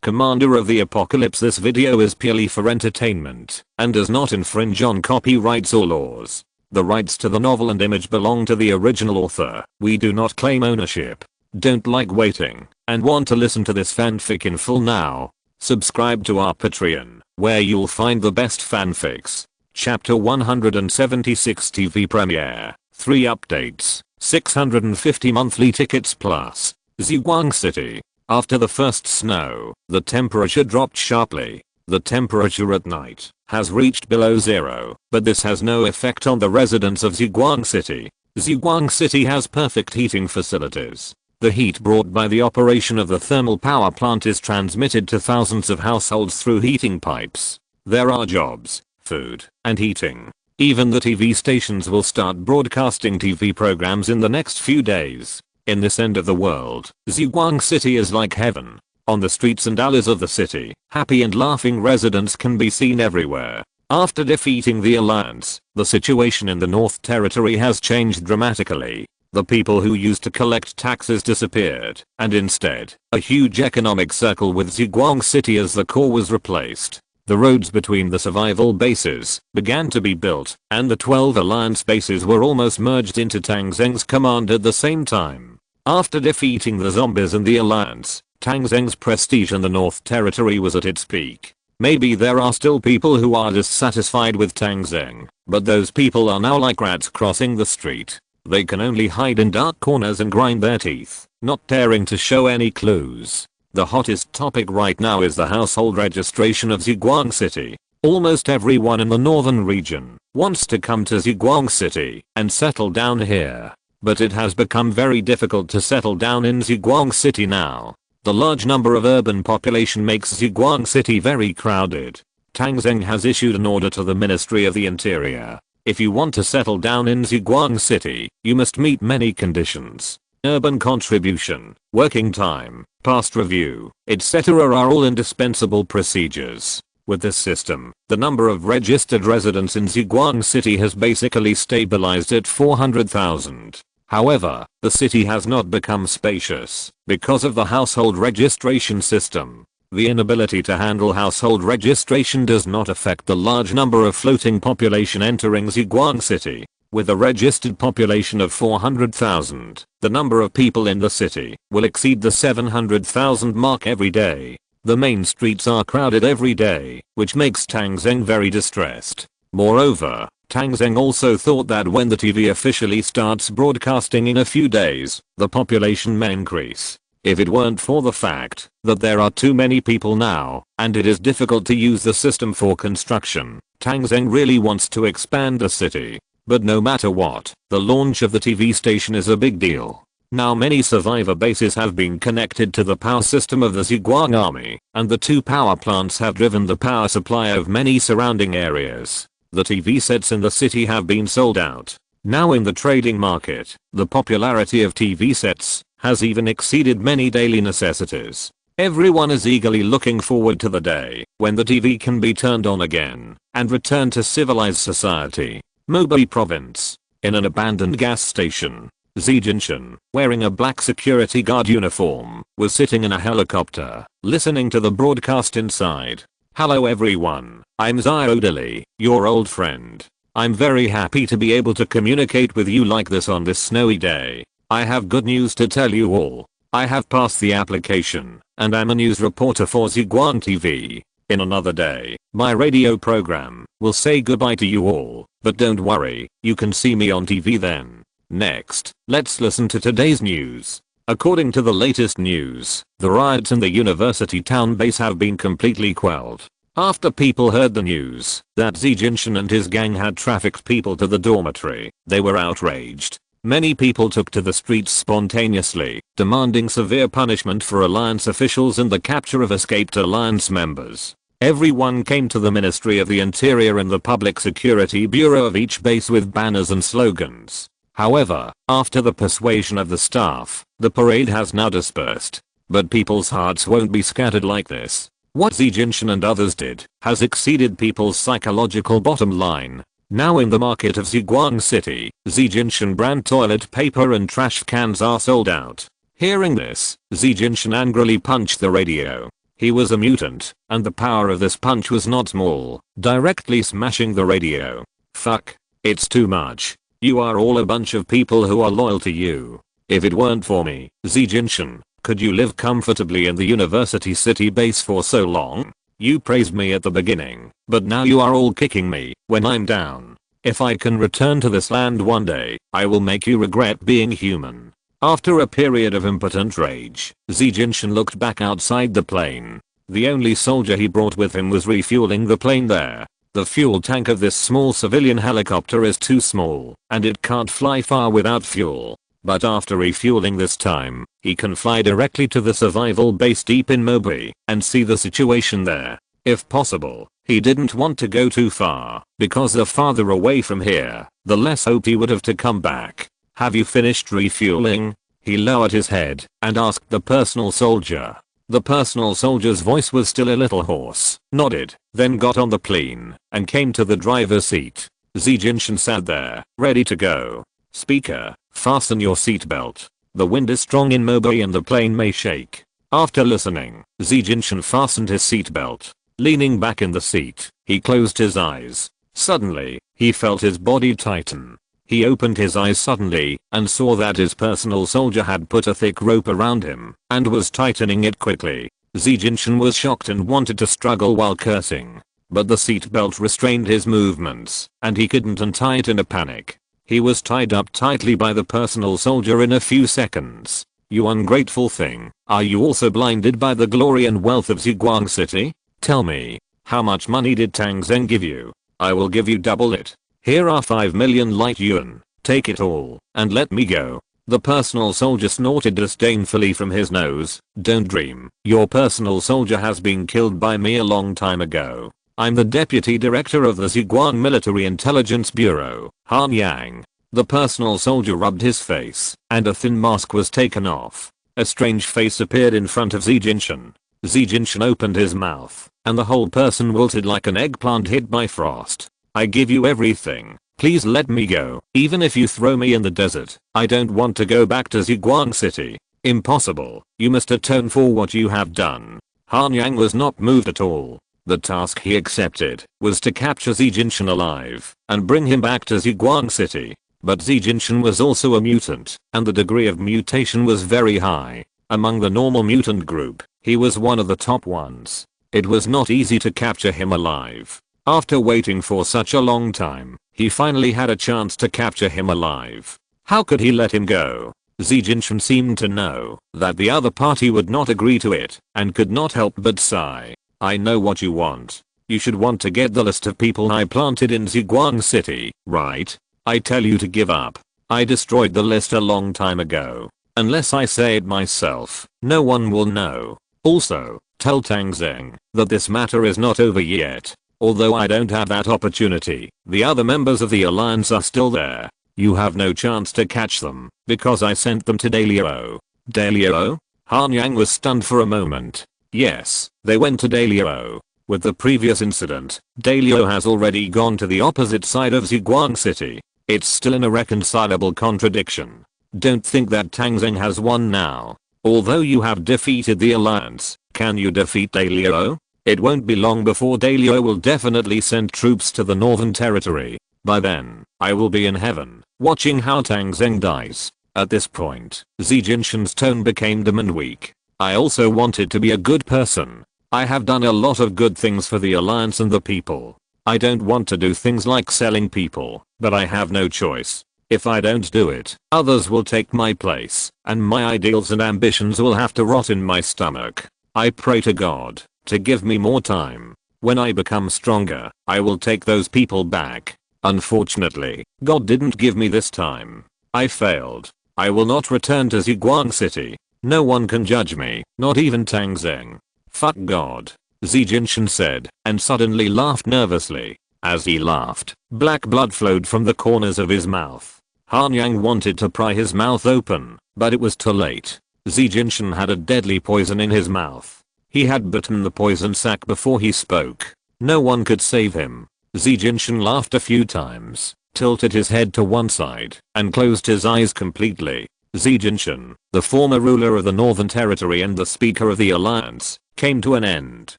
Commander of the Apocalypse. This video is purely for entertainment and does not infringe on copyrights or laws. The rights to the novel and image belong to the original author. We do not claim ownership. Don't like waiting and want to listen to this fanfic in full now? Subscribe to our Patreon, where you'll find the best fanfics. Chapter 176 TV premiere, 3 updates, 650 monthly tickets plus. Ziguang City. After the first snow, the temperature dropped sharply. The temperature at night has reached below zero, but this has no effect on the residents of Ziguang City. Ziguang City has perfect heating facilities. The heat brought by the operation of the thermal power plant is transmitted to thousands of households through heating pipes. There are jobs, food, and heating. Even the TV stations will start broadcasting TV programs in the next few days. In this end of the world, Ziguang City is like heaven. On the streets and alleys of the city, happy and laughing residents can be seen everywhere. After defeating the Alliance, the situation in the North Territory has changed dramatically. The people who used to collect taxes disappeared, and instead, a huge economic circle with Ziguang City as the core was replaced. The roads between the survival bases began to be built, and the 12 Alliance bases were almost merged into Tang Zheng's command at the same time. After defeating the zombies and the Alliance, Tang Zheng's prestige in the North Territory was at its peak. Maybe there are still people who are dissatisfied with Tang Zheng, but those people are now like rats crossing the street. They can only hide in dark corners and grind their teeth, not daring to show any clues. The hottest topic right now is the household registration of Ziguang City. Almost everyone in the northern region wants to come to Ziguang City and settle down here. But it has become very difficult to settle down in Ziguang City now. The large number of urban population makes Ziguang City very crowded. Tang Zheng has issued an order to the Ministry of the Interior. If you want to settle down in Ziguang City, you must meet many conditions. Urban contribution, working time, past review, etc. are all indispensable procedures. With this system, the number of registered residents in Ziguang City has basically stabilized at 400,000. However, the city has not become spacious because of the household registration system. The inability to handle household registration does not affect the large number of floating population entering Ziguang City. With a registered population of 400,000, the number of people in the city will exceed the 700,000 mark every day. The main streets are crowded every day, which makes Tang Zheng very distressed. Moreover, Tang Zheng also thought that when the TV officially starts broadcasting in a few days, the population may increase. If it weren't for the fact that there are too many people now, and it is difficult to use the system for construction, Tang Zheng really wants to expand the city. But no matter what, the launch of the TV station is a big deal. Now many survivor bases have been connected to the power system of the Ziguang army, and the 2 power plants have driven the power supply of many surrounding areas. The TV sets in the city have been sold out. Now in the trading market, the popularity of TV sets has even exceeded many daily necessities. Everyone is eagerly looking forward to the day when the TV can be turned on again and return to civilized society. Mobei Province. In an abandoned gas station, Zi Jinshan, wearing a black security guard uniform, was sitting in a helicopter, listening to the broadcast inside. Hello everyone, I'm Xiaodali, your old friend. I'm very happy to be able to communicate with you like this on this snowy day. I have good news to tell you all. I have passed the application, and I'm a news reporter for Ziguang TV. In another day, my radio program will say goodbye to you all, but don't worry, you can see me on TV then. Next, let's listen to today's news. According to the latest news, the riots in the university town base have been completely quelled. After people heard the news that Zi Jinshan and his gang had trafficked people to the dormitory, they were outraged. Many people took to the streets spontaneously, demanding severe punishment for Alliance officials and the capture of escaped Alliance members. Everyone came to the Ministry of the Interior and the Public Security Bureau of each base with banners and slogans. However, after the persuasion of the staff, the parade has now dispersed. But people's hearts won't be scattered like this. What Zi Jinshan and others did has exceeded people's psychological bottom line. Now in the market of Ziguang City, Zi Jinshan brand toilet paper and trash cans are sold out. Hearing this, Zi Jinshan angrily punched the radio. He was a mutant, and the power of this punch was not small, directly smashing the radio. Fuck. It's too much. You are all a bunch of people who are loyal to you. If it weren't for me, Zijinshin, could you live comfortably in the University City base for so long? You praised me at the beginning, but now you are all kicking me when I'm down. If I can return to this land one day, I will make you regret being human. After a period of impotent rage, Zijinshin looked back outside the plane. The only soldier he brought with him was refueling the plane there. The fuel tank of this small civilian helicopter is too small, and it can't fly far without fuel. But after refueling this time, he can fly directly to the survival base deep in Mobi and see the situation there. If possible, he didn't want to go too far, because the farther away from here, the less hope he would have to come back. Have you finished refueling? He lowered his head and asked the personal soldier. The personal soldier's voice was still a little hoarse, nodded, then got on the plane and came to the driver's seat. Zijinshin sat there, ready to go. Speaker, fasten your seatbelt. The wind is strong in Mobi and the plane may shake. After listening, Zijinshin fastened his seatbelt. Leaning back in the seat, he closed his eyes. Suddenly, he felt his body tighten. He opened his eyes suddenly and saw that his personal soldier had put a thick rope around him and was tightening it quickly. Zijinshin was shocked and wanted to struggle while cursing, but the seatbelt restrained his movements and he couldn't untie it in a panic. He was tied up tightly by the personal soldier in a few seconds. You ungrateful thing, are you also blinded by the glory and wealth of Ziguang City? Tell me, how much money did Tang Zheng give you? I will give you double it. Here are 5 million light yuan, take it all, and let me go. The personal soldier snorted disdainfully from his nose. Don't dream, your personal soldier has been killed by me a long time ago. I'm the deputy director of the Ziguang Military Intelligence Bureau, Han Yang. The personal soldier rubbed his face, and a thin mask was taken off. A strange face appeared in front of Zijinshin. Zijinshin opened his mouth, and the whole person wilted like an eggplant hit by frost. I give you everything. Please let me go. Even if you throw me in the desert, I don't want to go back to Ziguang City. Impossible. You must atone for what you have done. Han Yang was not moved at all. The task he accepted was to capture Zijinshin alive and bring him back to Ziguang City. But Zijinshin was also a mutant, and the degree of mutation was very high. Among the normal mutant group, he was one of the top ones. It was not easy to capture him alive. After waiting for such a long time, he finally had a chance to capture him alive. How could he let him go? Zijinshin seemed to know that the other party would not agree to it and could not help but sigh. I know what you want. You should want to get the list of people I planted in Ziguang City, right? I tell you to give up. I destroyed the list a long time ago. Unless I say it myself, no one will know. Also, tell Tang Zheng that this matter is not over yet. Although I don't have that opportunity, the other members of the alliance are still there. You have no chance to catch them, because I sent them to Dalio. Dalio? Han Yang was stunned for a moment. Yes, they went to Dalio. With the previous incident, Dalio has already gone to the opposite side of Ziguang City. It's still an irreconcilable contradiction. Don't think that Tang Zheng has won now. Although you have defeated the alliance, can you defeat Dalio? It won't be long before Dalio will definitely send troops to the Northern Territory. By then, I will be in heaven, watching how Tang Zheng dies. At this point, Zijinshin's tone became dim and weak. I also wanted to be a good person. I have done a lot of good things for the alliance and the people. I don't want to do things like selling people, but I have no choice. If I don't do it, others will take my place, and my ideals and ambitions will have to rot in my stomach. I pray to God to give me more time. When I become stronger, I will take those people back. Unfortunately, God didn't give me this time. I failed. I will not return to Ziguang City. No one can judge me, not even Tang Zheng. Fuck God, Zijinshin said, and suddenly laughed nervously. As he laughed, black blood flowed from the corners of his mouth. Han Yang wanted to pry his mouth open, but it was too late. Zijinshin had a deadly poison in his mouth. He had bitten the poison sac before he spoke. No one could save him. Zijinshin laughed a few times, tilted his head to one side, and closed his eyes completely. Zijinshin, the former ruler of the Northern Territory and the Speaker of the Alliance, came to an end.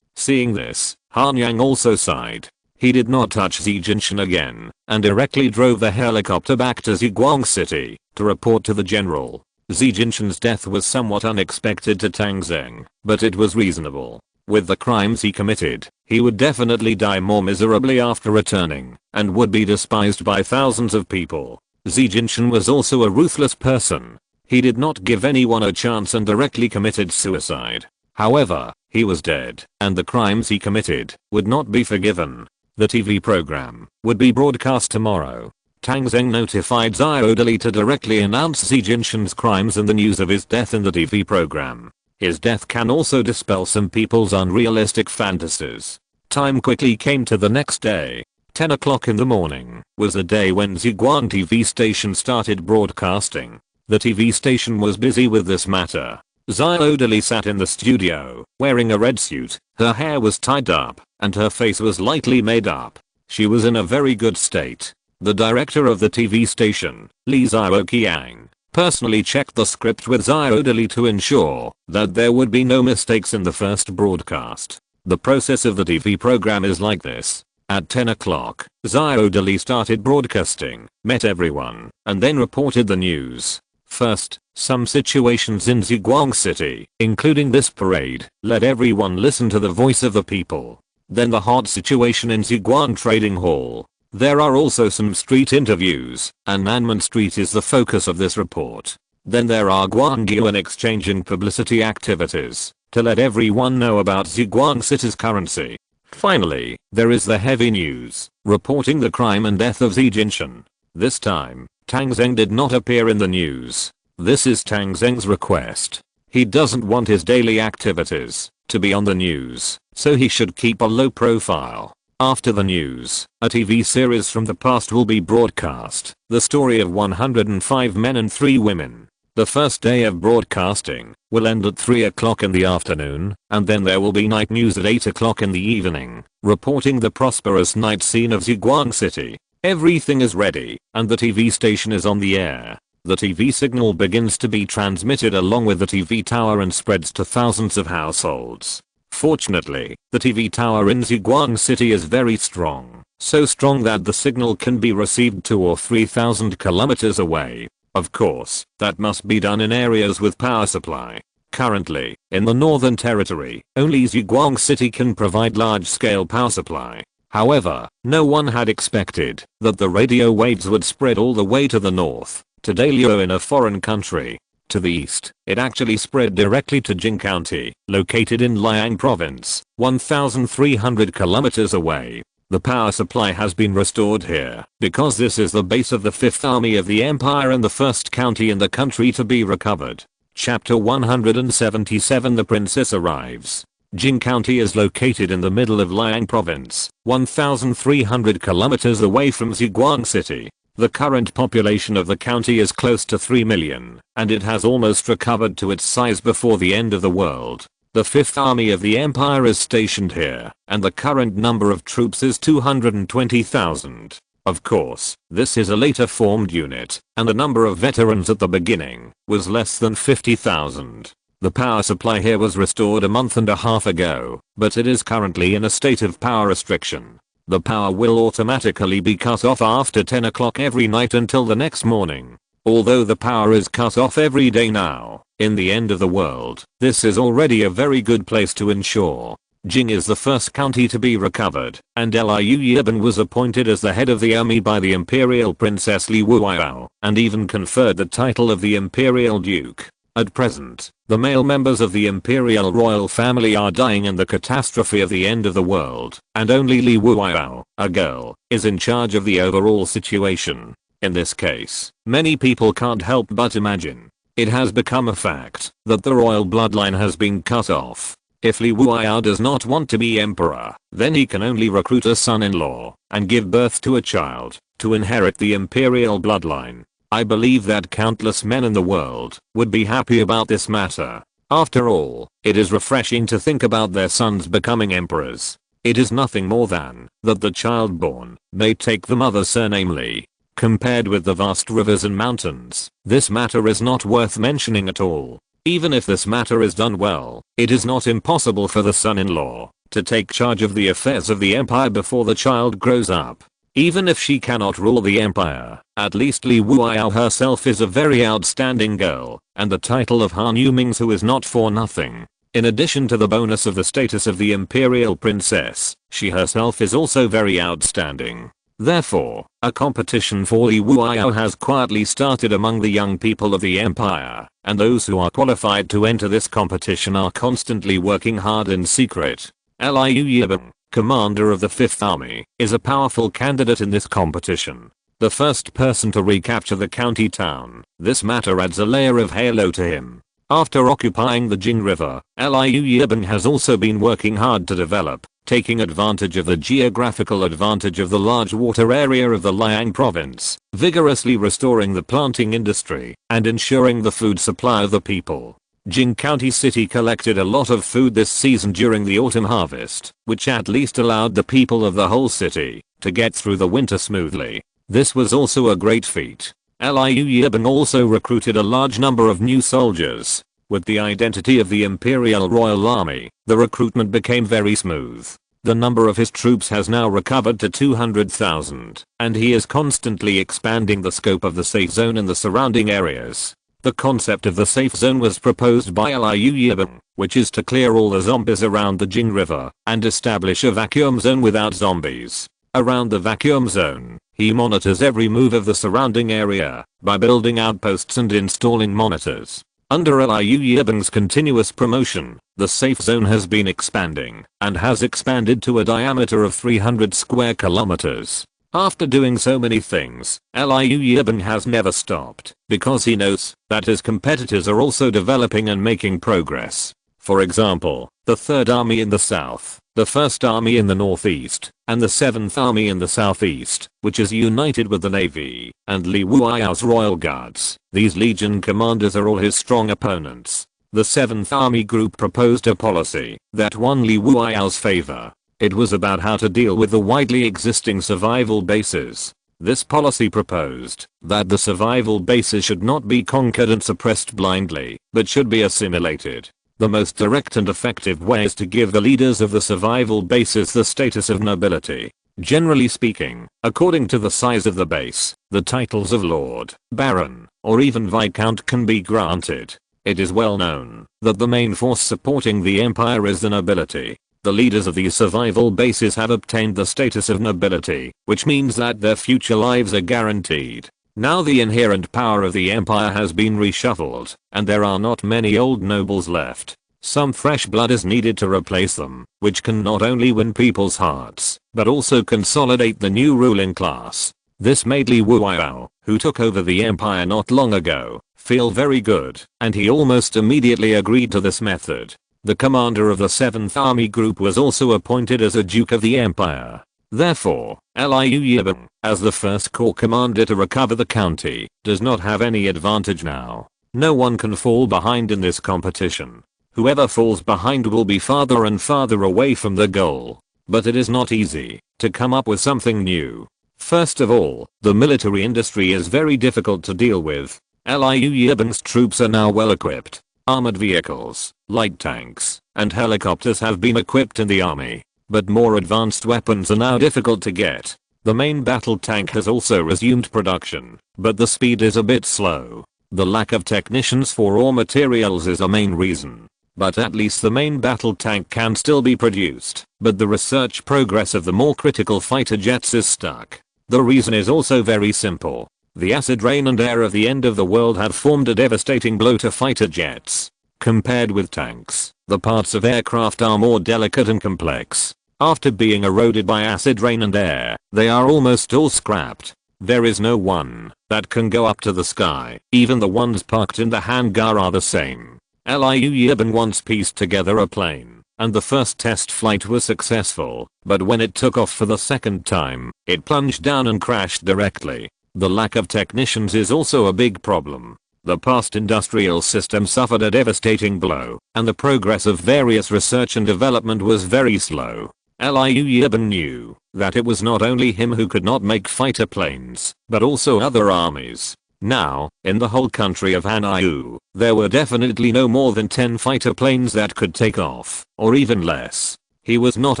Seeing this, Han Yang also sighed. He did not touch Xi Jinshan again, and directly drove the helicopter back to Ziguang City to report to the general. Xi Jinshan's death was somewhat unexpected to Tang Zheng, but it was reasonable. With the crimes he committed, he would definitely die more miserably after returning, and would be despised by thousands of people. Xi Jinshan was also a ruthless person. He did not give anyone a chance and directly committed suicide. However, he was dead, and the crimes he committed would not be forgiven. The TV program would be broadcast tomorrow. Tang Zheng notified Xiaodali to directly announce Xi Jinshan's crimes and the news of his death in the TV program. His death can also dispel some people's unrealistic fantasies. Time quickly came to the next day. 10 o'clock in the morning was the day when Ziguang TV station started broadcasting. The TV station was busy with this matter. Xiaodali sat in the studio, wearing a red suit, her hair was tied up, and her face was lightly made up. She was in a very good state. The director of the TV station, Li Xiaoqiang, personally checked the script with Xiaodali to ensure that there would be no mistakes in the first broadcast. The process of the TV program is like this. At 10 o'clock, Xiaodali started broadcasting, met everyone, and then reported the news. First, some situations in Ziguang City, including this parade, let everyone listen to the voice of the people. Then the hot situation in Ziguang Trading Hall. There are also some street interviews, and Nanmen Street is the focus of this report. Then there are Guangyuan exchanging publicity activities, to let everyone know about Ziguang City's currency. Finally, there is the heavy news, reporting the crime and death of Xi Jinshan. This time, Tang Zheng did not appear in the news. This is Tang Zheng's request. He doesn't want his daily activities to be on the news, so he should keep a low profile. After the news, a TV series from the past will be broadcast, the story of 105 men and 3 women. The first day of broadcasting will end at 3 o'clock in the afternoon, and then there will be night news at 8 o'clock in the evening, reporting the prosperous night scene of Ziguang City. Everything is ready, and the TV station is on the air. The TV signal begins to be transmitted along with the TV tower and spreads to thousands of households. Fortunately, the TV tower in Ziguang City is very strong, so strong that the signal can be received 2,000 or 3,000 kilometers away. Of course, that must be done in areas with power supply. Currently, in the Northern Territory, only Ziguang City can provide large-scale power supply. However, no one had expected that the radio waves would spread all the way to the north, to Daliao in a foreign country. To the east, it actually spread directly to Jing County, located in Liang Province, 1,300 kilometers away. The power supply has been restored here, because this is the base of the 5th Army of the Empire and the first county in the country to be recovered. Chapter 177 The Princess Arrives. Jing County is located in the middle of Liang Province, 1,300 kilometers away from Ziguang City. The current population of the county is close to 3 million, and it has almost recovered to its size before the end of the world. The 5th Army of the Empire is stationed here, and the current number of troops is 220,000. Of course, this is a later formed unit, and the number of veterans at the beginning was less than 50,000. The power supply here was restored a month and a half ago, but it is currently in a state of power restriction. The power will automatically be cut off after 10 o'clock every night until the next morning. Although the power is cut off every day now, in the end of the world, this is already a very good place to ensure. Jing is the first county to be recovered, and Liu Yiban was appointed as the head of the army by the Imperial Princess Li Wuoyao, and even conferred the title of the Imperial Duke. At present, the male members of the Imperial royal family are dying in the catastrophe of the end of the world, and only Li Wuoyao, a girl, is in charge of the overall situation. In this case, many people can't help but imagine. It has become a fact that the royal bloodline has been cut off. If Li Wuoyao does not want to be emperor, then he can only recruit a son-in-law and give birth to a child to inherit the imperial bloodline. I believe that countless men in the world would be happy about this matter. After all, it is refreshing to think about their sons becoming emperors. It is nothing more than that the child born may take the mother's surname Li. Compared with the vast rivers and mountains, this matter is not worth mentioning at all. Even if this matter is done well, it is not impossible for the son-in-law to take charge of the affairs of the empire before the child grows up. Even if she cannot rule the empire, at least Li Wuao herself is a very outstanding girl, and the title of Han Yumingsu is not for nothing. In addition to the bonus of the status of the imperial princess, she herself is also very outstanding. Therefore, a competition for Li Wuao has quietly started among the young people of the empire, and those who are qualified to enter this competition are constantly working hard in secret. Liu Yibing, commander of the 5th Army, is a powerful candidate in this competition. The first person to recapture the county town, this matter adds a layer of halo to him. After occupying the Jing River, Liu Yibing has also been working hard to develop, taking advantage of the geographical advantage of the large water area of the Liang province, vigorously restoring the planting industry, and ensuring the food supply of the people. Jing County City collected a lot of food this season during the autumn harvest, which at least allowed the people of the whole city to get through the winter smoothly. This was also a great feat. Liu Yibing also recruited a large number of new soldiers. With the identity of the Imperial Royal Army, the recruitment became very smooth. The number of his troops has now recovered to 200,000, and he is constantly expanding the scope of the safe zone in the surrounding areas. The concept of the safe zone was proposed by Liu Yibing, which is to clear all the zombies around the Jing River and establish a vacuum zone without zombies. Around the vacuum zone, he monitors every move of the surrounding area by building outposts and installing monitors. Under Liu Yibing's continuous promotion, the safe zone has been expanding and has expanded to a diameter of 300 square kilometers. After doing so many things, Liu Yibing has never stopped, because he knows that his competitors are also developing and making progress. For example, the 3rd Army in the south, the 1st Army in the northeast, and the 7th Army in the southeast, which is united with the Navy, and Li Wuao's Royal Guards. These legion commanders are all his strong opponents. The 7th Army group proposed a policy that won Li Wuao's favor. It was about how to deal with the widely existing survival bases. This policy proposed that the survival bases should not be conquered and suppressed blindly, but should be assimilated. The most direct and effective way is to give the leaders of the survival bases the status of nobility. Generally speaking, according to the size of the base, the titles of Lord, Baron, or even Viscount can be granted. It is well known that the main force supporting the empire is the nobility. The leaders of these survival bases have obtained the status of nobility, which means that their future lives are guaranteed. Now the inherent power of the empire has been reshuffled, and there are not many old nobles left. Some fresh blood is needed to replace them, which can not only win people's hearts, but also consolidate the new ruling class. This made Li Wuao, who took over the empire not long ago, feel very good, and he almost immediately agreed to this method. The commander of the 7th Army Group was also appointed as a Duke of the Empire. Therefore, Liu Yibing, as the first corps commander to recover the county, does not have any advantage now. No one can fall behind in this competition. Whoever falls behind will be farther and farther away from the goal. But it is not easy to come up with something new. First of all, the military industry is very difficult to deal with. Liu Yibing's troops are now well equipped. Armored vehicles, light tanks, and helicopters have been equipped in the army, but more advanced weapons are now difficult to get. The main battle tank has also resumed production, but the speed is a bit slow. The lack of technicians for raw materials is a main reason. But at least the main battle tank can still be produced, but the research progress of the more critical fighter jets is stuck. The reason is also very simple. The acid rain and air of the end of the world have formed a devastating blow to fighter jets. Compared with tanks, the parts of aircraft are more delicate and complex. After being eroded by acid rain and air, they are almost all scrapped. There is no one that can go up to the sky. Even the ones parked in the hangar are the same. Liu Yibing once pieced together a plane, and the first test flight was successful, but when it took off for the second time, it plunged down and crashed directly. The lack of technicians is also a big problem. The past industrial system suffered a devastating blow, and the progress of various research and development was very slow. Liu Yibing knew that it was not only him who could not make fighter planes, but also other armies. Now, in the whole country of Hanyu, there were definitely no more than 10 fighter planes that could take off, or even less. He was not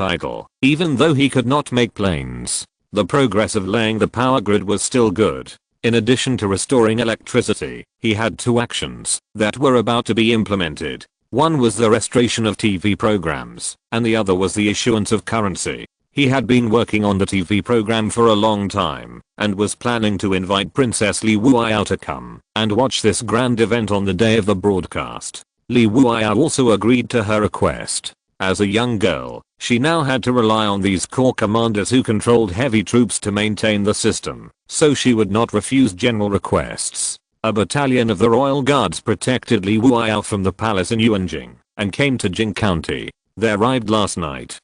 idle, even though he could not make planes. The progress of laying the power grid was still good. In addition to restoring electricity, he had 2 actions that were about to be implemented. One was the restoration of TV programs, and the other was the issuance of currency. He had been working on the TV program for a long time, and was planning to invite Princess Li Wuiyao to come and watch this grand event on the day of the broadcast. Li Wuiyao also agreed to her request. As a young girl, she now had to rely on these corps commanders who controlled heavy troops to maintain the system, so she would not refuse general requests. A battalion of the Royal Guards protected Li Wuiyao from the palace in Yuanjing, and came to Jing County. They arrived last night.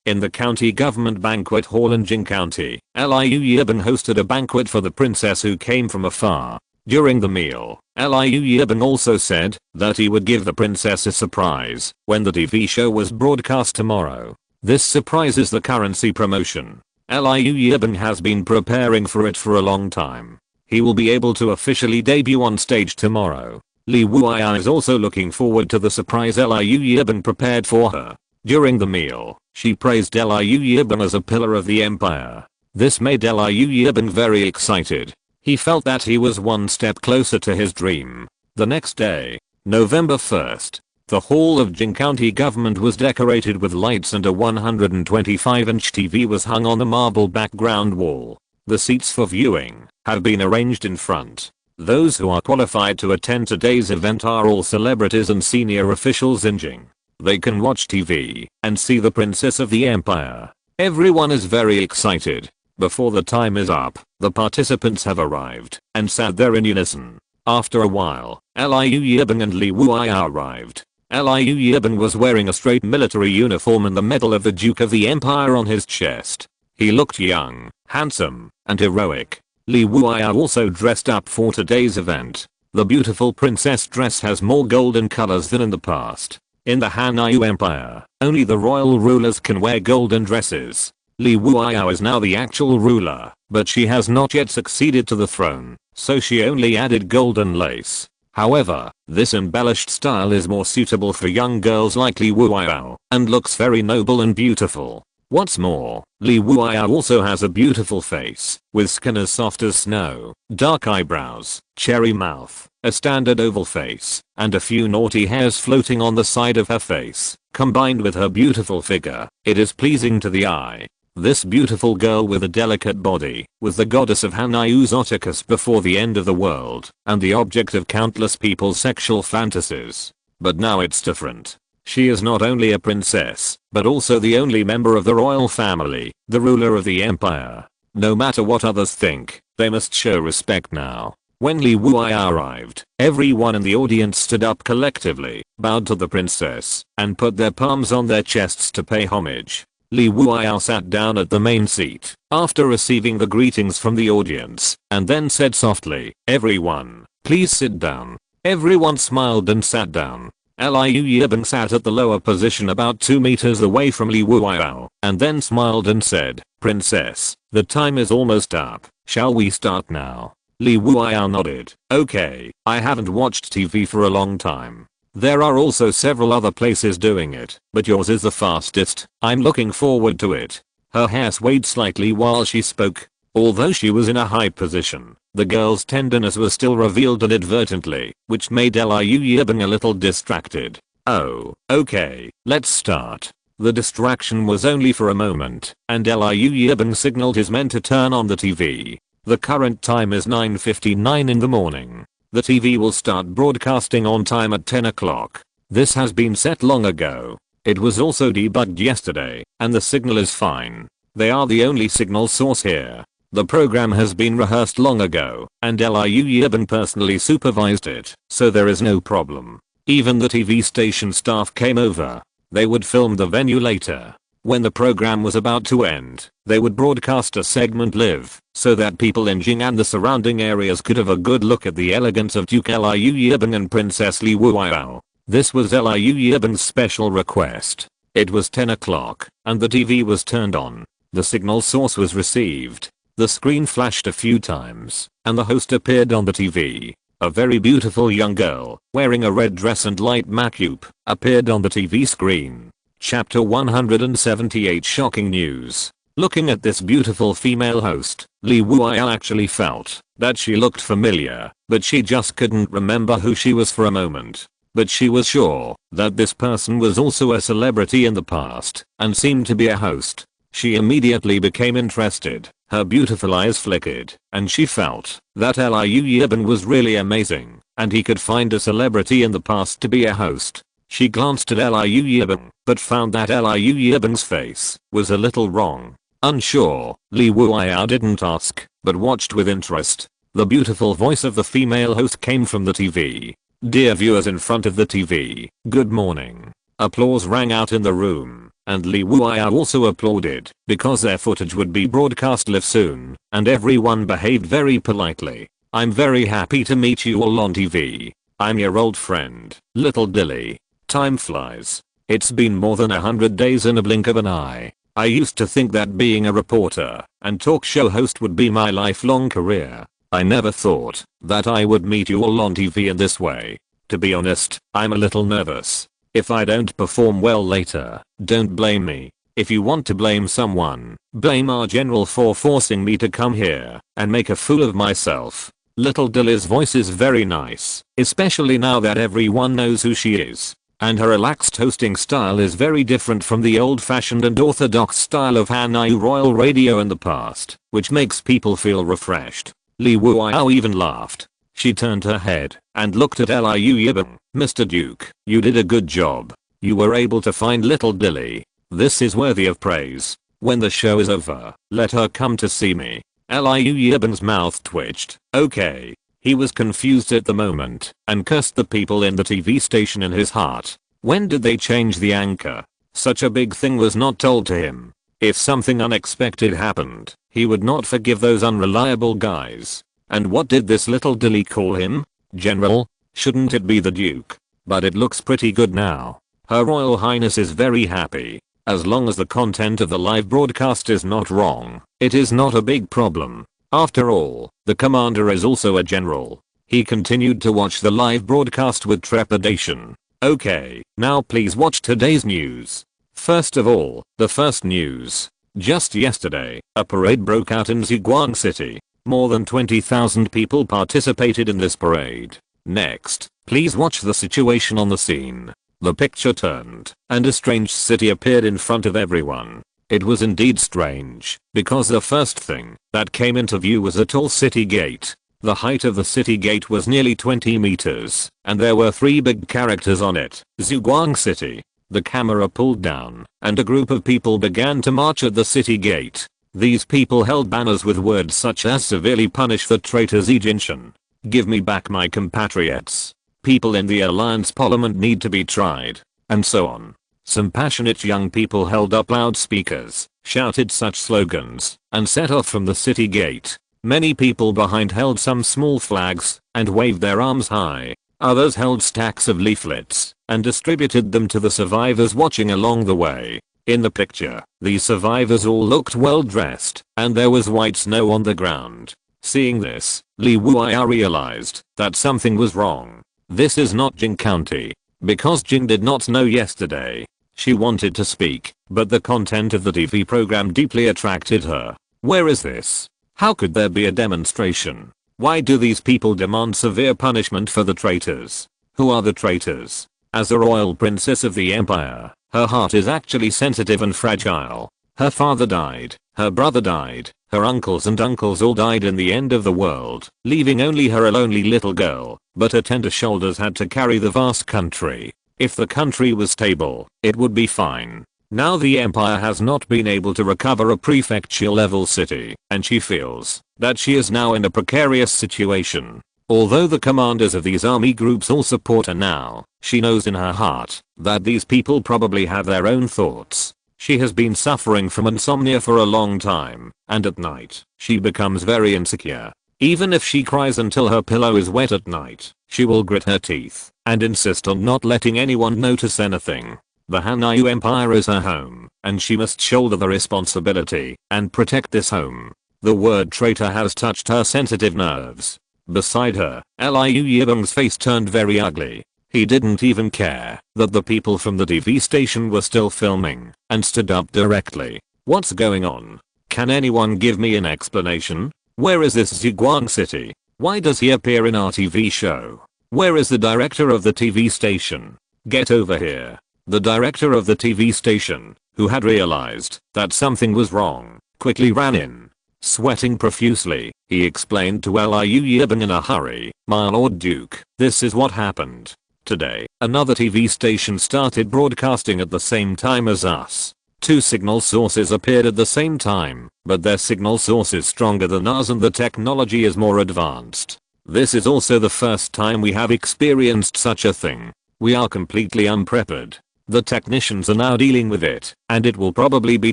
In the county government banquet hall in Jing County, Liu Yibing hosted a banquet for the princess who came from afar. During the meal, Liu Yibing also said that he would give the princess a surprise when the TV show was broadcast tomorrow. This surprise is the currency promotion. Liu Yibing has been preparing for it for a long time. He will be able to officially debut on stage tomorrow. Li Wuiyao is also looking forward to the surprise Liu Yibing prepared for her. During the meal, she praised Liu Yibing as a pillar of the empire. This made Liu Yibing very excited. He felt that he was one step closer to his dream. The next day, November 1st, the hall of Jing County government was decorated with lights and a 125-inch TV was hung on the marble background wall. The seats for viewing have been arranged in front. Those who are qualified to attend today's event are all celebrities and senior officials in Jing. They can watch TV and see the princess of the empire. Everyone is very excited. Before the time is up, the participants have arrived and sat there in unison. After a while, Liu Yibing and Li Wuiyao arrived. Liu Yibing was wearing a straight military uniform and the medal of the Duke of the Empire on his chest. He looked young, handsome, and heroic. Li Wuiyao also dressed up for today's event. The beautiful princess dress has more golden colors than in the past. In the Hanyu Empire, only the royal rulers can wear golden dresses. Li Wuiyao is now the actual ruler, but she has not yet succeeded to the throne, so she only added golden lace. However, this embellished style is more suitable for young girls like Li Wuiyao, and looks very noble and beautiful. What's more, Li Wuiyao also has a beautiful face, with skin as soft as snow, dark eyebrows, cherry mouth, a standard oval face, and a few naughty hairs floating on the side of her face. Combined with her beautiful figure, it is pleasing to the eye. This beautiful girl with a delicate body was the goddess of Hanyu's Otakus before the end of the world, and the object of countless people's sexual fantasies. But now it's different. She is not only a princess, but also the only member of the royal family, the ruler of the empire. No matter what others think, they must show respect now. When Li Wuiyao arrived, everyone in the audience stood up collectively, bowed to the princess, and put their palms on their chests to pay homage. Li Wuiyao sat down at the main seat, after receiving the greetings from the audience, and then said softly, "Everyone, please sit down." Everyone smiled and sat down. Liu Yibing sat at the lower position about 2 meters away from Li Wuiyao, and then smiled and said, "Princess, the time is almost up. Shall we start now?" Li Wuiyao nodded. "Okay, I haven't watched TV for a long time. There are also several other places doing it, but yours is the fastest. I'm looking forward to it." Her hair swayed slightly while she spoke. Although she was in a high position, the girl's tenderness was still revealed inadvertently, which made Liu Yibing a little distracted. "Oh, okay, let's start." The distraction was only for a moment, and Liu Yibing signaled his men to turn on the TV. The current time is 9:59 in the morning. The TV will start broadcasting on time at 10 o'clock. This has been set long ago. It was also debugged yesterday, and the signal is fine. They are the only signal source here. The program has been rehearsed long ago, and Liu Yibing personally supervised it, so there is no problem. Even the TV station staff came over. They would film the venue later. When the program was about to end, they would broadcast a segment live, so that people in Jing and the surrounding areas could have a good look at the elegance of Duke Liu Yibing and Princess Li Wuiyao. This was Liu Yibing's special request. It was 10 o'clock, and the TV was turned on. The signal source was received. The screen flashed a few times, and the host appeared on the TV. A very beautiful young girl, wearing a red dress and light makeup, appeared on the TV screen. Chapter 178 Shocking News. Looking at this beautiful female host, Li Wuya actually felt that she looked familiar, but she just couldn't remember who she was for a moment. But she was sure that this person was also a celebrity in the past and seemed to be a host. She immediately became interested. Her beautiful eyes flickered, and she felt that Liu Yiben was really amazing, and he could find a celebrity in the past to be a host. She glanced at Liu Yiben, but found that Liu Yiben's face was a little wrong. Unsure, Li Wuya didn't ask, but watched with interest. The beautiful voice of the female host came from the TV. Dear viewers in front of the TV, good morning. Applause rang out in the room, and Li Wuya also applauded, because their footage would be broadcast live soon, and everyone behaved very politely. I'm very happy to meet you all on TV. I'm your old friend, Little Dilly. Time flies. It's been more than 100 days in a blink of an eye. I used to think that being a reporter and talk show host would be my lifelong career. I never thought that I would meet you all on TV in this way. To be honest, I'm a little nervous. If I don't perform well later, don't blame me. If you want to blame someone, blame our general for forcing me to come here and make a fool of myself. Little Dilly's voice is very nice, especially now that everyone knows who she is. And her relaxed hosting style is very different from the old-fashioned and orthodox style of Hanyu Royal Radio in the past, which makes people feel refreshed. Li Wuya even laughed. She turned her head and looked at Liu Yiben. Mr. Duke, you did a good job. You were able to find Little Dilly. This is worthy of praise. When the show is over, let her come to see me. Liu Yiben's mouth twitched. Okay. He was confused at the moment and cursed the people in the TV station in his heart. When did they change the anchor? Such a big thing was not told to him. If something unexpected happened, he would not forgive those unreliable guys. And what did this Little Dilly call him? General? Shouldn't it be the Duke? But it looks pretty good now. Her Royal Highness is very happy. As long as the content of the live broadcast is not wrong, it is not a big problem. After all, the commander is also a general. He continued to watch the live broadcast with trepidation. Okay, now please watch today's news. First of all, the first news. Just yesterday, a parade broke out in Zhuguang City. More than 20,000 people participated in this parade. Next, please watch the situation on the scene. The picture turned, and a strange city appeared in front of everyone. It was indeed strange, because the first thing that came into view was a tall city gate. The height of the city gate was nearly 20 meters, and there were 3 big characters on it. Zhuguang City. The camera pulled down, and a group of people began to march at the city gate. These people held banners with words such as "Severely punish the traitor Xi Jinping. Give me back my compatriots. People in the Alliance Parliament need to be tried," and so on. Some passionate young people held up loudspeakers, shouted such slogans, and set off from the city gate. Many people behind held some small flags and waved their arms high. Others held stacks of leaflets and distributed them to the survivors watching along the way. In the picture, these survivors all looked well dressed, and there was white snow on the ground. Seeing this, Li Wuya realized that something was wrong. This is not Jing County. Because Jing did not know yesterday. She wanted to speak, but the content of the TV program deeply attracted her. Where is this? How could there be a demonstration? Why do these people demand severe punishment for the traitors? Who are the traitors? As a royal princess of the empire, her heart is actually sensitive and fragile. Her father died, her brother died, her uncles all died in the end of the world, leaving only her a lonely little girl, but her tender shoulders had to carry the vast country. If the country was stable, it would be fine. Now the empire has not been able to recover a prefecture level city, and she feels that she is now in a precarious situation. Although the commanders of these army groups all support her now, she knows in her heart that these people probably have their own thoughts. She has been suffering from insomnia for a long time, and at night, she becomes very insecure. Even if she cries until her pillow is wet at night, she will grit her teeth and insist on not letting anyone notice anything. The Hanyu Empire is her home, and she must shoulder the responsibility and protect this home. The word traitor has touched her sensitive nerves. Beside her, Liu Yibeng's face turned very ugly. He didn't even care that the people from the TV station were still filming and stood up directly. What's going on? Can anyone give me an explanation? Where is this Ziguang city? Why does he appear in our TV show? Where is the director of the TV station? Get over here. The director of the TV station, who had realized that something was wrong, quickly ran in. Sweating profusely, he explained to Liu Yibeng in a hurry, "My Lord Duke, this is what happened. Today, another TV station started broadcasting at the same time as us. 2 signal sources appeared at the same time, but their signal source is stronger than ours and the technology is more advanced. This is also the first time we have experienced such a thing. We are completely unprepared. The technicians are now dealing with it, and it will probably be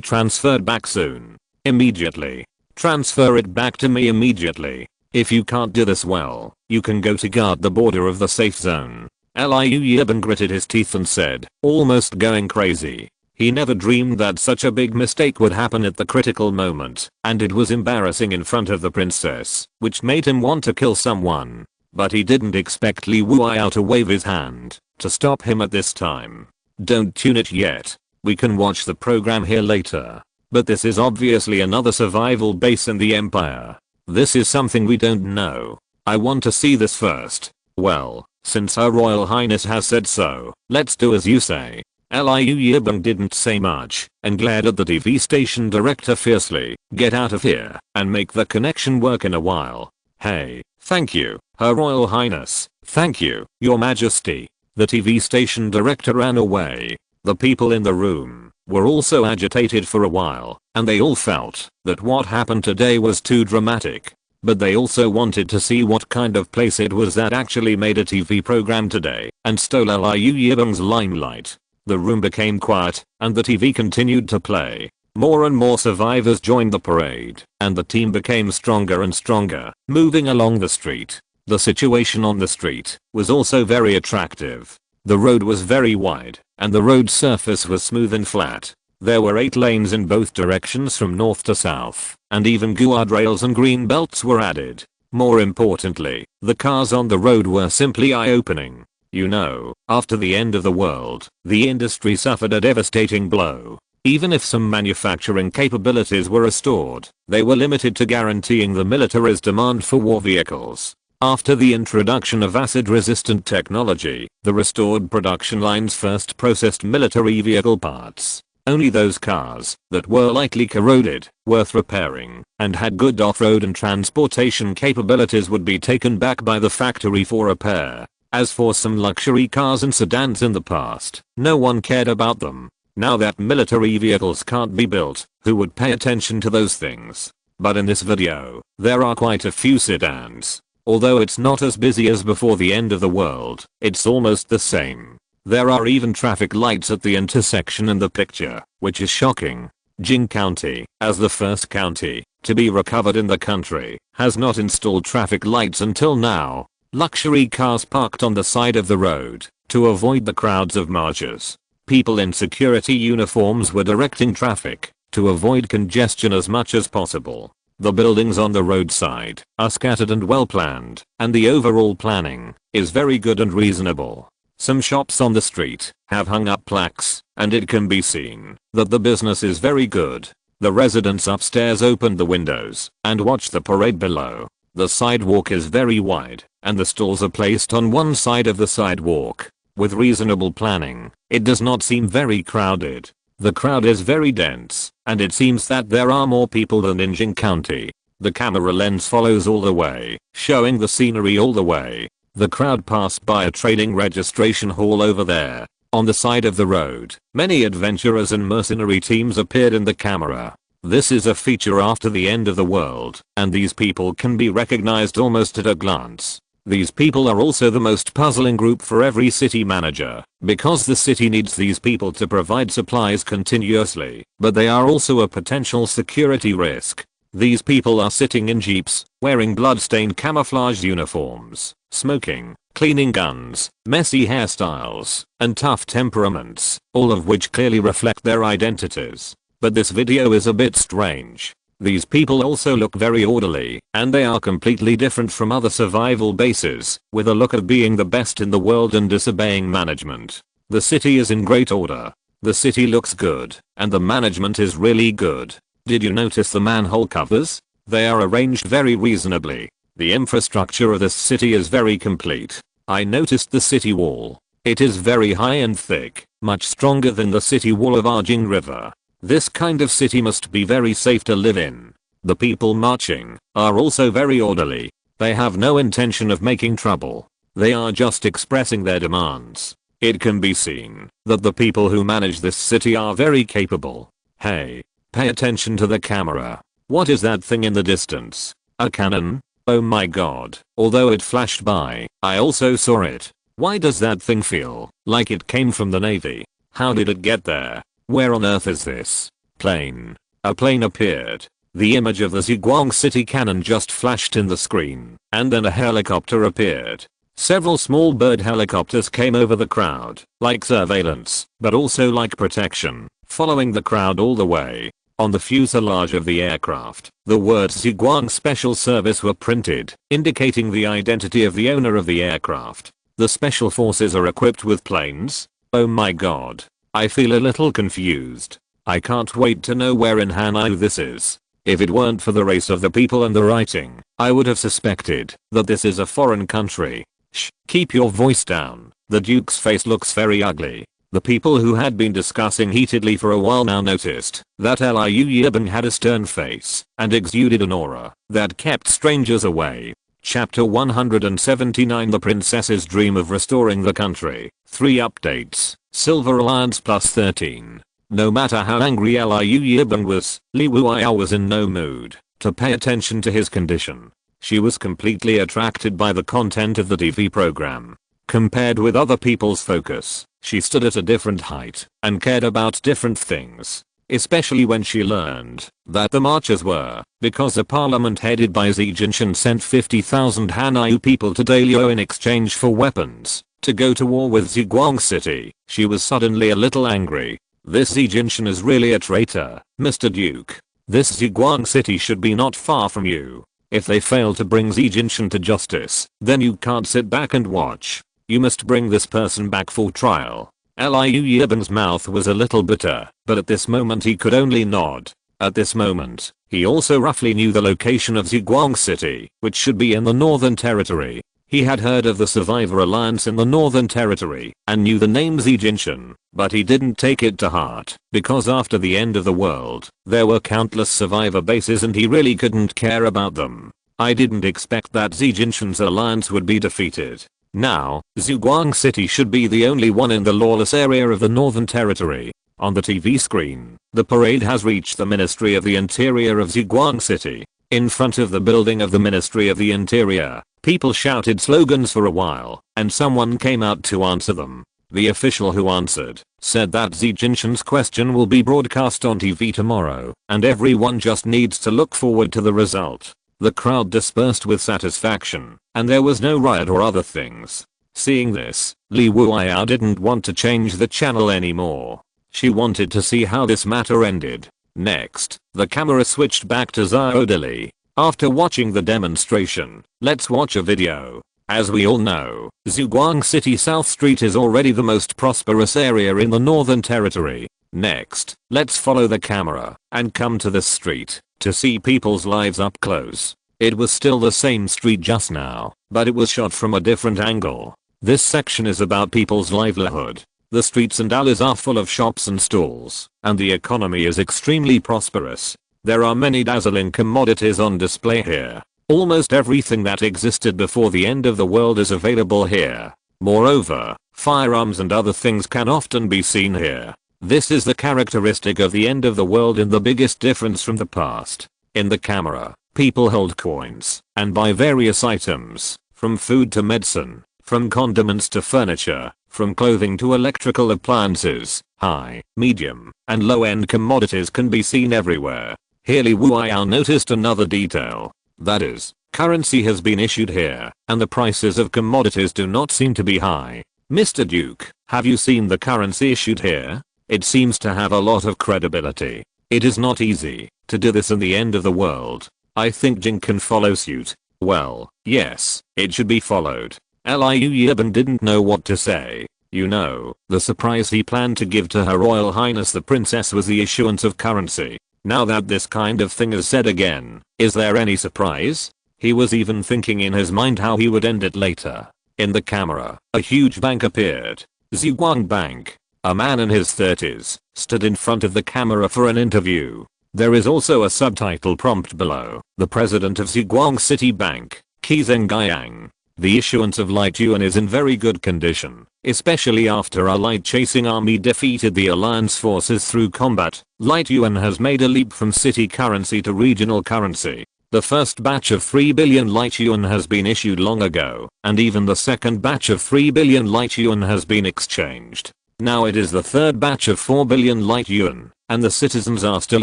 transferred back soon. Immediately. Transfer it back to me immediately. If you can't do this well, you can go to guard the border of the safe zone." Liu Yibeng gritted his teeth and said, almost going crazy. He never dreamed that such a big mistake would happen at the critical moment, and it was embarrassing in front of the princess, which made him want to kill someone. But he didn't expect Li Wuiyao to wave his hand to stop him at this time. "Don't tune it yet. We can watch the program here later. But this is obviously another survival base in the empire. This is something we don't know. I want to see this first." "Well, since Her Royal Highness has said so, let's do as you say." Liu Yibeng didn't say much and glared at the TV station director fiercely. "Get out of here and make the connection work in a while." "Hey, thank you, Her Royal Highness. Thank you, Your Majesty." The TV station director ran away. The people in the room were also agitated for a while, and they all felt that what happened today was too dramatic. But they also wanted to see what kind of place it was that actually made a TV program today and stole Liu Yibeng's limelight. The room became quiet, and the TV continued to play. More and more survivors joined the parade, and the team became stronger and stronger, moving along the street. The situation on the street was also very attractive. The road was very wide, and the road surface was smooth and flat. There were 8 lanes in both directions from north to south, and even guardrails and green belts were added. More importantly, the cars on the road were simply eye-opening. You know, after the end of the world, the industry suffered a devastating blow. Even if some manufacturing capabilities were restored, they were limited to guaranteeing the military's demand for war vehicles. After the introduction of acid-resistant technology, the restored production lines first processed military vehicle parts. Only those cars that were lightly corroded, worth repairing, and had good off-road and transportation capabilities would be taken back by the factory for repair. As for some luxury cars and sedans in the past, no one cared about them. Now that military vehicles can't be built, who would pay attention to those things? But in this video, there are quite a few sedans. Although it's not as busy as before the end of the world, it's almost the same. There are even traffic lights at the intersection in the picture, which is shocking. Jing County, as the first county to be recovered in the country, has not installed traffic lights until now. Luxury cars parked on the side of the road to avoid the crowds of marchers. People in security uniforms were directing traffic to avoid congestion as much as possible. The buildings on the roadside are scattered and well planned, and the overall planning is very good and reasonable. Some shops on the street have hung up plaques, and it can be seen that the business is very good. The residents upstairs opened the windows and watched the parade below. The sidewalk is very wide, and the stalls are placed on one side of the sidewalk. With reasonable planning, it does not seem very crowded. The crowd is very dense, and it seems that there are more people than in Jing County. The camera lens follows all the way, showing the scenery all the way. The crowd passed by a trading registration hall over there. On the side of the road, many adventurers and mercenary teams appeared in the camera. This is a feature after the end of the world, and these people can be recognized almost at a glance. These people are also the most puzzling group for every city manager, because the city needs these people to provide supplies continuously, but they are also a potential security risk. These people are sitting in jeeps, wearing blood-stained camouflage uniforms, smoking, cleaning guns, messy hairstyles, and tough temperaments, all of which clearly reflect their identities. But this video is a bit strange. These people also look very orderly, and they are completely different from other survival bases, with a look of being the best in the world and disobeying management. The city is in great order. The city looks good, and the management is really good. Did you notice the manhole covers? They are arranged very reasonably. The infrastructure of this city is very complete. I noticed the city wall. It is very high and thick, much stronger than the city wall of Arjing River. This kind of city must be very safe to live in. The people marching are also very orderly. They have no intention of making trouble. They are just expressing their demands. It can be seen that the people who manage this city are very capable. Hey, pay attention to the camera. What is that thing in the distance? A cannon? Oh my god. Although it flashed by, I also saw it. Why does that thing feel like it came from the Navy? How did it get there? Where on earth is this plane? A plane appeared. The image of the Ziguang City cannon just flashed in the screen, and then a helicopter appeared. Several small bird helicopters came over the crowd, like surveillance, but also like protection, following the crowd all the way. On the fuselage of the aircraft, the words Ziguang Special Service were printed, indicating the identity of the owner of the aircraft. The special forces are equipped with planes? Oh my god. I feel a little confused. I can't wait to know where in Hanau this is. If it weren't for the race of the people and the writing, I would have suspected that this is a foreign country. Shh, keep your voice down. The Duke's face looks very ugly. The people who had been discussing heatedly for a while now noticed that Liu Yiben had a stern face and exuded an aura that kept strangers away. Chapter 179 The Princess's Dream of Restoring the Country. 3 updates. Silver Alliance plus 13. No matter how angry Liu Yiben was, Li Wuya was in no mood to pay attention to his condition. She was completely attracted by the content of the TV program. Compared with other people's focus, she stood at a different height and cared about different things. Especially when she learned that the marchers were because the parliament headed by Xi Jinping sent 50,000 Hanau people to Daliao in exchange for weapons to go to war with Ziguang City. She was suddenly a little angry. This Xi Jinping is really a traitor, Mr. Duke. This Ziguang City should be not far from you. If they fail to bring Xi Jinping to justice, then you can't sit back and watch. You must bring this person back for trial. Liu Yiben's mouth was a little bitter, but at this moment he could only nod. At this moment, he also roughly knew the location of Ziguang City, which should be in the Northern Territory. He had heard of the Survivor Alliance in the Northern Territory and knew the name Xi Jinping, but he didn't take it to heart because after the end of the world, there were countless survivor bases and he really couldn't care about them. I didn't expect that Xi Jinping's alliance would be defeated. Now, Ziguang City should be the only one in the lawless area of the Northern Territory. On the TV screen, the parade has reached the Ministry of the Interior of Ziguang City. In front of the building of the Ministry of the Interior, people shouted slogans for a while, and someone came out to answer them. The official who answered said that Xi Jinping's question will be broadcast on TV tomorrow, and everyone just needs to look forward to the result. The crowd dispersed with satisfaction, and there was no riot or other things. Seeing this, Li Wuya didn't want to change the channel anymore. She wanted to see how this matter ended. Next, the camera switched back to Xiao Dili. After watching the demonstration, let's watch a video. As we all know, Ziguang City South Street is already the most prosperous area in the Northern Territory. Next, let's follow the camera and come to this street to see people's lives up close. It was still the same street just now, but it was shot from a different angle. This section is about people's livelihood. The streets and alleys are full of shops and stalls, and the economy is extremely prosperous. There are many dazzling commodities on display here. Almost everything that existed before the end of the world is available here. Moreover, firearms and other things can often be seen here. This is the characteristic of the end of the world and the biggest difference from the past. In the camera, people hold coins and buy various items, from food to medicine, from condiments to furniture, from clothing to electrical appliances. High, medium, and low-end commodities can be seen everywhere. Here Li Wuya noticed another detail. That is, currency has been issued here, and the prices of commodities do not seem to be high. Mr. Duke, have you seen the currency issued here? It seems to have a lot of credibility. It is not easy to do this in the end of the world. I think Jing can follow suit. Well, yes, it should be followed. Liu Yiban didn't know what to say. You know, the surprise he planned to give to Her Royal Highness the Princess was the issuance of currency. Now that this kind of thing is said again, is there any surprise? He was even thinking in his mind how he would end it later. In the camera, a huge bank appeared. Zhuguang Bank. A man in his 30s stood in front of the camera for an interview. There is also a subtitle prompt below. The president of Zhuguang City Bank, Qizeng Gaiyang. The issuance of light yuan is in very good condition, especially after our light-chasing army defeated the alliance forces through combat. Light yuan has made a leap from city currency to regional currency. The first batch of 3 billion light yuan has been issued long ago, and even the second batch of 3 billion light yuan has been exchanged. Now it is the third batch of 4 billion light yuan, and the citizens are still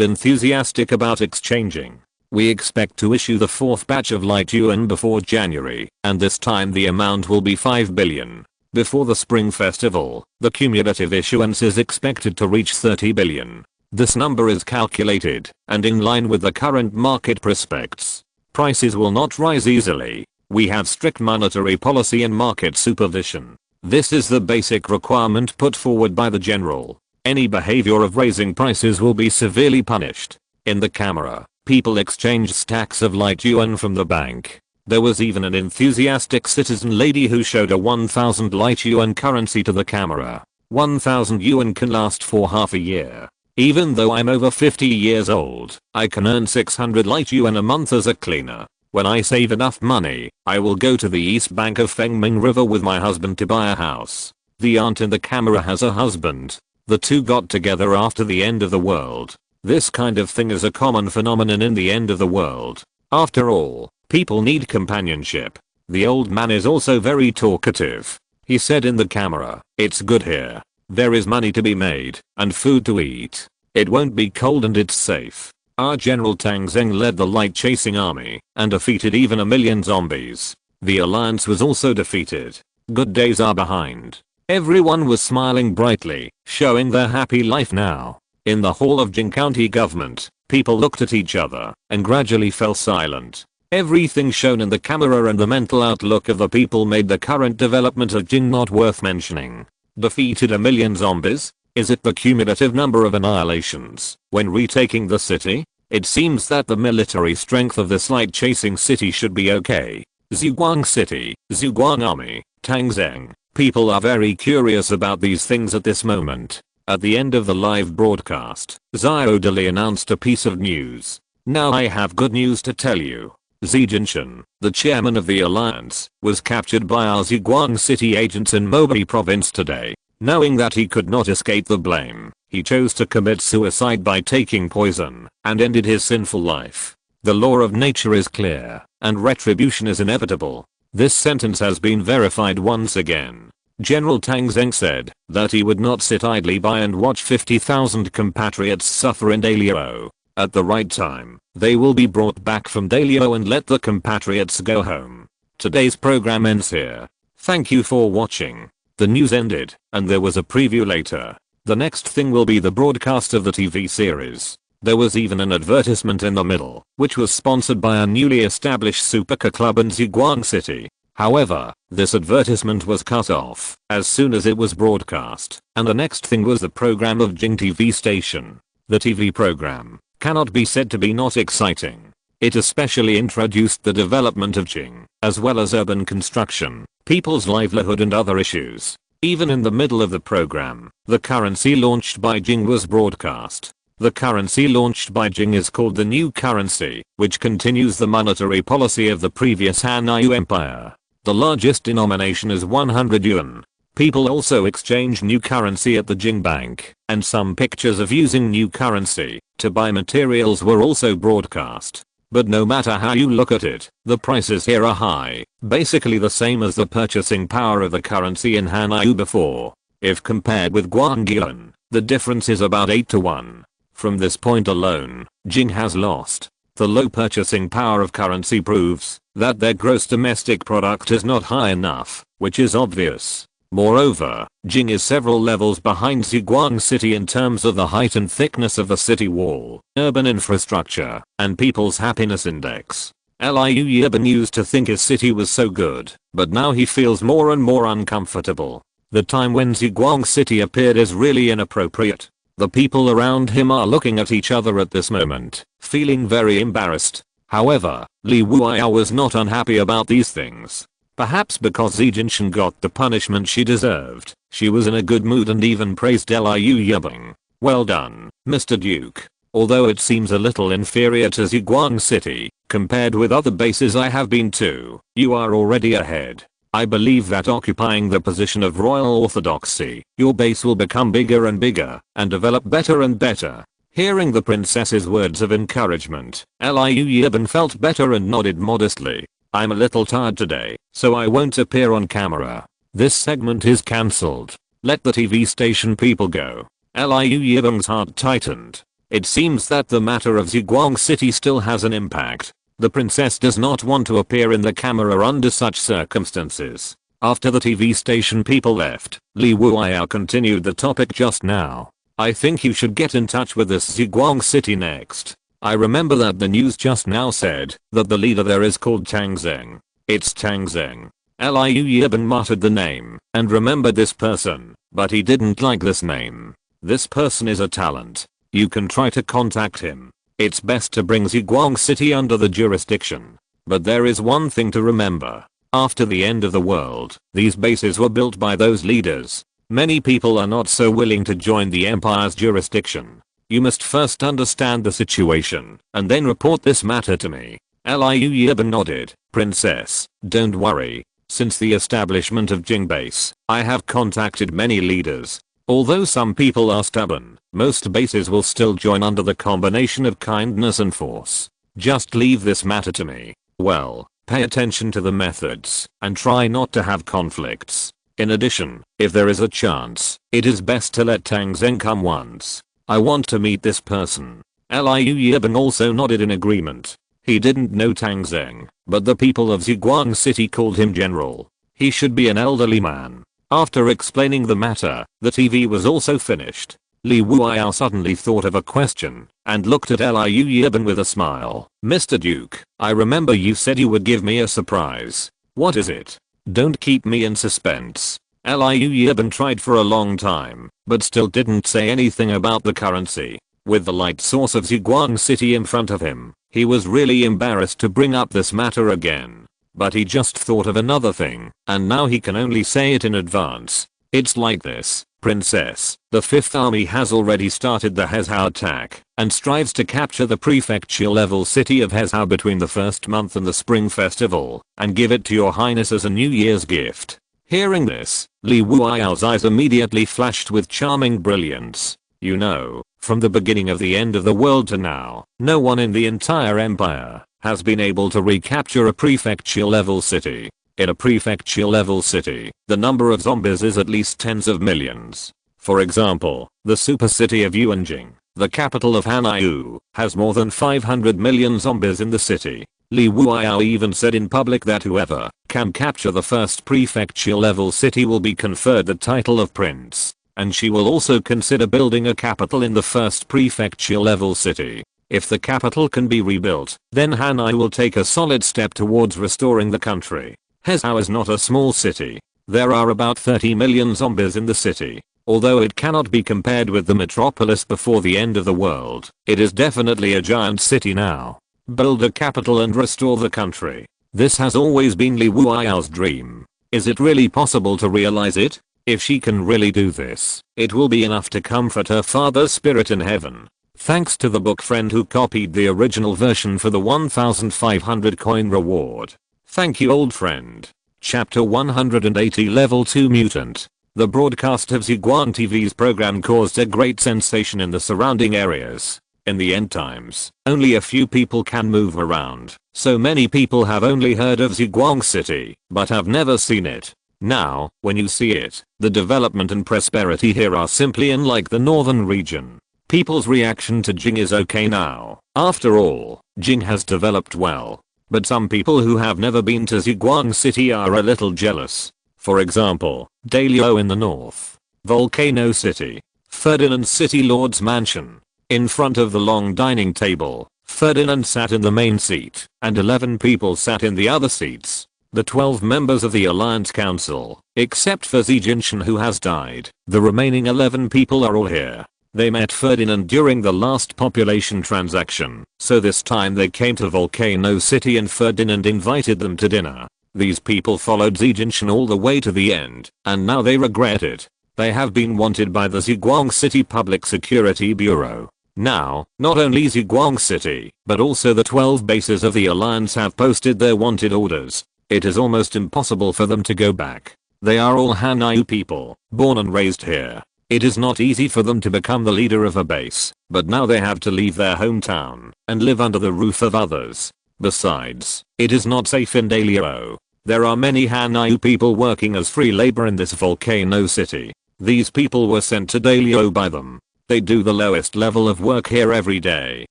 enthusiastic about exchanging. We expect to issue the fourth batch of light yuan before January, and this time the amount will be 5 billion. Before the Spring Festival, the cumulative issuance is expected to reach 30 billion. This number is calculated and in line with the current market prospects. Prices will not rise easily. We have strict monetary policy and market supervision. This is the basic requirement put forward by the general. Any behavior of raising prices will be severely punished. In the camera, people exchanged stacks of light yuan from the bank. There was even an enthusiastic citizen lady who showed a 1000 light yuan currency to the camera. 1000 yuan can last for half a year. Even though I'm over 50 years old, I can earn 600 light yuan a month as a cleaner. When I save enough money, I will go to the east bank of Fengming River with my husband to buy a house. The aunt in the camera has a husband. The two got together after the end of the world. This kind of thing is a common phenomenon in the end of the world. After all, people need companionship. The old man is also very talkative. He said in the camera, "It's good here. There is money to be made, and food to eat. It won't be cold and it's safe." Our General Tang Zheng led the light-chasing army, and defeated even 1,000,000 zombies. The alliance was also defeated. Good days are behind. Everyone was smiling brightly, showing their happy life now. In the hall of Jing County government, people looked at each other, and gradually fell silent. Everything shown in the camera and the mental outlook of the people made the current development of Jing not worth mentioning. Defeated 1,000,000 zombies? Is it the cumulative number of annihilations when retaking the city? It seems that the military strength of this light-chasing city should be okay. Zhuguang City, Zhuguang Army, Tang Zheng. People are very curious about these things at this moment. At the end of the live broadcast, Xiao Dali announced a piece of news. Now I have good news to tell you. Xi Jinshan, the chairman of the alliance, was captured by our Zhuguang City agents in Mobei province today. Knowing that he could not escape the blame, he chose to commit suicide by taking poison and ended his sinful life. The law of nature is clear, and retribution is inevitable. This sentence has been verified once again. General Tang Zheng said that he would not sit idly by and watch 50,000 compatriots suffer in Dalio. At the right time, they will be brought back from Dalio and let the compatriots go home. Today's program ends here. Thank you for watching. The news ended, and there was a preview later. The next thing will be the broadcast of the TV series. There was even an advertisement in the middle, which was sponsored by a newly established supercar club in Zhuguang City. However, this advertisement was cut off as soon as it was broadcast, and the next thing was the program of Jing TV station. The TV program cannot be said to be not exciting. It especially introduced the development of Jing, as well as urban construction, people's livelihood and other issues. Even in the middle of the program, the currency launched by Jing was broadcast. The currency launched by Jing is called the new currency, which continues the monetary policy of the previous Han-Yu Empire. The largest denomination is 100 yuan. People also exchange new currency at the Jing Bank, and some pictures of using new currency to buy materials were also broadcast. But no matter how you look at it, the prices here are high, basically the same as the purchasing power of the currency in Han-Yu before. If compared with Guangyuan, the difference is about 8 to 1. From this point alone, Jing has lost. The low purchasing power of currency proves that their gross domestic product is not high enough, which is obvious. Moreover, Jing is several levels behind Ziguang City in terms of the height and thickness of the city wall, urban infrastructure, and people's happiness index. Liu Yiban used to think his city was so good, but now he feels more and more uncomfortable. The time when Ziguang City appeared is really inappropriate. The people around him are looking at each other at this moment, feeling very embarrassed. However, Li Wuya was not unhappy about these things. Perhaps because Zi Jinshan got the punishment she deserved, she was in a good mood and even praised Liu Yibing. Well done, Mr. Duke. Although it seems a little inferior to Ziguang City, compared with other bases I have been to, you are already ahead. I believe that occupying the position of royal orthodoxy, your base will become bigger and bigger, and develop better and better. Hearing the princess's words of encouragement, Liu Yiban felt better and nodded modestly. I'm a little tired today, so I won't appear on camera. This segment is cancelled. Let the TV station people go. Liu Yibing's heart tightened. It seems that the matter of Ziguang City still has an impact. The princess does not want to appear in the camera under such circumstances. After the TV station people left, Li Wuya continued the topic just now. I think you should get in touch with this Ziguang City next. I remember that the news just now said that the leader there is called Tang Zheng. It's Tang Zheng. Liu Yiban muttered the name and remembered this person, but he didn't like this name. This person is a talent. You can try to contact him. It's best to bring Ziguang City under the jurisdiction. But there is one thing to remember. After the end of the world, these bases were built by those leaders. Many people are not so willing to join the empire's jurisdiction. You must first understand the situation, and then report this matter to me. Liu Yiban nodded. Princess, don't worry. Since the establishment of Jing Base, I have contacted many leaders. Although some people are stubborn, most bases will still join under the combination of kindness and force. Just leave this matter to me. Well, pay attention to the methods, and try not to have conflicts. In addition, if there is a chance, it is best to let Tang Zheng come once. I want to meet this person. Liu Yiban also nodded in agreement. He didn't know Tang Zheng, but the people of Ziguang City called him General. He should be an elderly man. After explaining the matter, the TV was also finished. Li Wuya suddenly thought of a question and looked at Liu Yiban with a smile. Mr. Duke, I remember you said you would give me a surprise. What is it? Don't keep me in suspense. Liu Yiban tried for a long time, but still didn't say anything about the currency. With the light source of Ziguang City in front of him, he was really embarrassed to bring up this matter again. But he just thought of another thing, and now he can only say it in advance. It's like this, Princess. The 5th Army has already started the Hezhou attack, and strives to capture the prefecture-level city of Hezhou between the first month and the Spring Festival, and give it to your highness as a New Year's gift. Hearing this, Li Wuyao's eyes immediately flashed with charming brilliance. You know, from the beginning of the end of the world to now, no one in the entire empire has been able to recapture a prefecture-level city. In a prefecture-level city, the number of zombies is at least tens of millions. For example, the super city of Yuanjing, the capital of Hanyu, has more than 500 million zombies in the city. Li Wuya even said in public that whoever can capture the first prefecture-level city will be conferred the title of prince, and she will also consider building a capital in the first prefecture-level city. If the capital can be rebuilt, then Hanyu will take a solid step towards restoring the country. Hezhou is not a small city. There are about 30 million zombies in the city. Although it cannot be compared with the metropolis before the end of the world, it is definitely a giant city now. Build a capital and restore the country. This has always been Li Wuyao's dream. Is it really possible to realize it? If she can really do this, it will be enough to comfort her father's spirit in heaven. Thanks to the book friend who copied the original version for the 1500 coin reward. Thank you old friend. Chapter 180 Level 2 Mutant. The broadcast of Ziguang TV's program caused a great sensation in the surrounding areas. In the end times, only a few people can move around, so many people have only heard of Ziguang City, but have never seen it. Now, when you see it, the development and prosperity here are simply unlike the northern region. People's reaction to Jing is okay now. After all, Jing has developed well. But some people who have never been to Ziguang City are a little jealous. For example, Dalio in the north. Volcano City. Ferdinand City Lord's Mansion. In front of the long dining table, Ferdinand sat in the main seat, and 11 people sat in the other seats. The 12 members of the Alliance Council, except for Xi Jinping who has died, the remaining 11 people are all here. They met Ferdinand during the last population transaction, so this time they came to Volcano City and Ferdinand invited them to dinner. These people followed Xi Jinping all the way to the end, and now they regret it. They have been wanted by the Ziguang City Public Security Bureau. Now, not only Ziguang City, but also the 12 bases of the Alliance have posted their wanted orders. It is almost impossible for them to go back. They are all Hanyu people, born and raised here. It is not easy for them to become the leader of a base, but now they have to leave their hometown and live under the roof of others. Besides, it is not safe in Dalio. There are many Hanyu people working as free labor in this volcano city. These people were sent to Dalio by them. They do the lowest level of work here every day.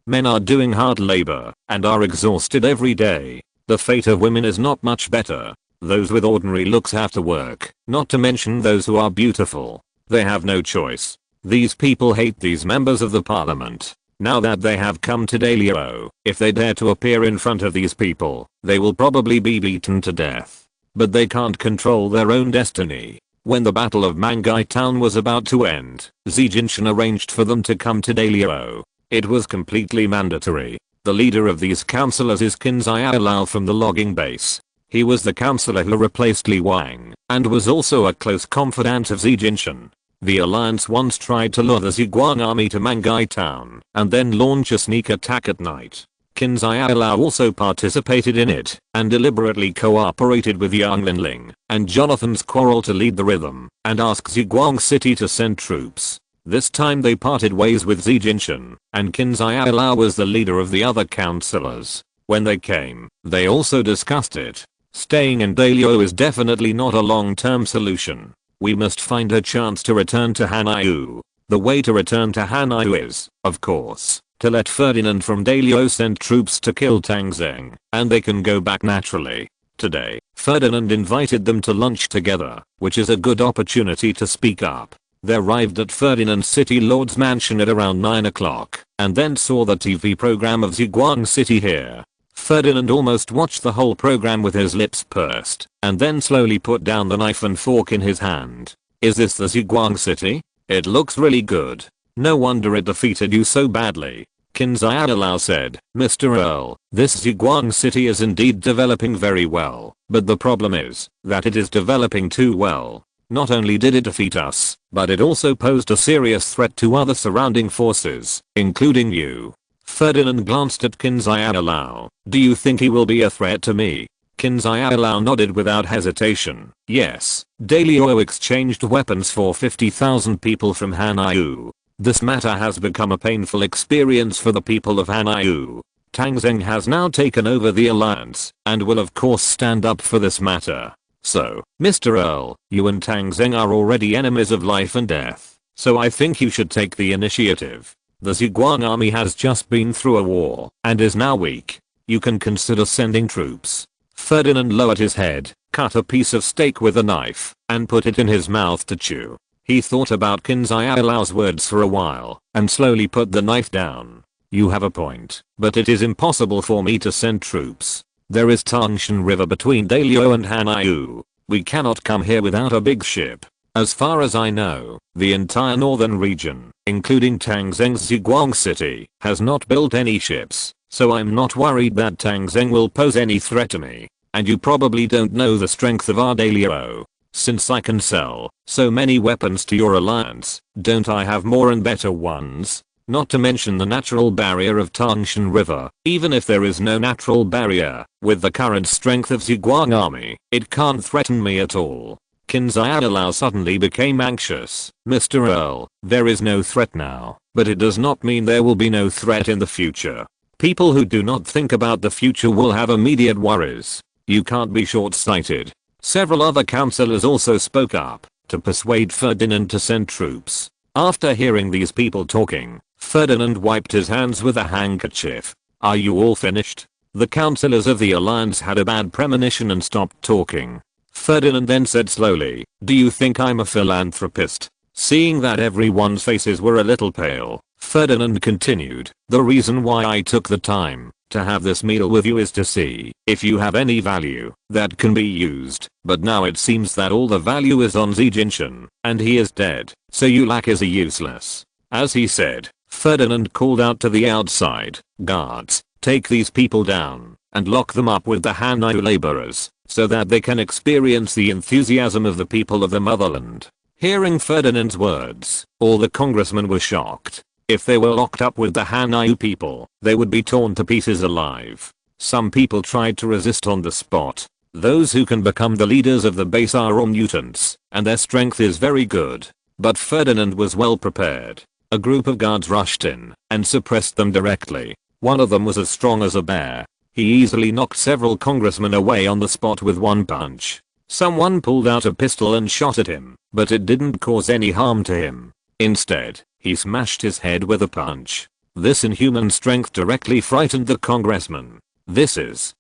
Men are doing hard labor and are exhausted every day. The fate of women is not much better. Those with ordinary looks have to work, not to mention those who are beautiful. They have no choice. These people hate these members of the parliament. Now that they have come to Dalio, if they dare to appear in front of these people, they will probably be beaten to death. But they can't control their own destiny. When the Battle of Mangai Town was about to end, Xi Jinping arranged for them to come to Dalio. It was completely mandatory. The leader of these councillors is Qin Xiaolao from the logging base. He was the councillor who replaced Li Wang, and was also a close confidant of Xi Jinping. The alliance once tried to lure the Ziguang army to Mangai Town, and then launch a sneak attack at night. Qin Xiaolao also participated in it, and deliberately cooperated with Yang Linling and Jonathan's quarrel to lead the rhythm, and ask Ziguang City to send troops. This time they parted ways with Xi Jinping, and Qin Xiaolao was the leader of the other councillors. When they came, they also discussed it. Staying in Dalio is definitely not a long-term solution. We must find a chance to return to Hanyu. The way to return to Hanyu is, of course, to let Ferdinand from Dalio send troops to kill Tang Zheng, and they can go back naturally. Today, Ferdinand invited them to lunch together, which is a good opportunity to speak up. They arrived at Ferdinand City Lord's Mansion at around 9 o'clock, and then saw the TV program of Ziguang City here. Ferdinand almost watched the whole program with his lips pursed, and then slowly put down the knife and fork in his hand. Is this the Ziguang City? It looks really good. No wonder it defeated you so badly. Qin Xiaolao said, Mr. Earl, this Ziguang City is indeed developing very well, but the problem is that it is developing too well. Not only did it defeat us, but it also posed a serious threat to other surrounding forces, including you. Ferdinand glanced at Qin Xiaolao. Do you think he will be a threat to me? Qin Xiaolao nodded without hesitation. Yes. Dalio exchanged weapons for 50,000 people from Hanyu. This matter has become a painful experience for the people of Hanyu. Tang Zheng has now taken over the alliance, and will of course stand up for this matter. So, Mr. Earl, you and Tang Zheng are already enemies of life and death, so I think you should take the initiative. The Ziguang army has just been through a war, and is now weak. You can consider sending troops. Ferdinand lowered his head, cut a piece of steak with a knife, and put it in his mouth to chew. He thought about Qin Xiaolao's words for a while, and slowly put the knife down. You have a point, but it is impossible for me to send troops. There is Tang Zheng River between Dalio and Hanyu. We cannot come here without a big ship. As far as I know, the entire northern region, including Tang Zheng's Ziguang City, has not built any ships, so I'm not worried that Tang Zheng will pose any threat to me. And you probably don't know the strength of our Dalio. Since I can sell so many weapons to your alliance, don't I have more and better ones? Not to mention the natural barrier of Tang Zheng River. Even if there is no natural barrier, with the current strength of Ziguang army, it can't threaten me at all. Qin Xiaolao suddenly became anxious. Mr. Earl, there is no threat now, but it does not mean there will be no threat in the future. People who do not think about the future will have immediate worries. You can't be short-sighted. Several other councillors also spoke up to persuade Ferdinand to send troops. After hearing these people talking, Ferdinand wiped his hands with a handkerchief. Are you all finished? The councillors of the alliance had a bad premonition and stopped talking. Ferdinand then said slowly, "Do you think I'm a philanthropist?" Seeing that everyone's faces were a little pale, Ferdinand continued, "The reason why I took the time to have this meal with you is to see if you have any value that can be used, but now it seems that all the value is on Zijinshin, and he is dead, so you lack is a useless." As he said, Ferdinand called out to the outside, "Guards, take these people down and lock them up with the Hanyu laborers, so that they can experience the enthusiasm of the people of the motherland." Hearing Ferdinand's words, all the congressmen were shocked. If they were locked up with the Hanyu people, they would be torn to pieces alive. Some people tried to resist on the spot. Those who can become the leaders of the base are all mutants, and their strength is very good. But Ferdinand was well prepared. A group of guards rushed in and suppressed them directly. One of them was as strong as a bear. He easily knocked several congressmen away on the spot with one punch. Someone pulled out a pistol and shot at him, but it didn't cause any harm to him. Instead, he smashed his head with a punch. This inhuman strength directly frightened the congressman. This is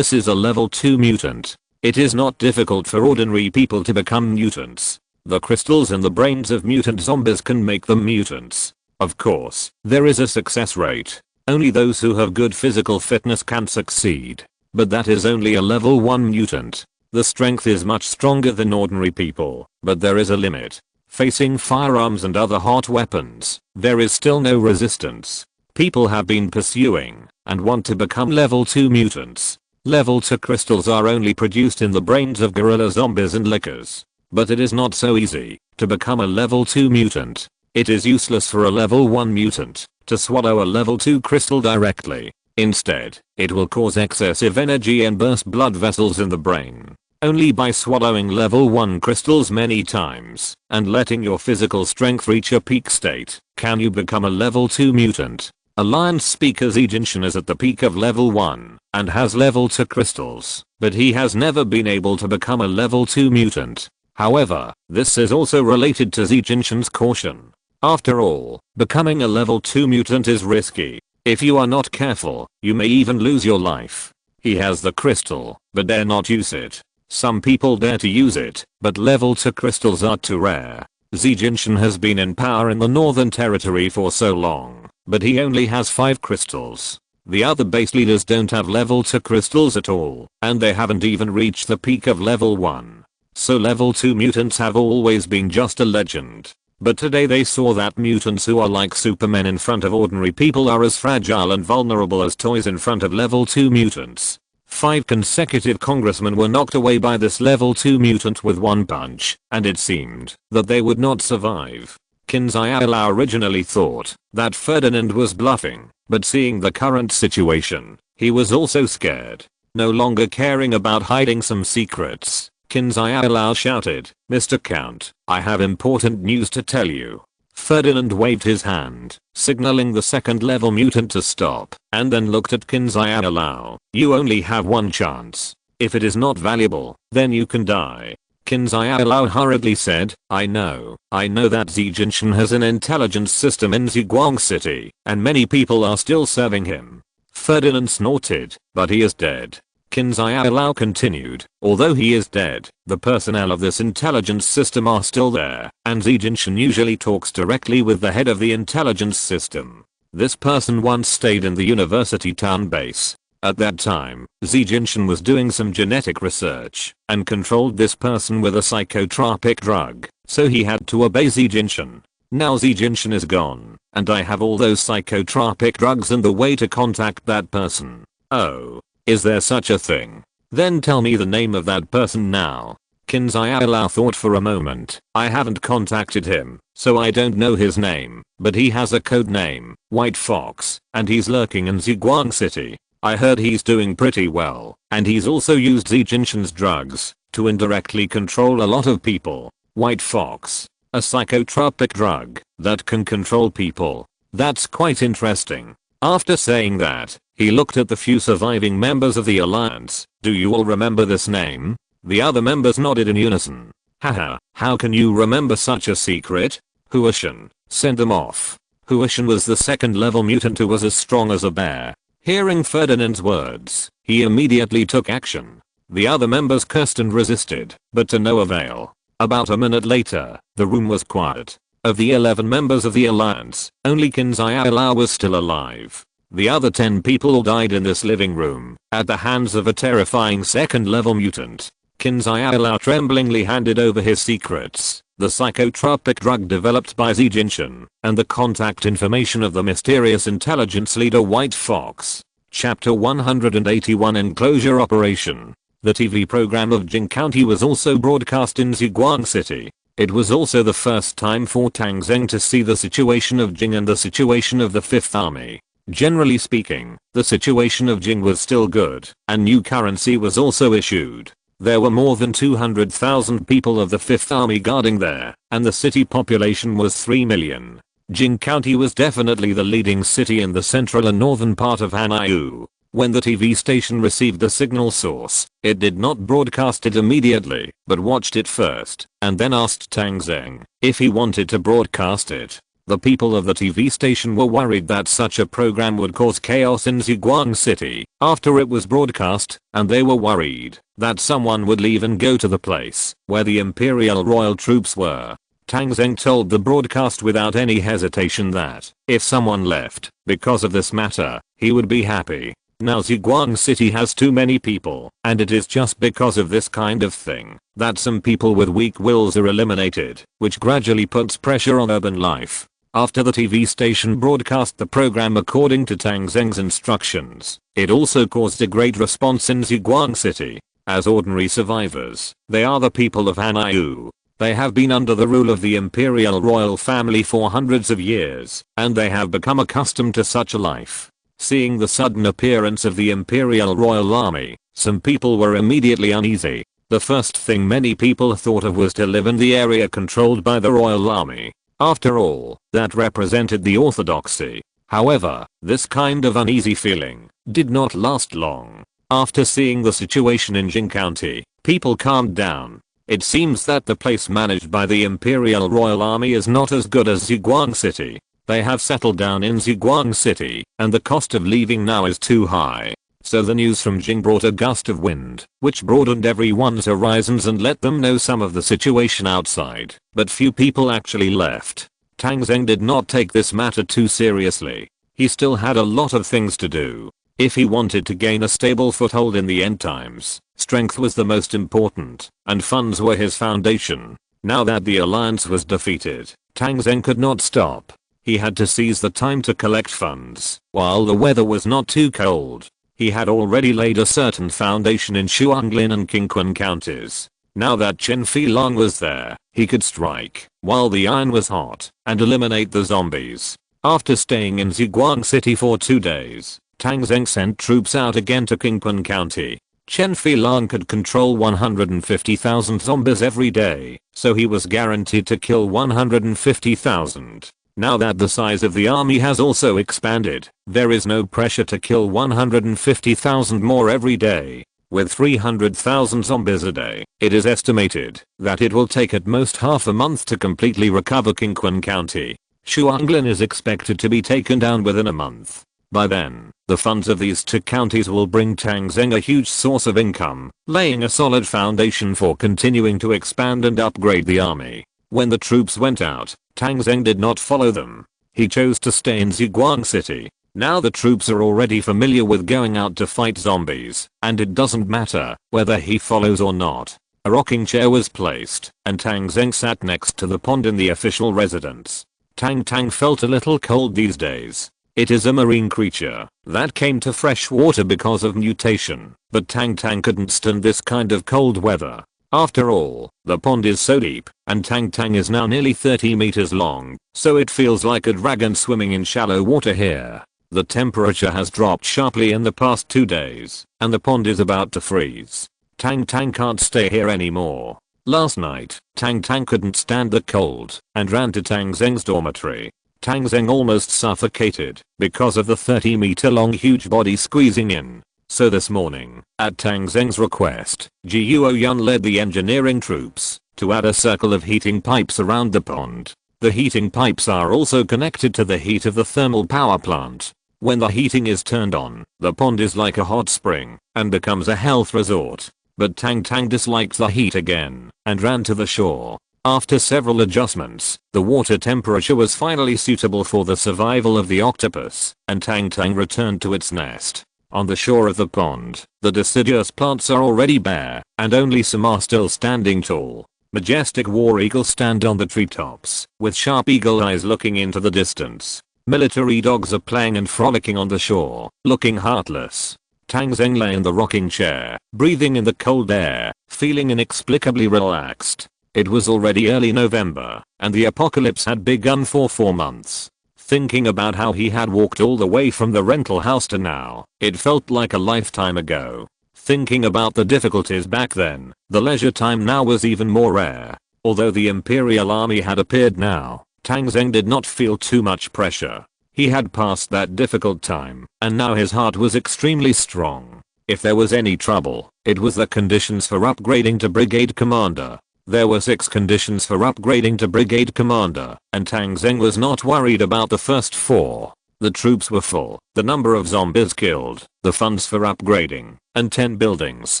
a level 2 mutant. It is not difficult for ordinary people to become mutants. The crystals in the brains of mutant zombies can make them mutants. Of course, there is a success rate. Only those who have good physical fitness can succeed. But that is only a level 1 mutant. The strength is much stronger than ordinary people, but there is a limit. Facing firearms and other hot weapons, there is still no resistance. People have been pursuing and want to become level 2 mutants. Level 2 crystals are only produced in the brains of gorilla zombies and lickers. But it is not so easy to become a level 2 mutant. It is useless for a level 1 mutant to swallow a level 2 crystal directly. Instead, it will cause excessive energy and burst blood vessels in the brain. Only by swallowing level 1 crystals many times and letting your physical strength reach a peak state can you become a level 2 mutant. Alliance Speaker Zijinshin is at the peak of level 1 and has level 2 crystals, but he has never been able to become a level 2 mutant. However, this is also related to Zijinshin's caution. After all, becoming a level 2 mutant is risky. If you are not careful, you may even lose your life. He has the crystal, but dare not use it. Some people dare to use it, but level 2 crystals are too rare. Zijinshin has been in power in the Northern Territory for so long, but he only has 5 crystals. The other base leaders don't have level 2 crystals at all, and they haven't even reached the peak of level 1. So level 2 mutants have always been just a legend. But today they saw that mutants who are like supermen in front of ordinary people are as fragile and vulnerable as toys in front of level 2 mutants. 5 consecutive congressmen were knocked away by this level 2 mutant with one punch, and it seemed that they would not survive. Kinzaiala originally thought that Ferdinand was bluffing, but seeing the current situation, he was also scared. No longer caring about hiding some secrets, Kinzaiala shouted, "Mr. Count, I have important news to tell you." Ferdinand waved his hand, signaling the second level mutant to stop, and then looked at Kinzaiala. "You only have one chance. If it is not valuable, then you can die." Kinzaiala hurriedly said, I know that Zijinshin has an intelligence system in Ziguang City, and many people are still serving him." Ferdinand snorted, "But he is dead." Kinzaiala continued, "Although he is dead, the personnel of this intelligence system are still there, and Zijinshin usually talks directly with the head of the intelligence system. This person once stayed in the university town base. At that time, Zijinshin was doing some genetic research and controlled this person with a psychotropic drug, so he had to obey Zijinshin. Now Zijinshin is gone, and I have all those psychotropic drugs and the way to contact that person." "Oh. Is there such a thing? Then tell me the name of that person now." Kinzaiala thought for a moment. "I haven't contacted him, so I don't know his name, but he has a code name, White Fox, and he's lurking in Ziguang City. I heard he's doing pretty well, and he's also used Zijinshin's drugs to indirectly control a lot of people." White Fox, a psychotropic drug that can control people. That's quite interesting. After saying that, he looked at the few surviving members of the Alliance. "Do you all remember this name?" The other members nodded in unison. "Haha, how can you remember such a secret?" "Huashan, send them off." Huashan was the second level mutant who was as strong as a bear. Hearing Ferdinand's words, he immediately took action. The other members cursed and resisted, but to no avail. About a minute later, the room was quiet. Of the 11 members of the alliance, only Kinzayala was still alive. The other 10 people all died in this living room, at the hands of a terrifying second-level mutant. Kinzayala tremblingly handed over his secrets, the psychotropic drug developed by Zijinshin, and the contact information of the mysterious intelligence leader White Fox. Chapter 181 Enclosure Operation. The TV program of Jing County was also broadcast in Ziguang City. It was also the first time for Tang Zheng to see the situation of Jing and the situation of the 5th Army. Generally speaking, the situation of Jing was still good, and new currency was also issued. There were more than 200,000 people of the 5th Army guarding there, and the city population was 3 million. Jing County was definitely the leading city in the central and northern part of Hanyu. When the TV station received the signal source, it did not broadcast it immediately, but watched it first, and then asked Tang Zheng if he wanted to broadcast it. The people of the TV station were worried that such a program would cause chaos in Ziguang City after it was broadcast, and they were worried that someone would leave and go to the place where the Imperial Royal troops were. Tang Zheng told the broadcast without any hesitation that if someone left because of this matter, he would be happy. Now Ziguang City has too many people, and it is just because of this kind of thing that some people with weak wills are eliminated, which gradually puts pressure on urban life. After the TV station broadcast the program according to Tang Zheng's instructions, it also caused a great response in Ziguang City. As ordinary survivors, they are the people of Hanyu. They have been under the rule of the Imperial Royal family for hundreds of years, and they have become accustomed to such a life. Seeing the sudden appearance of the Imperial Royal Army, some people were immediately uneasy. The first thing many people thought of was to live in the area controlled by the Royal Army. After all, that represented the orthodoxy. However, this kind of uneasy feeling did not last long. After seeing the situation in Jing County, people calmed down. It seems that the place managed by the Imperial Royal Army is not as good as Ziguang City. They have settled down in Ziguang City, and the cost of leaving now is too high. So the news from Jing brought a gust of wind, which broadened everyone's horizons and let them know some of the situation outside, but few people actually left. Tang Zheng did not take this matter too seriously. He still had a lot of things to do. If he wanted to gain a stable foothold in the end times, strength was the most important, and funds were his foundation. Now that the alliance was defeated, Tang Zheng could not stop. He had to seize the time to collect funds, while the weather was not too cold. He had already laid a certain foundation in Shuanglin and Qingquan counties. Now that Chen Filong was there, he could strike, while the iron was hot, and eliminate the zombies. After staying in Ziguang City for 2 days, Tang Zheng sent troops out again to Qingquan County. Chen Filong could control 150,000 zombies every day, so he was guaranteed to kill 150,000. Now that the size of the army has also expanded, there is no pressure to kill 150,000 more every day. With 300,000 zombies a day, it is estimated that it will take at most half a month to completely recover Qingquan County. Shuanglin is expected to be taken down within a month. By then, the funds of these 2 counties will bring Tang Zheng a huge source of income, laying a solid foundation for continuing to expand and upgrade the army. When the troops went out, Tang Zheng did not follow them. He chose to stay in Ziguang City. Now the troops are already familiar with going out to fight zombies, and it doesn't matter whether he follows or not. A rocking chair was placed, and Tang Zheng sat next to the pond in the official residence. Tang felt a little cold these days. It is a marine creature that came to fresh water because of mutation, but Tang couldn't stand this kind of cold weather. After all, the pond is so deep, and Tang is now nearly 30 meters long, so it feels like a dragon swimming in shallow water here. The temperature has dropped sharply in the past 2 days, and the pond is about to freeze. Tang can't stay here anymore. Last night, Tang couldn't stand the cold, and ran to Tang Zheng's dormitory. Tang Zheng almost suffocated, because of the 30-meter long huge body squeezing in. So this morning, at Tang Zheng's request, Jiuo Yun led the engineering troops to add a circle of heating pipes around the pond. The heating pipes are also connected to the heat of the thermal power plant. When the heating is turned on, the pond is like a hot spring and becomes a health resort. but Tang disliked the heat again and ran to the shore. After several adjustments, the water temperature was finally suitable for the survival of the octopus, and Tang returned to its nest. On the shore of the pond, the deciduous plants are already bare, and only some are still standing tall. Majestic war eagles stand on the treetops, with sharp eagle eyes looking into the distance. Military dogs are playing and frolicking on the shore, looking heartless. Tang Zheng lay in the rocking chair, breathing in the cold air, feeling inexplicably relaxed. It was already early November, and the apocalypse had begun for 4 months. Thinking about how he had walked all the way from the rental house to now, it felt like a lifetime ago. Thinking about the difficulties back then, the leisure time now was even more rare. Although the Imperial Army had appeared now, Tang Zheng did not feel too much pressure. He had passed that difficult time, and now his heart was extremely strong. If there was any trouble, it was the conditions for upgrading to brigade commander. There were 6 conditions for upgrading to brigade commander, and Tang Zheng was not worried about the first 4. The troops were full, the number of zombies killed, the funds for upgrading, and 10 buildings,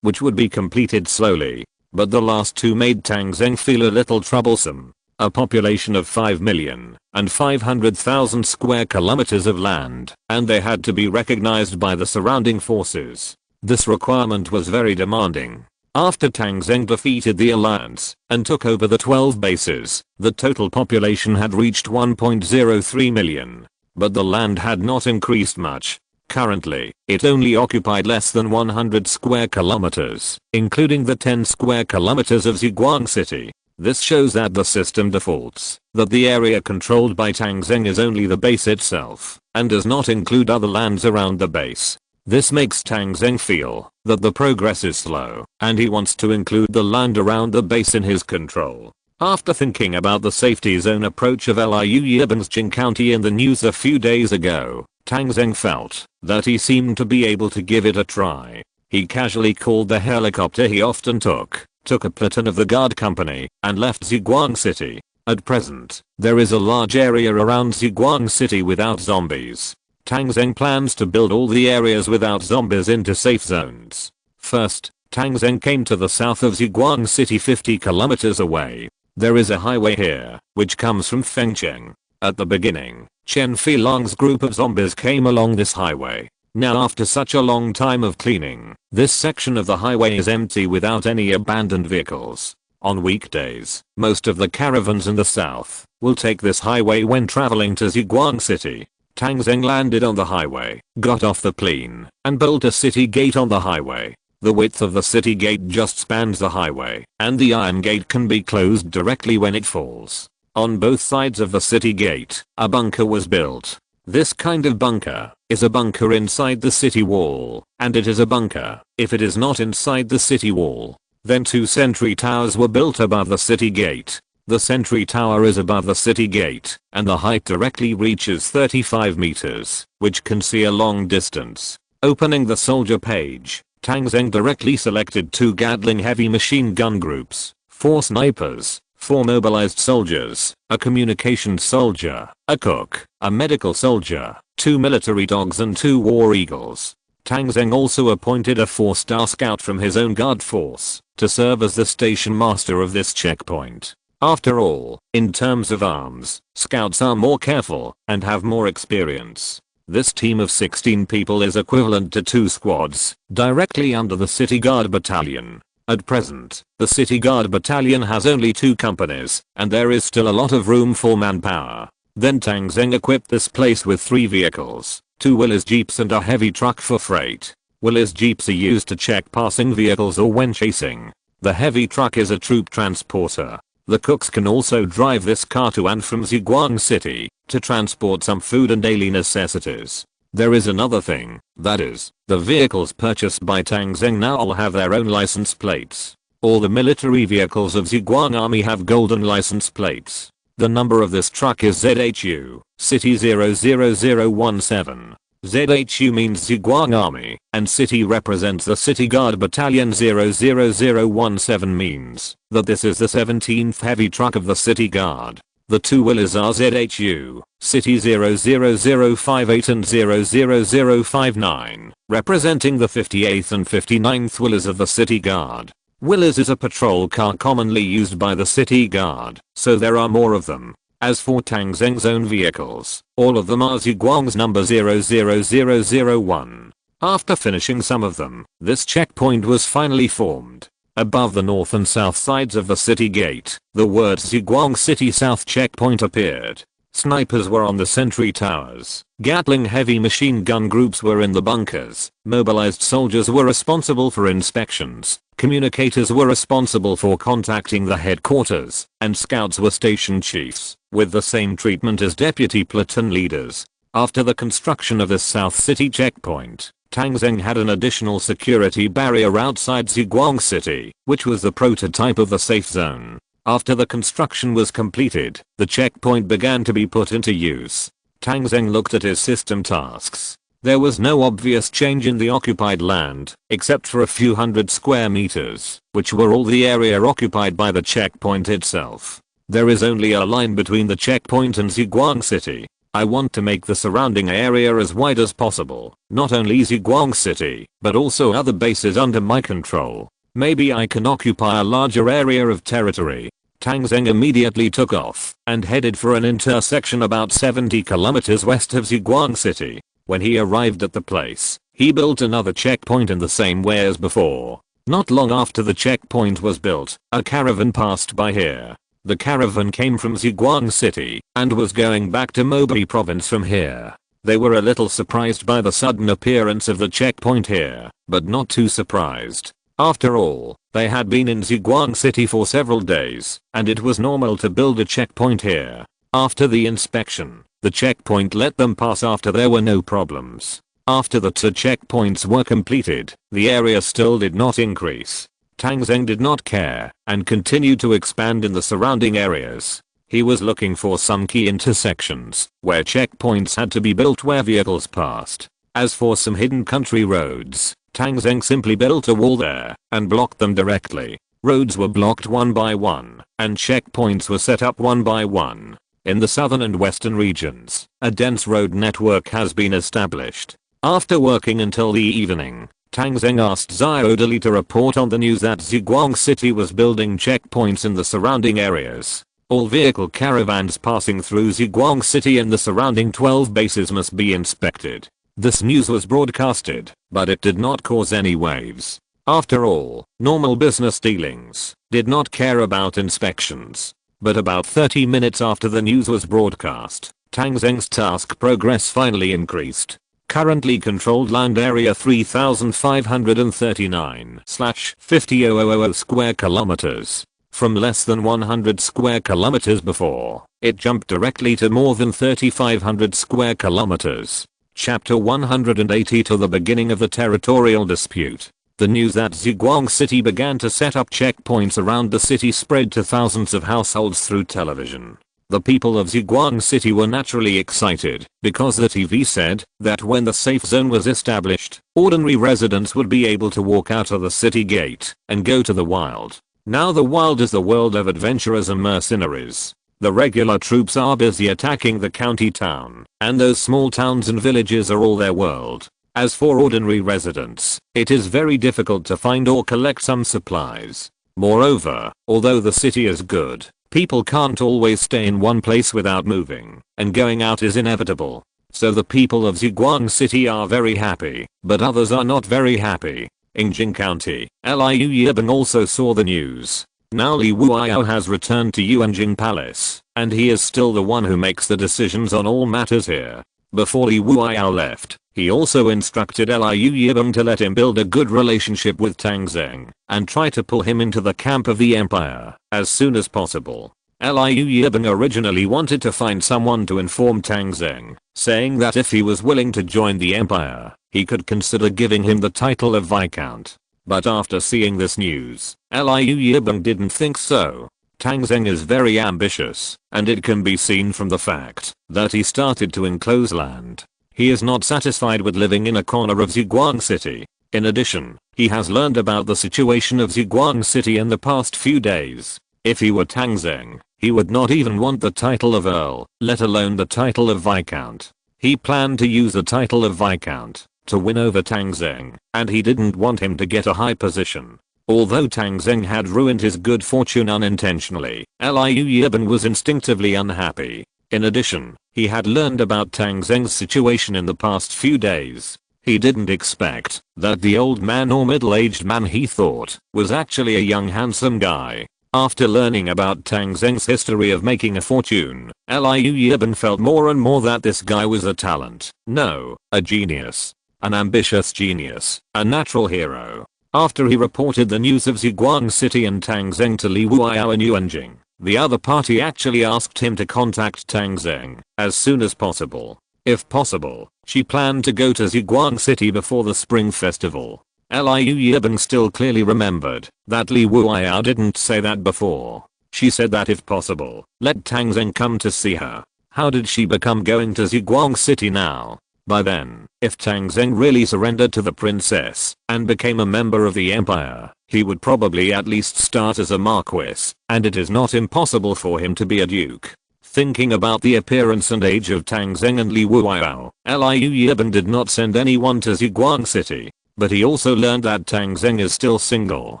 which would be completed slowly. But the last 2 made Tang Zheng feel a little troublesome. A population of 5,500,000 square kilometers of land, and they had to be recognized by the surrounding forces. This requirement was very demanding. After Tang Zheng defeated the Alliance and took over the 12 bases, the total population had reached 1.03 million. But the land had not increased much. Currently, it only occupied less than 100 square kilometers, including the 10 square kilometers of Ziguang City. This shows that the system defaults, that the area controlled by Tang Zheng is only the base itself, and does not include other lands around the base. This makes Tang Zheng feel that the progress is slow, and he wants to include the land around the base in his control. After thinking about the safety zone approach of Liu Yibing's Jing County in the news a few days ago, Tang Zheng felt that he seemed to be able to give it a try. He casually called the helicopter he often took a platoon of the guard company, and left Ziguang City. At present, there is a large area around Ziguang City without zombies. Tang Zheng plans to build all the areas without zombies into safe zones. First, Tang Zheng came to the south of Ziguang City 50 kilometers away. There is a highway here, which comes from Fengcheng. At the beginning, Chen Filong's group of zombies came along this highway. Now after such a long time of cleaning, this section of the highway is empty without any abandoned vehicles. On weekdays, most of the caravans in the south will take this highway when traveling to Ziguang City. Tang Zheng landed on the highway, got off the plane, and built a city gate on the highway. The width of the city gate just spans the highway, and the iron gate can be closed directly when it falls. On both sides of the city gate, a bunker was built. This kind of bunker is a bunker inside the city wall, and it is a bunker if it is not inside the city wall. Then 2 sentry towers were built above the city gate. The sentry tower is above the city gate, and the height directly reaches 35 meters, which can see a long distance. Opening the soldier page, Tang Zheng directly selected 2 Gatling heavy machine gun groups, 4 snipers, 4 mobilized soldiers, a communications soldier, a cook, a medical soldier, 2 military dogs and 2 war eagles. Tang Zheng also appointed a 4-star scout from his own guard force to serve as the station master of this checkpoint. After all, in terms of arms, scouts are more careful and have more experience. This team of 16 people is equivalent to 2 squads, directly under the City Guard Battalion. At present, the City Guard Battalion has only 2 companies, and there is still a lot of room for manpower. Then Tang Zheng equipped this place with 3 vehicles, 2 Willys jeeps and a heavy truck for freight. Willys jeeps are used to check passing vehicles or when chasing. The heavy truck is a troop transporter. The cooks can also drive this car to and from Ziguang City to transport some food and daily necessities. There is another thing, that is, the vehicles purchased by Tang Zheng now all have their own license plates. All the military vehicles of Ziguang Army have golden license plates. The number of this truck is ZHU, City 00017. ZHU means Ziguang Army, and City represents the City Guard Battalion. 00017 means that this is the 17th heavy truck of the City Guard. The two willers are ZHU, City 00058 and 00059, representing the 58th and 59th willers of the City Guard. Willers is a patrol car commonly used by the City Guard, so there are more of them. As for Tang Zheng's own vehicles, all of them are Zhuguang's number 00001. After finishing some of them, this checkpoint was finally formed. Above the north and south sides of the city gate, the words Zhuguang City South Checkpoint appeared. Snipers were on the sentry towers, Gatling heavy machine gun groups were in the bunkers, mobilized soldiers were responsible for inspections, communicators were responsible for contacting the headquarters, and scouts were station chiefs, with the same treatment as deputy platoon leaders. After the construction of this South City checkpoint, Tang Zheng had an additional security barrier outside Zhuguang City, which was the prototype of the safe zone. After the construction was completed, the checkpoint began to be put into use. Tang Zheng looked at his system tasks. There was no obvious change in the occupied land, except for a few hundred square meters, which were all the area occupied by the checkpoint itself. There is only a line between the checkpoint and Zhuguang City. I want to make the surrounding area as wide as possible, not only Zhuguang City, but also other bases under my control. Maybe I can occupy a larger area of territory. Tang Zheng immediately took off and headed for an intersection about 70 kilometers west of Zhuguang City. When he arrived at the place, he built another checkpoint in the same way as before. Not long after the checkpoint was built, a caravan passed by here. The caravan came from Zhuguang City and was going back to Mobei province from here. They were a little surprised by the sudden appearance of the checkpoint here, but not too surprised. After all, they had been in Zhuguang City for several days, and it was normal to build a checkpoint here. After the inspection, the checkpoint let them pass after there were no problems. After the two checkpoints were completed, the area still did not increase. Tang Zheng did not care and continued to expand in the surrounding areas. He was looking for some key intersections where checkpoints had to be built where vehicles passed. As for some hidden country roads, Tang Zheng simply built a wall there and blocked them directly. Roads were blocked one by one and checkpoints were set up one by one. In the southern and western regions, a dense road network has been established. After working until the evening, Tang Zheng asked Xiaodali to report on the news that Zhuguang City was building checkpoints in the surrounding areas. All vehicle caravans passing through Zhuguang City and the surrounding 12 bases must be inspected. This news was broadcasted, but it did not cause any waves. After all, normal business dealings did not care about inspections. But about 30 minutes after the news was broadcast, Tang Zheng's task progress finally increased. Currently controlled land area 3,539/50,000 square kilometers. From less than 100 square kilometers before, it jumped directly to more than 3,500 square kilometers. Chapter 180 to the beginning of the territorial dispute. The news that Zhuguang City began to set up checkpoints around the city spread to thousands of households through television. The people of Zhuguang City were naturally excited because the TV said that when the safe zone was established, ordinary residents would be able to walk out of the city gate and go to the wild. Now the wild is the world of adventurers and mercenaries. The regular troops are busy attacking the county town, and those small towns and villages are all their world. As for ordinary residents, it is very difficult to find or collect some supplies. Moreover, although the city is good, people can't always stay in one place without moving, and going out is inevitable. So the people of Zhuguang City are very happy, but others are not very happy. In Jing County, Liu Yibing also saw the news. Now Li Wuiyao has returned to Yuanjing Palace, and he is still the one who makes the decisions on all matters here. Before Li Wuiyao left, he also instructed Liu Yibing to let him build a good relationship with Tang Zheng and try to pull him into the camp of the empire as soon as possible. Liu Yibing originally wanted to find someone to inform Tang Zheng, saying that if he was willing to join the empire, he could consider giving him the title of Viscount. But after seeing this news, Liu Yibing didn't think so. Tang Zheng is very ambitious, and it can be seen from the fact that he started to enclose land. He is not satisfied with living in a corner of Zhuguang City. In addition, he has learned about the situation of Zhuguang City in the past few days. If he were Tang Zheng, He would not even want the title of Earl, let alone the title of Viscount. He planned to use the title of Viscount to win over Tang Zheng, and he didn't want him to get a high position. Although Tang Zheng had ruined his good fortune unintentionally, Liu Yiben was instinctively unhappy. In addition, he had learned about Tang Zheng's situation in the past few days. He didn't expect that the old man or middle-aged man he thought was actually a young handsome guy. After learning about Tang Zheng's history of making a fortune, Liu Yiben felt more and more that this guy was a talent. No, a genius. An ambitious genius. A natural hero. After he reported the news of Ziguang City and Tang Zheng to Li Wuiyao and Yuan Jing, the other party actually asked him to contact Tang Zheng as soon as possible. If possible, she planned to go to Ziguang City before the Spring Festival. Liu Yiben still clearly remembered that Li Wuiyao didn't say that before. She said that if possible, let Tang Zheng come to see her. How did she become going to Ziguang City now? By then, if Tang Zheng really surrendered to the princess and became a member of the empire, he would probably at least start as a marquis, and it is not impossible for him to be a duke. Thinking about the appearance and age of Tang Zheng and Li Wuiyao, Liu Yiben did not send anyone to Ziguang City. But he also learned that Tang Zheng is still single,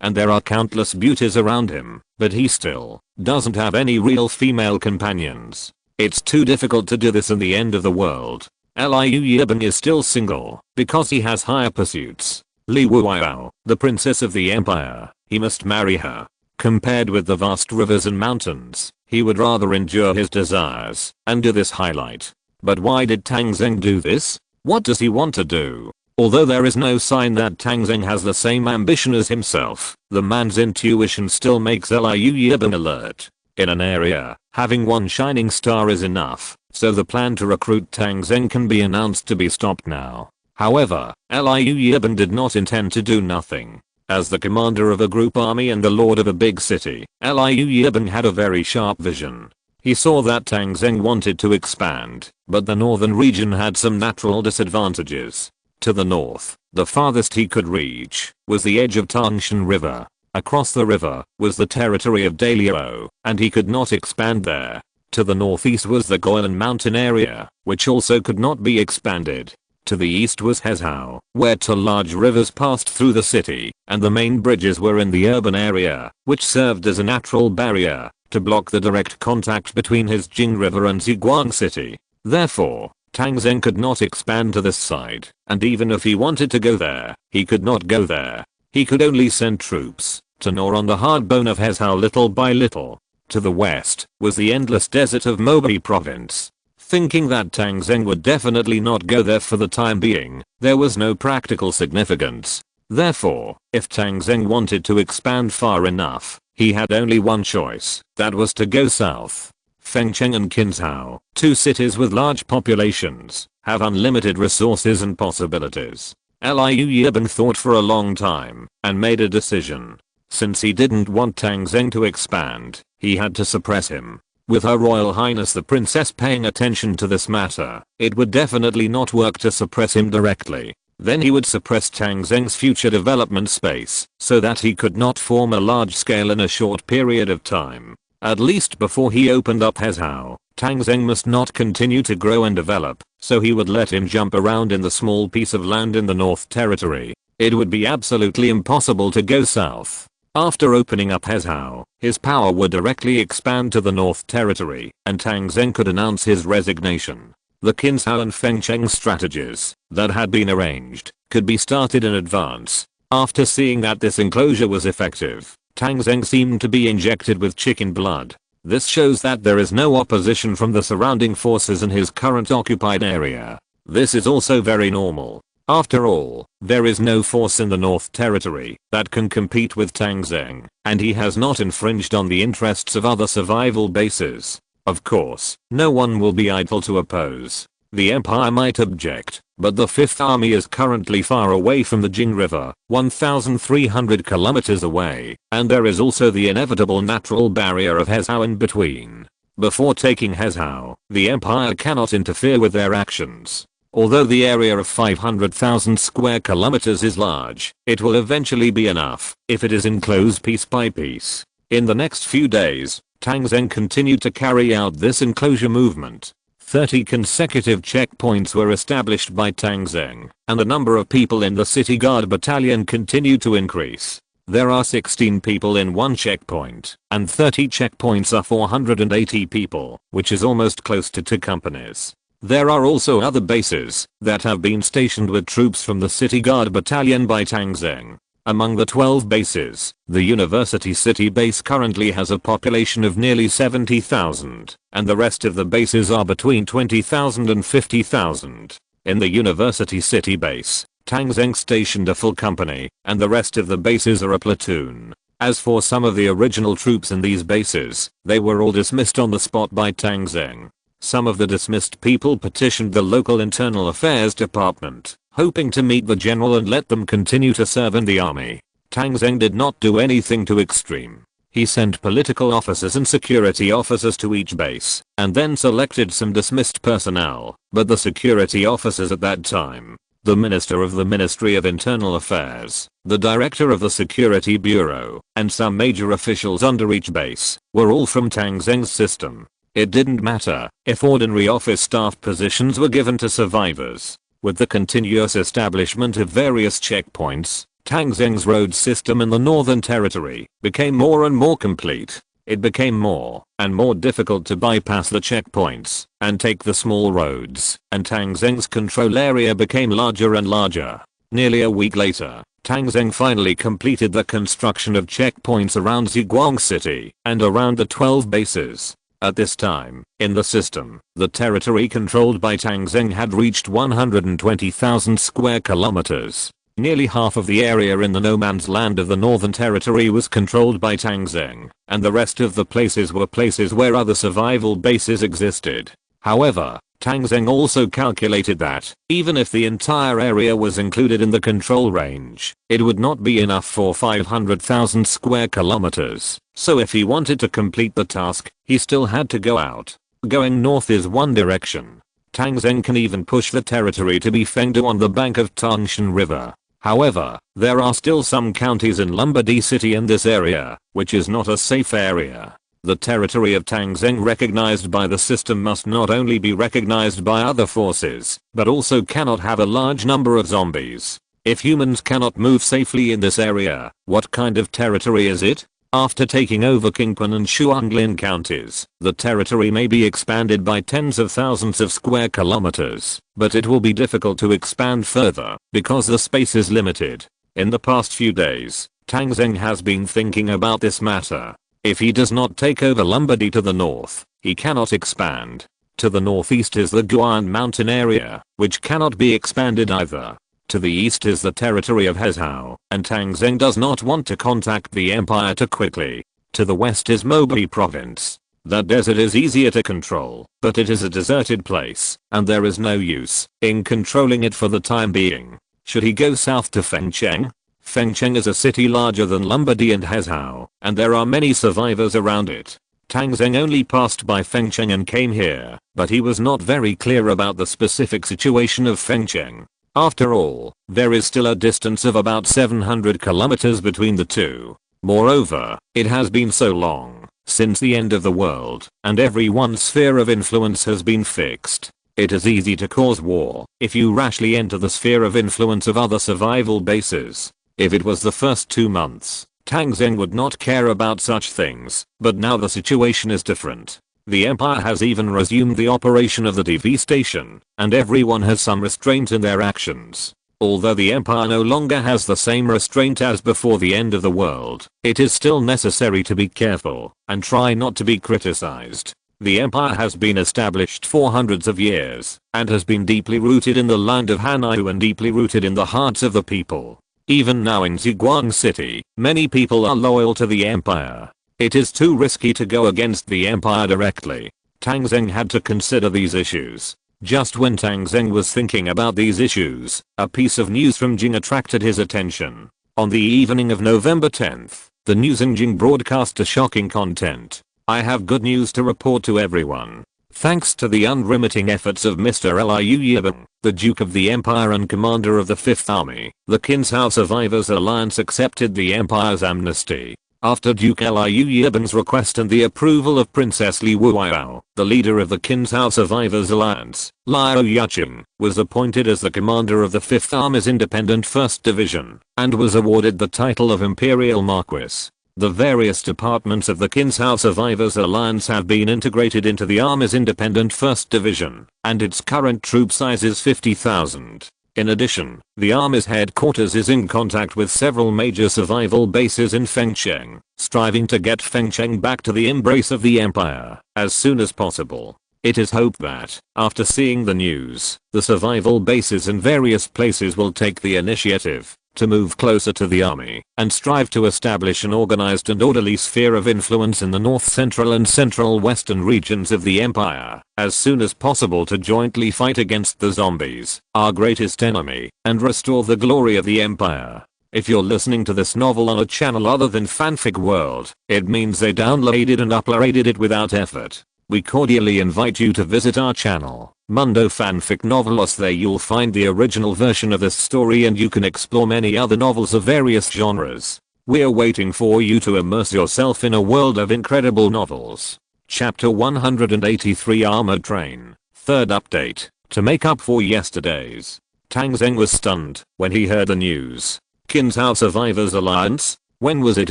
and there are countless beauties around him, but he still doesn't have any real female companions. It's too difficult to do this in the end of the world. Liu Yiben is still single because he has higher pursuits. Li Wuiyao, the princess of the empire, he must marry her. Compared with the vast rivers and mountains, he would rather endure his desires and do this highlight. But why did Tang Zheng do this? What does he want to do? Although there is no sign that Tang Zheng has the same ambition as himself, the man's intuition still makes Liu Yiben alert. In an area, having one shining star is enough, so the plan to recruit Tang Zheng can be announced to be stopped now. However, Liu Yiben did not intend to do nothing. As the commander of a group army and the lord of a big city, Liu Yiben had a very sharp vision. He saw that Tang Zheng wanted to expand, but the northern region had some natural disadvantages. To the north, the farthest he could reach was the edge of Tangshan River. Across the river was the territory of Daliao, and he could not expand there. To the northeast was the Goylan Mountain area, which also could not be expanded. To the east was Hezhou, where two large rivers passed through the city, and the main bridges were in the urban area, which served as a natural barrier to block the direct contact between Jing River and Ziguang City. Therefore, Tang Zheng could not expand to this side, and even if he wanted to go there, he could not go there. He could only send troops to gnaw on the hard bone of Hezhou little by little. To the west was the endless desert of Mobi province. Thinking that Tang Zheng would definitely not go there for the time being, there was no practical significance. Therefore, if Tang Zheng wanted to expand far enough, he had only one choice, that was to go south. Fengcheng and Qinzhou, two cities with large populations, have unlimited resources and possibilities. Liu Yiben thought for a long time and made a decision. Since he didn't want Tang Zheng to expand, he had to suppress him. With Her Royal Highness the Princess paying attention to this matter, it would definitely not work to suppress him directly. Then he would suppress Tang Zheng's future development space so that he could not form a large scale in a short period of time. At least before he opened up Hezhou, Tang Zheng must not continue to grow and develop, so he would let him jump around in the small piece of land in the North Territory. It would be absolutely impossible to go south. After opening up Hezhou, his power would directly expand to the North Territory, and Tang Zheng could announce his resignation. The Qinzhou and Fengcheng strategies that had been arranged could be started in advance. After seeing that this enclosure was effective, Tang Zheng seemed to be injected with chicken blood. This shows that there is no opposition from the surrounding forces in his current occupied area. This is also very normal. After all, there is no force in the North Territory that can compete with Tang Zheng, and he has not infringed on the interests of other survival bases. Of course, no one will be idle to oppose. The Empire might object, but the 5th Army is currently far away from the Jing River, 1,300 kilometers away, and there is also the inevitable natural barrier of Hezhou in between. Before taking Hezhou, the Empire cannot interfere with their actions. Although the area of 500,000 square kilometers is large, it will eventually be enough if it is enclosed piece by piece. In the next few days, Tang Zheng continued to carry out this enclosure movement. 30 consecutive checkpoints were established by Tang Zheng, and the number of people in the city guard battalion continued to increase. There are 16 people in one checkpoint, and 30 checkpoints are 480 people, which is almost close to 2 companies. There are also other bases that have been stationed with troops from the city guard battalion by Tang Zheng. Among the 12 bases, the University City base currently has a population of nearly 70,000, and the rest of the bases are between 20,000 and 50,000. In the University City base, Tang Zheng stationed a full company, and the rest of the bases are a platoon. As for some of the original troops in these bases, they were all dismissed on the spot by Tang Zheng. Some of the dismissed people petitioned the local internal affairs department, hoping to meet the general and let them continue to serve in the army. Tang Zheng did not do anything too extreme. He sent political officers and security officers to each base, and then selected some dismissed personnel, but the security officers at that time, the Minister of the Ministry of Internal Affairs, the Director of the Security Bureau, and some major officials under each base, were all from Tang Zheng's system. It didn't matter if ordinary office staff positions were given to survivors. With the continuous establishment of various checkpoints, Tang Zheng's road system in the Northern Territory became more and more complete. It became more and more difficult to bypass the checkpoints and take the small roads, and Tang Zheng's control area became larger and larger. Nearly a week later, Tang Zheng finally completed the construction of checkpoints around Ziguang City and around the 12 bases. At this time, in the system, the territory controlled by Tang Zheng had reached 120,000 square kilometers. Nearly half of the area in the no man's land of the Northern Territory was controlled by Tang Zheng, and the rest of the places were places where other survival bases existed. However, Tang Zheng also calculated that, even if the entire area was included in the control range, it would not be enough for 500,000 square kilometers. So if he wanted to complete the task, he still had to go out. Going north is one direction. Tang Zheng can even push the territory to be Fengdu on the bank of Tangshan River. However, there are still some counties in Lumbadi City in this area, which is not a safe area. The territory of Tang Zheng recognized by the system must not only be recognized by other forces, but also cannot have a large number of zombies. If humans cannot move safely in this area, what kind of territory is it? After taking over Qingpan and Shuanglin counties, the territory may be expanded by tens of thousands of square kilometers, but it will be difficult to expand further because the space is limited. In the past few days, Tang Zheng has been thinking about this matter. If he does not take over Lumbadi to the north, he cannot expand. To the northeast is the Guan mountain area, which cannot be expanded either. To the east is the territory of Hezhou, and Tang Zheng does not want to contact the empire too quickly. To the west is Mobi province. That desert is easier to control, but it is a deserted place, and there is no use in controlling it for the time being. Should he go south to Fengcheng? Fengcheng is a city larger than Lumbadi and Hezhou, and there are many survivors around it. Tang Zheng only passed by Fengcheng and came here, but he was not very clear about the specific situation of Fengcheng. After all, there is still a distance of about 700 kilometers between the two. Moreover, it has been so long since the end of the world, and everyone's sphere of influence has been fixed. It is easy to cause war if you rashly enter the sphere of influence of other survival bases. If it was the first 2 months, Tang Zheng would not care about such things, but now the situation is different. The empire has even resumed the operation of the TV station, and everyone has some restraint in their actions. Although the empire no longer has the same restraint as before the end of the world, it is still necessary to be careful and try not to be criticized. The empire has been established for hundreds of years and has been deeply rooted in the land of Hanyu and deeply rooted in the hearts of the people. Even now in Ziguang City, many people are loyal to the empire. It is too risky to go against the empire directly. Tang Zheng had to consider these issues. Just when Tang Zheng was thinking about these issues, a piece of news from Jing attracted his attention. On the evening of November 10th, the news in Jing broadcast a shocking content. I have good news to report to everyone. Thanks to the unremitting efforts of Mr. Liu, the Duke of the Empire and Commander of the 5th Army, the Kinsao Survivors Alliance accepted the Empire's amnesty. After Duke Liu Yiban's request and the approval of Princess Li Wuoyao, the leader of the Qinzhao Survivors Alliance, Liu Yucheng, was appointed as the commander of the 5th Army's Independent 1st Division, and was awarded the title of Imperial Marquis. The various departments of the Qinzhao Survivors Alliance have been integrated into the Army's Independent 1st Division, and its current troop size is 50,000. In addition, the Army's headquarters is in contact with several major survival bases in Fengcheng, striving to get Fengcheng back to the embrace of the Empire as soon as possible. It is hoped that, after seeing the news, the survival bases in various places will take the initiative to move closer to the army and strive to establish an organized and orderly sphere of influence in the north-central and central-western regions of the empire as soon as possible to jointly fight against the zombies, our greatest enemy, and restore the glory of the empire. If you're listening to this novel on a channel other than Fanfic World, it means they downloaded and uploaded it without effort. We cordially invite you to visit our channel, Mundo Fanfic Novelos. There you'll find the original version of this story and you can explore many other novels of various genres. We're waiting for you to immerse yourself in a world of incredible novels. Chapter 183 Armored Train. Third update. To make up for yesterday's. Tang Zheng was stunned when he heard the news. Qinzhao Survivors Alliance? When was it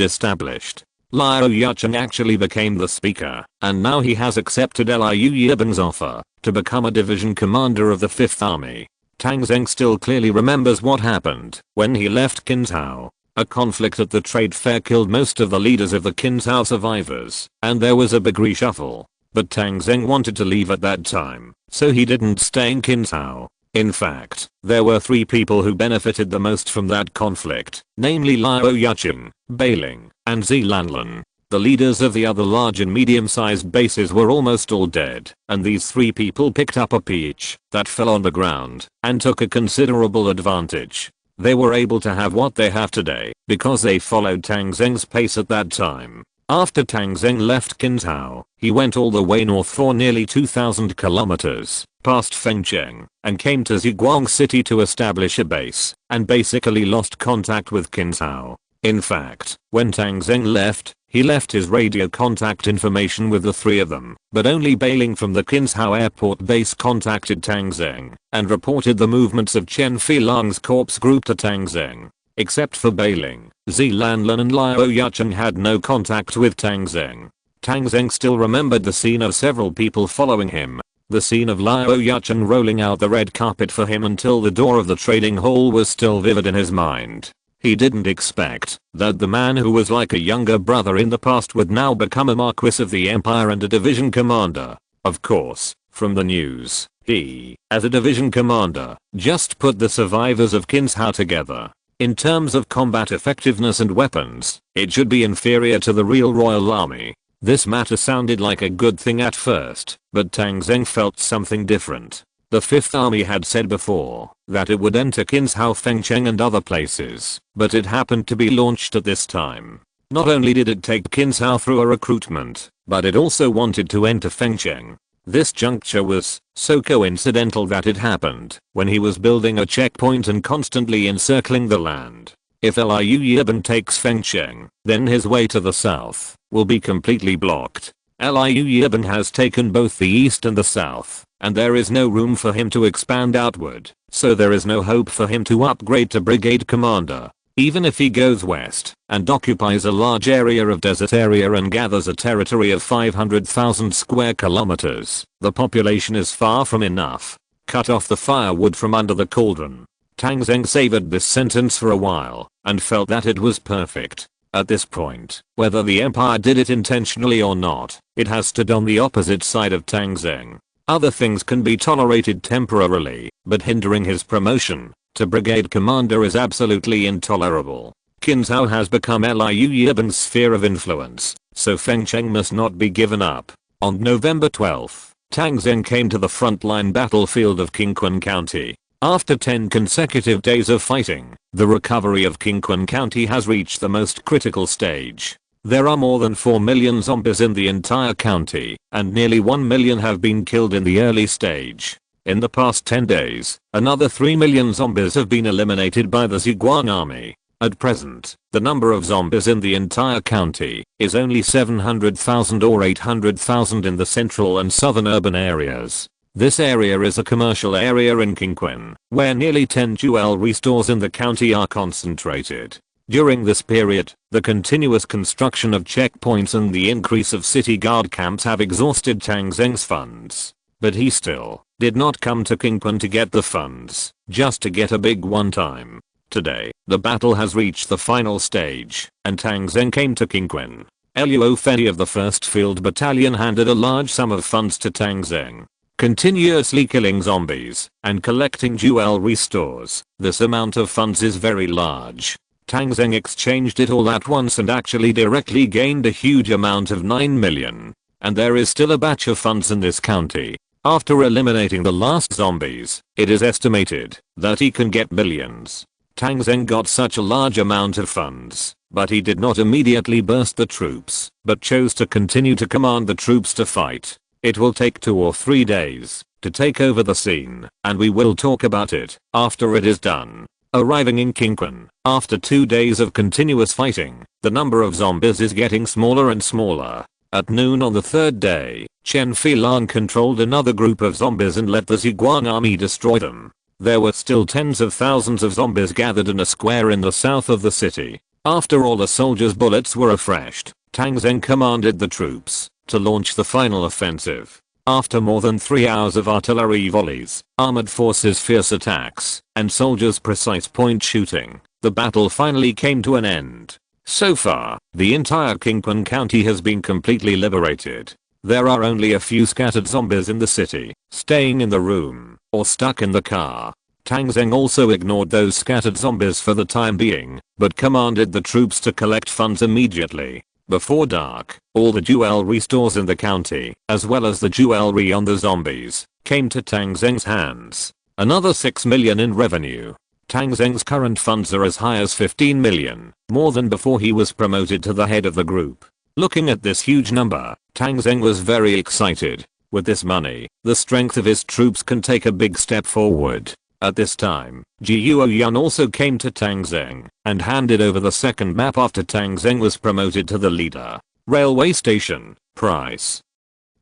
established? Liu Yucheng actually became the speaker, and now he has accepted Liu Yiban's offer to become a division commander of the 5th Army. Tang Zheng still clearly remembers what happened when he left Qinzhao. A conflict at the trade fair killed most of the leaders of the Qinzhao survivors, and there was a big reshuffle. But Tang Zheng wanted to leave at that time, so he didn't stay in Qinzhao. In fact, there were 3 people who benefited the most from that conflict, namely Liu Yucheng, Bailing, and Zilanlan. The leaders of the other large and medium-sized bases were almost all dead, and these 3 people picked up a peach that fell on the ground and took a considerable advantage. They were able to have what they have today because they followed Tang Zheng's pace at that time. After Tang Zheng left Qinzhao, he went all the way north for nearly 2,000 kilometers, past Fengcheng, and came to Ziguang City to establish a base, and basically lost contact with Qinzhao. In fact, when Tang Zheng left, he left his radio contact information with the 3 of them, but only Bailing from the Qinzhao airport base contacted Tang Zheng and reported the movements of Chen Filang's corps group to Tang Zheng. Except for Bailing, Zilanlan and Liu Yucheng had no contact with Tang Zheng. Tang Zheng still remembered the scene of several people following him. The scene of Liu Yucheng rolling out the red carpet for him until the door of the trading hall was still vivid in his mind. He didn't expect that the man who was like a younger brother in the past would now become a Marquis of the Empire and a division commander. Of course, from the news, he, as a division commander, just put the survivors of Qinzhao together. In terms of combat effectiveness and weapons, it should be inferior to the real Royal Army. This matter sounded like a good thing at first, but Tang Zheng felt something different. The 5th Army had said before that it would enter Qinzhao, Fengcheng and other places, but it happened to be launched at this time. Not only did it take Qinzhao through a recruitment, but it also wanted to enter Fengcheng. This juncture was so coincidental that it happened when he was building a checkpoint and constantly encircling the land. If Liu Yiban takes Fengcheng, then his way to the south will be completely blocked. Liu Yiban has taken both the east and the south, and there is no room for him to expand outward, so there is no hope for him to upgrade to brigade commander. Even if he goes west and occupies a large area of desert area and gathers a territory of 500,000 square kilometers, the population is far from enough. Cut off the firewood from under the cauldron. Tang Zheng savored this sentence for a while and felt that it was perfect. At this point, whether the empire did it intentionally or not, it has stood on the opposite side of Tang Zheng. Other things can be tolerated temporarily, but hindering his promotion to brigade commander is absolutely intolerable. Qinzhao has become Liu Yiban's sphere of influence, so Fengcheng must not be given up. On November 12, Tang Zheng came to the frontline battlefield of Qingquan County. After 10 consecutive days of fighting, the recovery of Qingquan County has reached the most critical stage. There are more than 4 million zombies in the entire county, and nearly 1 million have been killed in the early stage. In the past 10 days, another 3 million zombies have been eliminated by the Ziguang army. At present, the number of zombies in the entire county is only 700,000 or 800,000 in the central and southern urban areas. This area is a commercial area in Kingquin, where nearly 10 jewelry stores in the county are concentrated. During this period, the continuous construction of checkpoints and the increase of city guard camps have exhausted Tang Zheng's funds. But he still did not come to Kingquin to get the funds, just to get a big one-time. Today, the battle has reached the final stage, and Tang Zheng came to Kingquin. Luo Fenny of the 1st Field Battalion handed a large sum of funds to Tang Zheng. Continuously killing zombies and collecting jewelry stores, this amount of funds is very large. Tang Zheng exchanged it all at once and actually directly gained a huge amount of 9 million. And there is still a batch of funds in this county. After eliminating the last zombies, it is estimated that he can get millions. Tang Zheng got such a large amount of funds, but he did not immediately burst the troops, but chose to continue to command the troops to fight. It will take 2 or 3 days to take over the scene, and we will talk about it after it is done. Arriving in Kingquin, after 2 days of continuous fighting, the number of zombies is getting smaller and smaller. At noon on the 3rd day, Chen Filan controlled another group of zombies and let the Ziguang army destroy them. There were still tens of thousands of zombies gathered in a square in the south of the city. After all the soldiers' bullets were refreshed, Tang Zheng commanded the troops to launch the final offensive. After more than 3 hours of artillery volleys, armored forces' fierce attacks, and soldiers' precise point shooting, the battle finally came to an end. So far, the entire Kingquin County has been completely liberated. There are only a few scattered zombies in the city, staying in the room, or stuck in the car. Tang Zheng also ignored those scattered zombies for the time being, but commanded the troops to collect funds immediately. Before dark, all the jewelry stores in the county, as well as the jewelry on the zombies, came to Tang Zheng's hands. Another 6 million in revenue. Tang Zheng's current funds are as high as 15 million, more than before he was promoted to the head of the group. Looking at this huge number, Tang Zheng was very excited. With this money, the strength of his troops can take a big step forward. At this time, Jiuo Yun also came to Tang Zheng and handed over the second map after Tang Zheng was promoted to the leader. Railway station, price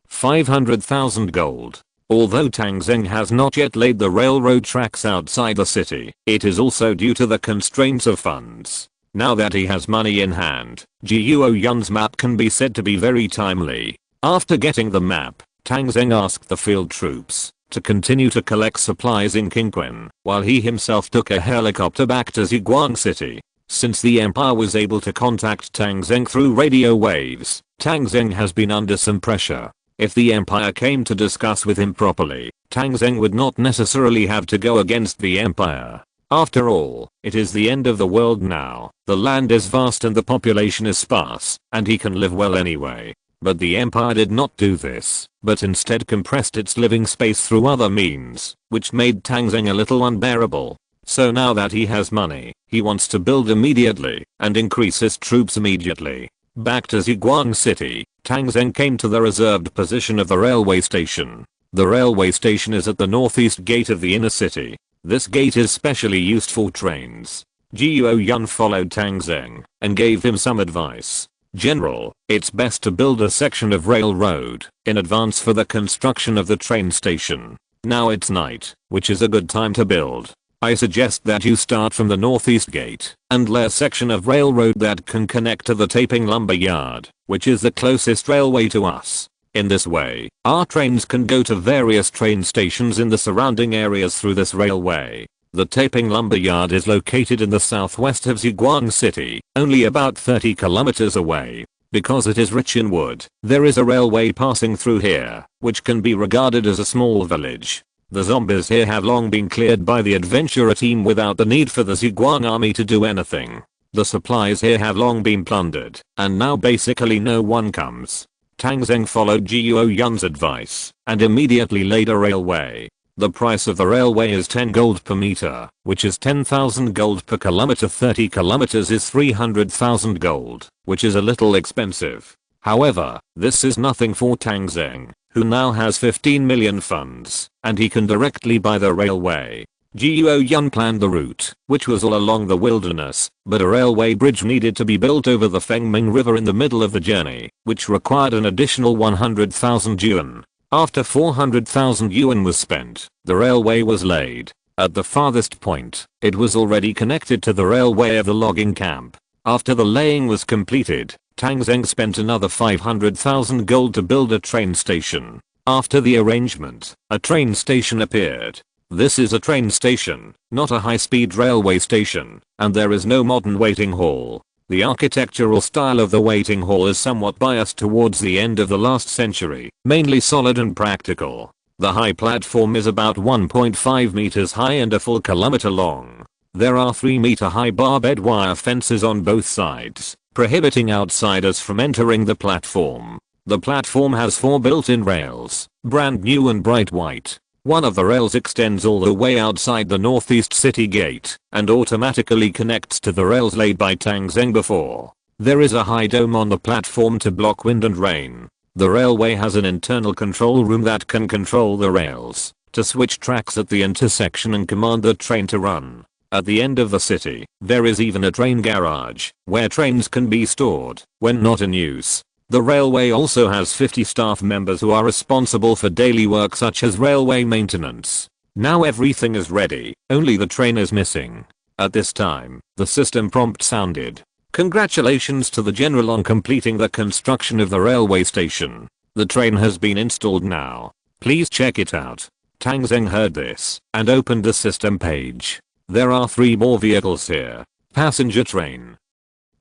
500,000 gold. Although Tang Zheng has not yet laid the railroad tracks outside the city, it is also due to the constraints of funds. Now that he has money in hand, Jiuo Yun's map can be said to be very timely. After getting the map, Tang Zheng asked the field troops to continue to collect supplies in Kingquin, while he himself took a helicopter back to Ziguang City. Since the Empire was able to contact Tang Zheng through radio waves, Tang Zheng has been under some pressure. If the Empire came to discuss with him properly, Tang Zheng would not necessarily have to go against the Empire. After all, it is the end of the world now, the land is vast and the population is sparse, and he can live well anyway. But the Empire did not do this, but instead compressed its living space through other means, which made Tang Zheng a little unbearable. So now that he has money, he wants to build immediately, and increase his troops immediately. Back to Ziguang City, Tang Zheng came to the reserved position of the railway station. The railway station is at the northeast gate of the inner city. This gate is specially used for trains. Jiuo Yun followed Tang Zheng and gave him some advice. General, it's best to build a section of railroad in advance for the construction of the train station. Now it's night, which is a good time to build. I suggest that you start from the northeast gate and lay a section of railroad that can connect to the Taiping lumber yard, which is the closest railway to us. In this way, our trains can go to various train stations in the surrounding areas through this railway. The Taiping lumber yard is located in the southwest of Ziguang City, only about 30 kilometers away. Because it is rich in wood, there is a railway passing through here, which can be regarded as a small village. The zombies here have long been cleared by the adventurer team without the need for the Ziguang army to do anything. The supplies here have long been plundered, and now basically no one comes. Tang Zheng followed Jiuo Yun's advice, and immediately laid a railway. The price of the railway is 10 gold per meter, which is 10,000 gold per kilometer. 30 kilometers is 300,000 gold, which is a little expensive. However, this is nothing for Tang Zheng, who now has 15 million funds, and he can directly buy the railway. Guo Yun planned the route, which was all along the wilderness, but a railway bridge needed to be built over the Fengming River in the middle of the journey, which required an additional 100,000 yuan. After 400,000 yuan was spent, the railway was laid. At the farthest point, it was already connected to the railway of the logging camp. After the laying was completed, Tang Zheng spent another 500,000 gold to build a train station. After the arrangement, a train station appeared. This is a train station, not a high-speed railway station, and there is no modern waiting hall. The architectural style of the waiting hall is somewhat biased towards the end of the last century, mainly solid and practical. The high platform is about 1.5 meters high and a full kilometer long. There are 3-meter high barbed wire fences on both sides, prohibiting outsiders from entering the platform. The platform has 4 built-in rails, brand new and bright white. One of the rails extends all the way outside the northeast city gate and automatically connects to the rails laid by Tang Zheng before. There is a high dome on the platform to block wind and rain. The railway has an internal control room that can control the rails to switch tracks at the intersection and command the train to run. At the end of the city, there is even a train garage where trains can be stored when not in use. The railway also has 50 staff members who are responsible for daily work such as railway maintenance. Now everything is ready, only the train is missing. At this time, the system prompt sounded. Congratulations to the general on completing the construction of the railway station. The train has been installed now. Please check it out. Tang Zheng heard this and opened the system page. There are 3 more vehicles here. Passenger train.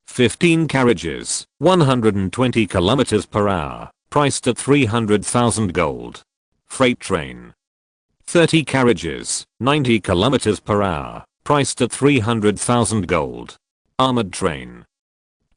15 carriages, 120 km per hour, priced at 300,000 gold. Freight train. 30 carriages, 90 km per hour, priced at 300,000 gold. Armored train.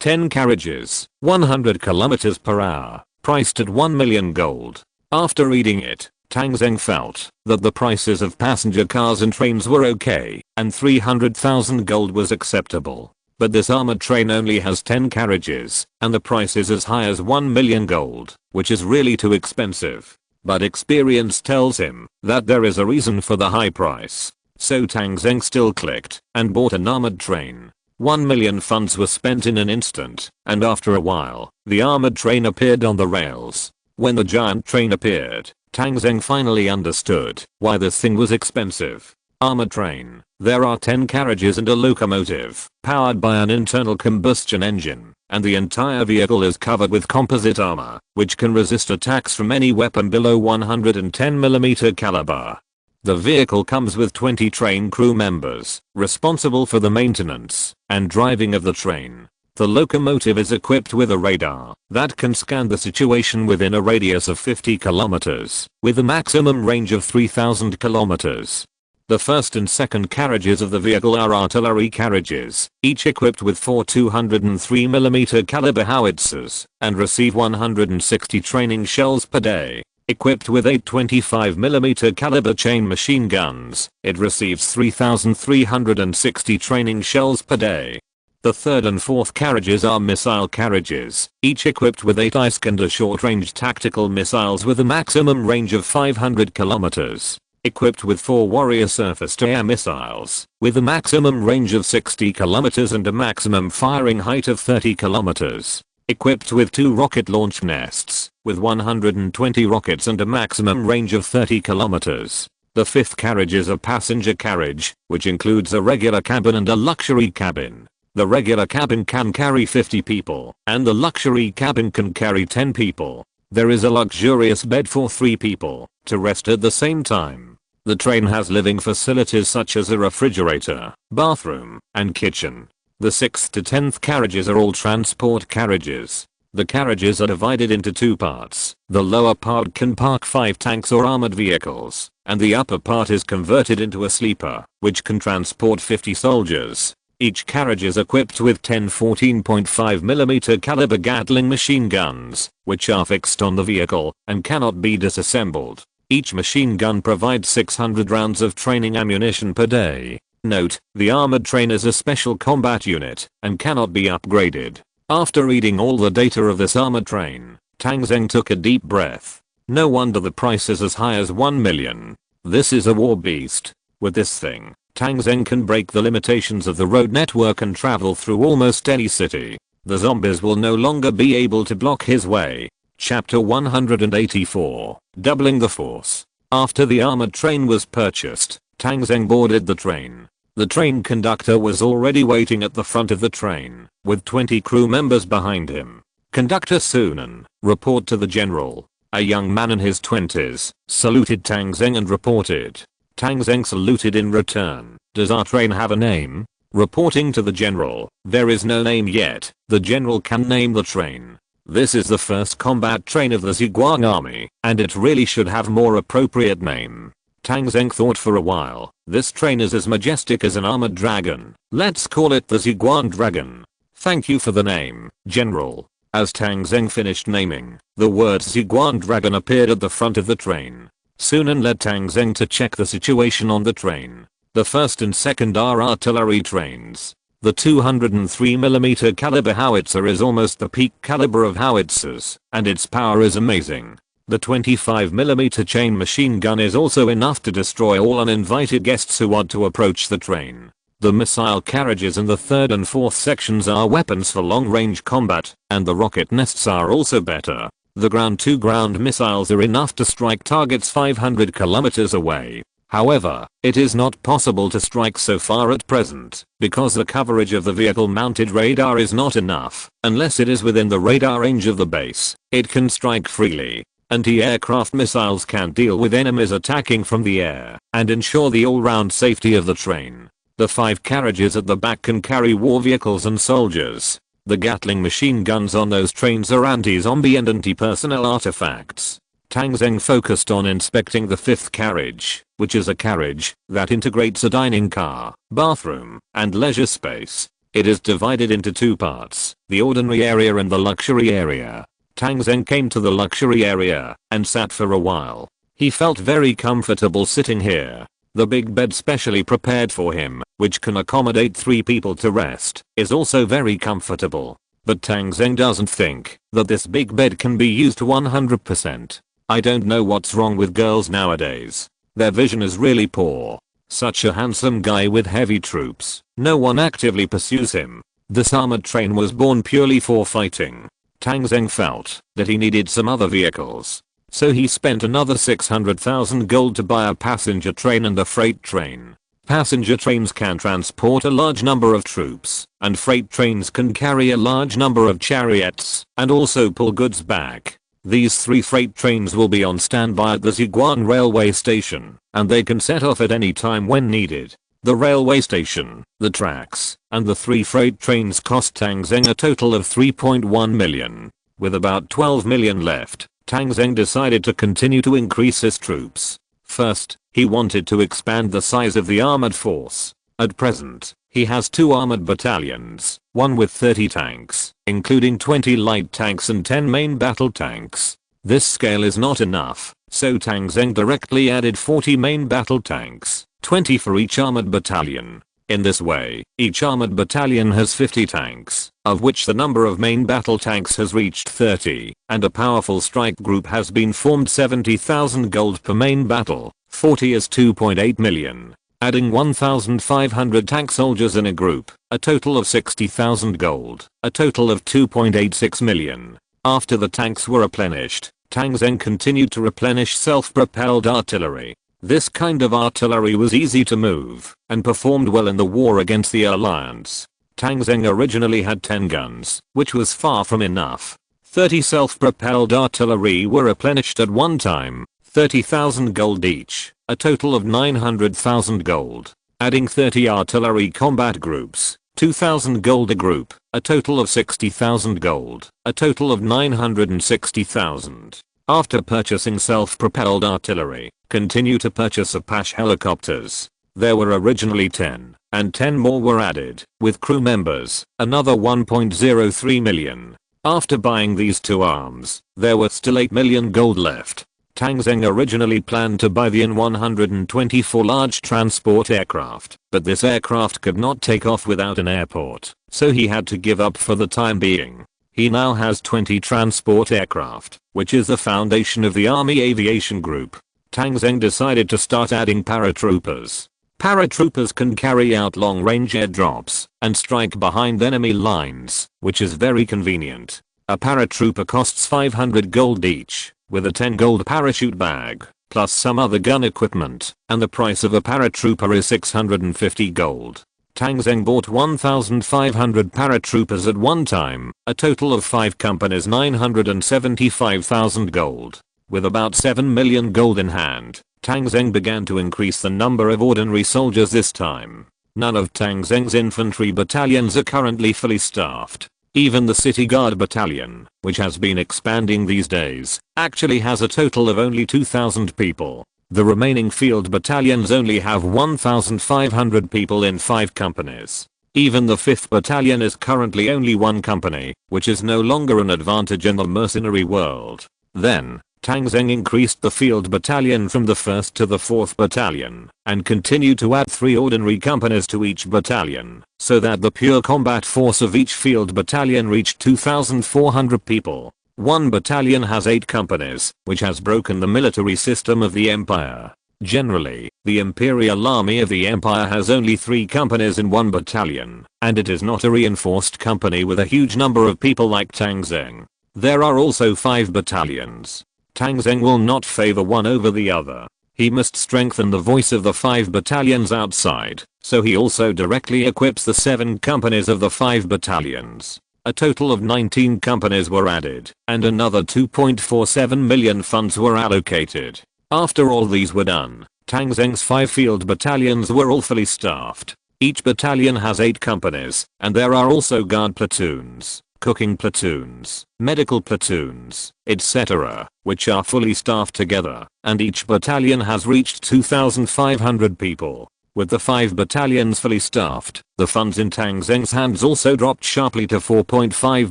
10 carriages, 100 km per hour, priced at 1 million gold. After reading it, Tang Zheng felt that the prices of passenger cars and trains were okay, and 300,000 gold was acceptable. But this armored train only has 10 carriages, and the price is as high as 1 million gold, which is really too expensive. But experience tells him that there is a reason for the high price. So Tang Zheng still clicked and bought an armored train. 1 million funds were spent in an instant, and after a while, the armored train appeared on the rails. When the giant train appeared, Tang Zheng finally understood why this thing was expensive. Armored train. There are 10 carriages and a locomotive, powered by an internal combustion engine, and the entire vehicle is covered with composite armor, which can resist attacks from any weapon below 110mm caliber. The vehicle comes with 20 train crew members, responsible for the maintenance and driving of the train. The locomotive is equipped with a radar that can scan the situation within a radius of 50 kilometers, with a maximum range of 3,000 kilometers. The first and second carriages of the vehicle are artillery carriages, each equipped with 4 203mm caliber howitzers, and receive 160 training shells per day. Equipped with 8 25mm caliber chain machine guns, it receives 3,360 training shells per day. The third and fourth carriages are missile carriages, each equipped with 8 Iskander short-range tactical missiles with a maximum range of 500 kilometers. Equipped with 4 Warrior surface-to-air missiles, with a maximum range of 60 kilometers and a maximum firing height of 30 kilometers. Equipped with 2 rocket launch nests, with 120 rockets and a maximum range of 30 kilometers. The fifth carriage is a passenger carriage, which includes a regular cabin and a luxury cabin. The regular cabin can carry 50 people, and the luxury cabin can carry 10 people. There is a luxurious bed for 3 people to rest at the same time. The train has living facilities such as a refrigerator, bathroom, and kitchen. The 6th to 10th carriages are all transport carriages. The carriages are divided into 2 parts. The lower part can park 5 tanks or armored vehicles, and the upper part is converted into a sleeper, which can transport 50 soldiers. Each carriage is equipped with 10 14.5mm caliber Gatling machine guns, which are fixed on the vehicle and cannot be disassembled. Each machine gun provides 600 rounds of training ammunition per day. Note, the armored train is a special combat unit and cannot be upgraded. After reading all the data of this armored train, Tang Zheng took a deep breath. No wonder the price is as high as 1 million. This is a war beast. With this thing, Tang Zheng can break the limitations of the road network and travel through almost any city. The zombies will no longer be able to block his way. Chapter 184. Doubling the force. After the armored train was purchased, Tang Zheng boarded the train. The train conductor was already waiting at the front of the train, with 20 crew members behind him. Conductor Sunan, report to the general. A young man in his 20s, saluted Tang Zheng and reported. Tang Zheng saluted in return. Does our train have a name? Reporting to the general. There is no name yet. The general can name the train. This is the first combat train of the Ziguang army, and it really should have more appropriate name. Tang Zheng thought for a while. This train is as majestic as an armored dragon. Let's call it the Ziguang Dragon. Thank you for the name, General. As Tang Zheng finished naming, the words Ziguang Dragon appeared at the front of the train. Sunan led Tang Zheng to check the situation on the train. The first and second are artillery trains. The 203mm caliber howitzer is almost the peak caliber of howitzers, and its power is amazing. The 25mm chain machine gun is also enough to destroy all uninvited guests who want to approach the train. The missile carriages in the third and fourth sections are weapons for long-range combat, and the rocket nests are also better. The ground-to-ground missiles are enough to strike targets 500 kilometers away. However, it is not possible to strike so far at present, because the coverage of the vehicle-mounted radar is not enough. Unless it is within the radar range of the base, it can strike freely. Anti-aircraft missiles can deal with enemies attacking from the air and ensure the all-round safety of the train. The 5 carriages at the back can carry war vehicles and soldiers. The Gatling machine guns on those trains are anti-zombie and anti-personnel artifacts. Tang Zheng focused on inspecting the 5th carriage, which is a carriage that integrates a dining car, bathroom, and leisure space. It is divided into 2 parts, the ordinary area and the luxury area. Tang Zheng came to the luxury area and sat for a while. He felt very comfortable sitting here. The big bed specially prepared for him, which can accommodate 3 people to rest, is also very comfortable. But Tang Zheng doesn't think that this big bed can be used 100%. I don't know what's wrong with girls nowadays. Their vision is really poor. Such a handsome guy with heavy troops. No one actively pursues him. This armored train was born purely for fighting. Tang Zheng felt that he needed some other vehicles. So he spent another 600,000 gold to buy a passenger train and a freight train. Passenger trains can transport a large number of troops, and freight trains can carry a large number of chariots and also pull goods back. These 3 freight trains will be on standby at the Ziguang railway station, and they can set off at any time when needed. The railway station, the tracks, and the 3 freight trains cost Tang Zheng a total of 3.1 million. With about 12 million left, Tang Zheng decided to continue to increase his troops. First, he wanted to expand the size of the armored force. At present, he has 2 armored battalions, one with 30 tanks, including 20 light tanks and 10 main battle tanks. This scale is not enough, so Tang Zheng directly added 40 main battle tanks, 20 for each armored battalion. In this way, each armored battalion has 50 tanks, of which the number of main battle tanks has reached 30, and a powerful strike group has been formed. 70,000 gold per main battle, 40 is 2.8 million. Adding 1,500 tank soldiers in a group, a total of 60,000 gold, a total of 2.86 million. After the tanks were replenished, Tang Zheng continued to replenish self-propelled artillery. This kind of artillery was easy to move and performed well in the war against the Alliance. Tang Zheng originally had 10 guns, which was far from enough. 30 self-propelled artillery were replenished at one time, 30,000 gold each, a total of 900,000 gold. Adding 30 artillery combat groups, 2,000 gold a group, a total of 60,000 gold, a total of 960,000. After purchasing self-propelled artillery, continue to purchase Apache helicopters. There were originally 10, and 10 more were added, with crew members, another 1.03 million. After buying these 2 arms, there were still 8 million gold left. Tang Zheng originally planned to buy the N-124 large transport aircraft, but this aircraft could not take off without an airport, so he had to give up for the time being. He now has 20 transport aircraft, which is the foundation of the Army Aviation Group. Tang Zheng decided to start adding paratroopers. Paratroopers can carry out long-range airdrops and strike behind enemy lines, which is very convenient. A paratrooper costs 500 gold each, with a 10 gold parachute bag, plus some other gun equipment, and the price of a paratrooper is 650 gold. Tang Zheng bought 1,500 paratroopers at one time, a total of 5 companies 975,000 gold. With about 7 million gold in hand, Tang Zheng began to increase the number of ordinary soldiers this time. None of Tang Zheng's infantry battalions are currently fully staffed. Even the City Guard battalion, which has been expanding these days, actually has a total of only 2,000 people. The remaining field battalions only have 1,500 people in 5 companies. Even the 5th battalion is currently only 1 company, which is no longer an advantage in the mercenary world. Then, Tang Zheng increased the field battalion from the 1st to the 4th battalion, and continued to add 3 ordinary companies to each battalion, so that the pure combat force of each field battalion reached 2,400 people. 1 battalion has 8 companies, which has broken the military system of the empire. Generally, the imperial army of the empire has only 3 companies in 1 battalion, and it is not a reinforced company with a huge number of people like Tang Zheng. There are also 5 battalions. Tang Zheng will not favor one over the other. He must strengthen the voice of the 5 battalions outside, so he also directly equips the 7 companies of the 5 battalions. A total of 19 companies were added, and another 2.47 million funds were allocated. After all these were done, Tang Zheng's 5 field battalions were all fully staffed. Each battalion has 8 companies, and there are also guard platoons, cooking platoons, medical platoons, etc., which are fully staffed together, and each battalion has reached 2,500 people. With the 5 battalions fully staffed, the funds in Tang Zheng's hands also dropped sharply to 4.5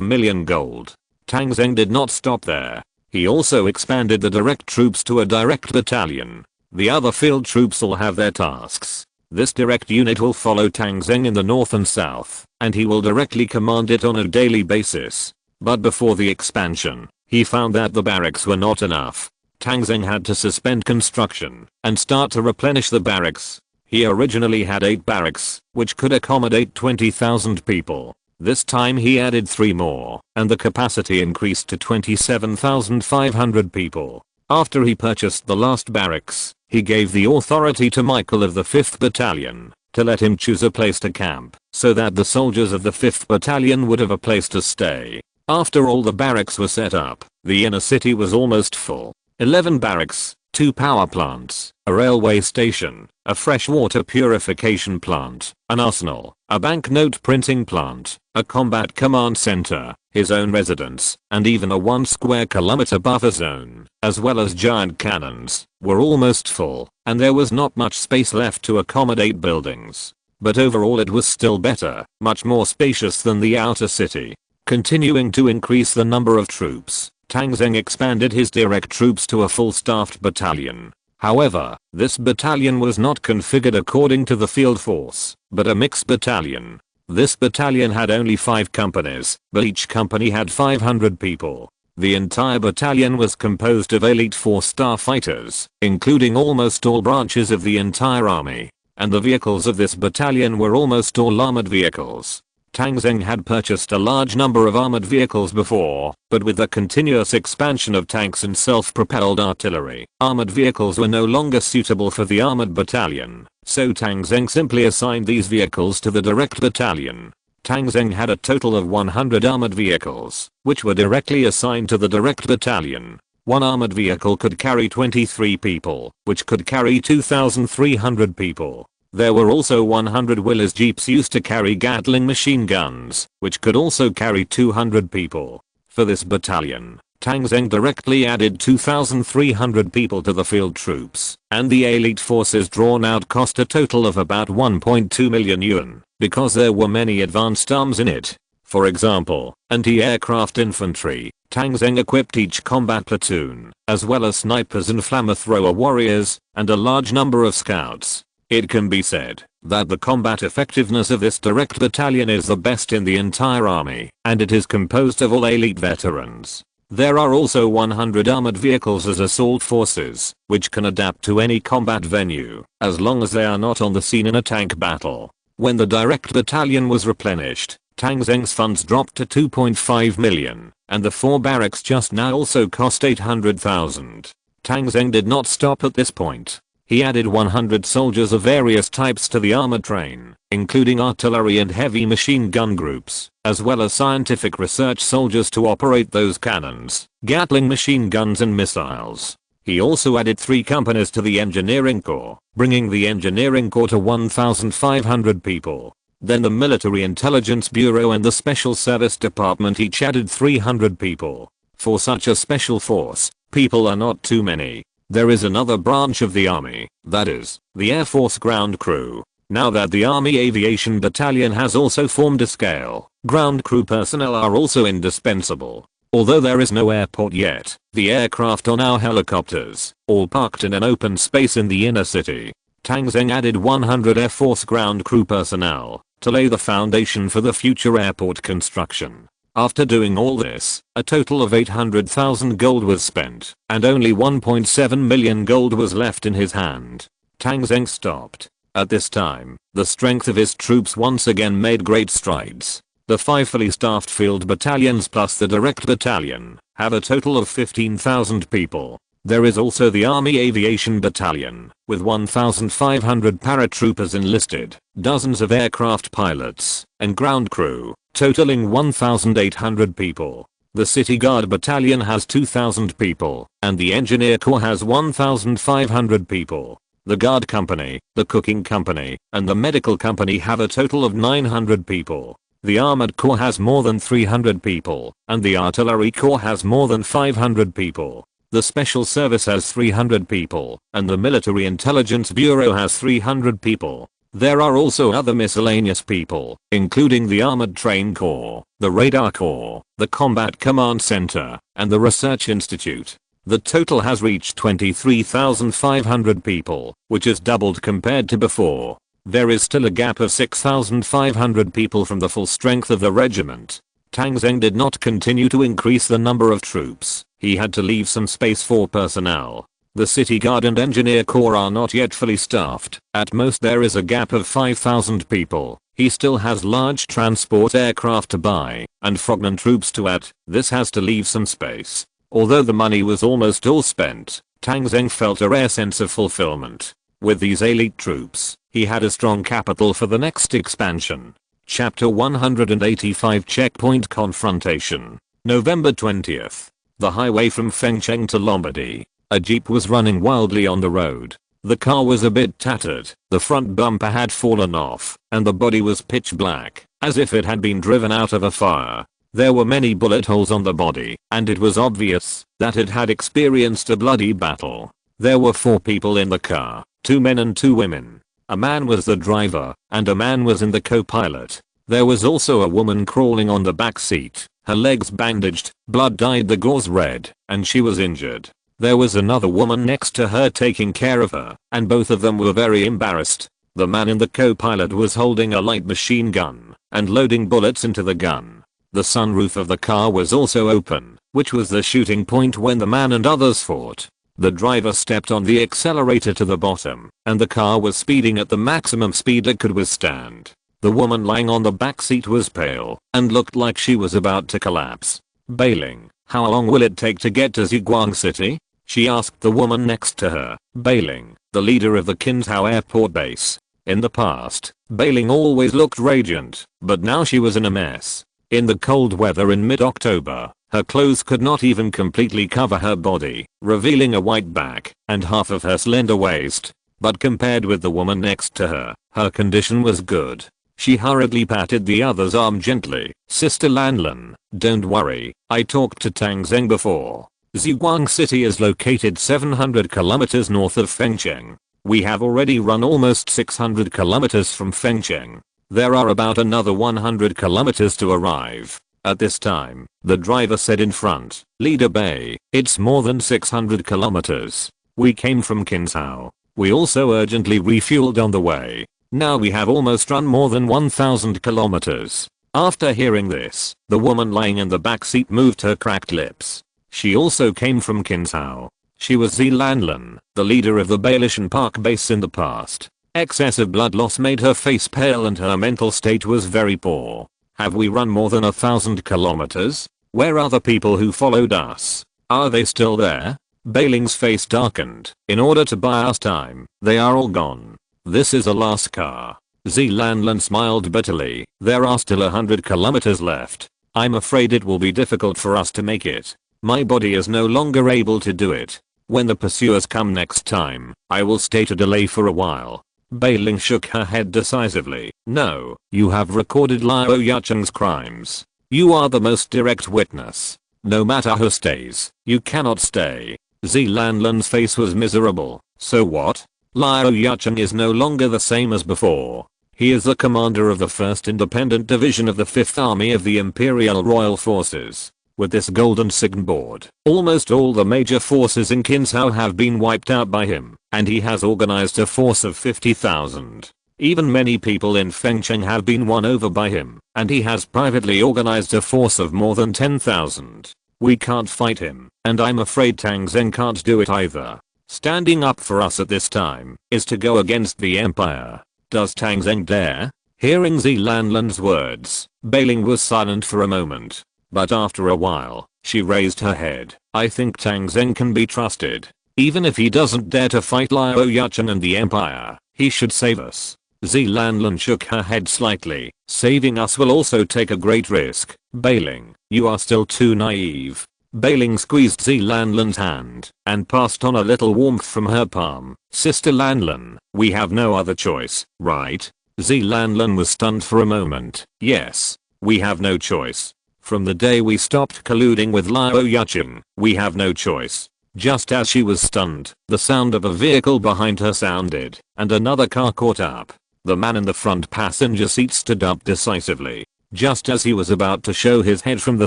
million gold. Tang Zheng did not stop there. He also expanded the direct troops to a direct battalion. The other field troops will have their tasks. This direct unit will follow Tang Zheng in the north and south, and he will directly command it on a daily basis. But before the expansion, he found that the barracks were not enough. Tang Zheng had to suspend construction and start to replenish the barracks. He originally had 8 barracks, which could accommodate 20,000 people. This time he added 3 more, and the capacity increased to 27,500 people. After he purchased the last barracks, he gave the authority to Michael of the 5th Battalion to let him choose a place to camp, so that the soldiers of the 5th Battalion would have a place to stay. After all the barracks were set up, the inner city was almost full. 11 barracks, 2 power plants, a railway station, a freshwater purification plant, an arsenal, a banknote printing plant, a combat command center, his own residence, and even a 1 square kilometer buffer zone, as well as giant cannons, were almost full, and there was not much space left to accommodate buildings. But overall it was still better, much more spacious than the outer city. Continuing to increase the number of troops, Tang Zheng expanded his direct troops to a full-staffed battalion. However, this battalion was not configured according to the field force, but a mixed battalion. This battalion had only 5 companies, but each company had 500 people. The entire battalion was composed of elite 4-star fighters, including almost all branches of the entire army, and the vehicles of this battalion were almost all armored vehicles. Tang Zheng had purchased a large number of armored vehicles before, but with the continuous expansion of tanks and self-propelled artillery, armored vehicles were no longer suitable for the armored battalion, so Tang Zheng simply assigned these vehicles to the direct battalion. Tang Zheng had a total of 100 armored vehicles, which were directly assigned to the direct battalion. One armored vehicle could carry 23 people, which could carry 2,300 people. There were also 100 Willys jeeps used to carry Gatling machine guns, which could also carry 200 people. For this battalion, Tang Zheng directly added 2,300 people to the field troops, and the elite forces drawn out cost a total of about 1.2 million yuan, because there were many advanced arms in it. For example, anti-aircraft infantry. Tang Zheng equipped each combat platoon, as well as snipers and flamethrower warriors, and a large number of scouts. It can be said that the combat effectiveness of this direct battalion is the best in the entire army, and it is composed of all elite veterans. There are also 100 armored vehicles as assault forces, which can adapt to any combat venue, as long as they are not on the scene in a tank battle. When the direct battalion was replenished, Tang Zheng's funds dropped to 2.5 million, and the 4 barracks just now also cost 800,000. Tang Zheng did not stop at this point. He added 100 soldiers of various types to the armored train, including artillery and heavy machine gun groups, as well as scientific research soldiers to operate those cannons, Gatling machine guns and missiles. He also added 3 companies to the engineering corps, bringing the engineering corps to 1,500 people. Then the Military Intelligence Bureau and the Special Service Department each added 300 people. For such a special force, people are not too many. There is another branch of the army, that is, the Air Force ground crew. Now that the Army Aviation Battalion has also formed a scale, ground crew personnel are also indispensable. Although there is no airport yet, the aircraft are now helicopters, all parked in an open space in the inner city. Tang Zheng added 100 Air Force ground crew personnel to lay the foundation for the future airport construction. After doing all this, a total of 800,000 gold was spent, and only 1.7 million gold was left in his hand. Tang Zheng stopped. At this time, the strength of his troops once again made great strides. The 5 fully staffed field battalions plus the direct battalion have a total of 15,000 people. There is also the Army Aviation Battalion, with 1,500 paratroopers enlisted, dozens of aircraft pilots, and ground crew, totaling 1,800 people. The City Guard Battalion has 2,000 people, and the Engineer Corps has 1,500 people. The Guard Company, the Cooking Company, and the Medical Company have a total of 900 people. The Armored Corps has more than 300 people, and the Artillery Corps has more than 500 people. The Special Service has 300 people, and the Military Intelligence Bureau has 300 people. There are also other miscellaneous people, including the Armored Train Corps, the Radar Corps, the Combat Command Center, and the Research Institute. The total has reached 23,500 people, which is doubled compared to before. There is still a gap of 6,500 people from the full strength of the regiment. Tang Zheng did not continue to increase the number of troops. He had to leave some space for personnel. The City Guard and Engineer Corps are not yet fully staffed. At most there is a gap of 5,000 people. He still has large transport aircraft to buy, and Frogman troops to add. This has to leave some space. Although the money was almost all spent, Tang Zheng felt a rare sense of fulfillment. With these elite troops, he had a strong capital for the next expansion. Chapter 185 Checkpoint Confrontation. November 20th. The highway from Fengcheng to Lombardy. A jeep was running wildly on the road. The car was a bit tattered, the front bumper had fallen off, and the body was pitch black, as if it had been driven out of a fire. There were many bullet holes on the body, and it was obvious that it had experienced a bloody battle. There were 4 people in the car, 2 men and 2 women. A man was the driver, and a man was in the co-pilot. There was also a woman crawling on the back seat, her legs bandaged, blood dyed the gauze red, and she was injured. There was another woman next to her taking care of her, and both of them were very embarrassed. The man in the co-pilot was holding a light machine gun, and loading bullets into the gun. The sunroof of the car was also open, which was the shooting point when the man and others fought. The driver stepped on the accelerator to the bottom, and the car was speeding at the maximum speed it could withstand. The woman lying on the back seat was pale, and looked like she was about to collapse. Bailing, how long will it take to get to Zhuguang City? She asked the woman next to her. Bailing, the leader of the Qinzhou airport base. In the past, Bailing always looked radiant, but now she was in a mess. In the cold weather in mid-October, her clothes could not even completely cover her body, revealing a white back and half of her slender waist. But compared with the woman next to her, her condition was good. She hurriedly patted the other's arm gently. Sister Lanlan, don't worry, I talked to Tang Zheng before. Zhuguang City is located 700 kilometers north of Fengcheng. We have already run almost 600 kilometers from Fengcheng. There are about another 100 kilometers to arrive. At this time, the driver said in front, Leader Bay, it's more than 600 kilometers. We came from Qinzhou. We also urgently refueled on the way. Now we have almost run more than 1,000 kilometers. After hearing this, the woman lying in the back seat moved her cracked lips. She also came from Kinsao. She was Zhi Lanlan, the leader of the Bailishan Park base in the past. Excessive blood loss made her face pale and her mental state was very poor. Have we run more than 1,000 kilometers? Where are the people who followed us? Are they still there? Bailing's face darkened. In order to buy us time, they are all gone. This is a last car. Zhi Lanlan smiled bitterly. There are still 100 kilometers left. I'm afraid it will be difficult for us to make it. My body is no longer able to do it. When the pursuers come next time, I will stay to delay for a while. Bailing shook her head decisively. No, you have recorded Liao Yucheng's crimes. You are the most direct witness. No matter who stays, you cannot stay. Zhi Lanlan's face was miserable. So what? Liao Yucheng is no longer the same as before. He is the commander of the 1st Independent Division of the 5th Army of the Imperial Royal Forces. With this golden signboard, almost all the major forces in Kinsao have been wiped out by him, and he has organized a force of 50,000. Even many people in Fengcheng have been won over by him, and he has privately organized a force of more than 10,000. We can't fight him, and I'm afraid Tang Zheng can't do it either. Standing up for us at this time is to go against the Empire. Does Tang Zheng dare? Hearing Zhi Lanlan's words, Bailing was silent for a moment. But after a while, she raised her head. I think Tang Zheng can be trusted. Even if he doesn't dare to fight Liao Yucheng and the Empire, he should save us. Zhi Lanlan shook her head slightly. Saving us will also take a great risk. Bailing, you are still too naive. Bailing squeezed Zhi Lanlan's hand and passed on a little warmth from her palm. Sister Lanlan, we have no other choice, right? Zhi Lanlan was stunned for a moment. Yes, we have no choice. From the day we stopped colluding with Liao Yucheng, we have no choice. Just as she was stunned, the sound of a vehicle behind her sounded, and another car caught up. The man in the front passenger seat stood up decisively. Just as he was about to show his head from the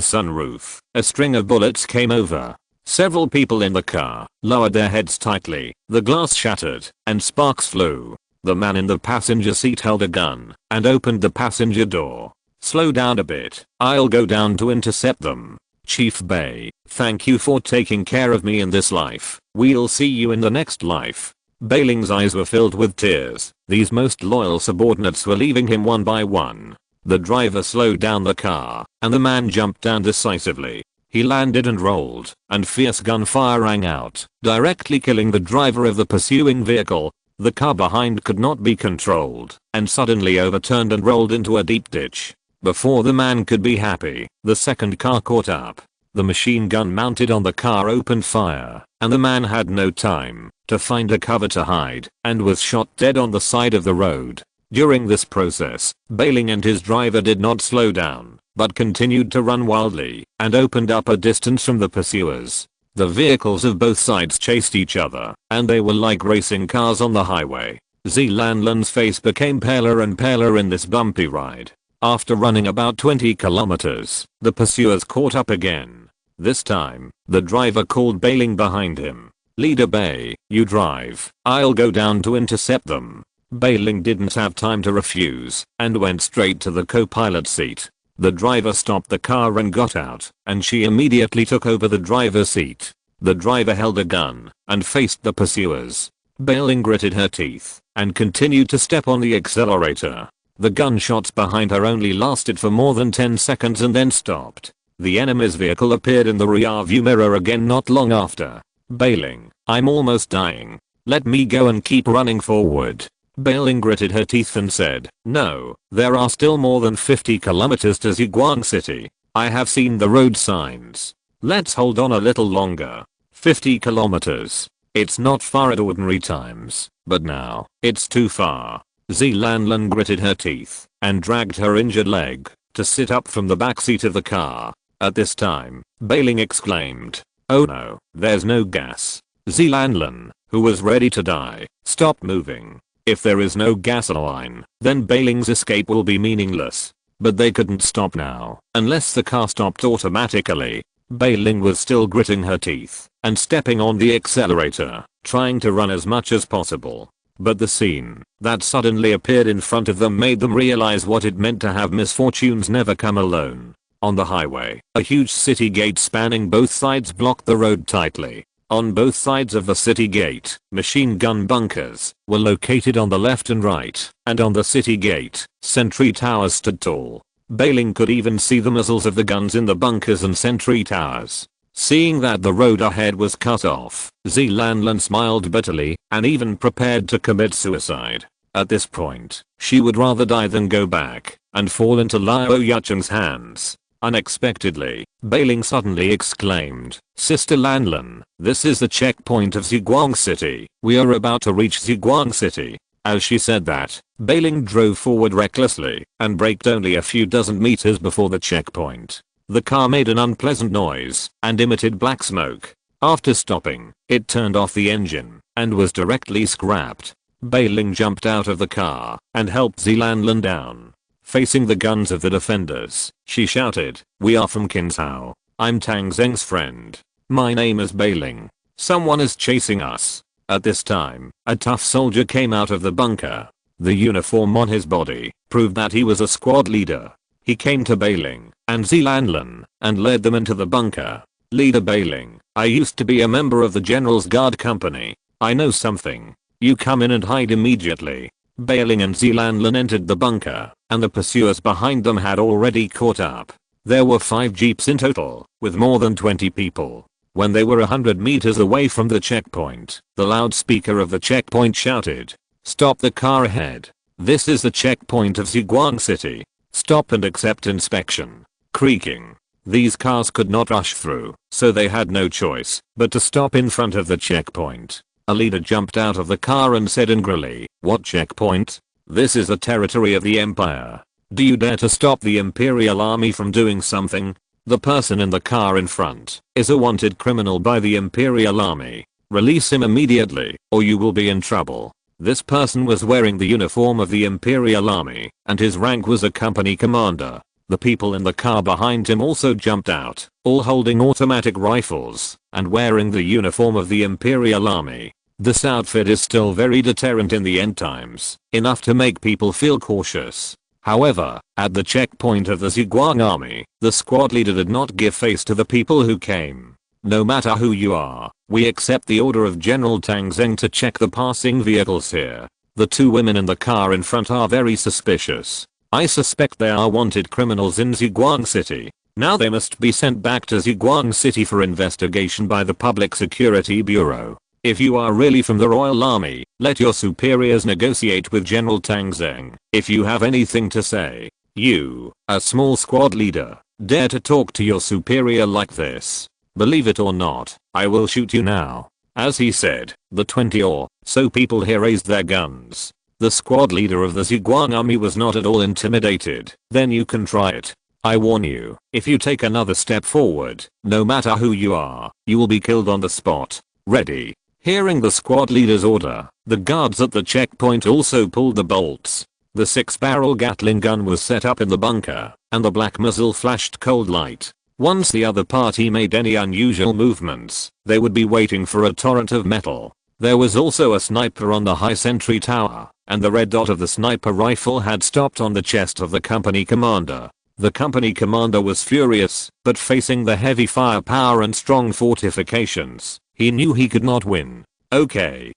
sunroof, a string of bullets came over. Several people in the car lowered their heads tightly, the glass shattered, and sparks flew. The man in the passenger seat held a gun and opened the passenger door. Slow down a bit, I'll go down to intercept them. Chief Bei, thank you for taking care of me in this life. We'll see you in the next life. Bailing's eyes were filled with tears. These most loyal subordinates were leaving him one by one. The driver slowed down the car, and the man jumped down decisively. He landed and rolled, and fierce gunfire rang out, directly killing the driver of the pursuing vehicle. The car behind could not be controlled, and suddenly overturned and rolled into a deep ditch. Before the man could be happy, the second car caught up. The machine gun mounted on the car opened fire, and the man had no time to find a cover to hide, and was shot dead on the side of the road. During this process, Bailing and his driver did not slow down, but continued to run wildly, and opened up a distance from the pursuers. The vehicles of both sides chased each other, and they were like racing cars on the highway. Zhi Lanlan's face became paler and paler in this bumpy ride. After running about 20 kilometers, the pursuers caught up again. This time, the driver called Bailing behind him. Leader Bei, you drive. I'll go down to intercept them. Bailing didn't have time to refuse, and went straight to the co-pilot seat. The driver stopped the car and got out, and she immediately took over the driver's seat. The driver held a gun, and faced the pursuers. Bailing gritted her teeth, and continued to step on the accelerator. The gunshots behind her only lasted for more than 10 seconds and then stopped. The enemy's vehicle appeared in the rearview mirror again not long after. Bailing, I'm almost dying. Let me go and keep running forward. Bailing gritted her teeth and said, no, there are still more than 50 kilometers to Ziguang City. I have seen the road signs. Let's hold on a little longer. 50 kilometers. It's not far at ordinary times, but now, it's too far. Zhi Lanlan gritted her teeth and dragged her injured leg to sit up from the backseat of the car. At this time, Bailing exclaimed, oh no, there's no gas. Zhi Lanlan, who was ready to die, stopped moving. If there is no gasoline, then Bailing's escape will be meaningless. But they couldn't stop now, unless the car stopped automatically. Bailing was still gritting her teeth and stepping on the accelerator, trying to run as much as possible. But the scene that suddenly appeared in front of them made them realize what it meant to have misfortunes never come alone. On the highway, a huge city gate spanning both sides blocked the road tightly. On both sides of the city gate, machine gun bunkers were located on the left and right, and on the city gate, sentry towers stood tall. Bailing could even see the muzzles of the guns in the bunkers and sentry towers. Seeing that the road ahead was cut off, Zealandland smiled bitterly and even prepared to commit suicide. At this point, she would rather die than go back and fall into Liao Yucheng's hands. Unexpectedly, Bailing suddenly exclaimed, "Sister Lanlan, this is the checkpoint of Ziguang City. We are about to reach Ziguang City." As she said that, Bailing drove forward recklessly and braked only a few dozen meters before the checkpoint. The car made an unpleasant noise and emitted black smoke. After stopping, it turned off the engine and was directly scrapped. Bailing jumped out of the car and helped Zealandland down. Facing the guns of the defenders, she shouted, "We are from Kinsao. I'm Tang Zheng's friend. My name is Bailing. Someone is chasing us." At this time, a tough soldier came out of the bunker. The uniform on his body proved that he was a squad leader. He came to Bailing and Zealandland and led them into the bunker. "Leader Bailing, I used to be a member of the General's Guard Company. I know something. You come in and hide immediately." Bailing and Zealandland entered the bunker, and the pursuers behind them had already caught up. There were 5 jeeps in total, with more than 20 people. When they were 100 meters away from the checkpoint, the loudspeaker of the checkpoint shouted, "Stop the car ahead. This is the checkpoint of Ziguang City. Stop and accept inspection." Creaking. These cars could not rush through, so they had no choice but to stop in front of the checkpoint. A leader jumped out of the car and said angrily, "What checkpoint? This is the territory of the Empire. Do you dare to stop the Imperial Army from doing something? The person in the car in front is a wanted criminal by the Imperial Army. Release him immediately, or you will be in trouble." This person was wearing the uniform of the Imperial Army, and his rank was a company commander. The people in the car behind him also jumped out, all holding automatic rifles and wearing the uniform of the Imperial Army. This outfit is still very deterrent in the end times, enough to make people feel cautious. However, at the checkpoint of the Ziguang army, the squad leader did not give face to the people who came. "No matter who you are, we accept the order of General Tang Zheng to check the passing vehicles here. The 2 women in the car in front are very suspicious. I suspect they are wanted criminals in Ziguang City. Now they must be sent back to Ziguang City for investigation by the Public Security Bureau. If you are really from the Royal Army, let your superiors negotiate with General Tang Zheng. If you have anything to say, you, a small squad leader, dare to talk to your superior like this. Believe it or not, I will shoot you now." As he said, the 20 or so people here raised their guns. The squad leader of the Ziguang army was not at all intimidated. "Then you can try it. I warn you, if you take another step forward, no matter who you are, you will be killed on the spot. Ready?" Hearing the squad leader's order, the guards at the checkpoint also pulled the bolts. The 6-barrel Gatling gun was set up in the bunker, and the black muzzle flashed cold light. Once the other party made any unusual movements, they would be waiting for a torrent of metal. There was also a sniper on the high sentry tower, and the red dot of the sniper rifle had stopped on the chest of the company commander. The company commander was furious, but facing the heavy firepower and strong fortifications, he knew he could not win. Okay,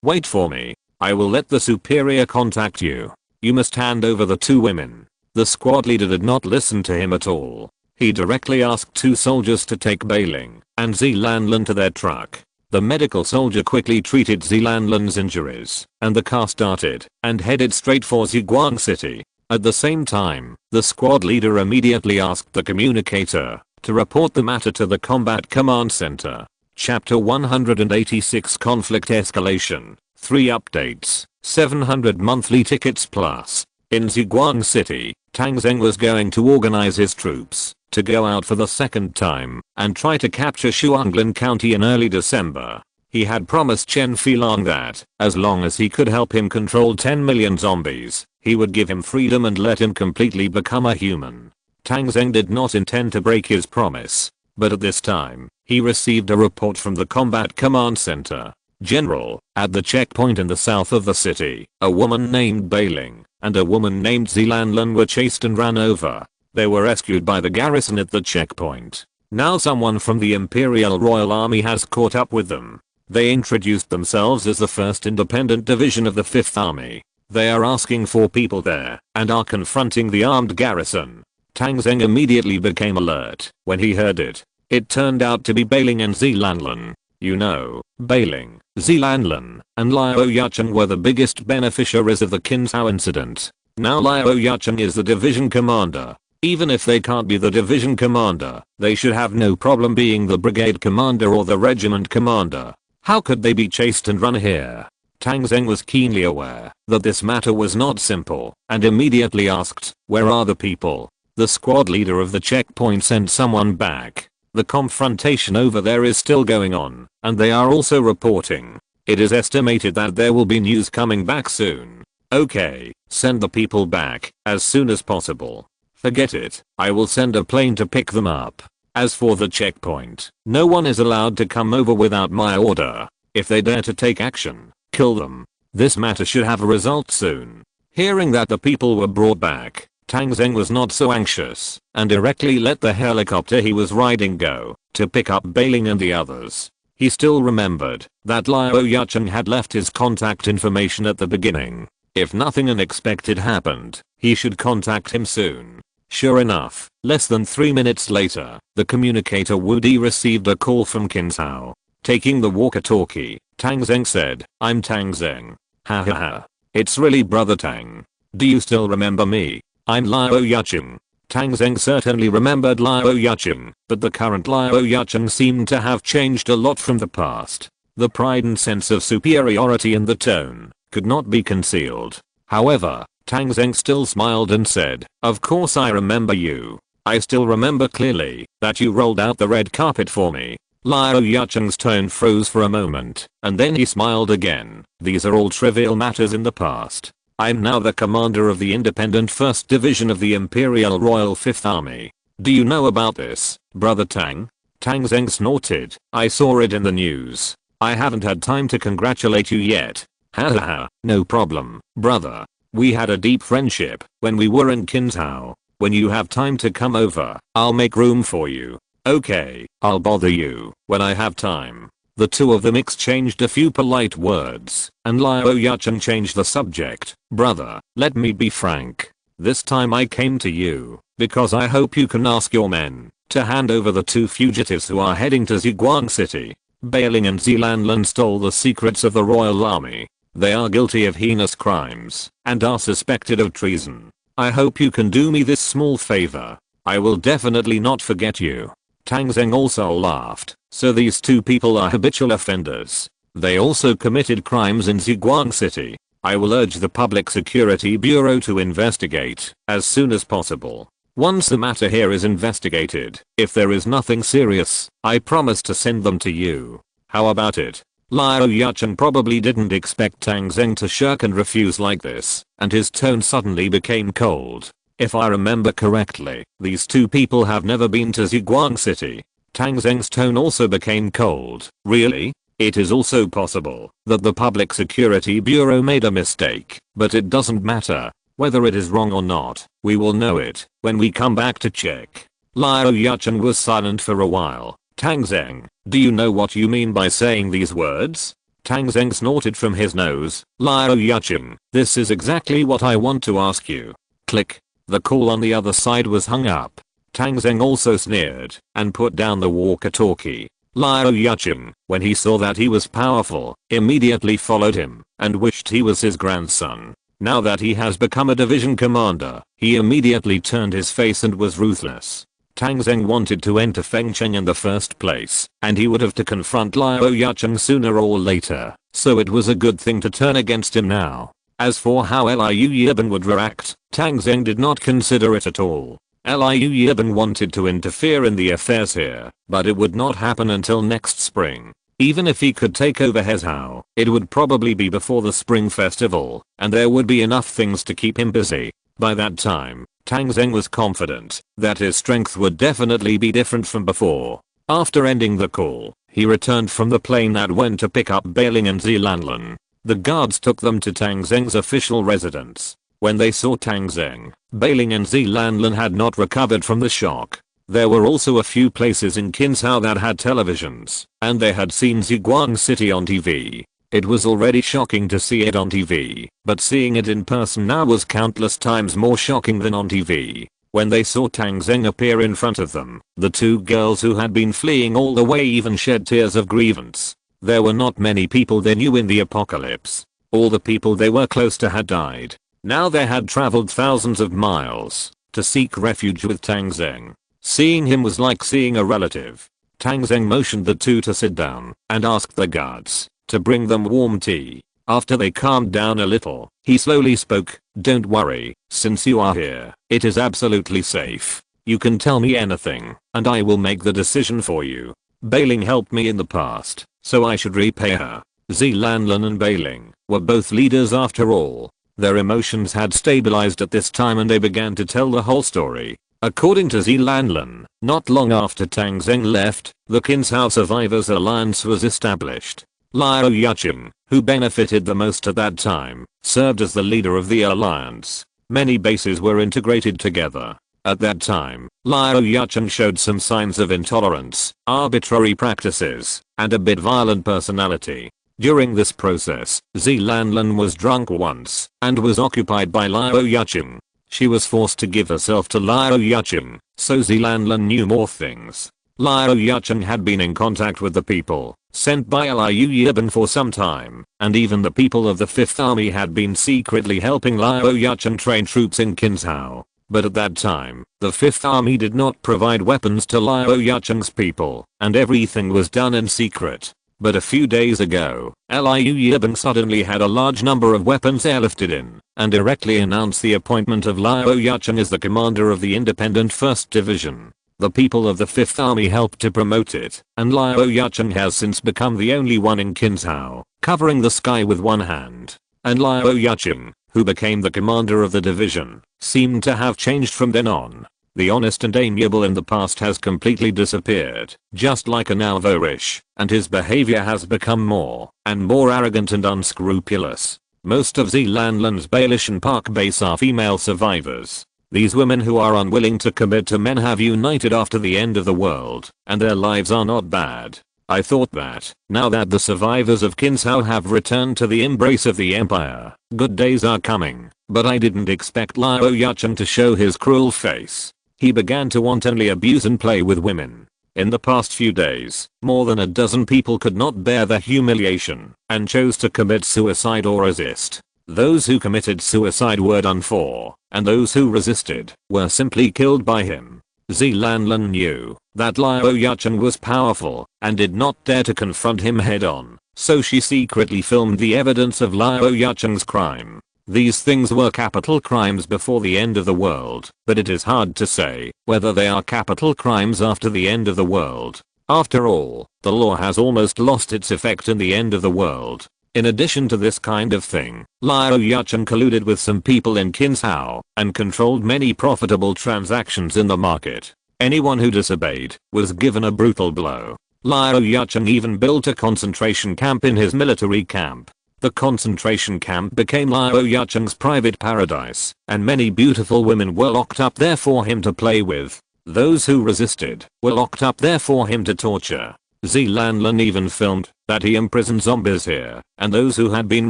wait for me. I will let the superior contact you. You must hand over the 2 women." The squad leader did not listen to him at all. He directly asked 2 soldiers to take Bailing and Zealandland to their truck. The medical soldier quickly treated Zealandland's injuries, and the car started and headed straight for Ziguang City. At the same time, the squad leader immediately asked the communicator to report the matter to the Combat Command Center. Chapter 186 Conflict Escalation. 3 updates, 700 monthly tickets plus. In Ziguang City, Tang Zheng was going to organize his troops to go out for the 2nd time and try to capture Shuanglin County in early December. He had promised Chen Filong that, as long as he could help him control 10 million zombies, he would give him freedom and let him completely become a human. Tang Zheng did not intend to break his promise, but at this time, he received a report from the Combat Command Center. "General, at the checkpoint in the south of the city, a woman named Bailing and a woman named Zealandland were chased and ran over. They were rescued by the garrison at the checkpoint. Now someone from the Imperial Royal Army has caught up with them. They introduced themselves as the 1st Independent Division of the 5th Army. They are asking for people there and are confronting the armed garrison. Tang Zheng immediately became alert when he heard it. It turned out to be Bailing and Zilanlan. You know, Bailing, Zilanlan, and Liao Yacheng were the biggest beneficiaries of the Kinzhao incident. Now Liao Yacheng is the division commander. Even if they can't be the division commander, they should have no problem being the brigade commander or the regiment commander. How could they be chased and run here? Tang Zheng was keenly aware that this matter was not simple and immediately asked, where are the people? The squad leader of the checkpoint sent someone back. The confrontation over there is still going on, and they are also reporting. It is estimated that there will be news coming back soon. Okay, send the people back as soon as possible. Forget it, I will send a plane to pick them up. As for the checkpoint, no one is allowed to come over without my order. If they dare to take action, kill them. This matter should have a result soon. Hearing that the people were brought back, Tang Zheng was not so anxious and directly let the helicopter he was riding go to pick up Bailing and the others. He still remembered that Liao Yacheng had left his contact information at the beginning. If nothing unexpected happened, he should contact him soon. Sure enough, less than 3 minutes later, the communicator Wu Di received a call from Kinzhao. Taking the walkie-talkie, Tang Zheng said, I'm Tang Zheng. Ha ha ha. It's really Brother Tang. Do you still remember me? I'm Liao Yacheng. Tang Zheng certainly remembered Liao Yacheng, but the current Liao Yacheng seemed to have changed a lot from the past. The pride and sense of superiority in the tone could not be concealed. However, Tang Zheng still smiled and said, of course I remember you. I still remember clearly that you rolled out the red carpet for me. Liao Yacheng's tone froze for a moment, and then he smiled again. These are all trivial matters in the past. I'm now the commander of the independent 1st Division of the Imperial Royal 5th Army. Do you know about this, Brother Tang? Tang Zheng snorted. I saw it in the news. I haven't had time to congratulate you yet. Ha ha ha, no problem, brother. We had a deep friendship when we were in Kinzhao. When you have time to come over, I'll make room for you. Okay, I'll bother you when I have time. The two of them exchanged a few polite words, and Liao Yacheng changed the subject. Brother, let me be frank. This time I came to you because I hope you can ask your men to hand over the 2 fugitives who are heading to Ziguang City. Bailing and Zilanlan stole the secrets of the Royal Army. They are guilty of heinous crimes and are suspected of treason. I hope you can do me this small favor. I will definitely not forget you. Tang Zheng also laughed. So these 2 people are habitual offenders. They also committed crimes in Ziguang City. I will urge the Public Security Bureau to investigate as soon as possible. Once the matter here is investigated, if there is nothing serious, I promise to send them to you. How about it? Liao Yacheng probably didn't expect Tang Zheng to shirk and refuse like this, and his tone suddenly became cold. If I remember correctly, these 2 people have never been to Ziguang City. Tang Zheng's tone also became cold. Really? It is also possible that the Public Security Bureau made a mistake, but it doesn't matter. Whether it is wrong or not, we will know it when we come back to check. Liao Yacheng was silent for a while. Tang Zheng, do you know what you mean by saying these words? Tang Zheng snorted from his nose. Liao Yacheng, this is exactly what I want to ask you. Click. The call on the other side was hung up. Tang Zheng also sneered and put down the walkie-talkie. Liao Yacheng, when he saw that he was powerful, immediately followed him and wished he was his grandson. Now that he has become a division commander, he immediately turned his face and was ruthless. Tang Zheng wanted to enter Fengcheng in the first place, and he would have to confront Liao Yacheng sooner or later, so it was a good thing to turn against him now. As for how Liu Yiben would react, Tang Zheng did not consider it at all. Liu Yiben wanted to interfere in the affairs here, but it would not happen until next spring. Even if he could take over Hezhou, it would probably be before the Spring Festival, and there would be enough things to keep him busy. By that time, Tang Zheng was confident that his strength would definitely be different from before. After ending the call, he returned from the plane that went to pick up Bailing and Zilanlan. The guards took them to Tang Zheng's official residence. when they saw Tang Zheng, Bailing and Zilanlan had not recovered from the shock. There were also a few places in Kinzhao that had televisions, and they had seen Ziguang City on TV. It was already shocking to see it on TV, but seeing it in person now was countless times more shocking than on TV. When they saw Tang Zheng appear in front of them, the two girls who had been fleeing all the way even shed tears of grievance. There were not many people they knew in the apocalypse. All the people they were close to had died. Now they had traveled thousands of miles to seek refuge with Tang Zheng. Seeing him was like seeing a relative. Tang Zheng motioned the two to sit down and asked the guards to bring them warm tea. After they calmed down a little, he slowly spoke, "Don't worry, since you are here, it is absolutely safe. You can tell me anything, and I will make the decision for you. Bailing helped me in the past, so I should repay her." Zilanlan and Bailing were both leaders after all. Their emotions had stabilized at this time and they began to tell the whole story. According to Zilanlan, not long after Tang Zheng left, the Kinzhao Survivors Alliance was established. Liao Yucheng, who benefited the most at that time, served as the leader of the alliance. Many bases were integrated together. At that time, Liao Yucheng showed some signs of intolerance, arbitrary practices, and a bit violent personality. During this process, Zilanlan was drunk once and was occupied by Liao Yucheng. She was forced to give herself to Liao Yucheng, so Zilanlan knew more things. Liao Yucheng had been in contact with the people sent by Liu Yibin for some time, and even the people of the 5th Army had been secretly helping Liao Yucheng train troops in Kinzhao. But at that time, the 5th Army did not provide weapons to Liao Yucheng's people, and everything was done in secret. But a few days ago, Liu Yibin suddenly had a large number of weapons airlifted in, and directly announced the appointment of Liao Yucheng as the commander of the independent 1st Division. The people of the 5th Army helped to promote it, and Liao Yucheng has since become the only one in Kinzhao, covering the sky with one hand. And Liao Yucheng, who became the commander of the division, seemed to have changed from then on. The honest and amiable in the past has completely disappeared, just like an Alvorish, and his behavior has become more and more arrogant and unscrupulous. Most of Zilanlan's Bailishan Park base are female survivors. These women who are unwilling to commit to men have united after the end of the world, and their lives are not bad. I thought that, now that the survivors of Kinzhao have returned to the embrace of the empire, good days are coming, but I didn't expect Liao Yucheng to show his cruel face. He began to wantonly abuse and play with women. In the past few days, more than a dozen people could not bear the humiliation, and chose to commit suicide or resist. Those who committed suicide were done for, and those who resisted were simply killed by him. Zilanlan knew that Liao Yucheng was powerful and did not dare to confront him head on, so she secretly filmed the evidence of Liao Yucheng's crime. These things were capital crimes before the end of the world, but it is hard to say whether they are capital crimes after the end of the world. After all, the law has almost lost its effect in the end of the world. In addition to this kind of thing, Liao Yucheng colluded with some people in Kinzhao and controlled many profitable transactions in the market. Anyone who disobeyed was given a brutal blow. Liao Yucheng even built a concentration camp in his military camp. The concentration camp became Liao Yucheng's private paradise, and many beautiful women were locked up there for him to play with. Those who resisted were locked up there for him to torture. Zilanlan even filmed that he imprisoned zombies here, and those who had been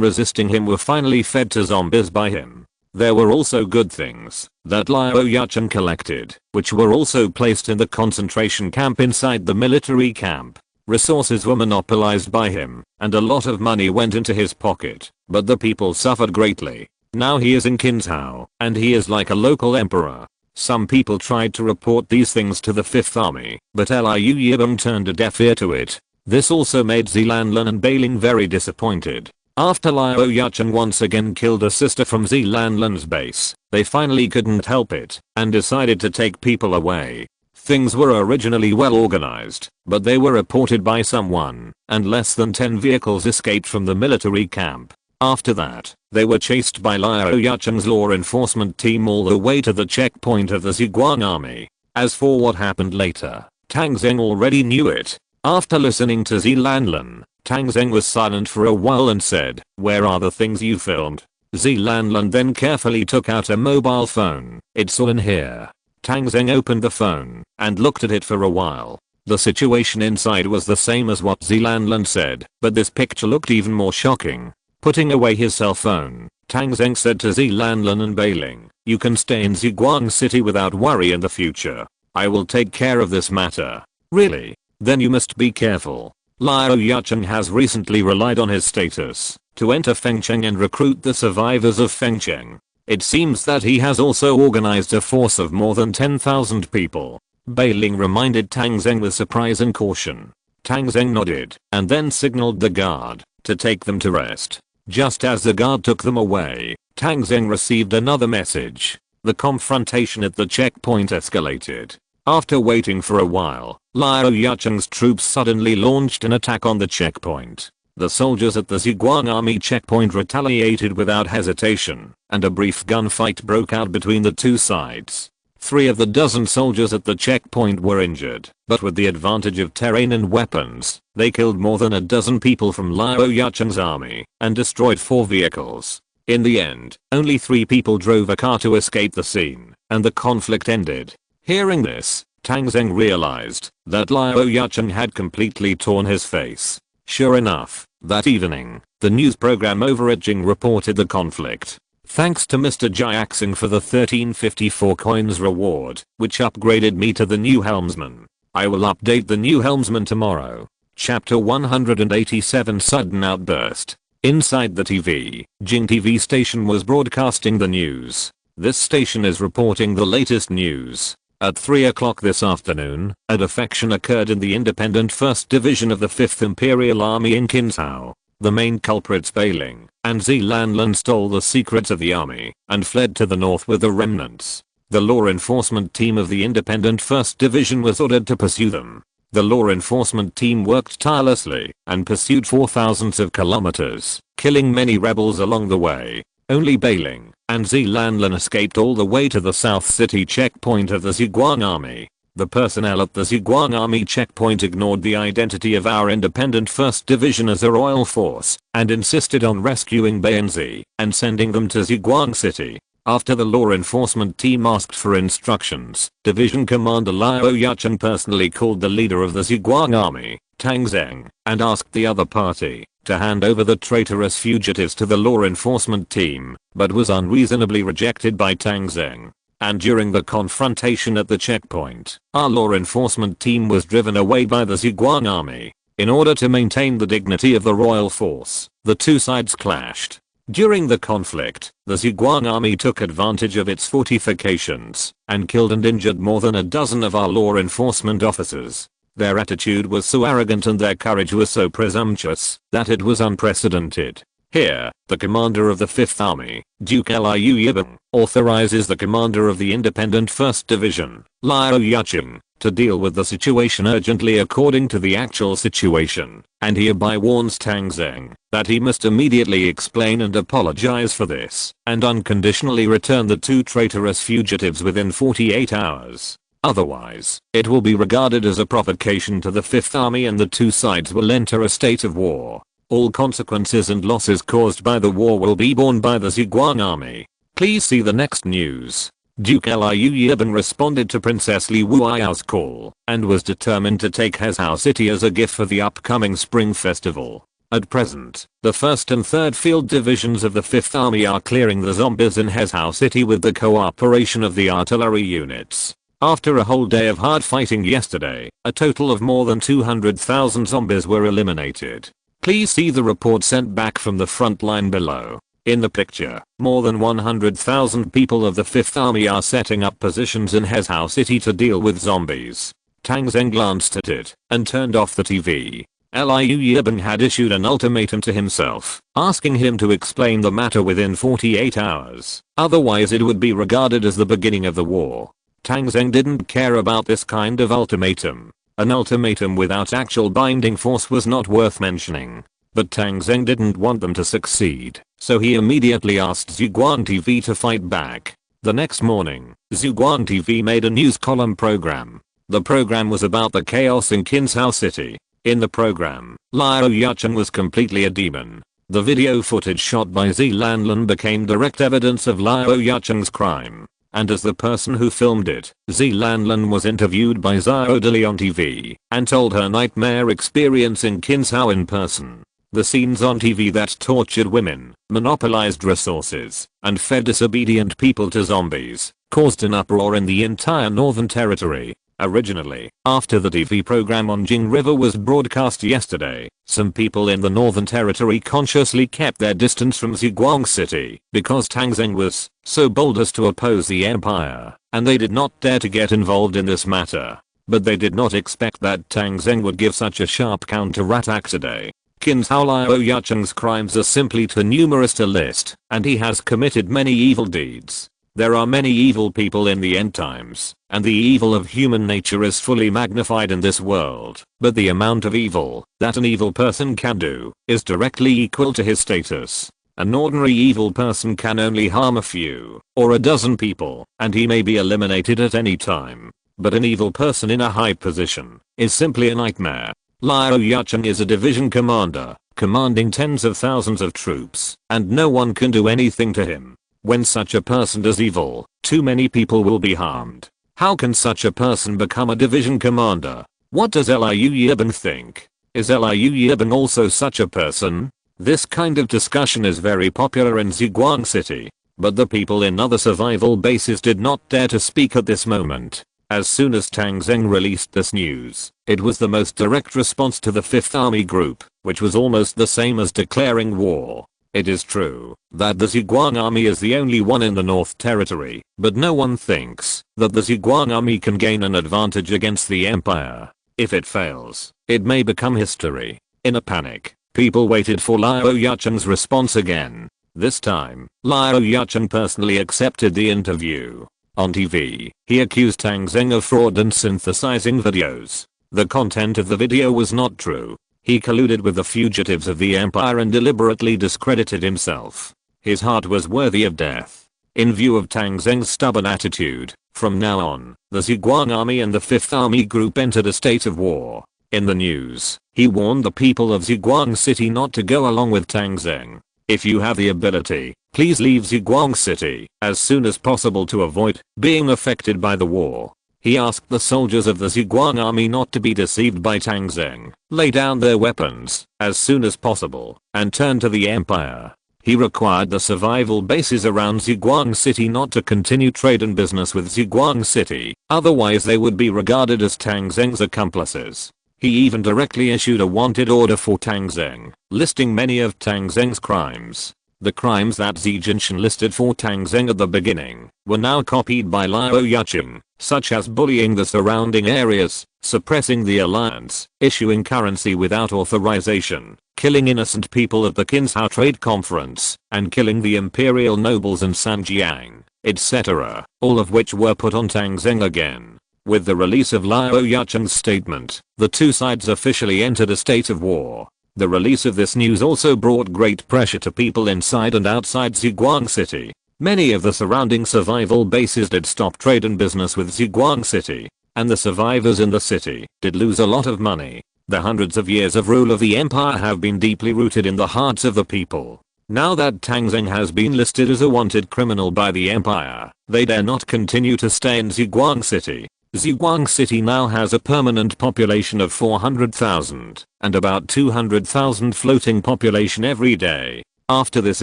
resisting him were finally fed to zombies by him. There were also good things that Liao Yucheng collected, which were also placed in the concentration camp inside the military camp. Resources were monopolized by him, and a lot of money went into his pocket, but the people suffered greatly. Now he is in Kinzhao, and he is like a local emperor. Some people tried to report these things to the 5th Army, but Liu Yibin turned a deaf ear to it. This also made Zilanlan and Bailing very disappointed. After Liao Yucheng once again killed a sister from Zilanlan's base, they finally couldn't help it, and decided to take people away. Things were originally well organized, but they were reported by someone, and less than 10 vehicles escaped from the military camp. After that, they were chased by Liao Yucheng's law enforcement team all the way to the checkpoint of the Ziguang army. As for what happened later, Tang Zheng already knew it. After listening to Zilanlan, Tang Zheng was silent for a while and said, "Where are the things you filmed?" Zilanlan then carefully took out a mobile phone. "It's all in here." Tang Zheng opened the phone and looked at it for a while. The situation inside was the same as what Zilanlan said, but this picture looked even more shocking. Putting away his cell phone, Tang Zheng said to Zilanlan and Bailing, "You can stay in Ziguang City without worry in the future. I will take care of this matter." "Really? Then you must be careful. Liu Yucheng has recently relied on his status to enter Fengcheng and recruit the survivors of Fengcheng. It seems that he has also organized a force of more than 10,000 people." Bailing reminded Tang Zheng with surprise and caution. Tang Zheng nodded and then signaled the guard to take them to rest. Just as the guard took them away, Tang Zheng received another message. The confrontation at the checkpoint escalated. After waiting for a while, Liu Yucheng's troops suddenly launched an attack on the checkpoint. The soldiers at the Ziguang army checkpoint retaliated without hesitation, and a brief gunfight broke out between the two sides. 3 of the dozen soldiers at the checkpoint were injured, but with the advantage of terrain and weapons, they killed more than a dozen people from Liu Yucheng's army and destroyed 4 vehicles. In the end, only 3 people drove a car to escape the scene, and the conflict ended. Hearing this, Tang Zheng realized that Liu Yucheng had completely torn his face. Sure enough, that evening, the news program Overrun reported the conflict. "Thanks to Mr. Jiaxing for the 1354 coins reward, which upgraded me to the new helmsman. I will update the new helmsman tomorrow." Chapter 187 Sudden Outburst. Inside the TV, Jing TV station was broadcasting the news. This station is reporting the latest news. At 3 o'clock this afternoon, a defection occurred in the independent 1st Division of the 5th Imperial Army in Kinsao. The main culprits Bailing and Zilanlan stole the secrets of the army and fled to the north with the remnants. The law enforcement team of the independent 1st Division was ordered to pursue them. The law enforcement team worked tirelessly and pursued for thousands of kilometers, killing many rebels along the way. Only Bailing and Zilanlan escaped all the way to the South City checkpoint of the Ziguang army. The personnel at the Ziguang army checkpoint ignored the identity of our independent 1st Division as a royal force and insisted on rescuing Bainzi and sending them to Ziguang City. After the law enforcement team asked for instructions, Division Commander Liu Yucheng personally called the leader of the Ziguang army, Tang Zheng, and asked the other party to hand over the traitorous fugitives to the law enforcement team, but was unreasonably rejected by Tang Zheng. And during the confrontation at the checkpoint, our law enforcement team was driven away by the Ziguang army. In order to maintain the dignity of the royal force, the two sides clashed. During the conflict, the Ziguang army took advantage of its fortifications and killed and injured more than a dozen of our law enforcement officers. Their attitude was so arrogant and their courage was so presumptuous that it was unprecedented. Here, the commander of the 5th Army, Duke Liu Yibeng, authorizes the commander of the independent 1st Division, Liu Yucheng, to deal with the situation urgently according to the actual situation, and hereby warns Tang Zheng that he must immediately explain and apologize for this, and unconditionally return the 2 traitorous fugitives within 48 hours. Otherwise, it will be regarded as a provocation to the 5th Army and the two sides will enter a state of war. All consequences and losses caused by the war will be borne by the Ziguang army. Please see the next news. Duke Liu Yibeng responded to Princess Li Wuyao's call and was determined to take Hezhou City as a gift for the upcoming Spring Festival. At present, the 1st and 3rd Field Divisions of the 5th Army are clearing the zombies in Hezhou City with the cooperation of the artillery units. After a whole day of hard fighting yesterday, a total of more than 200,000 zombies were eliminated. Please see the report sent back from the front line below. In the picture, more than 100,000 people of the 5th Army are setting up positions in Hezhou City to deal with zombies. Tang Zheng glanced at it and turned off the TV. Liu Yibeng had issued an ultimatum to himself, asking him to explain the matter within 48 hours. Otherwise it would be regarded as the beginning of the war. Tang Zheng didn't care about this kind of ultimatum. An ultimatum without actual binding force was not worth mentioning. But Tang Zheng didn't want them to succeed, so he immediately asked Ziguang TV to fight back. The next morning, Ziguang TV made a news column program. The program was about the chaos in Kinsao City. In the program, Liu Yucheng was completely a demon. The video footage shot by Zhilanlan became direct evidence of Liu Yucheng's crime. And as the person who filmed it, Zhilanlan was interviewed by Xiaodali on TV and told her nightmare experience in Kinsao in person. The scenes on TV that tortured women, monopolized resources, and fed disobedient people to zombies, caused an uproar in the entire Northern Territory. Originally, after the TV program on Jing River was broadcast yesterday, some people in the Northern Territory consciously kept their distance from Ziguang City because Tang Zheng was so bold as to oppose the empire, and they did not dare to get involved in this matter. But they did not expect that Tang Zheng would give such a sharp counter-attack today. Kinsao Liu Yucheng's crimes are simply too numerous to list, and he has committed many evil deeds. There are many evil people in the end times, and the evil of human nature is fully magnified in this world, but the amount of evil that an evil person can do is directly equal to his status. An ordinary evil person can only harm a few, or a dozen people, and he may be eliminated at any time. But an evil person in a high position is simply a nightmare. Liu Yucheng is a division commander, commanding tens of thousands of troops, and no one can do anything to him. When such a person does evil, too many people will be harmed. How can such a person become a division commander? What does Liu Yibing think? Is Liu Yibing also such a person? This kind of discussion is very popular in Ziguang City, but the people in other survival bases did not dare to speak at this moment. As soon as Tang Zheng released this news, it was the most direct response to the 5th Army Group, which was almost the same as declaring war. It is true that the Ziguang Army is the only one in the North Territory, but no one thinks that the Ziguang Army can gain an advantage against the Empire. If it fails, it may become history. In a panic, people waited for Liu Yucheng's response again. This time, Liu Yucheng personally accepted the interview. On TV, he accused Tang Zheng of fraud and synthesizing videos. The content of the video was not true. He colluded with the fugitives of the empire and deliberately discredited himself. His heart was worthy of death. In view of Tang Zheng's stubborn attitude, from now on, the Ziguang Army and the 5th Army Group entered a state of war. In the news, he warned the people of Ziguang City not to go along with Tang Zheng. If you have the ability, please leave Ziguang City as soon as possible to avoid being affected by the war. He asked the soldiers of the Ziguang Army not to be deceived by Tang Zheng, lay down their weapons as soon as possible, and turn to the empire. He required the survival bases around Ziguang City not to continue trade and business with Ziguang City, otherwise they would be regarded as Tang Zheng's accomplices. He even directly issued a wanted order for Tang Zheng, listing many of Tang Zheng's crimes. The crimes that Xi Jinping listed for Tang Zheng at the beginning were now copied by Liu Yucheng, such as bullying the surrounding areas, suppressing the alliance, issuing currency without authorization, killing innocent people at the Kinsao Trade Conference, and killing the imperial nobles in Sanjiang, etc., all of which were put on Tang Zheng again. With the release of Liu Yucheng's statement, the two sides officially entered a state of war. The release of this news also brought great pressure to people inside and outside Ziguang City. Many of the surrounding survival bases did stop trade and business with Ziguang City, and the survivors in the city did lose a lot of money. The hundreds of years of rule of the empire have been deeply rooted in the hearts of the people. Now that Tang Zheng has been listed as a wanted criminal by the empire, they dare not continue to stay in Ziguang City. Ziguang City now has a permanent population of 400,000 and about 200,000 floating population every day. After this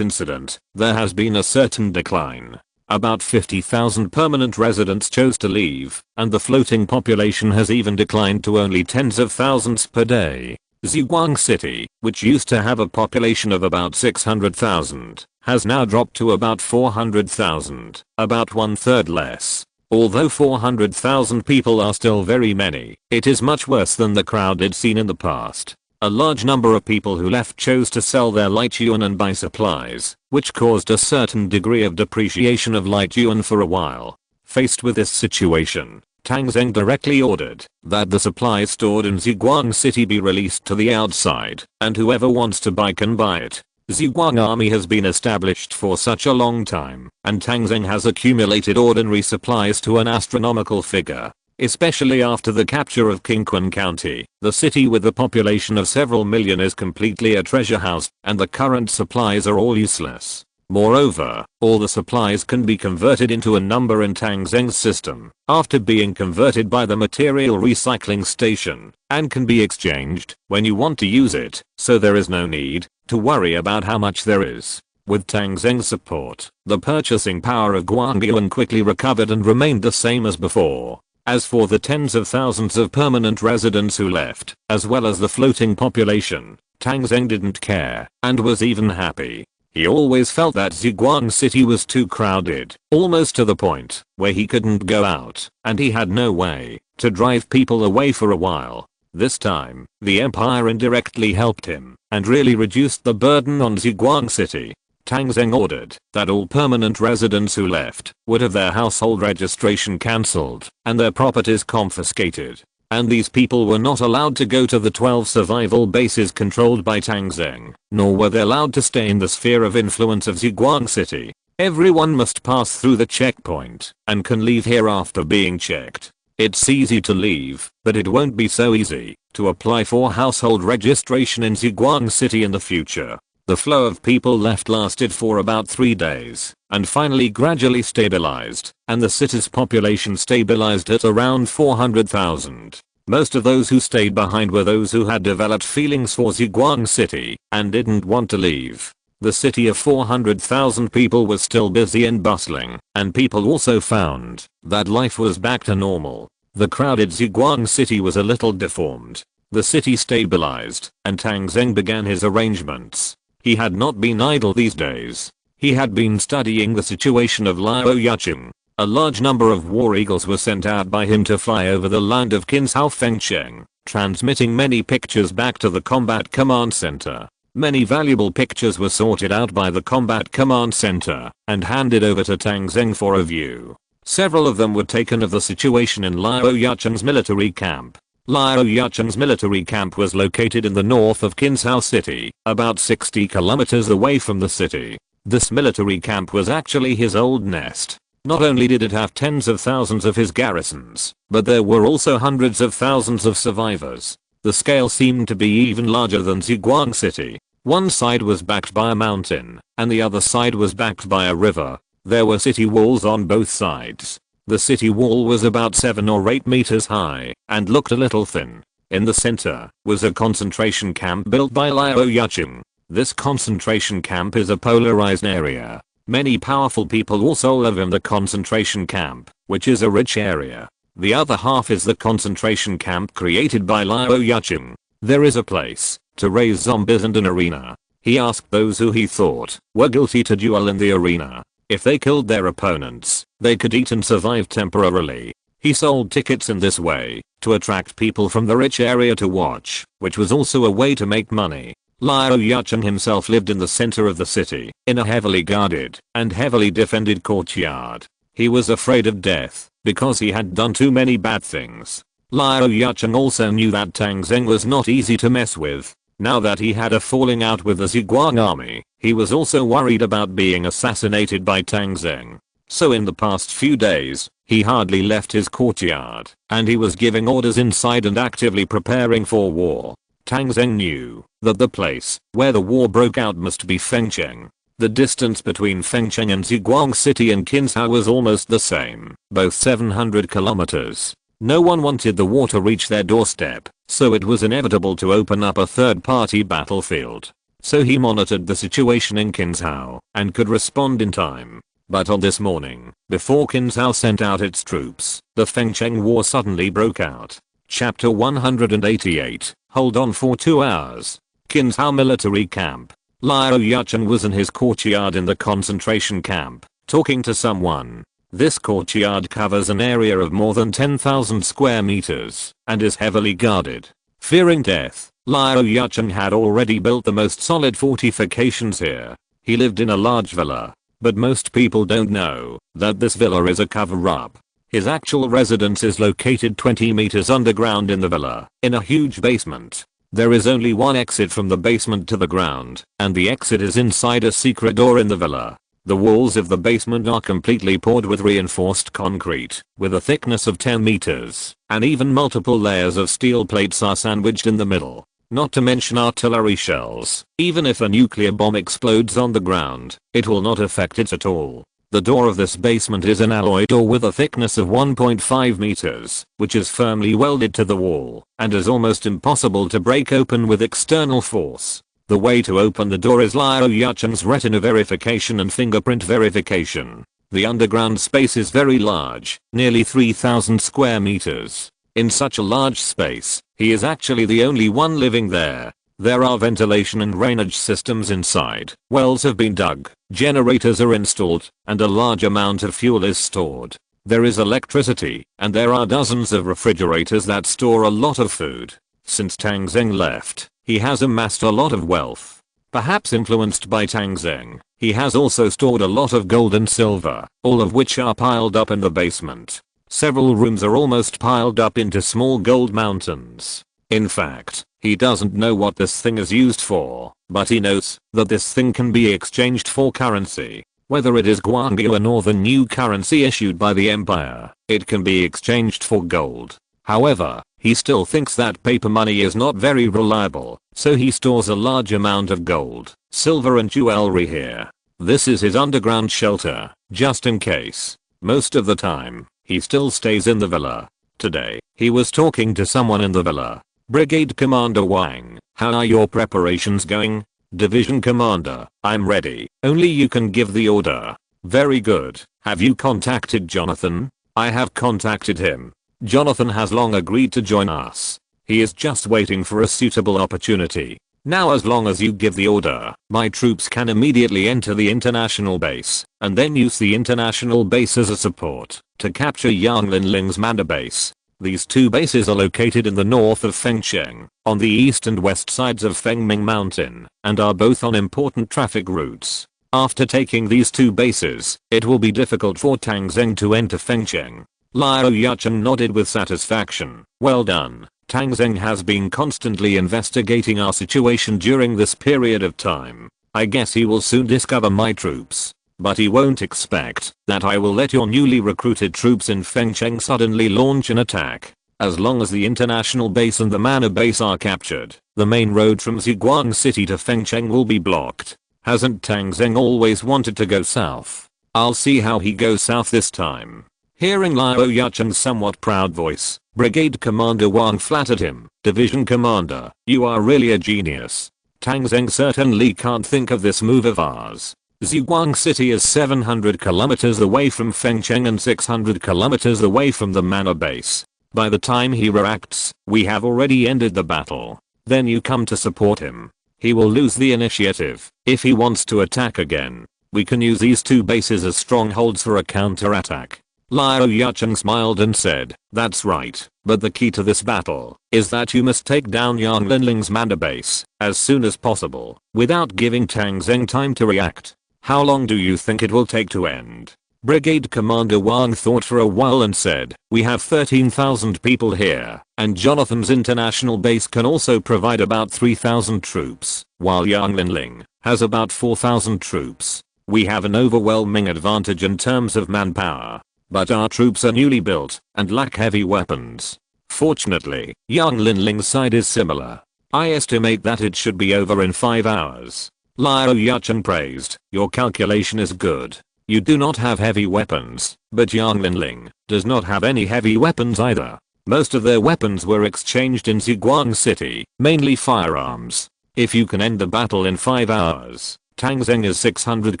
incident, there has been a certain decline. About 50,000 permanent residents chose to leave, and the floating population has even declined to only tens of thousands per day. Ziguang City, which used to have a population of about 600,000, has now dropped to about 400,000, about 1/3 less. Although 400,000 people are still very many, it is much worse than the crowded scene in the past. A large number of people who left chose to sell their light yuan and buy supplies, which caused a certain degree of depreciation of light yuan for a while. Faced with this situation, Tang Zheng directly ordered that the supplies stored in Ziguang City be released to the outside, and whoever wants to buy can buy it. Ziguang Army has been established for such a long time, and Tang Zheng has accumulated ordinary supplies to an astronomical figure. Especially after the capture of Qingquan County, the city with a population of several million is completely a treasure house, and the current supplies are all useless. Moreover, all the supplies can be converted into a number in Tang Zheng's system, after being converted by the material recycling station, and can be exchanged when you want to use it, so there is no need to worry about how much there is. With Tang Zheng's support, the purchasing power of Guangyuan quickly recovered and remained the same as before. As for the tens of thousands of permanent residents who left, as well as the floating population, Tang Zheng didn't care, and was even happy. He always felt that Ziguang City was too crowded, almost to the point where he couldn't go out, and he had no way to drive people away for a while. This time, the Empire indirectly helped him, and really reduced the burden on Ziguang City. Tang Zheng ordered that all permanent residents who left would have their household registration cancelled and their properties confiscated. And these people were not allowed to go to the 12 survival bases controlled by Tang Zheng, nor were they allowed to stay in the sphere of influence of Ziguang City. Everyone must pass through the checkpoint and can leave here after being checked. It's easy to leave, but it won't be so easy to apply for household registration in Ziguang City in the future. The flow of people left lasted for about 3 days, and finally gradually stabilized, and the city's population stabilized at around 400,000. Most of those who stayed behind were those who had developed feelings for Ziguang City, and didn't want to leave. The city of 400,000 people was still busy and bustling, and people also found that life was back to normal. The crowded Ziguang City was a little deformed. The city stabilized, and Tang Zheng began his arrangements. He had not been idle these days. He had been studying the situation of Liao Yucheng. A large number of war eagles were sent out by him to fly over the land of Qinzhou Fengcheng, transmitting many pictures back to the Combat Command Center. Many valuable pictures were sorted out by the Combat Command Center and handed over to Tang Zheng for a view. Several of them were taken of the situation in Liao Yucheng's military camp. Liao Yucheng's military camp was located in the north of Qinzhou City, about 60 kilometers away from the city. This military camp was actually his old nest. Not only did it have tens of thousands of his garrisons, but there were also hundreds of thousands of survivors. The scale seemed to be even larger than Ziguang City. One side was backed by a mountain, and the other side was backed by a river. There were city walls on both sides. The city wall was about 7 or 8 meters high, and looked a little thin. In the center was a concentration camp built by Liao Yucheng. This concentration camp is a polarized area. Many powerful people also live in the concentration camp, which is a rich area. The other half is the concentration camp created by Liao Yucheng. There is a place to raise zombies and an arena. He asked those who he thought were guilty to duel in the arena. If they killed their opponents, they could eat and survive temporarily. He sold tickets in this way to attract people from the rich area to watch, which was also a way to make money. Liao Yucheng himself lived in the center of the city, in a heavily guarded and heavily defended courtyard. He was afraid of death because he had done too many bad things. Liao Yucheng also knew that Tang Zheng was not easy to mess with. Now that he had a falling out with the Ziguang army, he was also worried about being assassinated by Tang Zheng. So in the past few days, he hardly left his courtyard, and he was giving orders inside and actively preparing for war. Tang Zheng knew that the place where the war broke out must be Fengcheng. The distance between Fengcheng and Ziguang City and Qinzhou was almost the same, both 700 kilometers. No one wanted the war to reach their doorstep, so it was inevitable to open up a third-party battlefield. So he monitored the situation in Qinzhou and could respond in time. But on this morning, before Qinzhou sent out its troops, the Fengcheng War suddenly broke out. Chapter 188. Hold on for 2 hours. Qinzhou military camp. Liao Yucheng was in his courtyard in the concentration camp, talking to someone. This courtyard covers an area of more than 10,000 square meters and is heavily guarded. Fearing death, Liao Yucheng had already built the most solid fortifications here. He lived in a large villa, but most people don't know that this villa is a cover-up. His actual residence is located 20 meters underground in the villa, in a huge basement. There is only one exit from the basement to the ground, and the exit is inside a secret door in the villa. The walls of the basement are completely poured with reinforced concrete, with a thickness of 10 meters, and even multiple layers of steel plates are sandwiched in the middle. Not to mention artillery shells. Even if a nuclear bomb explodes on the ground, it will not affect it at all. The door of this basement is an alloy door with a thickness of 1.5 meters, which is firmly welded to the wall, and is almost impossible to break open with external force. The way to open the door is Liao Yuchen's retina verification and fingerprint verification. The underground space is very large, nearly 3,000 square meters. In such a large space, he is actually the only one living there. There are ventilation and drainage systems inside, wells have been dug, generators are installed, and a large amount of fuel is stored. There is electricity, and there are dozens of refrigerators that store a lot of food. Since Tang Zheng left, he has amassed a lot of wealth. Perhaps influenced by Tang Zheng, he has also stored a lot of gold and silver, all of which are piled up in the basement. Several rooms are almost piled up into small gold mountains. In fact, he doesn't know what this thing is used for, but he knows that this thing can be exchanged for currency. Whether it is Guangyu or the new currency issued by the empire, it can be exchanged for gold. However, he still thinks that paper money is not very reliable, so he stores a large amount of gold, silver and jewelry here. This is his underground shelter, just in case. Most of the time, he still stays in the villa. Today, he was talking to someone in the villa. Brigade Commander Wang, how are your preparations going? Division Commander, I'm ready, only you can give the order. Very good. Have you contacted Jonathan? I have contacted him. Jonathan has long agreed to join us. He is just waiting for a suitable opportunity. Now as long as you give the order, my troops can immediately enter the international base, and then use the international base as a support to capture Yang Linling's mana base. These two bases are located in the north of Fengcheng, on the east and west sides of Fengming Mountain, and are both on important traffic routes. After taking these two bases, it will be difficult for Tang Zheng to enter Fengcheng. Liao Yuchen nodded with satisfaction. Well done. Tang Zheng has been constantly investigating our situation during this period of time. I guess he will soon discover my troops. But he won't expect that I will let your newly recruited troops in Fengcheng suddenly launch an attack. As long as the international base and the mana base are captured, the main road from Ziguang City to Fengcheng will be blocked. Hasn't Tang Zheng always wanted to go south? I'll see how he goes south this time. Hearing Liao Yuchen's somewhat proud voice, Brigade Commander Wang flattered him. Division Commander, you are really a genius. Tang Zheng certainly can't think of this move of ours. Ziguang City is 700 kilometers away from Fengcheng and 600 kilometers away from the mana base. By the time he reacts, we have already ended the battle. Then you come to support him. He will lose the initiative. If he wants to attack again, we can use these two bases as strongholds for a counterattack. Liao Yuchen smiled and said, that's right, but the key to this battle is that you must take down Yang Linling's mana base as soon as possible, without giving Tang Zheng time to react. How long do you think it will take to end? Brigade Commander Wang thought for a while and said, we have 13,000 people here, and Jonathan's international base can also provide about 3,000 troops, while Yang Linling has about 4,000 troops. We have an overwhelming advantage in terms of manpower. But our troops are newly built and lack heavy weapons. Fortunately, Yang Linling's side is similar. I estimate that it should be over in 5 hours. Liao Yuchen praised, your calculation is good. You do not have heavy weapons, but Yang Linling does not have any heavy weapons either. Most of their weapons were exchanged in Ziguang City, mainly firearms. If you can end the battle in 5 hours, Tang Zheng is 600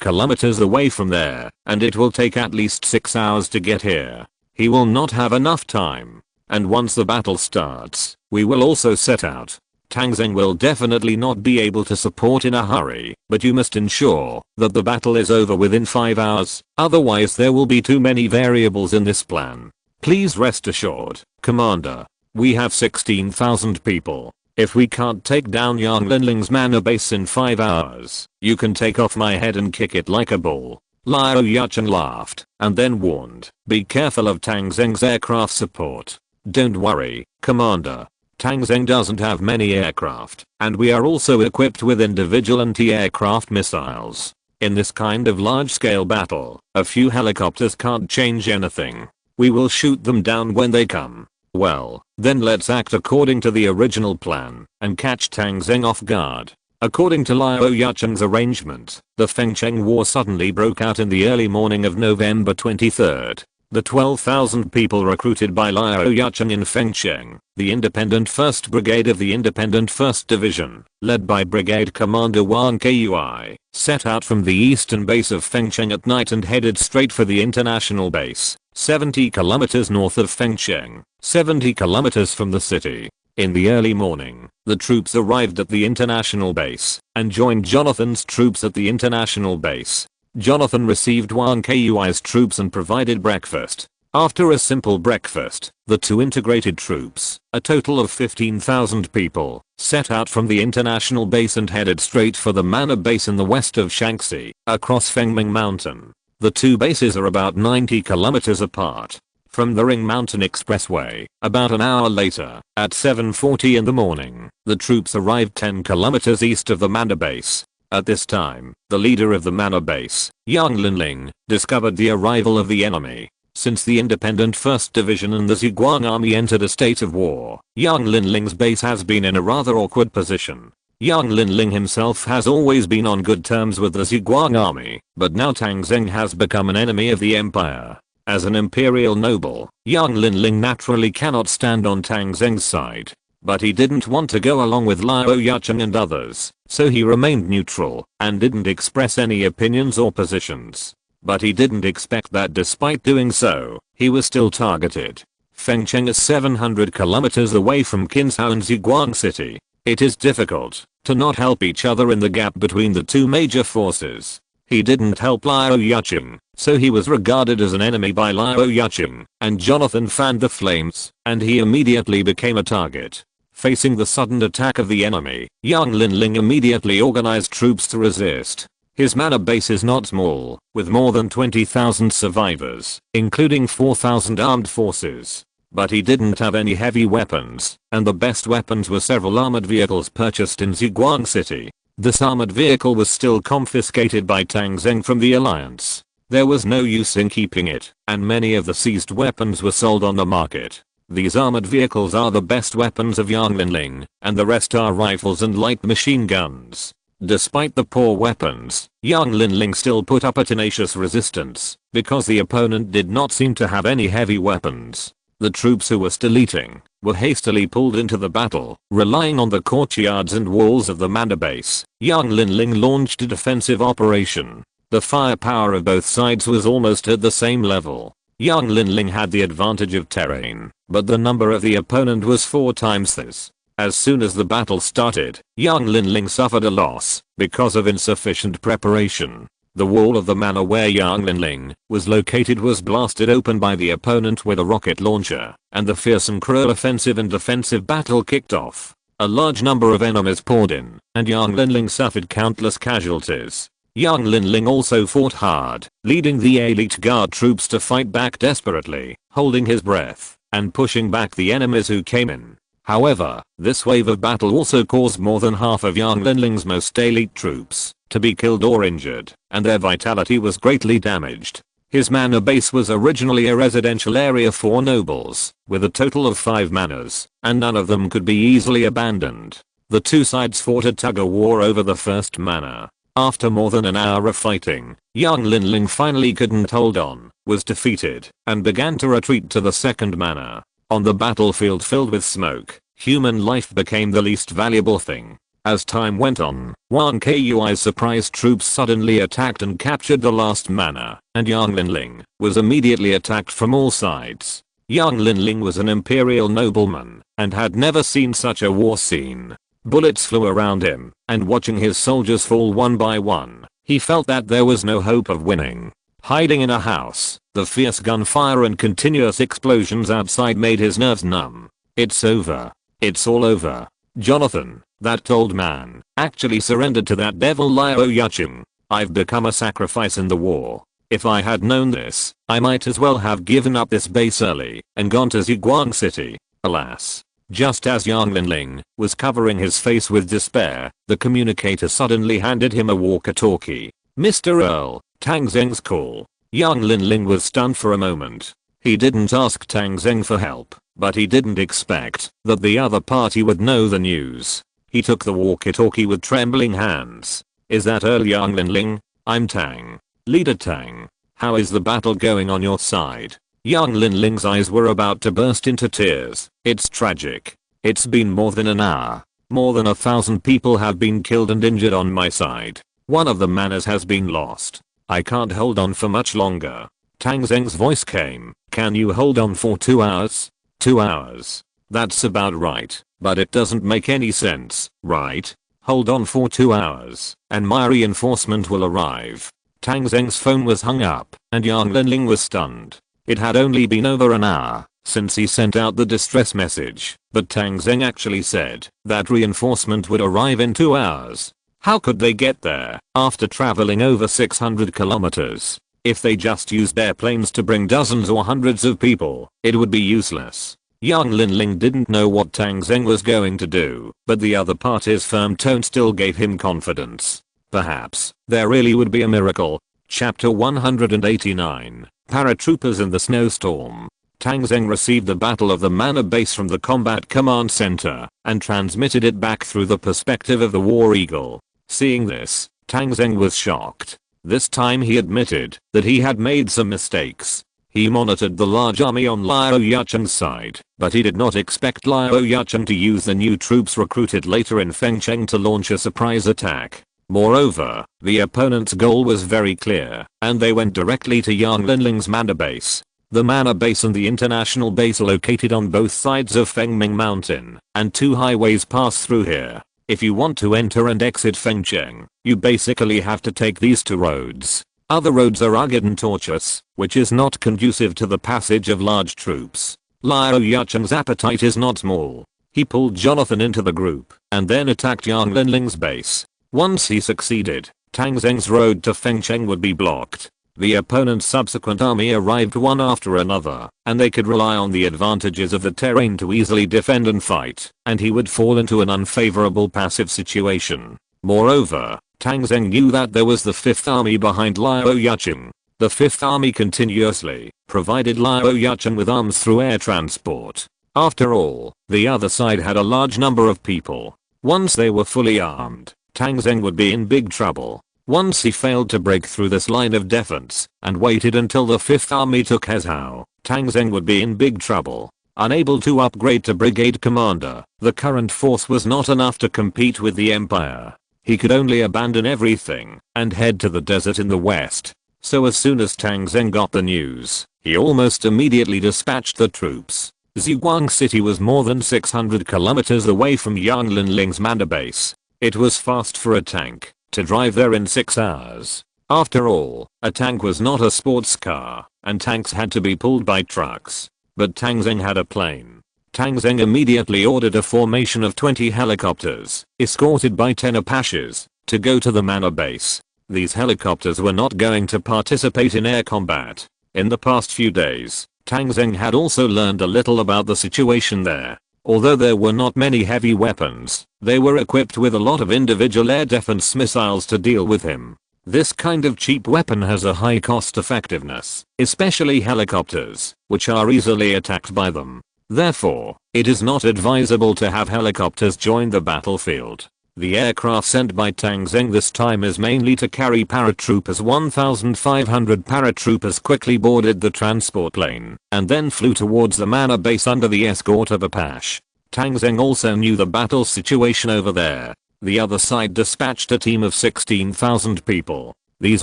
kilometers away from there, and it will take at least 6 hours to get here. He will not have enough time. And once the battle starts, we will also set out. Tang Zheng will definitely not be able to support in a hurry, but you must ensure that the battle is over within 5 hours, otherwise there will be too many variables in this plan. Please rest assured, Commander. We have 16,000 people. If we can't take down Yang Linling's mana base in 5 hours, you can take off my head and kick it like a ball. Liao Yuchen laughed, and then warned, be careful of Tang Zheng's aircraft support. Don't worry, Commander. Tang Zheng doesn't have many aircraft, and we are also equipped with individual anti-aircraft missiles. In this kind of large-scale battle, a few helicopters can't change anything. We will shoot them down when they come. Well, then let's act according to the original plan and catch Tang Zheng off guard. According to Liu Yucheng's arrangement, the Fengcheng War suddenly broke out in the early morning of November 23rd. The 12,000 people recruited by Liu Yucheng in Fengcheng, the independent 1st Brigade of the independent 1st Division, led by Brigade Commander Wang Kui, set out from the eastern base of Fengcheng at night and headed straight for the international base, 70 kilometers north of Fengcheng, 70 kilometers from the city. In the early morning, the troops arrived at the international base and joined Jonathan's troops at the international base. Jonathan received Wang Kui's troops and provided breakfast. After a simple breakfast, the two integrated troops, a total of 15,000 people, set out from the international base and headed straight for the manor base in the west of Shaanxi, across Fengming Mountain. The two bases are about 90 kilometers apart. From the Ring Mountain Expressway, about an hour later, at 7:40 in the morning, the troops arrived 10 kilometers east of the manor base. At this time, the leader of the manor base, Yang Linling, discovered the arrival of the enemy. Since the independent 1st Division and the Zhuang army entered a state of war, Yang Linling's base has been in a rather awkward position. Yang Linling himself has always been on good terms with the Zhuang army, but now Tang Zheng has become an enemy of the empire. As an imperial noble, Yang Linling naturally cannot stand on Tang Zheng's side. But he didn't want to go along with Liu Yucheng and others, so he remained neutral and didn't express any opinions or positions. But he didn't expect that despite doing so, he was still targeted. Fengcheng is 700 kilometers away from Qinsao and Zhuang City. It is difficult to not help each other in the gap between the two major forces. He didn't help Liu Yucheng, so he was regarded as an enemy by Liu Yucheng, and Jonathan fanned the flames, and he immediately became a target. Facing the sudden attack of the enemy, Yang Linling immediately organized troops to resist. His manor base is not small, with more than 20,000 survivors, including 4,000 armed forces. But he didn't have any heavy weapons, and the best weapons were several armored vehicles purchased in Zhuang City. This armored vehicle was still confiscated by Tang Zheng from the alliance. There was no use in keeping it, and many of the seized weapons were sold on the market. These armored vehicles are the best weapons of Yang Linling, and the rest are rifles and light machine guns. Despite the poor weapons, Yang Linling still put up a tenacious resistance, because the opponent did not seem to have any heavy weapons. The troops who were still eating were hastily pulled into the battle, relying on the courtyards and walls of the manor base. Yang Linling launched a defensive operation. The firepower of both sides was almost at the same level. Yang Linling had the advantage of terrain, but the number of the opponent was 4 times this. As soon as the battle started, Yang Linling suffered a loss because of insufficient preparation. The wall of the manor where Yang Linling was located was blasted open by the opponent with a rocket launcher, and the fierce and cruel offensive and defensive battle kicked off. A large number of enemies poured in, and Yang Linling suffered countless casualties. Yang Linling also fought hard, leading the elite guard troops to fight back desperately, holding his breath, and pushing back the enemies who came in. However, this wave of battle also caused more than half of Yang Linling's most elite troops to be killed or injured, and their vitality was greatly damaged. His manor base was originally a residential area for nobles, with a total of 5 manors, and none of them could be easily abandoned. The two sides fought a tug-of-war over the first manor. After more than an hour of fighting, Yang Linling finally couldn't hold on, was defeated, and began to retreat to the second manor. On the battlefield filled with smoke, human life became the least valuable thing. As time went on, Wang Kui's surprise troops suddenly attacked and captured the last manor, and Yang Linling was immediately attacked from all sides. Yang Linling was an imperial nobleman, and had never seen such a war scene. Bullets flew around him, and watching his soldiers fall one by one, he felt that there was no hope of winning. Hiding in a house, the fierce gunfire and continuous explosions outside made his nerves numb. It's over. It's all over. Jonathan, that old man, actually surrendered to that devil Liu Yucheng. I've become a sacrifice in the war. If I had known this, I might as well have given up this base early and gone to Zhuang City. Alas. Just as Yang Linling was covering his face with despair, the communicator suddenly handed him a walkie-talkie. Mr. Earl, Tang Zheng's call. Young Linling was stunned for a moment. He didn't ask Tang Zheng for help, but he didn't expect that the other party would know the news. He took the walkie-talkie with trembling hands. Is that Earl Young Linling? I'm Tang. Leader Tang. How is the battle going on your side? Young Linling's eyes were about to burst into tears. It's tragic. It's been more than an hour. More than 1,000 people have been killed and injured on my side. One of the manors has been lost. I can't hold on for much longer. Tang Zheng's voice came. Can you hold on for 2 hours? 2 hours. That's about right, but it doesn't make any sense, right? Hold on for 2 hours, and my reinforcement will arrive. Tang Zheng's phone was hung up, and Yang Linling was stunned. It had only been over an hour since he sent out the distress message, but Tang Zheng actually said that reinforcement would arrive in 2 hours. How could they get there after traveling over 600 kilometers? If they just used airplanes to bring dozens or hundreds of people, it would be useless. Young Linling didn't know what Tang Zheng was going to do, but the other party's firm tone still gave him confidence. Perhaps there really would be a miracle. Chapter 189. Paratroopers in the snowstorm. Tang Zheng received the Battle of the Manor Base from the Combat Command Center and transmitted it back through the perspective of the War Eagle. Seeing this, Tang Zheng was shocked. This time he admitted that he had made some mistakes. He monitored the large army on Liao Yucheng's side, but he did not expect Liao Yucheng to use the new troops recruited later in Fengcheng to launch a surprise attack. Moreover, the opponent's goal was very clear, and they went directly to Yang Linling's manor base. The manor base and the international base are located on both sides of Fengming Mountain, and 2 highways pass through here. If you want to enter and exit Fengcheng, you basically have to take these 2 roads. Other roads are rugged and tortuous, which is not conducive to the passage of large troops. Liao Yucheng's appetite is not small. He pulled Jonathan into the group, and then attacked Yang Linling's base. Once he succeeded, Tang Zheng's road to Fengcheng would be blocked. The opponent's subsequent army arrived one after another, and they could rely on the advantages of the terrain to easily defend and fight, and he would fall into an unfavorable passive situation. Moreover, Tang Zheng knew that there was the 5th Army behind Liao Yucheng. The 5th Army continuously provided Liao Yucheng with arms through air transport. After all, the other side had a large number of people. Once they were fully armed, Tang Zheng would be in big trouble. Once he failed to break through this line of defense and waited until the 5th Army took Hezhou, Tang Zheng would be in big trouble. Unable to upgrade to brigade commander, the current force was not enough to compete with the Empire. He could only abandon everything and head to the desert in the west. So as soon as Tang Zheng got the news, he almost immediately dispatched the troops. Zhuguang City was more than 600 kilometers away from Yang Linling's manor base. It was fast for a tank to drive there in 6 hours. After all, a tank was not a sports car, and tanks had to be pulled by trucks. But Tang Zheng had a plane. Tang Zheng immediately ordered a formation of 20 helicopters, escorted by 10 Apaches, to go to the manor base. These helicopters were not going to participate in air combat. In the past few days, Tang Zheng had also learned a little about the situation there. Although there were not many heavy weapons, they were equipped with a lot of individual air defense missiles to deal with him. This kind of cheap weapon has a high cost effectiveness, especially helicopters, which are easily attacked by them. Therefore, it is not advisable to have helicopters join the battlefield. The aircraft sent by Tang Zheng this time is mainly to carry paratroopers. 1,500 paratroopers quickly boarded the transport plane and then flew towards the manor base under the escort of Apache. Tang Zheng also knew the battle situation over there. The other side dispatched a team of 16,000 people. These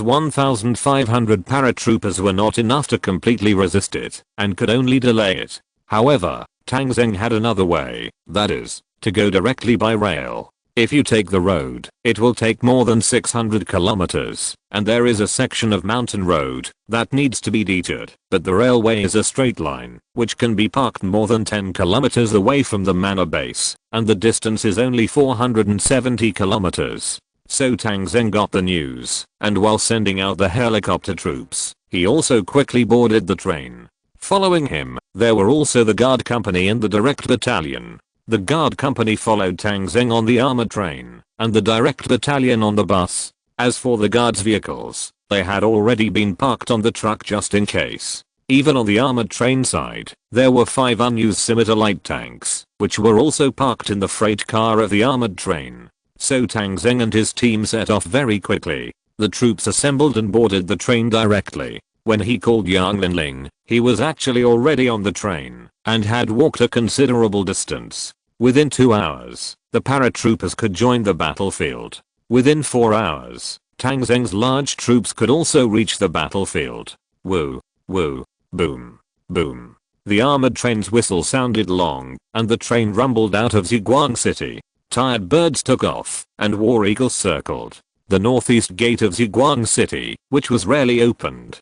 1,500 paratroopers were not enough to completely resist it and could only delay it. However, Tang Zheng had another way, that is, to go directly by rail. If you take the road, it will take more than 600 kilometers, and there is a section of mountain road that needs to be detoured, but the railway is a straight line, which can be parked more than 10 kilometers away from the manor base, and the distance is only 470 kilometers. So Tang Zheng got the news, and while sending out the helicopter troops, he also quickly boarded the train. Following him, there were also the guard company and the direct battalion. The guard company followed Tang Zheng on the armored train, and the direct battalion on the bus. As for the guards' vehicles, they had already been parked on the truck just in case. Even on the armored train side, there were 5 unused scimitar light tanks, which were also parked in the freight car of the armored train. So Tang Zheng and his team set off very quickly. The troops assembled and boarded the train directly. When he called Yang Linling, he was actually already on the train and had walked a considerable distance. Within 2 hours, the paratroopers could join the battlefield. Within 4 hours, Tang Zheng's large troops could also reach the battlefield. Woo, woo, boom, boom. The armored train's whistle sounded long, and the train rumbled out of Ziguang City. Tired birds took off, and war eagles circled the northeast gate of Ziguang City, which was rarely opened.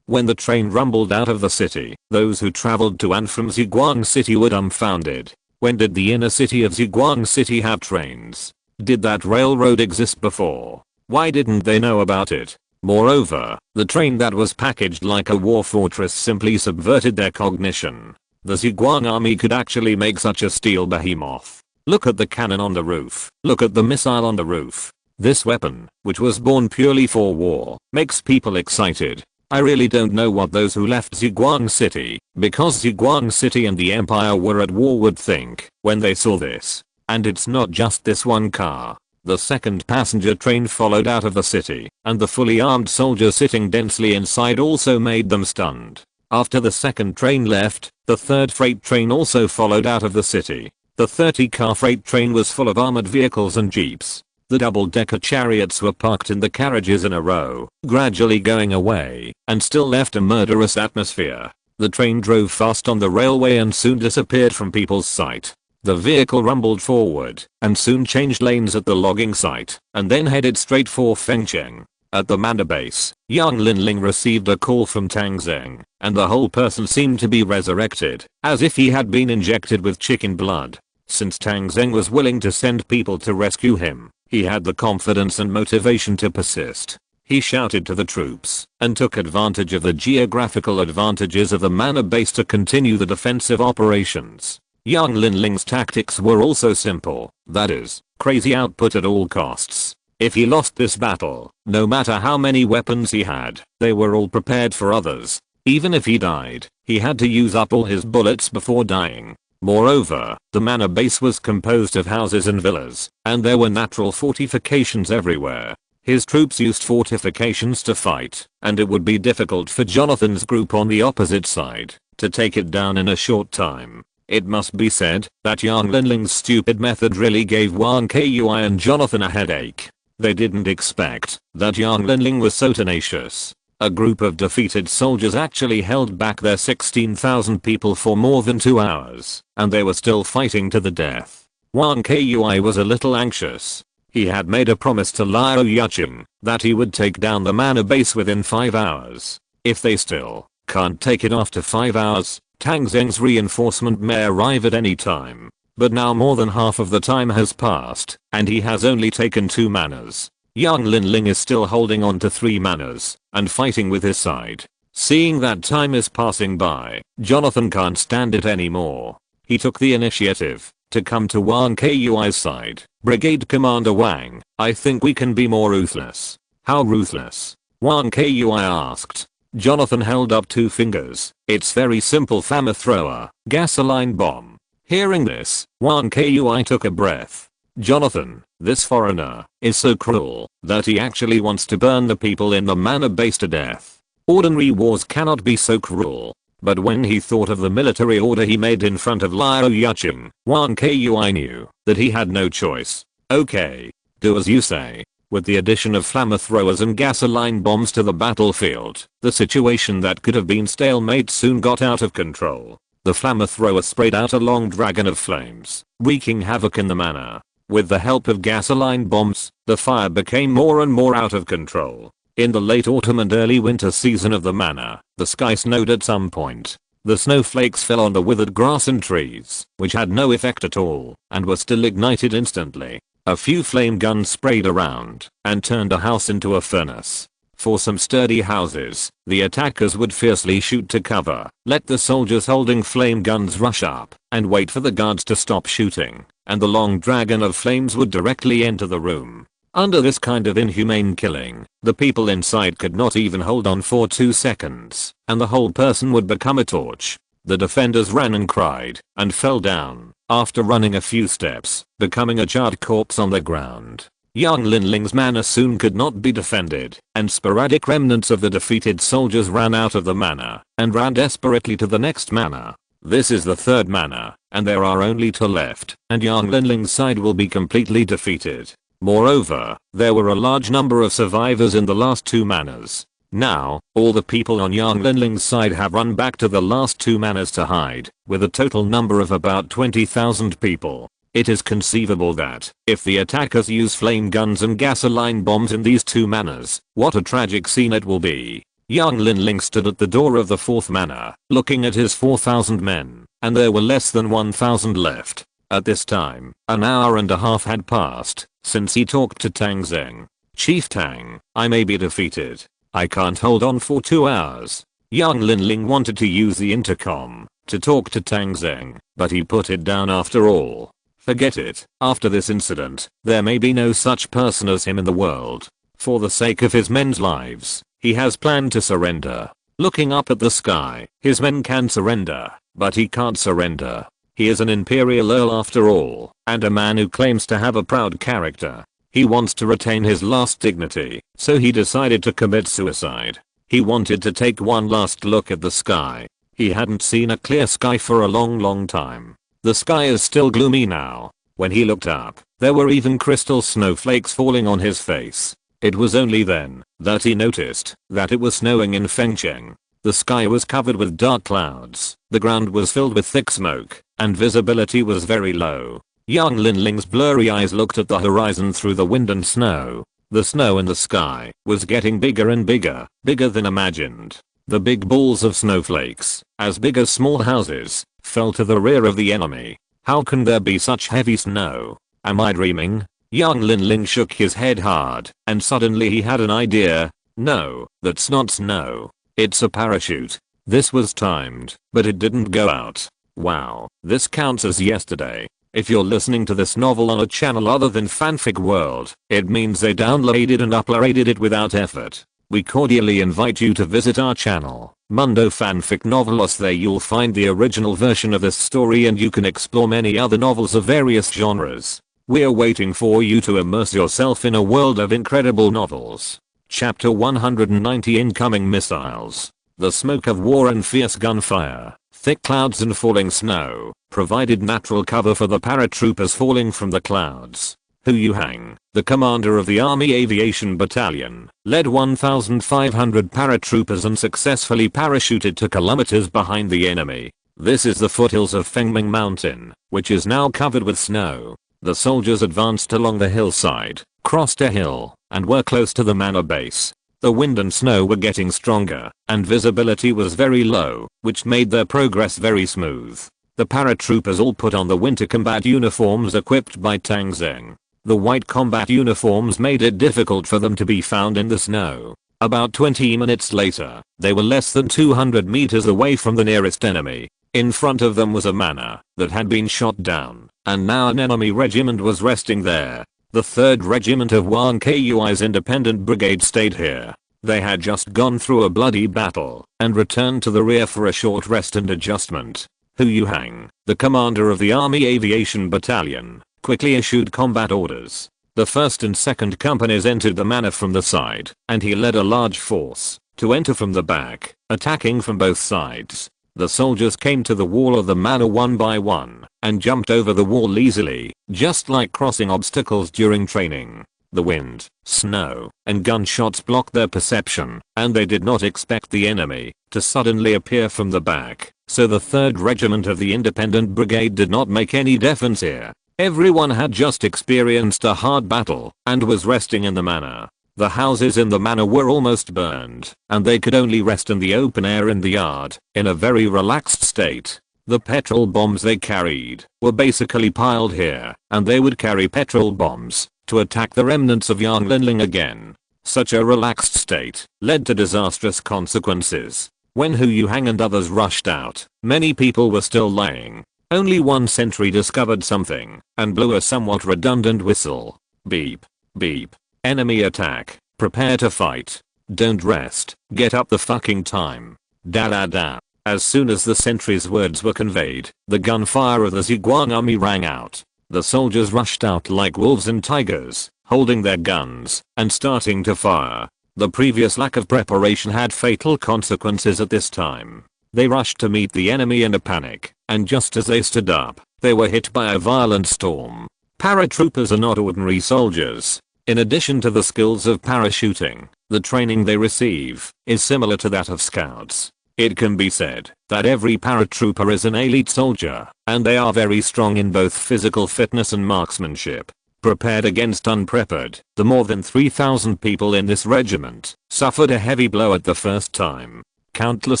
When the train rumbled out of the city, those who traveled to and from Ziguang City were dumbfounded. When did the inner city of Ziguang City have trains? Did that railroad exist before? Why didn't they know about it? Moreover, the train that was packaged like a war fortress simply subverted their cognition. The Ziguang army could actually make such a steel behemoth. Look at the cannon on the roof. Look at the missile on the roof. This weapon, which was born purely for war, makes people excited. I really don't know what those who left Ziguang City, because Ziguang City and the Empire were at war, would think when they saw this. And it's not just this one car. The second passenger train followed out of the city, and the fully armed soldiers sitting densely inside also made them stunned. After the second train left, the third freight train also followed out of the city. The 30-car freight train was full of armored vehicles and jeeps. The double-decker chariots were parked in the carriages in a row, gradually going away, and still left a murderous atmosphere. The train drove fast on the railway and soon disappeared from people's sight. The vehicle rumbled forward, and soon changed lanes at the logging site, and then headed straight for Fengcheng. At the manor base, Yang Linling received a call from Tang Zheng, and the whole person seemed to be resurrected, as if he had been injected with chicken blood. Since Tang Zheng was willing to send people to rescue him, he had the confidence and motivation to persist. He shouted to the troops and took advantage of the geographical advantages of the manor base to continue the defensive operations. Yang Linling's tactics were also simple, that is, crazy output at all costs. If he lost this battle, no matter how many weapons he had, they were all prepared for others. Even if he died, he had to use up all his bullets before dying. Moreover, the manor base was composed of houses and villas, and there were natural fortifications everywhere. His troops used fortifications to fight, and it would be difficult for Jonathan's group on the opposite side to take it down in a short time. It must be said that Yang Linling's stupid method really gave Wang Kui and Jonathan a headache. They didn't expect that Yang Linling was so tenacious. A group of defeated soldiers actually held back their 16,000 people for more than 2 hours, and they were still fighting to the death. Wang Kui was a little anxious. He had made a promise to Liu Yuqing that he would take down the manor base within 5 hours. If they still can't take it after 5 hours, Tang Zheng's reinforcement may arrive at any time. But now more than half of the time has passed, and he has only taken 2 manors. Yang Linling is still holding on to 3 manors and fighting with his side. Seeing that time is passing by, Jonathan can't stand it anymore. He took the initiative to come to Wang Kui's side. Brigade Commander Wang, I think we can be more ruthless. How ruthless? Wang Kui asked. Jonathan held up 2 fingers. It's very simple, flamethrower, gasoline bomb. Hearing this, Wang Kui took a breath. Jonathan, this foreigner, is so cruel that he actually wants to burn the people in the manor base to death. Ordinary wars cannot be so cruel. But when he thought of the military order he made in front of Liu Yuqing, Wang Kui knew that he had no choice. Okay, do as you say. With the addition of flamethrowers and gasoline bombs to the battlefield, the situation that could have been stalemate soon got out of control. The flamethrower sprayed out a long dragon of flames, wreaking havoc in the manor. With the help of gasoline bombs, the fire became more and more out of control. In the late autumn and early winter season of the manor, the sky snowed at some point. The snowflakes fell on the withered grass and trees, which had no effect at all, and were still ignited instantly. A few flame guns sprayed around, and turned a house into a furnace. For some sturdy houses, the attackers would fiercely shoot to cover, let the soldiers holding flame guns rush up, and wait for the guards to stop shooting, and the long dragon of flames would directly enter the room. Under this kind of inhumane killing, the people inside could not even hold on for 2 seconds, and the whole person would become a torch. The defenders ran and cried, and fell down, after running a few steps, becoming a charred corpse on the ground. Young Linling's manor soon could not be defended, and sporadic remnants of the defeated soldiers ran out of the manor, and ran desperately to the next manor. This is the third manor, and there are only 2 left, and Young Linling's side will be completely defeated. Moreover, there were a large number of survivors in the last 2 manors. Now, all the people on Young Linling's side have run back to the last 2 manors to hide, with a total number of about 20,000 people. It is conceivable that, if the attackers use flame guns and gasoline bombs in these 2 manors, what a tragic scene it will be. Young Linling stood at the door of the 4th manor, looking at his 4,000 men, and there were less than 1,000 left. At this time, an hour and a half had passed since he talked to Tang Zheng. Chief Tang, I may be defeated. I can't hold on for 2 hours. Young Linling wanted to use the intercom to talk to Tang Zheng, but he put it down after all. Forget it. After this incident, there may be no such person as him in the world. For the sake of his men's lives, he has planned to surrender. Looking up at the sky, his men can surrender, but he can't surrender. He is an imperial earl after all, and a man who claims to have a proud character. He wants to retain his last dignity, so he decided to commit suicide. He wanted to take one last look at the sky. He hadn't seen a clear sky for a long time. The sky is still gloomy now. When he looked up, there were even crystal snowflakes falling on his face. It was only then that he noticed that it was snowing in Fengcheng. The sky was covered with dark clouds, the ground was filled with thick smoke, and visibility was very low. Young Linling's blurry eyes looked at the horizon through the wind and snow. The snow in the sky was getting bigger and bigger, bigger than imagined. The big balls of snowflakes, as big as small houses, fell to the rear of the enemy. How can there be such heavy snow? Am I dreaming? Young Linling shook his head hard, and suddenly he had an idea. No, that's not snow. It's a parachute. This was timed, but it didn't go out. Wow, this counts as yesterday. If you're listening to this novel on a channel other than Fanfic World, it means they downloaded and uploaded it without effort. We cordially invite you to visit our channel, Mundo Fanfic Novelos. There you'll find the original version of this story, and you can explore many other novels of various genres. We're waiting for you to immerse yourself in a world of incredible novels. Chapter 190. Incoming missiles. The smoke of war and fierce gunfire, thick clouds and falling snow, provided natural cover for the paratroopers falling from the clouds. Hu Yuhang, the commander of the Army Aviation Battalion, led 1,500 paratroopers and successfully parachuted to kilometers behind the enemy. This is the foothills of Fengming Mountain, which is now covered with snow. The soldiers advanced along the hillside, crossed a hill, and were close to the manor base. The wind and snow were getting stronger, and visibility was very low, which made their progress very smooth. The paratroopers all put on the winter combat uniforms equipped by Tang Zheng. The white combat uniforms made it difficult for them to be found in the snow. About 20 minutes later, they were less than 200 meters away from the nearest enemy. In front of them was a manor that had been shot down, and now an enemy regiment was resting there. The 3rd Regiment of Wang Kui's Independent Brigade stayed here. They had just gone through a bloody battle and returned to the rear for a short rest and adjustment. Hu Yuhang, the commander of the Army Aviation Battalion, quickly issued combat orders. The 1st and 2nd companies entered the manor from the side, and he led a large force to enter from the back, attacking from both sides. The soldiers came to the wall of the manor one by one and jumped over the wall easily, just like crossing obstacles during training. The wind, snow, and gunshots blocked their perception, and they did not expect the enemy to suddenly appear from the back, so the 3rd Regiment of the Independent Brigade did not make any defense here. Everyone had just experienced a hard battle and was resting in the manor. The houses in the manor were almost burned, and they could only rest in the open air in the yard, in a very relaxed state. The petrol bombs they carried were basically piled here, and they would carry petrol bombs to attack the remnants of Young Linling again. Such a relaxed state led to disastrous consequences. When Hu Yuhang and others rushed out, many people were still lying. Only one sentry discovered something and blew a somewhat redundant whistle. Beep. Beep. Enemy attack. Prepare to fight. Don't rest. Get up the fucking time. Da da da. As soon as the sentry's words were conveyed, the gunfire of the Zhuang army rang out. The soldiers rushed out like wolves and tigers, holding their guns and starting to fire. The previous lack of preparation had fatal consequences at this time. They rushed to meet the enemy in a panic, and just as they stood up, they were hit by a violent storm. Paratroopers are not ordinary soldiers. In addition to the skills of parachuting, the training they receive is similar to that of scouts. It can be said that every paratrooper is an elite soldier, and they are very strong in both physical fitness and marksmanship. Prepared against unprepared, the more than 3,000 people in this regiment suffered a heavy blow at the first time. Countless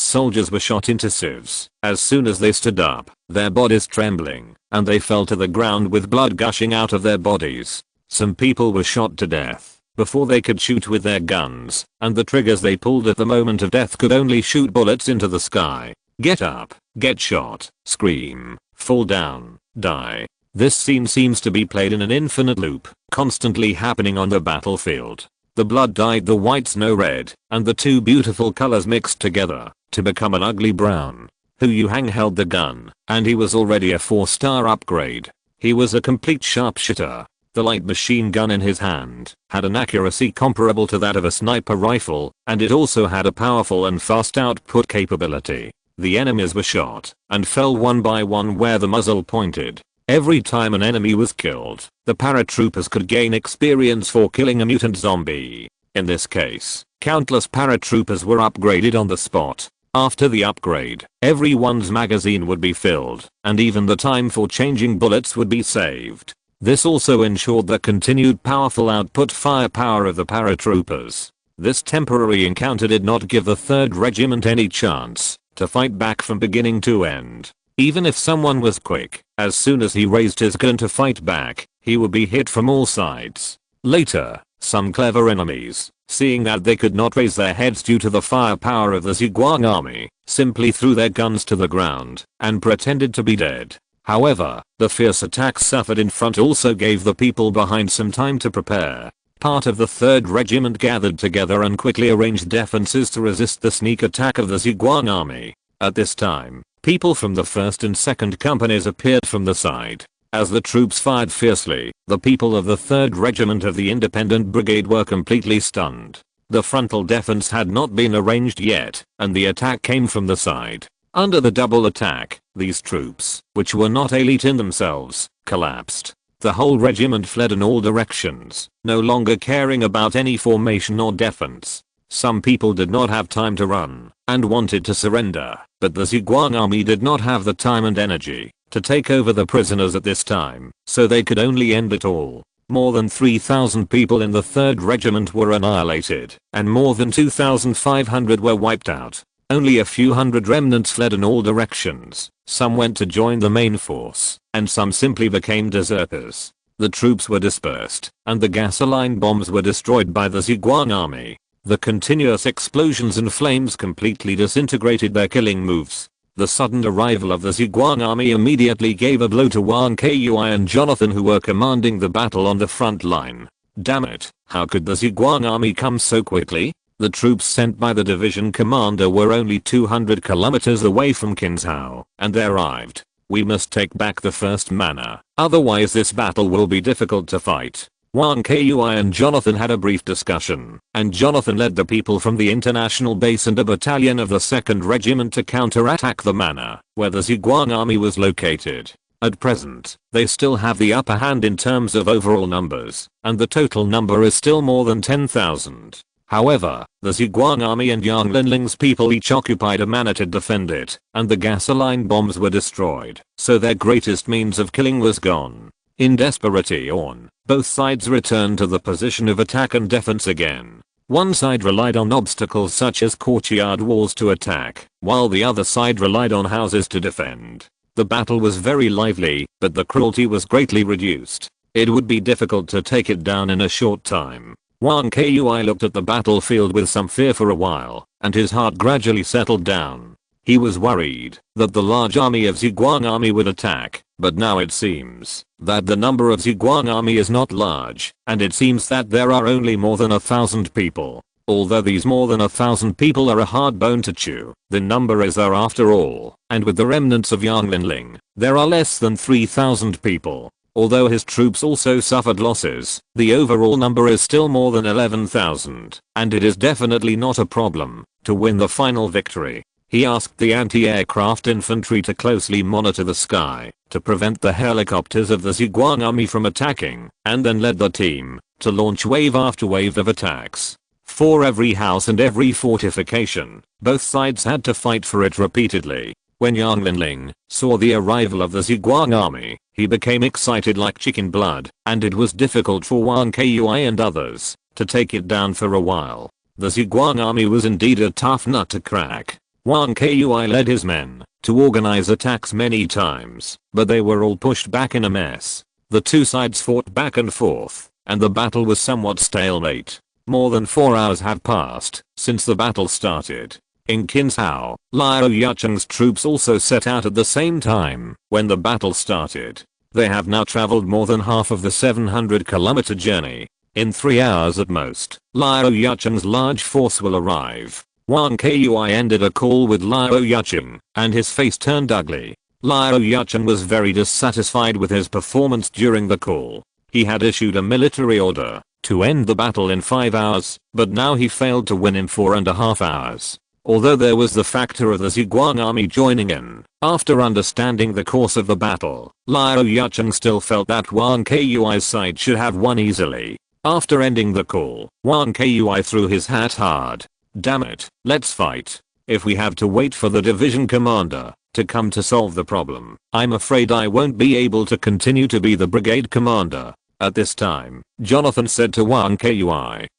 soldiers were shot into sieves as soon as they stood up, their bodies trembling, and they fell to the ground with blood gushing out of their bodies. Some people were shot to death before they could shoot with their guns, and the triggers they pulled at the moment of death could only shoot bullets into the sky. Get up, get shot, scream, fall down, die. This scene seems to be played in an infinite loop, constantly happening on the battlefield. The blood dyed the white snow red, and the two beautiful colors mixed together to become an ugly brown. Hu Yuhang held the gun, and he was already a 4-star upgrade. He was a complete sharpshooter. The light machine gun in his hand had an accuracy comparable to that of a sniper rifle, and it also had a powerful and fast output capability. The enemies were shot and fell one by one where the muzzle pointed. Every time an enemy was killed, the paratroopers could gain experience for killing a mutant zombie. In this case, countless paratroopers were upgraded on the spot. After the upgrade, everyone's magazine would be filled, and even the time for changing bullets would be saved. This also ensured the continued powerful output firepower of the paratroopers. This temporary encounter did not give the 3rd Regiment any chance to fight back from beginning to end. Even if someone was quick, as soon as he raised his gun to fight back, he would be hit from all sides. Later, some clever enemies, seeing that they could not raise their heads due to the firepower of the Zhuang army, simply threw their guns to the ground and pretended to be dead. However, the fierce attacks suffered in front also gave the people behind some time to prepare. Part of the 3rd Regiment gathered together and quickly arranged defenses to resist the sneak attack of the Zhuang army. At this time, people from the 1st and 2nd companies appeared from the side. As the troops fired fiercely, the people of the 3rd Regiment of the Independent Brigade were completely stunned. The frontal defense had not been arranged yet, and the attack came from the side. Under the double attack, these troops, which were not elite in themselves, collapsed. The whole regiment fled in all directions, no longer caring about any formation or defense. Some people did not have time to run and wanted to surrender, but the Zhuang army did not have the time and energy to take over the prisoners at this time, so they could only end it all. More than 3,000 people in the 3rd Regiment were annihilated, and more than 2,500 were wiped out. Only a few hundred remnants fled in all directions. Some went to join the main force, and some simply became deserters. The troops were dispersed, and the gasoline bombs were destroyed by the Zhuang army. The continuous explosions and flames completely disintegrated their killing moves. The sudden arrival of the Zhuang army immediately gave a blow to Wang Kui and Jonathan, who were commanding the battle on the front line. Damn it, how could the Zhuang army come so quickly? The troops sent by the division commander were only 200 kilometers away from Kinzhou, and they arrived. We must take back the first manor, otherwise this battle will be difficult to fight. Wang Kui and Jonathan had a brief discussion, and Jonathan led the people from the international base and a battalion of the 2nd Regiment to counterattack the manor, where the Zhuang army was located. At present, they still have the upper hand in terms of overall numbers, and the total number is still more than 10,000. However, the Zhuang army and Yang Linling's people each occupied a manor to defend it, and the gasoline bombs were destroyed, so their greatest means of killing was gone. In desperation, both sides returned to the position of attack and defense again. One side relied on obstacles such as courtyard walls to attack, while the other side relied on houses to defend. The battle was very lively, but the cruelty was greatly reduced. It would be difficult to take it down in a short time. Wang Kui looked at the battlefield with some fear for a while, and his heart gradually settled down. He was worried that the large army of Zhuang army would attack, but now it seems that the number of Zhuang army is not large, and it seems that there are only more than 1,000 people. Although these more than 1,000 people are a hard bone to chew, the number is there after all, and with the remnants of Yang Linling, there are less than 3,000 people. Although his troops also suffered losses, the overall number is still more than 11,000, and it is definitely not a problem to win the final victory. He asked the anti-aircraft infantry to closely monitor the sky to prevent the helicopters of the Zhuang army from attacking, and then led the team to launch wave after wave of attacks. For every house and every fortification, both sides had to fight for it repeatedly. When Yang Linling saw the arrival of the Zhuang army, he became excited like chicken blood, and it was difficult for Wang Kui and others to take it down for a while. The Zhuang army was indeed a tough nut to crack. Wang Kui led his men to organize attacks many times, but they were all pushed back in a mess. The two sides fought back and forth, and the battle was somewhat stalemate. More than 4 hours had passed since the battle started. In Qinzhou, Liu Yucheng's troops also set out at the same time when the battle started. They have now traveled more than half of the 700-kilometer journey. In 3 hours at most, Liu Yucheng's large force will arrive. Wang Kui ended a call with Liu Yucheng, and his face turned ugly. Liu Yucheng was very dissatisfied with his performance during the call. He had issued a military order to end the battle in 5 hours, but now he failed to win in 4.5 hours. Although there was the factor of the Zhuang army joining in, after understanding the course of the battle, Liu Yucheng still felt that Wang Kui's side should have won easily. After ending the call, Wang Kui threw his hat hard. Damn it, let's fight. If we have to wait for the division commander to come to solve the problem, I'm afraid I won't be able to continue to be the brigade commander. At this time, Jonathan said to Wang Kui,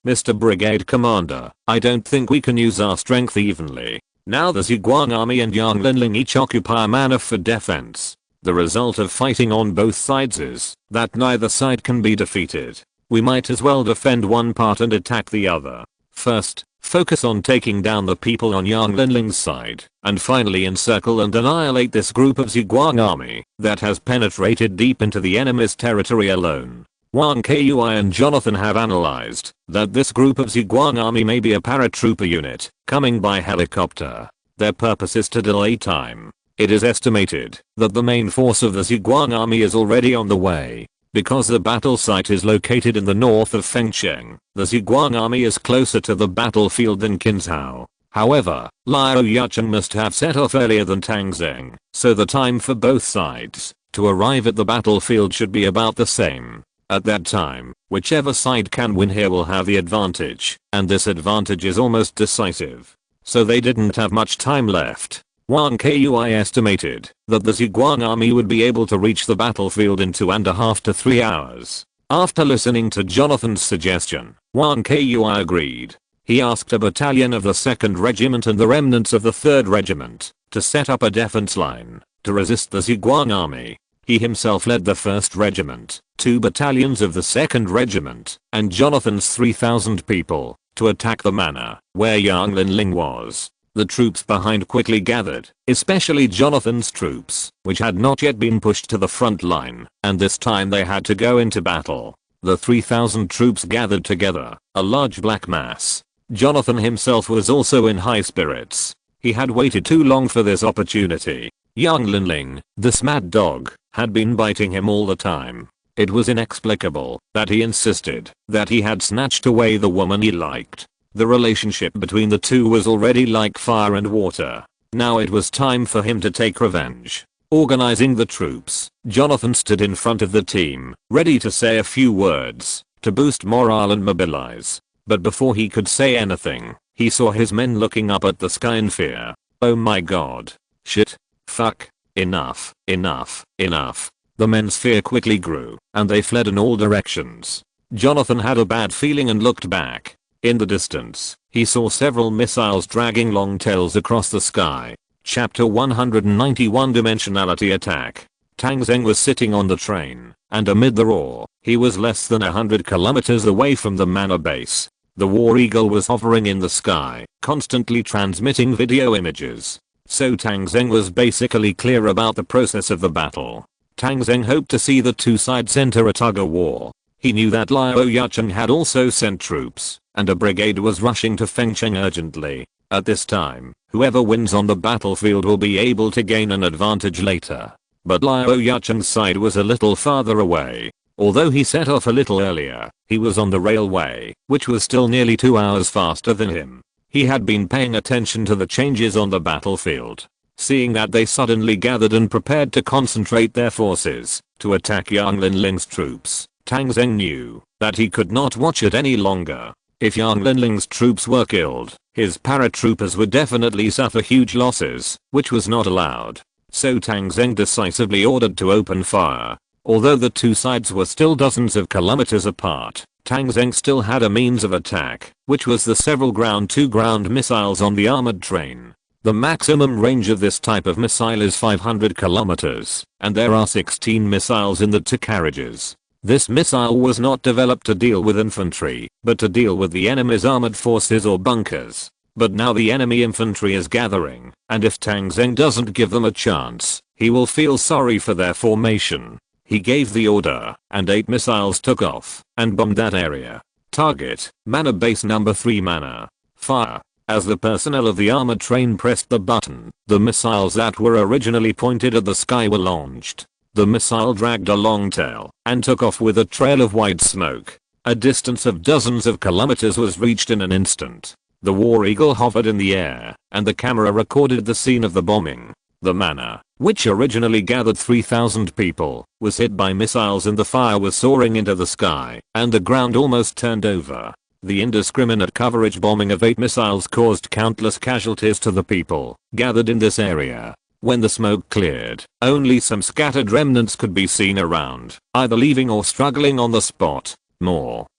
Mr. Brigade Commander, I don't think we can use our strength evenly. Now the Zhuang army and Yang Linling each occupy a manor for defense. The result of fighting on both sides is that neither side can be defeated. We might as well defend one part and attack the other. First, focus on taking down the people on Yang Linling's side, and finally encircle and annihilate this group of Zhuang army that has penetrated deep into the enemy's territory alone. Wang Kui and Jonathan have analyzed that this group of Zhuang army may be a paratrooper unit coming by helicopter. Their purpose is to delay time. It is estimated that the main force of the Zhuang army is already on the way. Because the battle site is located in the north of Fengcheng, the Zhuang army is closer to the battlefield than Qinzhou. However, Liu Yucheng must have set off earlier than Tang Zheng, so the time for both sides to arrive at the battlefield should be about the same. At that time, whichever side can win here will have the advantage, and this advantage is almost decisive. So they didn't have much time left. Wang Kui estimated that the Zhuang army would be able to reach the battlefield in 2.5 to 3 hours. After listening to Jonathan's suggestion, Wang Kui agreed. He asked a battalion of the 2nd Regiment and the remnants of the 3rd Regiment to set up a defense line to resist the Zhuang army. He himself led the 1st Regiment, 2 battalions of the 2nd Regiment, and Jonathan's 3,000 people to attack the manor where Yang Linling was. The troops behind quickly gathered, especially Jonathan's troops, which had not yet been pushed to the front line, and this time they had to go into battle. The 3,000 troops gathered together, a large black mass. Jonathan himself was also in high spirits. He had waited too long for this opportunity. Yang Linling, this mad dog, had been biting him all the time. It was inexplicable that he insisted that he had snatched away the woman he liked. The relationship between the two was already like fire and water. Now it was time for him to take revenge. Organizing the troops, Jonathan stood in front of the team, ready to say a few words to boost morale and mobilize. But before he could say anything, he saw his men looking up at the sky in fear. Oh my god. Shit. Fuck. Enough. Enough. Enough. The men's fear quickly grew, and they fled in all directions. Jonathan had a bad feeling and looked back. In the distance, he saw several missiles dragging long tails across the sky. Chapter 191 Dimensionality Attack. Tang Zheng was sitting on the train, and amid the roar, he was less than 100 kilometers away from the manor base. The War Eagle was hovering in the sky, constantly transmitting video images. so Tang Zheng was basically clear about the process of the battle. Tang Zheng hoped to see the two sides enter a tug-of-war. He knew that Liao Yacheng had also sent troops, and a brigade was rushing to Fengcheng urgently. At this time, whoever wins on the battlefield will be able to gain an advantage later. But Liao Yacheng's side was a little farther away. Although he set off a little earlier, he was on the railway, which was still nearly 2 hours faster than him. He had been paying attention to the changes on the battlefield. Seeing that they suddenly gathered and prepared to concentrate their forces to attack Yang Linling's troops, Tang Zheng knew that he could not watch it any longer. If Yang Linling's troops were killed, his paratroopers would definitely suffer huge losses, which was not allowed. So Tang Zheng decisively ordered to open fire. Although the two sides were still dozens of kilometers apart, Tang Zheng still had a means of attack, which was the several ground-to-ground missiles on the armored train. The maximum range of this type of missile is 500 kilometers, and there are 16 missiles in the two carriages. This missile was not developed to deal with infantry, but to deal with the enemy's armored forces or bunkers. But now the enemy infantry is gathering, and if Tang Zheng doesn't give them a chance, he will feel sorry for their formation. He gave the order, and 8 missiles took off and bombed that area. Target, Manor Base number 3 Manor. Fire. As the personnel of the armored train pressed the button, the missiles that were originally pointed at the sky were launched. The missile dragged a long tail and took off with a trail of white smoke. A distance of dozens of kilometers was reached in an instant. The War Eagle hovered in the air, and the camera recorded the scene of the bombing. The manor, which originally gathered 3,000 people, was hit by missiles and the fire was soaring into the sky, and the ground almost turned over. The indiscriminate coverage bombing of 8 missiles caused countless casualties to the people gathered in this area. When the smoke cleared, only some scattered remnants could be seen around, either leaving or struggling on the spot.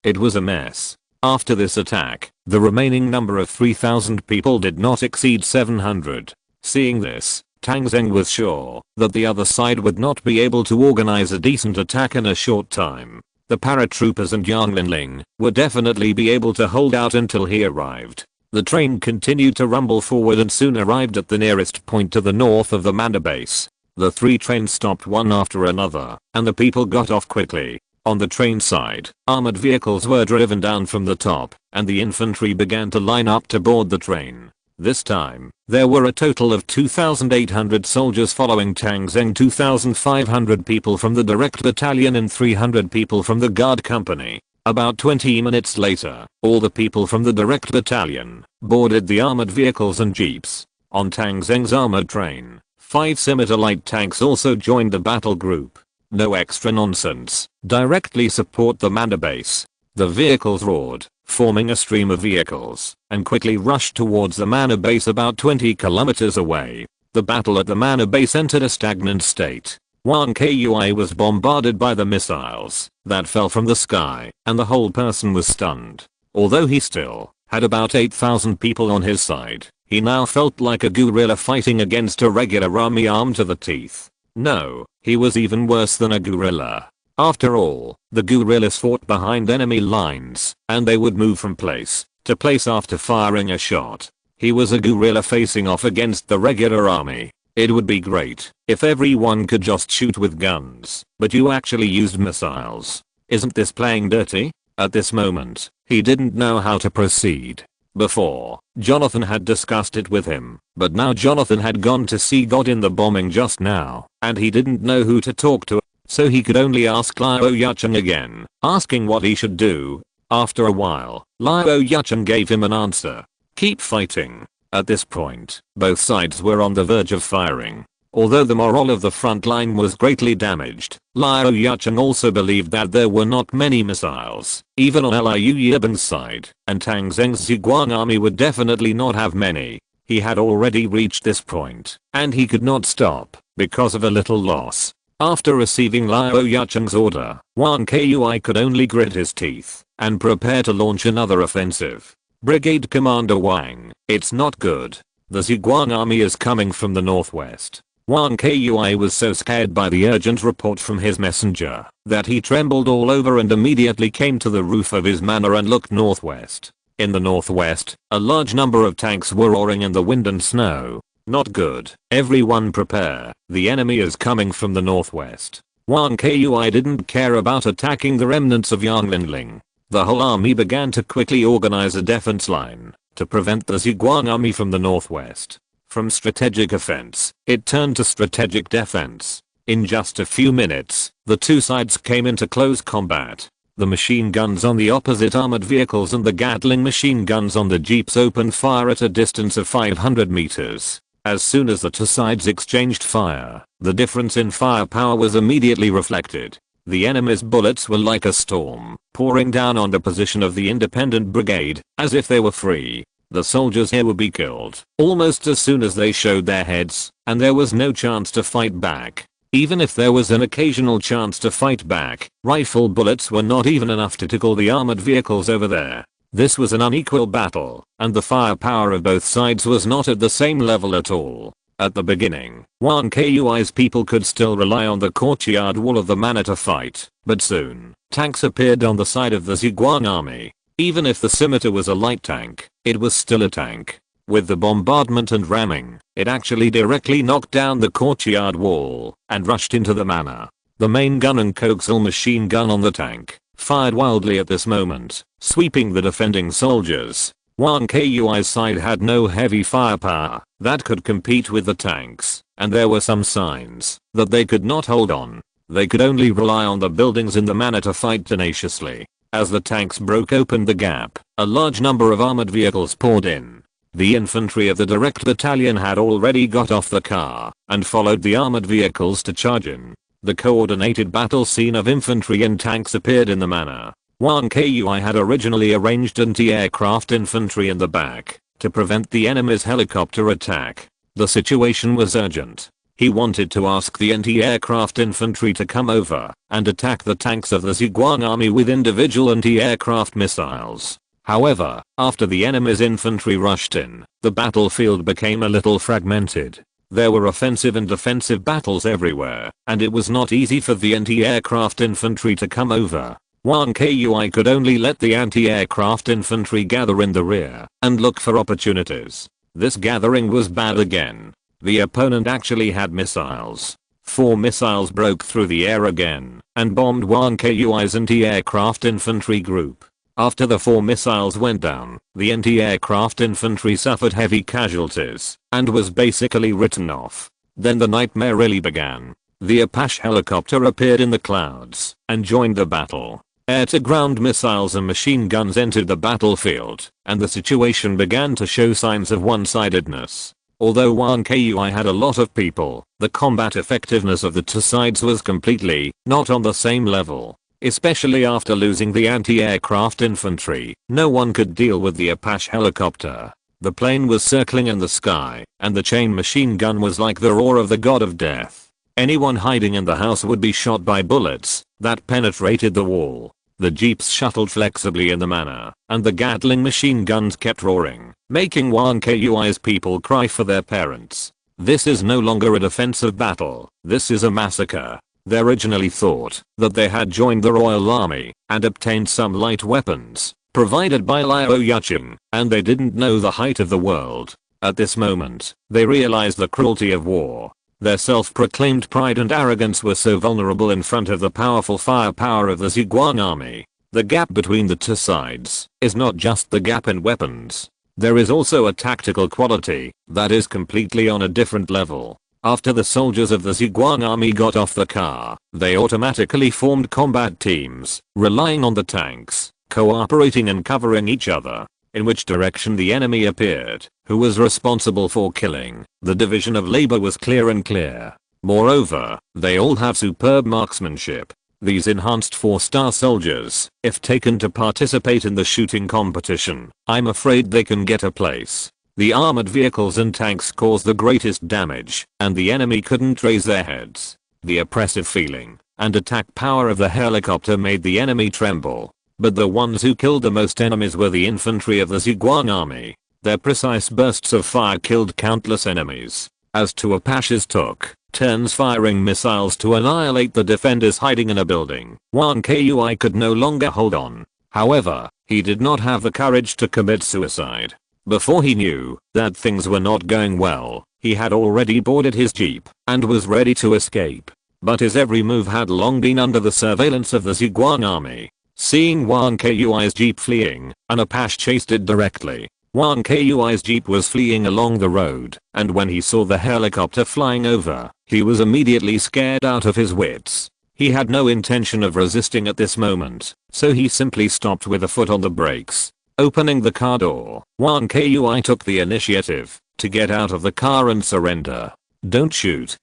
It was a mess. After this attack, the remaining number of 3,000 people did not exceed 700. Seeing this, Tang Zheng was sure that the other side would not be able to organize a decent attack in a short time. The paratroopers and Yang Linling would definitely be able to hold out until he arrived. The train continued to rumble forward and soon arrived at the nearest point to the north of the Manor Base. The 3 trains stopped one after another, and the people got off quickly. On the train side, armored vehicles were driven down from the top, and the infantry began to line up to board the train. This time, there were a total of 2,800 soldiers following Tang Zheng, 2,500 people from the direct battalion and 300 people from the guard company. About 20 minutes later, all the people from the direct battalion boarded the armored vehicles and jeeps. On Tang Zheng's armored train, 5 scimitar light tanks also joined the battle group. No extra nonsense. Directly support the Manor Base. The vehicles roared, forming a stream of vehicles, and quickly rushed towards the Manor Base about 20 kilometers away. The battle at the Manor Base entered a stagnant state. Wang Kui was bombarded by the missiles that fell from the sky, and the whole person was stunned. Although he still had about 8,000 people on his side, he now felt like a guerrilla fighting against a regular army armed to the teeth. No, he was even worse than a guerrilla. After all, the guerrillas fought behind enemy lines, and they would move from place to place after firing a shot. He was a guerrilla facing off against the regular army. It would be great if everyone could just shoot with guns, but you actually used missiles. Isn't this playing dirty? At this moment, he didn't know how to proceed. Before, Jonathan had discussed it with him, but now Jonathan had gone to see God in the bombing just now, and he didn't know who to talk to, so he could only ask Liao Yacheng again, asking what he should do. After a while, Liao Yacheng gave him an answer. Keep fighting. At this point, both sides were on the verge of firing. Although the morale of the front line was greatly damaged, Liao Yacheng also believed that there were not many missiles, even on Liu Yibing's side, and Tang Zheng's Zhuguang army would definitely not have many. He had already reached this point, and he could not stop because of a little loss. After receiving Liao Yacheng's order, Wang Kui could only grit his teeth and prepare to launch another offensive. Brigade Commander Wang, it's not good. The Zhuguang army is coming from the northwest. Wang Kui was so scared by the urgent report from his messenger that he trembled all over and immediately came to the roof of his manor and looked northwest. In the northwest, a large number of tanks were roaring in the wind and snow. Not good. Everyone prepare. The enemy is coming from the northwest. Wang Kui didn't care about attacking the remnants of Yanglinling. The whole army began to quickly organize a defense line to prevent the Zhuang army from the northwest. From strategic offense, it turned to strategic defense. In just a few minutes, the two sides came into close combat. The machine guns on the opposite armored vehicles and the Gatling machine guns on the jeeps opened fire at a distance of 500 meters. As soon as the two sides exchanged fire, the difference in firepower was immediately reflected. The enemy's bullets were like a storm, pouring down on the position of the independent brigade, as if they were free. The soldiers here would be killed almost as soon as they showed their heads, and there was no chance to fight back. Even if there was an occasional chance to fight back, rifle bullets were not even enough to tickle the armored vehicles over there. This was an unequal battle, and the firepower of both sides was not at the same level at all. At the beginning, Wang Kui's people could still rely on the courtyard wall of the manor to fight, but soon, tanks appeared on the side of the Zhuang army. Even if the scimitar was a light tank, it was still a tank. With the bombardment and ramming, it actually directly knocked down the courtyard wall and rushed into the manor. The main gun and coaxial machine gun on the tank fired wildly at this moment, sweeping the defending soldiers. Wang Kui's side had no heavy firepower that could compete with the tanks, and there were some signs that they could not hold on. They could only rely on the buildings in the manor to fight tenaciously. As the tanks broke open the gap, a large number of armored vehicles poured in. The infantry of the direct battalion had already got off the car and followed the armored vehicles to charge in. The coordinated battle scene of infantry and tanks appeared in the manor. Wang Kui had originally arranged anti-aircraft infantry in the back to prevent the enemy's helicopter attack. The situation was urgent. He wanted to ask the anti-aircraft infantry to come over and attack the tanks of the Zhuang army with individual anti-aircraft missiles. However, after the enemy's infantry rushed in, the battlefield became a little fragmented. There were offensive and defensive battles everywhere, and it was not easy for the anti-aircraft infantry to come over. Wang Kui could only let the anti-aircraft infantry gather in the rear and look for opportunities. This gathering was bad again. The opponent actually had missiles. 4 missiles broke through the air again and bombed Wang Kui's anti-aircraft infantry group. After the 4 missiles went down, the anti-aircraft infantry suffered heavy casualties and was basically written off. Then the nightmare really began. The Apache helicopter appeared in the clouds and joined the battle. Air-to-ground missiles and machine guns entered the battlefield, and the situation began to show signs of one-sidedness. Although Wang Kui had a lot of people, the combat effectiveness of the two sides was completely not on the same level. Especially after losing the anti-aircraft infantry, no one could deal with the Apache helicopter. The plane was circling in the sky, and the chain machine gun was like the roar of the god of death. Anyone hiding in the house would be shot by bullets that penetrated the wall. The jeeps shuttled flexibly in the manor, and the Gatling machine guns kept roaring, making Wang Kui's people cry for their parents. This is no longer a defensive battle, this is a massacre. They originally thought that they had joined the Royal Army and obtained some light weapons provided by Liu Yuqing, and they didn't know the height of the world. At this moment, they realized the cruelty of war. Their self-proclaimed pride and arrogance were so vulnerable in front of the powerful firepower of the Zhuang army. The gap between the two sides is not just the gap in weapons. There is also a tactical quality that is completely on a different level. After the soldiers of the Zhuang army got off the car, they automatically formed combat teams, relying on the tanks, cooperating and covering each other. In which direction the enemy appeared, who was responsible for killing, the division of labor was clear and clear. Moreover, they all have superb marksmanship. These enhanced 4-star soldiers, if taken to participate in the shooting competition, I'm afraid they can get a place. The armored vehicles and tanks caused the greatest damage, and the enemy couldn't raise their heads. The oppressive feeling and attack power of the helicopter made the enemy tremble. But the ones who killed the most enemies were the infantry of the Zhuang army. Their precise bursts of fire killed countless enemies. As two Apaches took turns firing missiles to annihilate the defenders hiding in a building, Wang Kui could no longer hold on. However, he did not have the courage to commit suicide. Before he knew that things were not going well, he had already boarded his jeep and was ready to escape. But his every move had long been under the surveillance of the Zhuang army. Seeing Wang Kui's jeep fleeing, an Apache chased it directly. Wang Kui's jeep was fleeing along the road, and when he saw the helicopter flying over, he was immediately scared out of his wits. He had no intention of resisting at this moment, so he simply stopped with a foot on the brakes. Opening the car door, Wang Kui took the initiative to get out of the car and surrender. Don't shoot,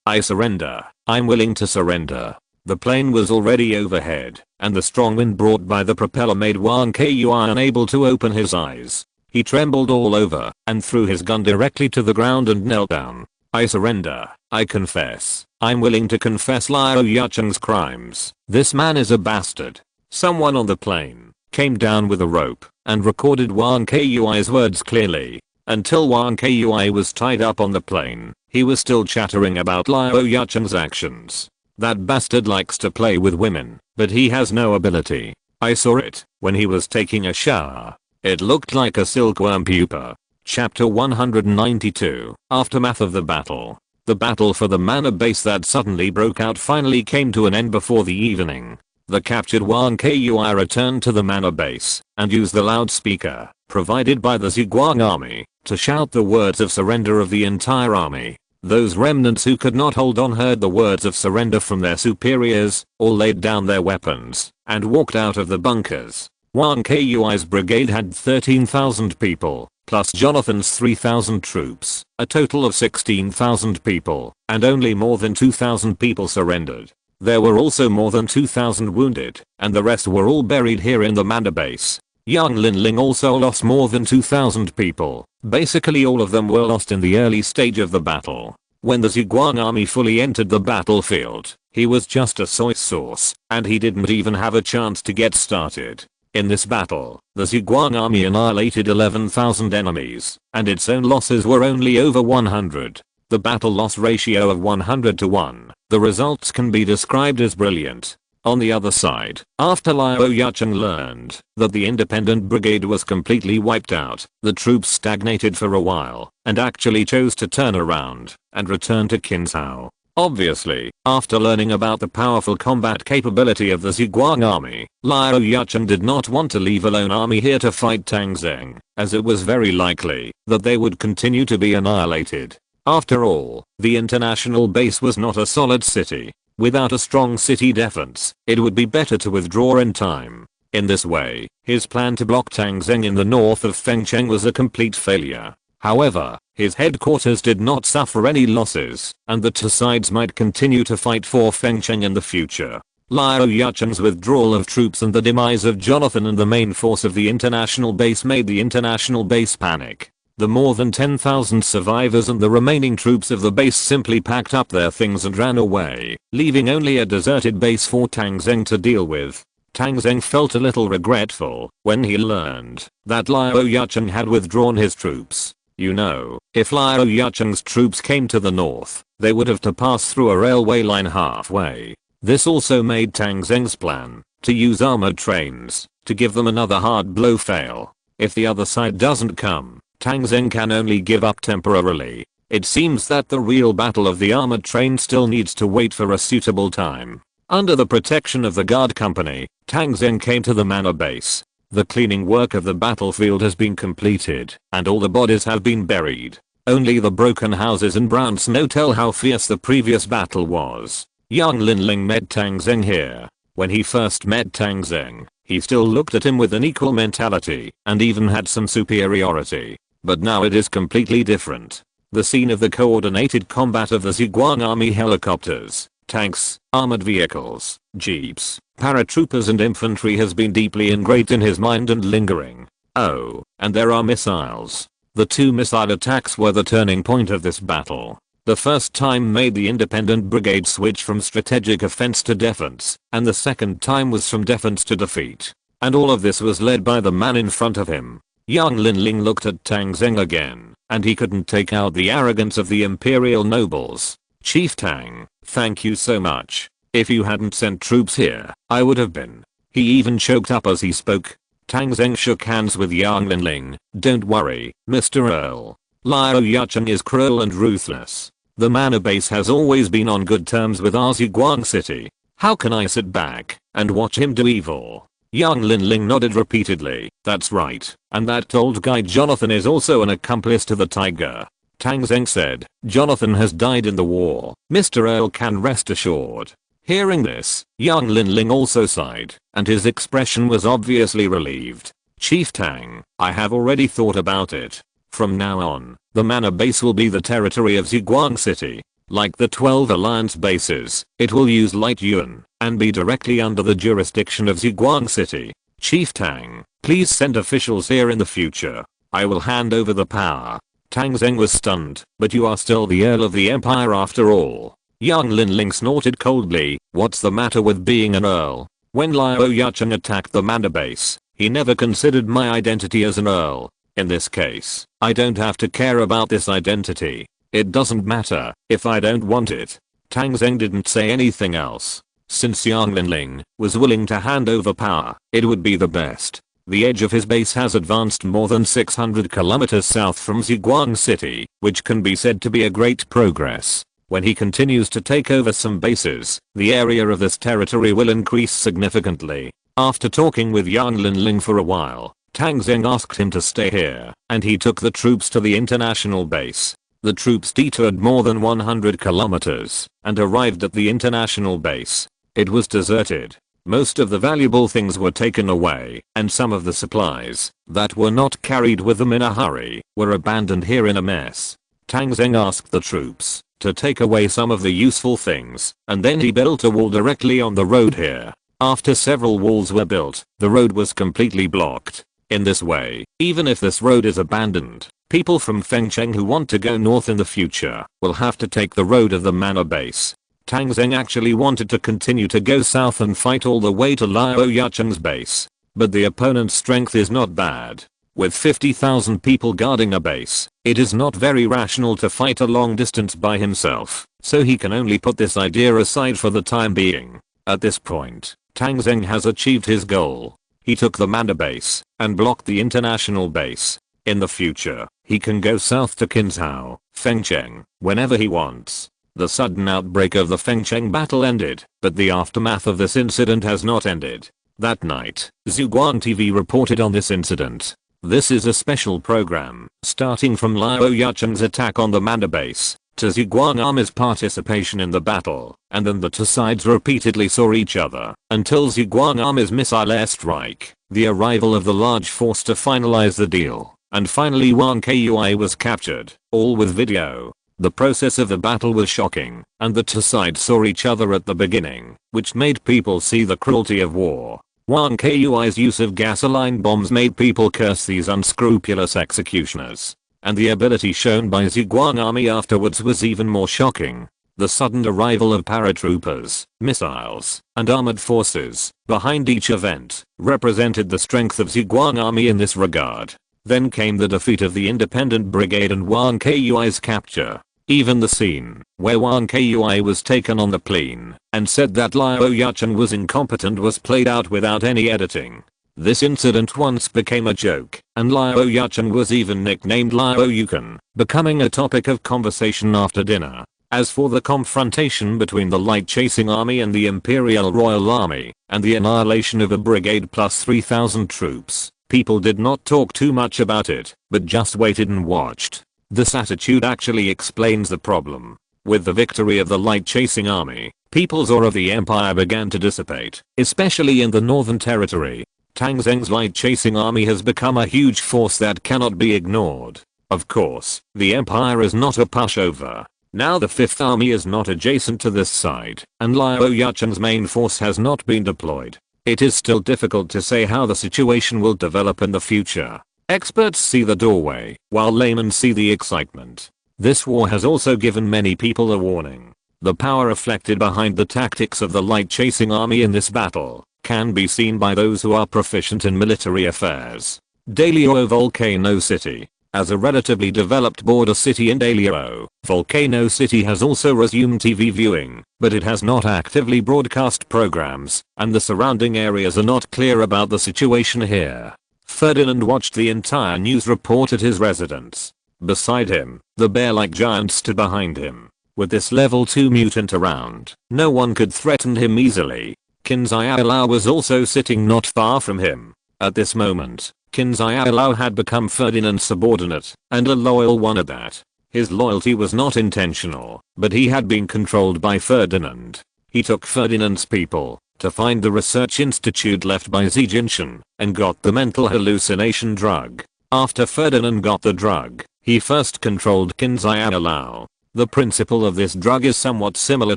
I surrender, I'm willing to surrender. The plane was already overhead, and the strong wind brought by the propeller made Wang Kui unable to open his eyes. He trembled all over and threw his gun directly to the ground and knelt down. I surrender, I confess, I'm willing to confess Liu Yucheng's crimes. This man is a bastard. Someone on the plane came down with a rope and recorded Wang Kui's words clearly. Until Wang Kui was tied up on the plane, he was still chattering about Liu Yucheng's actions. That bastard likes to play with women, but he has no ability. I saw it when he was taking a shower. It looked like a silkworm pupa. Chapter 192. Aftermath of the battle. The battle for the manor base that suddenly broke out finally came to an end before the evening. The captured Wang Kui returned to the manor base and used the loudspeaker provided by the Zhuang army to shout the words of surrender of the entire army. Those remnants who could not hold on heard the words of surrender from their superiors, all laid down their weapons and walked out of the bunkers. Wang Kui's brigade had 13,000 people, plus Jonathan's 3,000 troops, a total of 16,000 people, and only more than 2,000 people surrendered. There were also more than 2,000 wounded, and the rest were all buried here in the manor base. Young Linling also lost more than 2,000 people. Basically all of them were lost in the early stage of the battle. When the Zhuang army fully entered the battlefield, he was just a soy sauce, and he didn't even have a chance to get started. In this battle, the Zhuang army annihilated 11,000 enemies, and its own losses were only over 100. The battle loss ratio of 100 to 1. The results can be described as brilliant. On the other side, after Liu Yucheng learned that the independent brigade was completely wiped out, the troops stagnated for a while and actually chose to turn around and return to Kinsao. Obviously, after learning about the powerful combat capability of the Zhuang army, Liu Yucheng did not want to leave a lone army here to fight Tang Zheng, as it was very likely that they would continue to be annihilated. After all, the international base was not a solid city. Without a strong city defense, it would be better to withdraw in time. In this way, his plan to block Tang Zheng in the north of Fengcheng was a complete failure. However, his headquarters did not suffer any losses, and the two sides might continue to fight for Fengcheng in the future. Liu Yucheng's withdrawal of troops and the demise of Jonathan and the main force of the international base made the international base panic. The more than 10,000 survivors and the remaining troops of the base simply packed up their things and ran away, leaving only a deserted base for Tang Zheng to deal with. Tang Zheng felt a little regretful when he learned that Liu Yucheng had withdrawn his troops. You know, if Liu Yucheng's troops came to the north, they would have to pass through a railway line halfway. This also made Tang Zheng's plan to use armored trains to give them another hard blow fail. If the other side doesn't come, Tang Zheng can only give up temporarily. It seems that the real battle of the armored train still needs to wait for a suitable time. Under the protection of the guard company, Tang Zheng came to the manor base. The cleaning work of the battlefield has been completed, and all the bodies have been buried. Only the broken houses and brown snow tell how fierce the previous battle was. Young Linling met Tang Zheng here. When he first met Tang Zheng, he still looked at him with an equal mentality, and even had some superiority. But now it is completely different. The scene of the coordinated combat of the Zhuang army helicopters, tanks, armored vehicles, jeeps, paratroopers and infantry has been deeply ingrained in his mind and lingering. Oh, and there are missiles. The two missile attacks were the turning point of this battle. The first time made the independent brigade switch from strategic offense to defense, and the second time was from defense to defeat. And all of this was led by the man in front of him. Young Linling looked at Tang Zheng again, and he couldn't take out the arrogance of the imperial nobles. Chief Tang, thank you so much. If you hadn't sent troops here, I would have been. He even choked up as he spoke. Tang Zheng shook hands with Yang Linling. Don't worry, Mr. Earl. Liao Yucheng is cruel and ruthless. The manor base has always been on good terms with our Ziguang city. How can I sit back and watch him do evil? Yang Linling nodded repeatedly. That's right. And that old guy Jonathan is also an accomplice to the tiger. Tang Zheng said. Jonathan has died in the war. Mr. Earl can rest assured. Hearing this, Yang Linling also sighed, and his expression was obviously relieved. Chief Tang, I have already thought about it. From now on, the manor base will be the territory of Ziguang City. Like the 12 alliance bases, it will use Light Yuan and be directly under the jurisdiction of Ziguang City. Chief Tang, please send officials here in the future. I will hand over the power. Tang Zheng was stunned, but you are still the Earl of the Empire after all. Yang Linling snorted coldly. What's the matter with being an earl? When Liao Yucheng attacked the manor base, he never considered my identity as an earl. In this case, I don't have to care about this identity. It doesn't matter if I don't want it. Tang Zheng didn't say anything else. Since Yang Linling was willing to hand over power, it would be the best. The edge of his base has advanced more than 600 kilometers south from Ziguang City, which can be said to be a great progress. When he continues to take over some bases, the area of this territory will increase significantly. After talking with Yang Linling for a while, Tang Zheng asked him to stay here, and he took the troops to the international base. The troops detoured more than 100 kilometers and arrived at the international base. It was deserted. Most of the valuable things were taken away, and some of the supplies that were not carried with them in a hurry were abandoned here in a mess. Tang Zheng asked the troops to take away some of the useful things, and then he built a wall directly on the road here. After several walls were built, the road was completely blocked. In this way, even if this road is abandoned, people from Fengcheng who want to go north in the future will have to take the road of the manor base. Tang Zheng actually wanted to continue to go south and fight all the way to Liao Yucheng's base. But the opponent's strength is not bad. With 50,000 people guarding a base, it is not very rational to fight a long distance by himself, so he can only put this idea aside for the time being. At this point, Tang Zheng has achieved his goal. He took the manor base and blocked the international base. In the future, he can go south to Qinzhou, Fengcheng, whenever he wants. The sudden outbreak of the Fengcheng battle ended, but the aftermath of this incident has not ended. That night, Ziguang TV reported on this incident. This is a special program, starting from Liao Yucheng's attack on the manor base, to Ziguang Army's participation in the battle, and then the two sides repeatedly saw each other, until Ziguang Army's missile airstrike, the arrival of the large force to finalize the deal, and finally Wang Kui was captured, all with video. The process of the battle was shocking, and the two sides saw each other at the beginning, which made people see the cruelty of war. Wang Kui's use of gasoline bombs made people curse these unscrupulous executioners. And the ability shown by Ziguang Army afterwards was even more shocking. The sudden arrival of paratroopers, missiles, and armored forces behind each event represented the strength of Ziguang Army in this regard. Then came the defeat of the Independent Brigade and Wang Kui's capture. Even the scene where Wang Kui was taken on the plane and said that Liao Yucheng was incompetent was played out without any editing. This incident once became a joke, and Liao Yucheng was even nicknamed Liao Yuken, becoming a topic of conversation after dinner. As for the confrontation between the light chasing army and the Imperial Royal Army, and the annihilation of a brigade plus 3,000 troops, people did not talk too much about it, but just waited and watched. This attitude actually explains the problem. With the victory of the light chasing army, people's awe of the empire began to dissipate, especially in the northern territory. Tang Zheng's light chasing army has become a huge force that cannot be ignored. Of course, the empire is not a pushover. Now the 5th army is not adjacent to this side, and Liao Yucheng's main force has not been deployed. It is still difficult to say how the situation will develop in the future. Experts see the doorway, while laymen see the excitement. This war has also given many people a warning. The power reflected behind the tactics of the light chasing army in this battle can be seen by those who are proficient in military affairs. Dailyo Volcano City. As a relatively developed border city in Daleo, Volcano City has also resumed TV viewing, but it has not actively broadcast programs, and the surrounding areas are not clear about the situation here. Ferdinand watched the entire news report at his residence. Beside him, the bear-like giant stood behind him. With this level 2 mutant around, no one could threaten him easily. Kinzai was also sitting not far from him. At this moment, Kinzai had become Ferdinand's subordinate, and a loyal one at that. His loyalty was not intentional, but he had been controlled by Ferdinand. He took Ferdinand's people to find the research institute left by Xi Jinping, and got the mental hallucination drug. After Ferdinand got the drug, he first controlled Kinzai. The principle of this drug is somewhat similar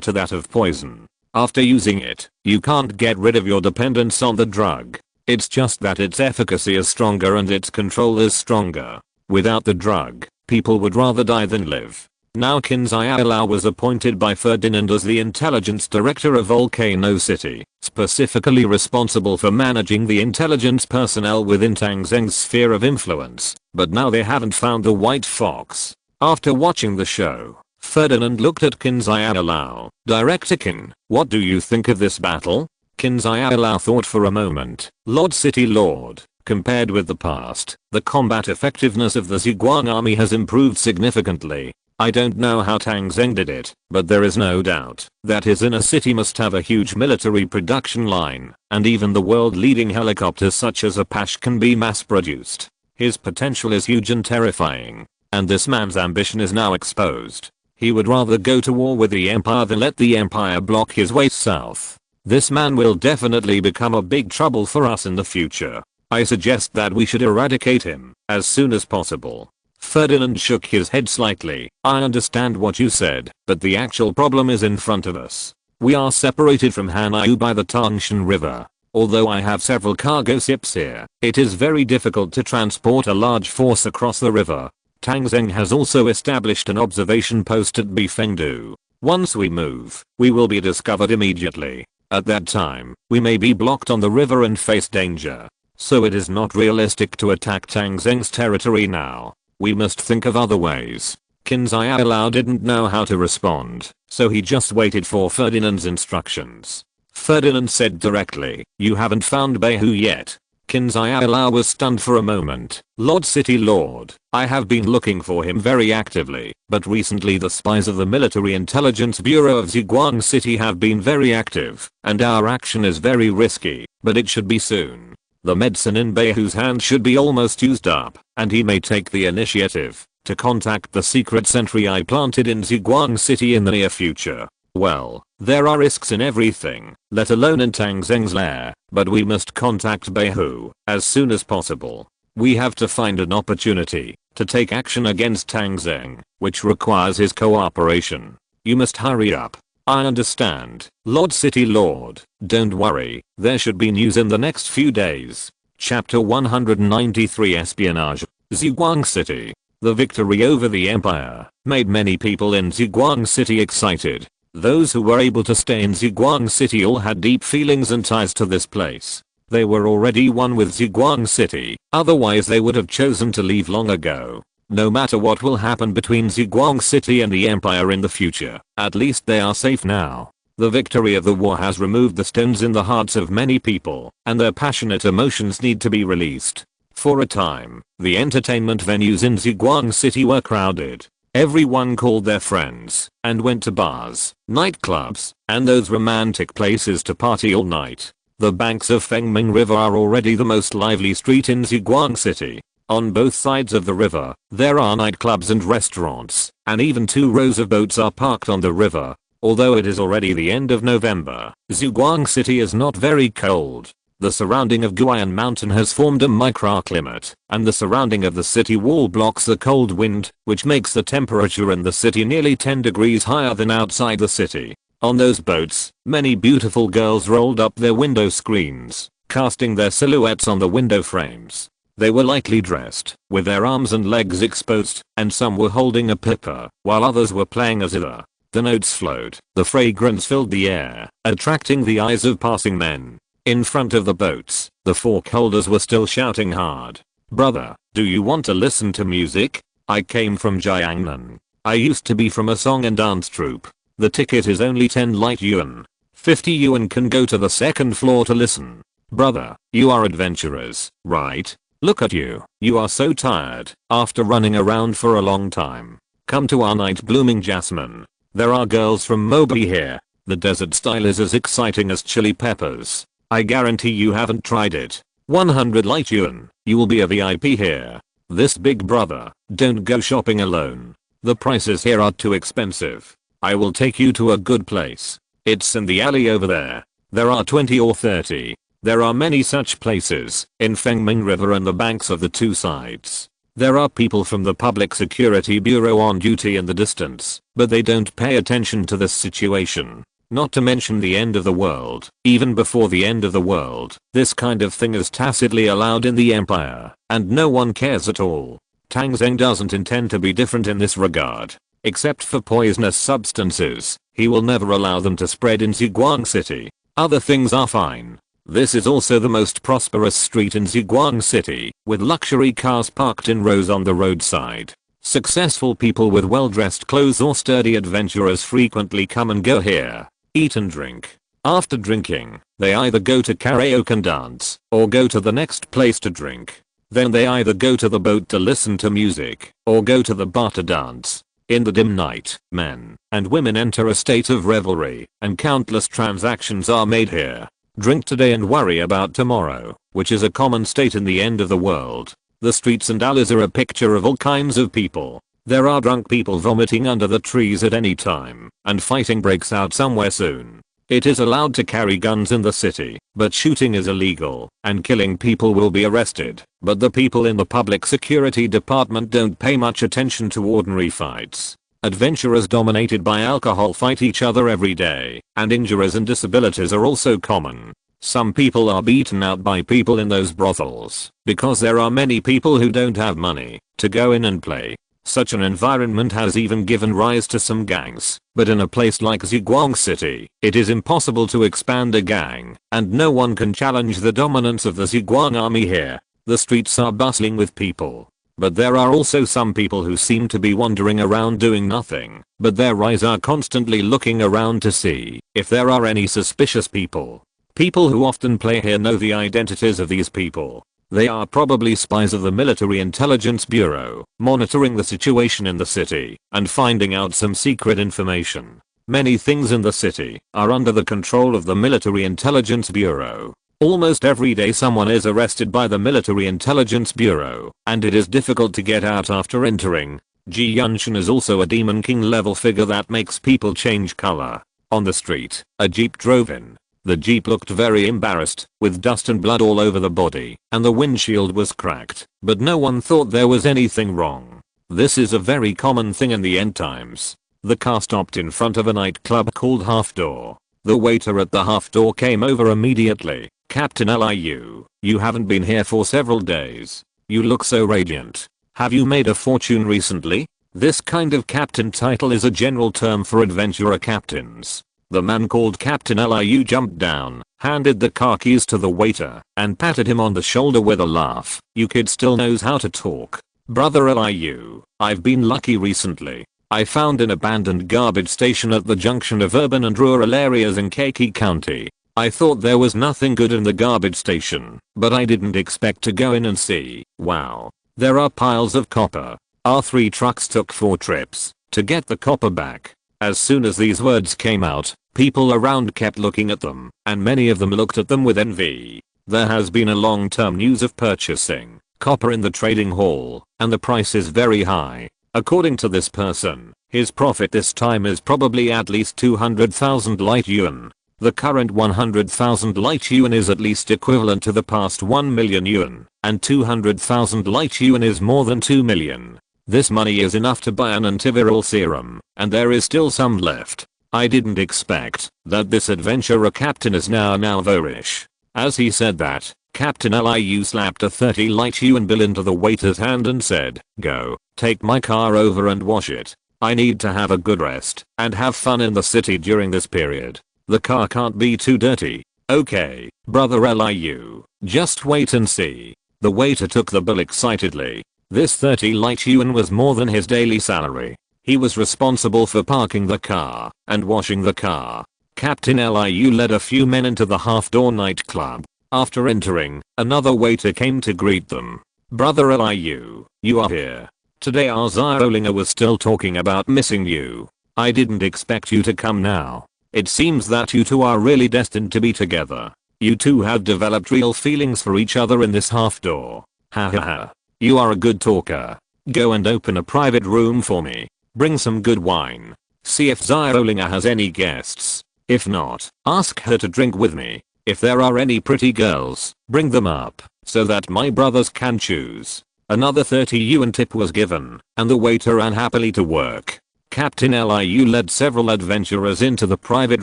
to that of poison. After using it, you can't get rid of your dependence on the drug. It's just that its efficacy is stronger and its control is stronger. Without the drug, people would rather die than live. Now Kinzai was appointed by Ferdinand as the intelligence director of Volcano City, specifically responsible for managing the intelligence personnel within Tang Zheng's sphere of influence, but now they haven't found the white fox. After watching the show, Ferdinand looked at Kinzai. Director Kin, what do you think of this battle? Kinzai thought for a moment. Lord City Lord, compared with the past, the combat effectiveness of the Ziguang army has improved significantly. I don't know how Tang Zheng did it, but there is no doubt that his inner city must have a huge military production line, and even the world-leading helicopters such as Apache can be mass-produced. His potential is huge and terrifying, and this man's ambition is now exposed. He would rather go to war with the Empire than let the Empire block his way south. This man will definitely become a big trouble for us in the future. I suggest that we should eradicate him as soon as possible. Ferdinand shook his head slightly. I understand what you said, but the actual problem is in front of us. We are separated from Hanyu by the Tang Zheng River. Although I have several cargo ships here, it is very difficult to transport a large force across the river. Tang Zheng has also established an observation post at Bifengdu. Once we move, we will be discovered immediately. At that time, we may be blocked on the river and face danger. So it is not realistic to attack Tang Zheng's territory now. We must think of other ways. Kinzai didn't know how to respond, so he just waited for Ferdinand's instructions. Ferdinand said directly, you haven't found Behu yet. Kinzai was stunned for a moment. Lord City Lord, I have been looking for him very actively, but recently the spies of the Military Intelligence Bureau of Ziguang City have been very active, and our action is very risky, but it should be soon. The medicine in Behu's hand should be almost used up, and he may take the initiative to contact the secret sentry I planted in Ziguang City in the near future. Well, there are risks in everything, let alone in Tang Zheng's lair, but we must contact Behu as soon as possible. We have to find an opportunity to take action against Tang Zheng, which requires his cooperation. You must hurry up. I understand, Lord City Lord. Don't worry, there should be news in the next few days. Chapter 193 Espionage. Ziguang City. The victory over the Empire made many people in Ziguang City excited. Those who were able to stay in Ziguang City all had deep feelings and ties to this place. They were already one with Ziguang City, otherwise they would have chosen to leave long ago. No matter what will happen between Ziguang City and the Empire in the future, at least they are safe now. The victory of the war has removed the stones in the hearts of many people, and their passionate emotions need to be released. For a time, the entertainment venues in Ziguang City were crowded. Everyone called their friends and went to bars, nightclubs, and those romantic places to party all night. The banks of Fengming River are already the most lively street in Ziguang City. On both sides of the river, there are nightclubs and restaurants, and even 2 rows of boats are parked on the river. Although it is already the end of November, Ziguang City is not very cold. The surrounding of Guian Mountain has formed a microclimate, and the surrounding of the city wall blocks the cold wind, which makes the temperature in the city nearly 10 degrees higher than outside the city. On those boats, many beautiful girls rolled up their window screens, casting their silhouettes on the window frames. They were lightly dressed, with their arms and legs exposed, and some were holding a pipa, while others were playing a zither. The notes flowed, the fragrance filled the air, attracting the eyes of passing men. In front of the boats, the fork holders were still shouting hard. Brother, do you want to listen to music? I came from Jiangnan. I used to be from a song and dance troupe. The ticket is only 10 light yuan. 50 yuan can go to the second floor to listen. Brother, you are adventurers, right? Look at you. You are so tired after running around for a long time. Come to our night blooming jasmine. There are girls from Mobi here. The desert style is as exciting as chili peppers. I guarantee you haven't tried it. 100 light yuan. You will be a VIP here. This big brother, don't go shopping alone. The prices here are too expensive. I will take you to a good place. It's in the alley over there. There are 20 or 30. There are many such places in Fengming River and the banks of the two sides. There are people from the Public Security Bureau on duty in the distance, but they don't pay attention to this situation. Not to mention the end of the world. Even before the end of the world, this kind of thing is tacitly allowed in the empire, and no one cares at all. Tang Zheng doesn't intend to be different in this regard. Except for poisonous substances, he will never allow them to spread in Ziguang City. Other things are fine. This is also the most prosperous street in Ziguang City, with luxury cars parked in rows on the roadside. Successful people with well-dressed clothes or sturdy adventurers frequently come and go here, eat and drink. After drinking, they either go to karaoke and dance, or go to the next place to drink. Then they either go to the boat to listen to music, or go to the bar to dance. In the dim night, men and women enter a state of revelry, and countless transactions are made here. Drink today and worry about tomorrow, which is a common state in the end of the world. The streets and alleys are a picture of all kinds of people. There are drunk people vomiting under the trees at any time, and fighting breaks out somewhere soon. It is allowed to carry guns in the city, but shooting is illegal, and killing people will be arrested. But the people in the public security department don't pay much attention to ordinary fights. Adventurers dominated by alcohol fight each other every day, and injuries and disabilities are also common. Some people are beaten out by people in those brothels, because there are many people who don't have money to go in and play. Such an environment has even given rise to some gangs, but in a place like Ziguang City, it is impossible to expand a gang, and no one can challenge the dominance of the Ziguang army here. The streets are bustling with people. But there are also some people who seem to be wandering around doing nothing, but their eyes are constantly looking around to see if there are any suspicious people. People who often play here know the identities of these people. They are probably spies of the Military Intelligence Bureau, monitoring the situation in the city and finding out some secret information. Many things in the city are under the control of the Military Intelligence Bureau. Almost every day someone is arrested by the Military Intelligence Bureau, and it is difficult to get out after entering. Ji Yunshan is also a Demon King level figure that makes people change color. On the street, a jeep drove in. The jeep looked very embarrassed, with dust and blood all over the body, and the windshield was cracked, but no one thought there was anything wrong. This is a very common thing in the end times. The car stopped in front of a nightclub called Half Door. The waiter at the Half Door came over immediately. Captain Liu, you haven't been here for several days. You look so radiant. Have you made a fortune recently? This kind of captain title is a general term for adventurer captains. The man called Captain Liu jumped down, handed the car keys to the waiter, and patted him on the shoulder with a laugh. You kid still knows how to talk. Brother Liu, I've been lucky recently. I found an abandoned garbage station at the junction of urban and rural areas in Keiki County. I thought there was nothing good in the garbage station, but I didn't expect to go in and see. Wow. There are piles of copper. Our 3 trucks took 4 trips to get the copper back. As soon as these words came out, people around kept looking at them, and many of them looked at them with envy. There has been a long-term news of purchasing copper in the trading hall, and the price is very high. According to this person, his profit this time is probably at least 200,000 light yuan. The current 100,000 light yuan is at least equivalent to the past 1 million yuan, and 200,000 light yuan is more than 2 million. This money is enough to buy an antiviral serum, and there is still some left. I didn't expect that this adventurer captain is now vorish. As he said that, Captain Liu slapped a 30 light yuan bill into the waiter's hand and said, "Go, take my car over and wash it. I need to have a good rest and have fun in the city during this period. The car can't be too dirty." "Okay, brother Liu, just wait and see." The waiter took the bill excitedly. This 30 light yuan was more than his daily salary. He was responsible for parking the car and washing the car. Captain Liu led a few men into the half-door nightclub. After entering, another waiter came to greet them. Brother Liu, you are here. Today our Xiaolinger was still talking about missing you. I didn't expect you to come now. It seems that you two are really destined to be together. You two have developed real feelings for each other in this half door. Ha ha ha. You are a good talker. Go and open a private room for me. Bring some good wine. See if Xiaolinger has any guests. If not, ask her to drink with me. If there are any pretty girls, bring them up, so that my brothers can choose. Another 30 yuan tip was given, and the waiter ran happily to work. Captain Liu led several adventurers into the private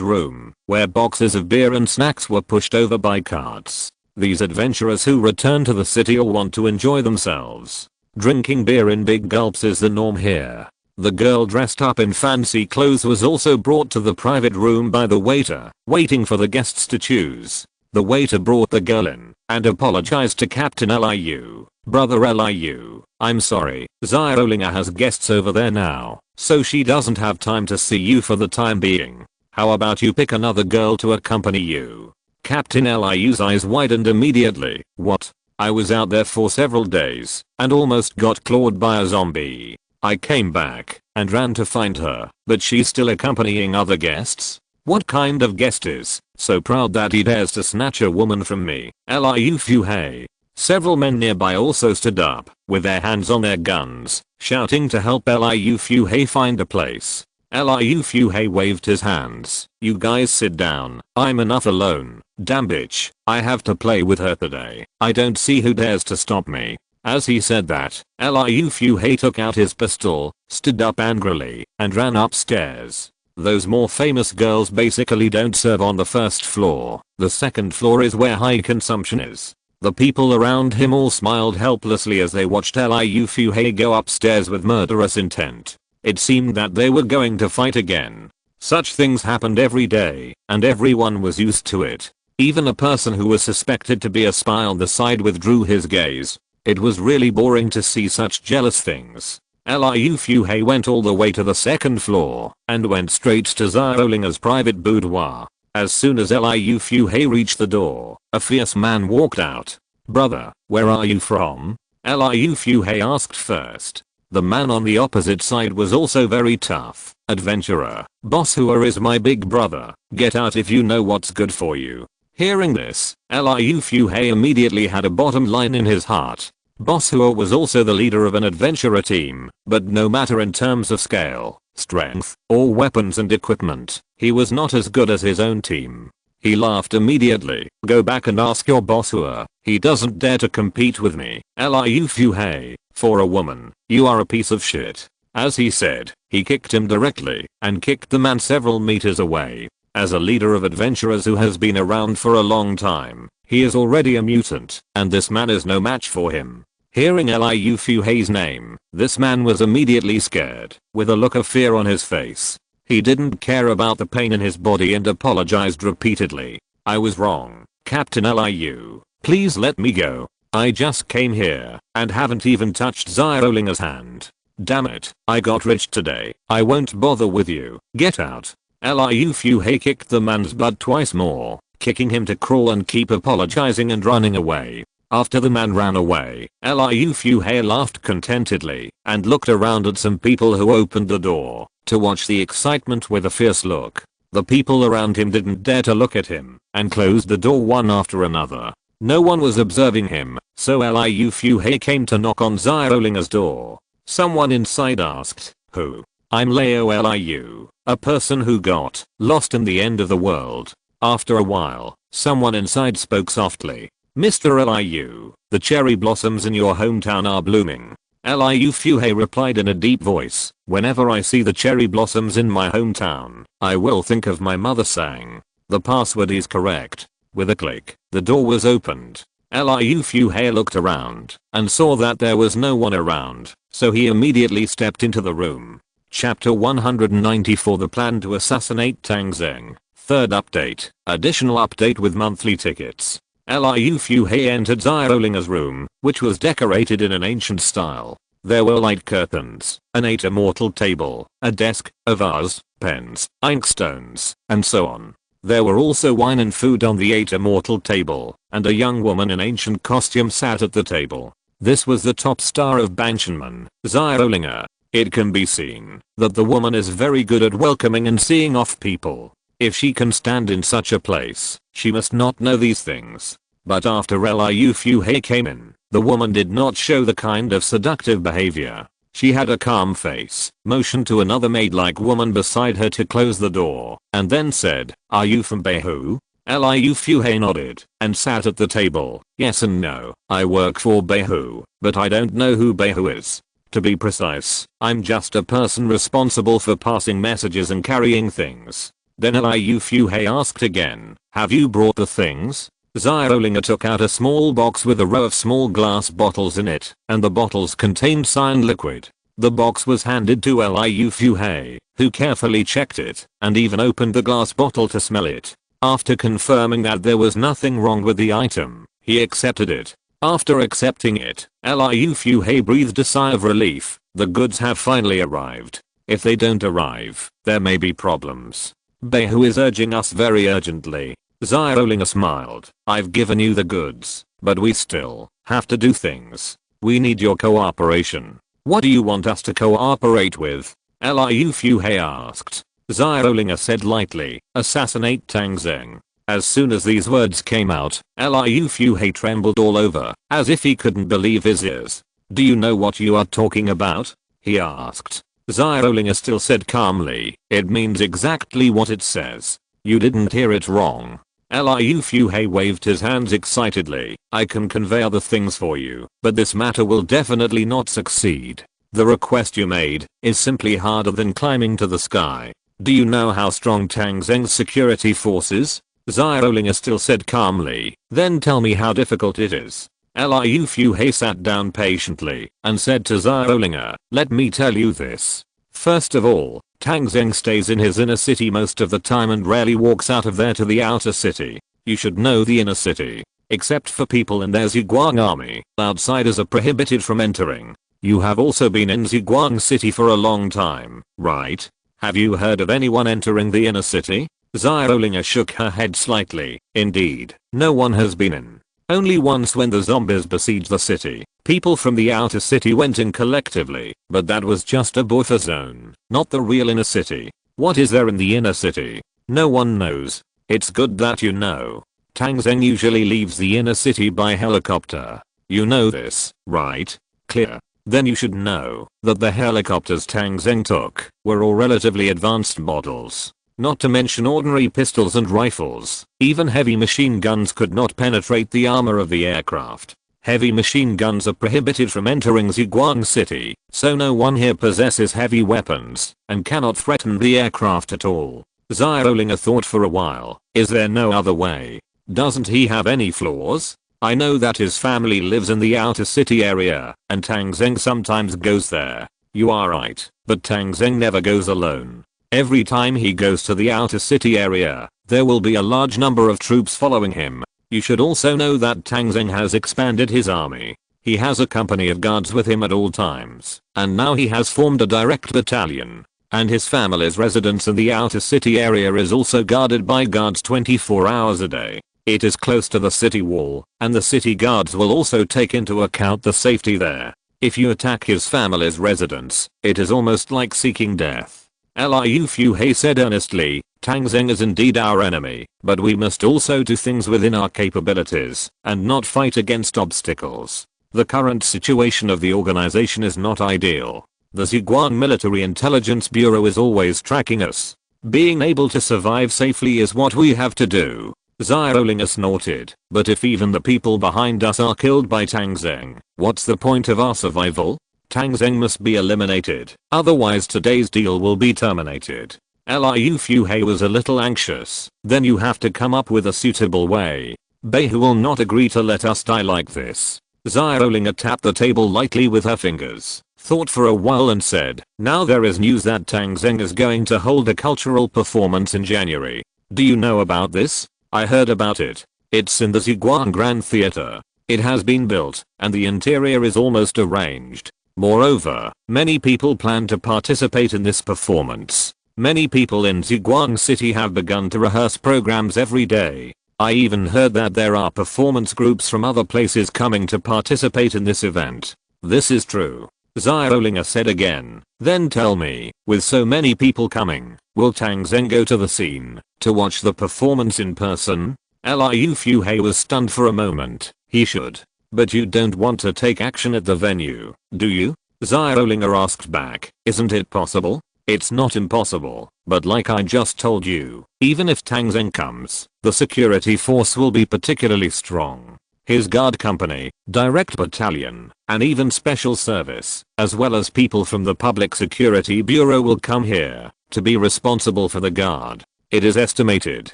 room, where boxes of beer and snacks were pushed over by carts. These adventurers who return to the city all want to enjoy themselves. Drinking beer in big gulps is the norm here. The girl dressed up in fancy clothes was also brought to the private room by the waiter, waiting for the guests to choose. The waiter brought the girl in and apologized to Captain Liu. Brother Liu, I'm sorry, Xiaolinger has guests over there now, so she doesn't have time to see you for the time being. How about you pick another girl to accompany you? Captain Liu's eyes widened immediately. What? I was out there for several days and almost got clawed by a zombie. I came back and ran to find her, but she's still accompanying other guests? What kind of guest is so proud that he dares to snatch a woman from me? Liu Fuhei. Several men nearby also stood up, with their hands on their guns, shouting to help Liu Fuhei find a place. Liu Fuhei waved his hands. You guys sit down, I'm enough alone. Damn bitch, I have to play with her today. I don't see who dares to stop me. As he said that, Liu Fuhei took out his pistol, stood up angrily, and ran upstairs. Those more famous girls basically don't serve on the first floor. The second floor is where high consumption is. The people around him all smiled helplessly as they watched Liu Fuhei go upstairs with murderous intent. It seemed that they were going to fight again. Such things happened every day, and everyone was used to it. Even a person who was suspected to be a spy on the side withdrew his gaze. It was really boring to see such jealous things. Liu Fuhei went all the way to the second floor and went straight to Xiaolinger's private boudoir. As soon as Liu Fuhei reached the door, a fierce man walked out. Brother, where are you from? Liu Fuhei asked first. The man on the opposite side was also very tough. Adventurer, Boss Hua is my big brother. Get out if you know what's good for you. Hearing this, Liu Fuhei immediately had a bottom line in his heart. Boss Hua was also the leader of an adventurer team, but no matter in terms of scale, strength, or weapons and equipment, he was not as good as his own team. He laughed immediately. Go back and ask your boss Hua. He doesn't dare to compete with me. Liu Fuhei, for a woman, you are a piece of shit. As he said, he kicked him directly and kicked the man several meters away. As a leader of adventurers who has been around for a long time, he is already a mutant, and this man is no match for him. Hearing Liu Fuhei's name, this man was immediately scared, with a look of fear on his face. He didn't care about the pain in his body and apologized repeatedly. I was wrong, Captain Liu. Please let me go. I just came here and haven't even touched Xiaolinger's hand. Damn it, I got rich today. I won't bother with you. Get out. Liu Fuhei kicked the man's butt twice more, kicking him to crawl and keep apologizing and running away. After the man ran away, Liu Fuhei laughed contentedly and looked around at some people who opened the door to watch the excitement with a fierce look. The people around him didn't dare to look at him and closed the door one after another. No one was observing him, so Liu Fuhei came to knock on Xiaolinger's door. Someone inside asked, who? I'm Leo Liu, a person who got lost in the end of the world. After a while, someone inside spoke softly. Mr. Liu, the cherry blossoms in your hometown are blooming. Liu Fuhei replied in a deep voice. Whenever I see the cherry blossoms in my hometown, I will think of my mother saying. The password is correct. With a click, the door was opened. Liu Fuhei looked around and saw that there was no one around, so he immediately stepped into the room. Chapter 194 The plan to assassinate Tang Zheng. Third update. Additional update with monthly tickets. Liu Fuhei entered Xiaolinger's room, which was decorated in an ancient style. There were light curtains, an 8 immortal table, a desk, a vase, pens, inkstones, and so on. There were also wine and food on the 8 immortal table, and a young woman in ancient costume sat at the table. This was the top star of Banshanman, Xiaolinger. It can be seen that the woman is very good at welcoming and seeing off people. If she can stand in such a place, she must not know these things. But after Liu Fuhei came in, the woman did not show the kind of seductive behavior. She had a calm face, motioned to another maid-like woman beside her to close the door, and then said, "Are you from Beihu?" Liu Fuhei nodded and sat at the table. "Yes and no, I work for Beihu, but I don't know who Beihu is. To be precise, I'm just a person responsible for passing messages and carrying things." Then Liu Fuhei asked again, "Have you brought the things?" Xiaolinger took out a small box with a row of small glass bottles in it, and the bottles contained cyan liquid. The box was handed to Liu Fuhei, who carefully checked it, and even opened the glass bottle to smell it. After confirming that there was nothing wrong with the item, he accepted it. After accepting it, Liu Fuhei breathed a sigh of relief. The goods have finally arrived. If they don't arrive, there may be problems. Beihu is urging us very urgently. Xiaolinger smiled. "I've given you the goods, but we still have to do things. We need your cooperation." "What do you want us to cooperate with?" Liu Fuhei asked. Xiaolinger said lightly, "Assassinate Tang Zheng." As soon as these words came out, Liu Fuhei trembled all over, as if he couldn't believe his ears. "Do you know what you are talking about?" he asked. Xiaolinger still said calmly, "It means exactly what it says. You didn't hear it wrong." Liu Fuhei waved his hands excitedly. "I can convey other things for you, but this matter will definitely not succeed. The request you made is simply harder than climbing to the sky. Do you know how strong Tang Zheng's security force is?" Xiaolinger still said calmly, "Then tell me how difficult it is." Liu Fuhei sat down patiently and said to Xiaolinger, "Let me tell you this. First of all, Tang Zheng stays in his inner city most of the time and rarely walks out of there to the outer city. You should know the inner city. Except for people in their Ziguang army, outsiders are prohibited from entering. You have also been in Ziguang city for a long time, right? Have you heard of anyone entering the inner city?" Xiaolinger shook her head slightly. "Indeed, no one has been in. Only once when the zombies besieged the city, people from the outer city went in collectively, but that was just a buffer zone, not the real inner city. What is there in the inner city? No one knows. It's good that you know. Tang Zheng usually leaves the inner city by helicopter. You know this, right? Clear. Then you should know that the helicopters Tang Zheng took were all relatively advanced models. Not to mention ordinary pistols and rifles. Even heavy machine guns could not penetrate the armor of the aircraft. Heavy machine guns are prohibited from entering Ziguang City, so no one here possesses heavy weapons and cannot threaten the aircraft at all." Xiaolinger thought for a while. "Is there no other way? Doesn't he have any flaws? I know that his family lives in the outer city area, and Tang Zheng sometimes goes there." "You are right, but Tang Zheng never goes alone. Every time he goes to the outer city area, there will be a large number of troops following him. You should also know that Tang Zheng has expanded his army. He has a company of guards with him at all times, and now he has formed a direct battalion. And his family's residence in the outer city area is also guarded by guards 24 hours a day. It is close to the city wall, and the city guards will also take into account the safety there. If you attack his family's residence, it is almost like seeking death." Liu Fuhei said earnestly, "Tang Zheng is indeed our enemy, but we must also do things within our capabilities and not fight against obstacles. The current situation of the organization is not ideal. The Ziguang Military Intelligence Bureau is always tracking us. Being able to survive safely is what we have to do." Xiaolinger snorted, "But if even the people behind us are killed by Tang Zheng, what's the point of our survival? Tang Zheng must be eliminated, otherwise today's deal will be terminated." Liu Fuhei was a little anxious. "Then you have to come up with a suitable way. Beihu will not agree to let us die like this." Xiaolinger tapped the table lightly with her fingers, thought for a while and said, "Now there is news that Tang Zheng is going to hold a cultural performance in January. Do you know about this?" "I heard about it. It's in the Zhuguang Grand Theater. It has been built, and the interior is almost arranged. Moreover, many people plan to participate in this performance. Many people in Zhuguang City have begun to rehearse programs every day. I even heard that there are performance groups from other places coming to participate in this event. This is true. Xiaolinger said again. Then tell me, with so many people coming, will Tang Zheng go to the scene to watch the performance in person? Liu Fuhei was stunned for a moment. He should. But you don't want to take action at the venue, do you? Xiaolinger asked back. Isn't it possible? It's not impossible, but like I just told you, even if Tang Zheng comes, the security force will be particularly strong. His guard company, direct battalion, and even special service, as well as people from the Public Security Bureau will come here to be responsible for the guard. It is estimated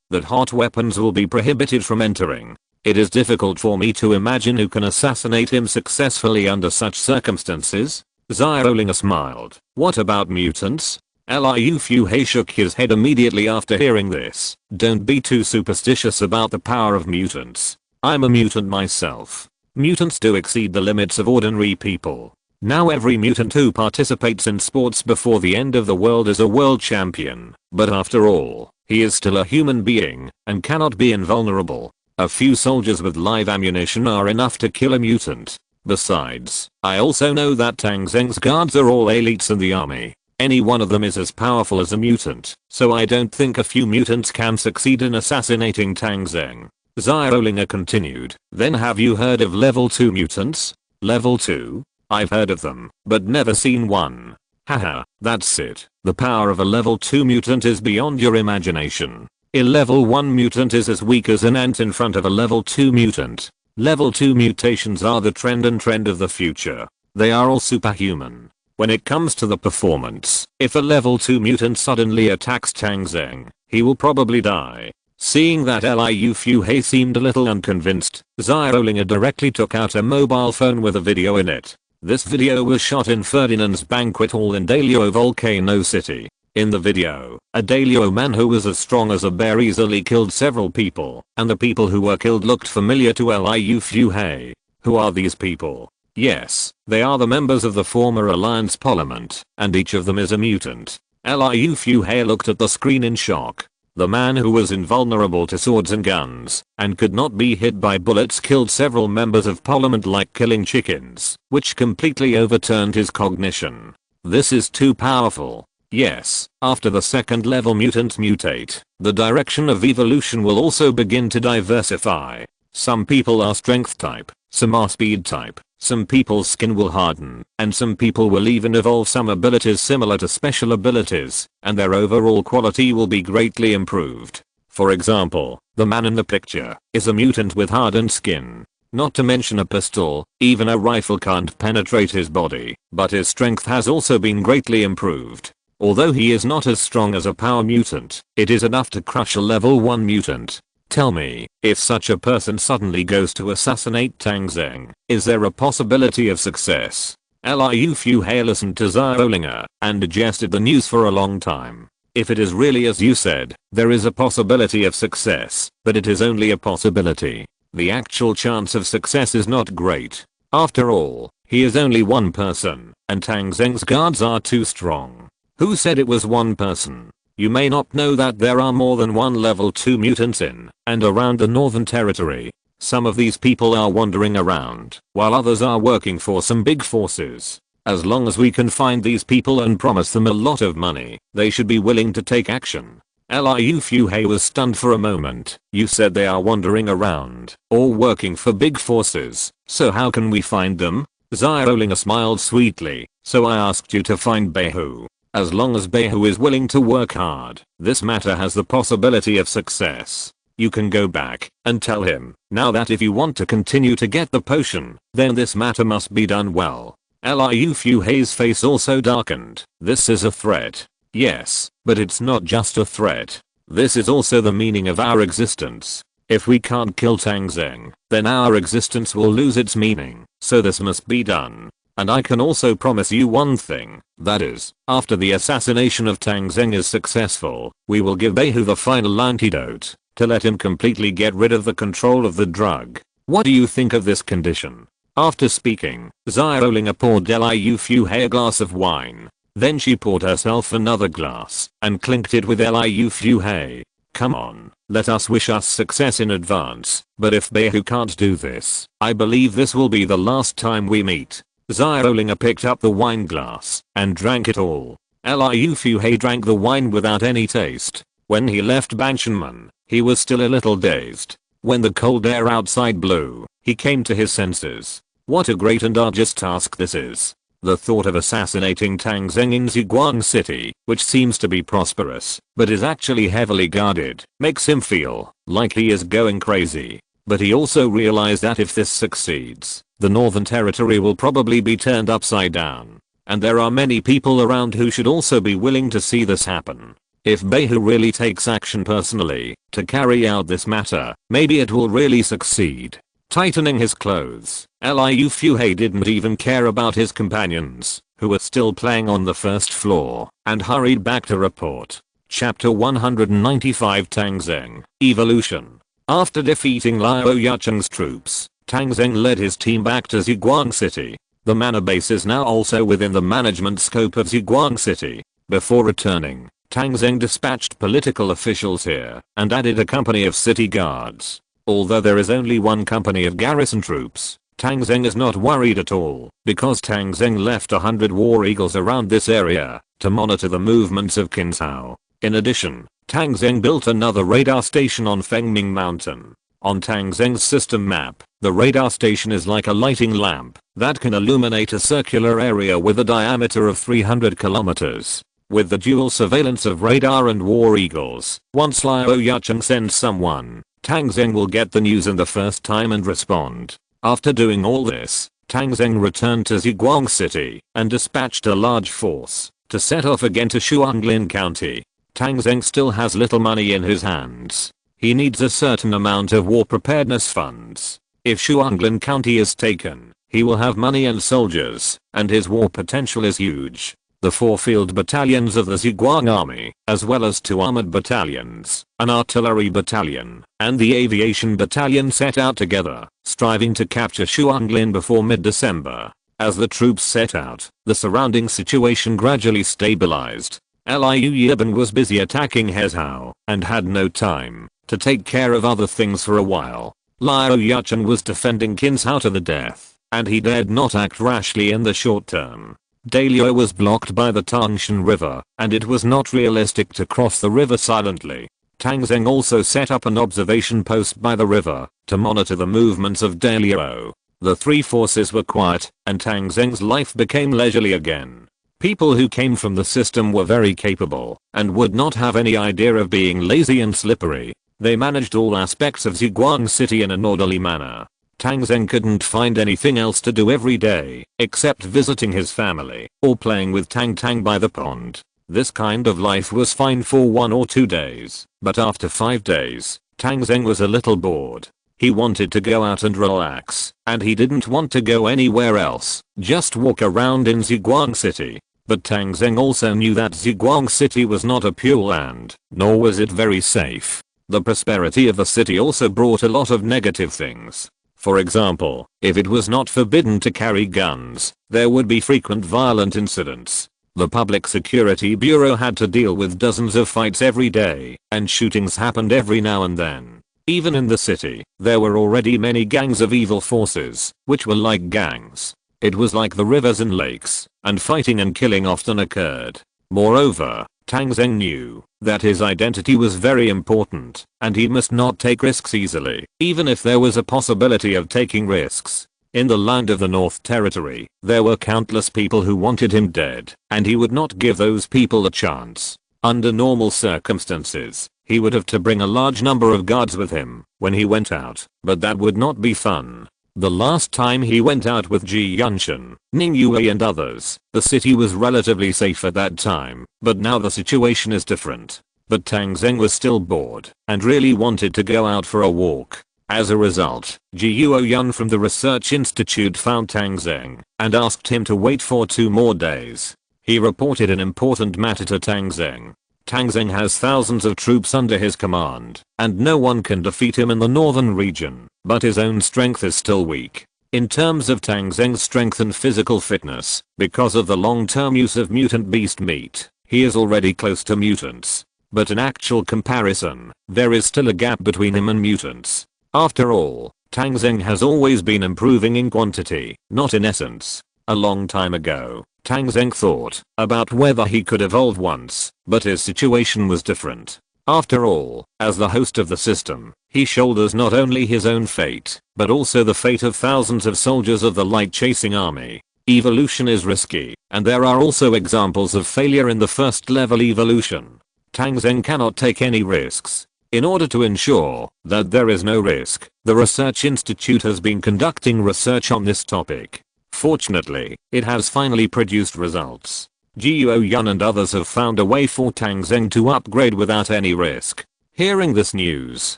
that hot weapons will be prohibited from entering. It is difficult for me to imagine who can assassinate him successfully under such circumstances. Xiaolinger smiled. What about mutants? Liu Fuhei shook his head immediately after hearing this. Don't be too superstitious about the power of mutants. I'm a mutant myself. Mutants do exceed the limits of ordinary people. Now every mutant who participates in sports before the end of the world is a world champion. But after all, he is still a human being and cannot be invulnerable. A few soldiers with live ammunition are enough to kill a mutant. Besides, I also know that Tang Zheng's guards are all elites in the army. Any one of them is as powerful as a mutant, so I don't think a few mutants can succeed in assassinating Tang Zheng. Xiaolinger continued. Then have you heard of level 2 mutants? Level 2? I've heard of them, but never seen one. Haha, that's it. The power of a level 2 mutant is beyond your imagination. A level 1 mutant is as weak as an ant in front of a level 2 mutant. Level 2 mutations are the trend of the future. They are all superhuman. When it comes to the performance, if a level 2 mutant suddenly attacks Tang Zheng, he will probably die. Seeing that Liu Fuhei seemed a little unconvinced, Xiaolinger directly took out a mobile phone with a video in it. This video was shot in Ferdinand's banquet hall in Daliao Volcano City. In the video, a Daliao man who was as strong as a bear easily killed several people, and the people who were killed looked familiar to Liu Fuhei. Who are these people? Yes, they are the members of the former Alliance Parliament, and each of them is a mutant. Liu Fuhei looked at the screen in shock. The man who was invulnerable to swords and guns, and could not be hit by bullets killed several members of Parliament like killing chickens, which completely overturned his cognition. This is too powerful. Yes, after the second level mutants mutate, the direction of evolution will also begin to diversify. Some people are strength type, some are speed type, some people's skin will harden, and some people will even evolve some abilities similar to special abilities, and their overall quality will be greatly improved. For example, the man in the picture is a mutant with hardened skin. Not to mention a pistol, even a rifle can't penetrate his body, but his strength has also been greatly improved. Although he is not as strong as a power mutant, it is enough to crush a level 1 mutant. Tell me, if such a person suddenly goes to assassinate Tang Zheng, is there a possibility of success? Liu Fuhei listened to Xiaolinger and digested the news for a long time. If it is really as you said, there is a possibility of success, but it is only a possibility. The actual chance of success is not great. After all, he is only one person, and Tang Zheng's guards are too strong. Who said it was one person? You may not know that there are more than one level 2 mutants in and around the Northern Territory. Some of these people are wandering around, while others are working for some big forces. As long as we can find these people and promise them a lot of money, they should be willing to take action. Liu Fuhei was stunned for a moment. You said they are wandering around, or working for big forces, so how can we find them? Xiaolinger smiled sweetly. So I asked you to find Behu. As long as Behu is willing to work hard, this matter has the possibility of success. You can go back and tell him now that if you want to continue to get the potion, then this matter must be done well. Liu Fuhei's face also darkened. This is a threat. Yes, but it's not just a threat. This is also the meaning of our existence. If we can't kill Tang Zheng, then our existence will lose its meaning. So this must be done. And I can also promise you one thing, that is, after the assassination of Tang Zheng is successful, we will give Behu the final antidote to let him completely get rid of the control of the drug. What do you think of this condition? After speaking, Xiaoling poured Liu Fuhei a glass of wine. Then she poured herself another glass and clinked it with Liu Fuhei. Come on, let us wish us success in advance, but if Beihu can't do this, I believe this will be the last time we meet. Xiaoling picked up the wine glass and drank it all. Liu Fuhei drank the wine without any taste. When he left Banshanman, he was still a little dazed. When the cold air outside blew, he came to his senses. What a great and arduous task this is. The thought of assassinating Tang Zheng in Ziguang City, which seems to be prosperous, but is actually heavily guarded, makes him feel like he is going crazy. But he also realized that if this succeeds, the Northern Territory will probably be turned upside down. And there are many people around who should also be willing to see this happen. If Beihu really takes action personally to carry out this matter, maybe it will really succeed. Tightening his clothes, Liu Fuhei didn't even care about his companions, who were still playing on the first floor, and hurried back to report. Chapter 195 Tang Zheng, Evolution. After defeating Liu Yucheng's troops, Tang Zheng led his team back to Ziguang City. The manor base is now also within the management scope of Ziguang City. Before returning, Tang Zheng dispatched political officials here and added a company of city guards. Although there is only one company of garrison troops, Tang Zheng is not worried at all because Tang Zheng left 100 war eagles around this area to monitor the movements of Qin Cao. In addition, Tang Zheng built another radar station on Fengming Mountain. On Tang Zheng's system map, the radar station is like a lighting lamp that can illuminate a circular area with a diameter of 300 kilometers. With the dual surveillance of radar and war eagles, once Liu Yucheng sends someone, Tang Zheng will get the news in the first time and respond. After doing all this, Tang Zheng returned to Ziguang City and dispatched a large force to set off again to Shuanglin County. Tang Zheng still has little money in his hands. He needs a certain amount of war preparedness funds. If Shuanglin County is taken, he will have money and soldiers, and his war potential is huge. The 4 field battalions of the Ziguang army, as well as 2 armored battalions, an artillery battalion, and the aviation battalion set out together, striving to capture Shuanglin before mid-December. As the troops set out, the surrounding situation gradually stabilized. Liu Yiban was busy attacking Hezhou and had no time to take care of other things for a while. Liu Yucheng was defending Qin Cao to the death, and he dared not act rashly in the short term. Daliao was blocked by the Tangshan River, and it was not realistic to cross the river silently. Tang Zheng also set up an observation post by the river to monitor the movements of Daliao. The 3 forces were quiet, and Tang Zheng's life became leisurely again. People who came from the system were very capable and would not have any idea of being lazy and slippery. They managed all aspects of Ziguang City in an orderly manner. Tang Zheng couldn't find anything else to do every day except visiting his family or playing with Tang Tang by the pond. This kind of life was fine for 1 or 2 days, but after 5 days, Tang Zheng was a little bored. He wanted to go out and relax, and he didn't want to go anywhere else, just walk around in Ziguang City. But Tang Zheng also knew that Ziguang City was not a pure land, nor was it very safe. The prosperity of the city also brought a lot of negative things. For example, if it was not forbidden to carry guns, there would be frequent violent incidents. The Public Security Bureau had to deal with dozens of fights every day, and shootings happened every now and then. Even in the city, there were already many gangs of evil forces, which were like gangs. It was like the rivers and lakes, and fighting and killing often occurred. Moreover, Tang Zheng knew that his identity was very important, and he must not take risks easily, even if there was a possibility of taking risks. In the land of the North Territory, there were countless people who wanted him dead, and he would not give those people a chance. Under normal circumstances, he would have to bring a large number of guards with him when he went out, but that would not be fun. The last time he went out with Ji Yunshan, Ning Yue and others, the city was relatively safe at that time, but now the situation is different. But Tang Zheng was still bored and really wanted to go out for a walk. As a result, Ji Yuoyun from the Research Institute found Tang Zheng and asked him to wait for 2 more days. He reported an important matter to Tang Zheng. Tang Zheng has thousands of troops under his command, and no one can defeat him in the northern region, but his own strength is still weak. In terms of Tang Zheng's strength and physical fitness, because of the long-term use of mutant beast meat, he is already close to mutants. But in actual comparison, there is still a gap between him and mutants. After all, Tang Zheng has always been improving in quantity, not in essence. A long time ago, Tang Zheng thought about whether he could evolve once, but his situation was different. After all, as the host of the system, he shoulders not only his own fate, but also the fate of thousands of soldiers of the light-chasing army. Evolution is risky, and there are also examples of failure in the first level evolution. Tang Zheng cannot take any risks. In order to ensure that there is no risk, the Research Institute has been conducting research on this topic. Fortunately, it has finally produced results. Guo Yun and others have found a way for Tang Zheng to upgrade without any risk. Hearing this news,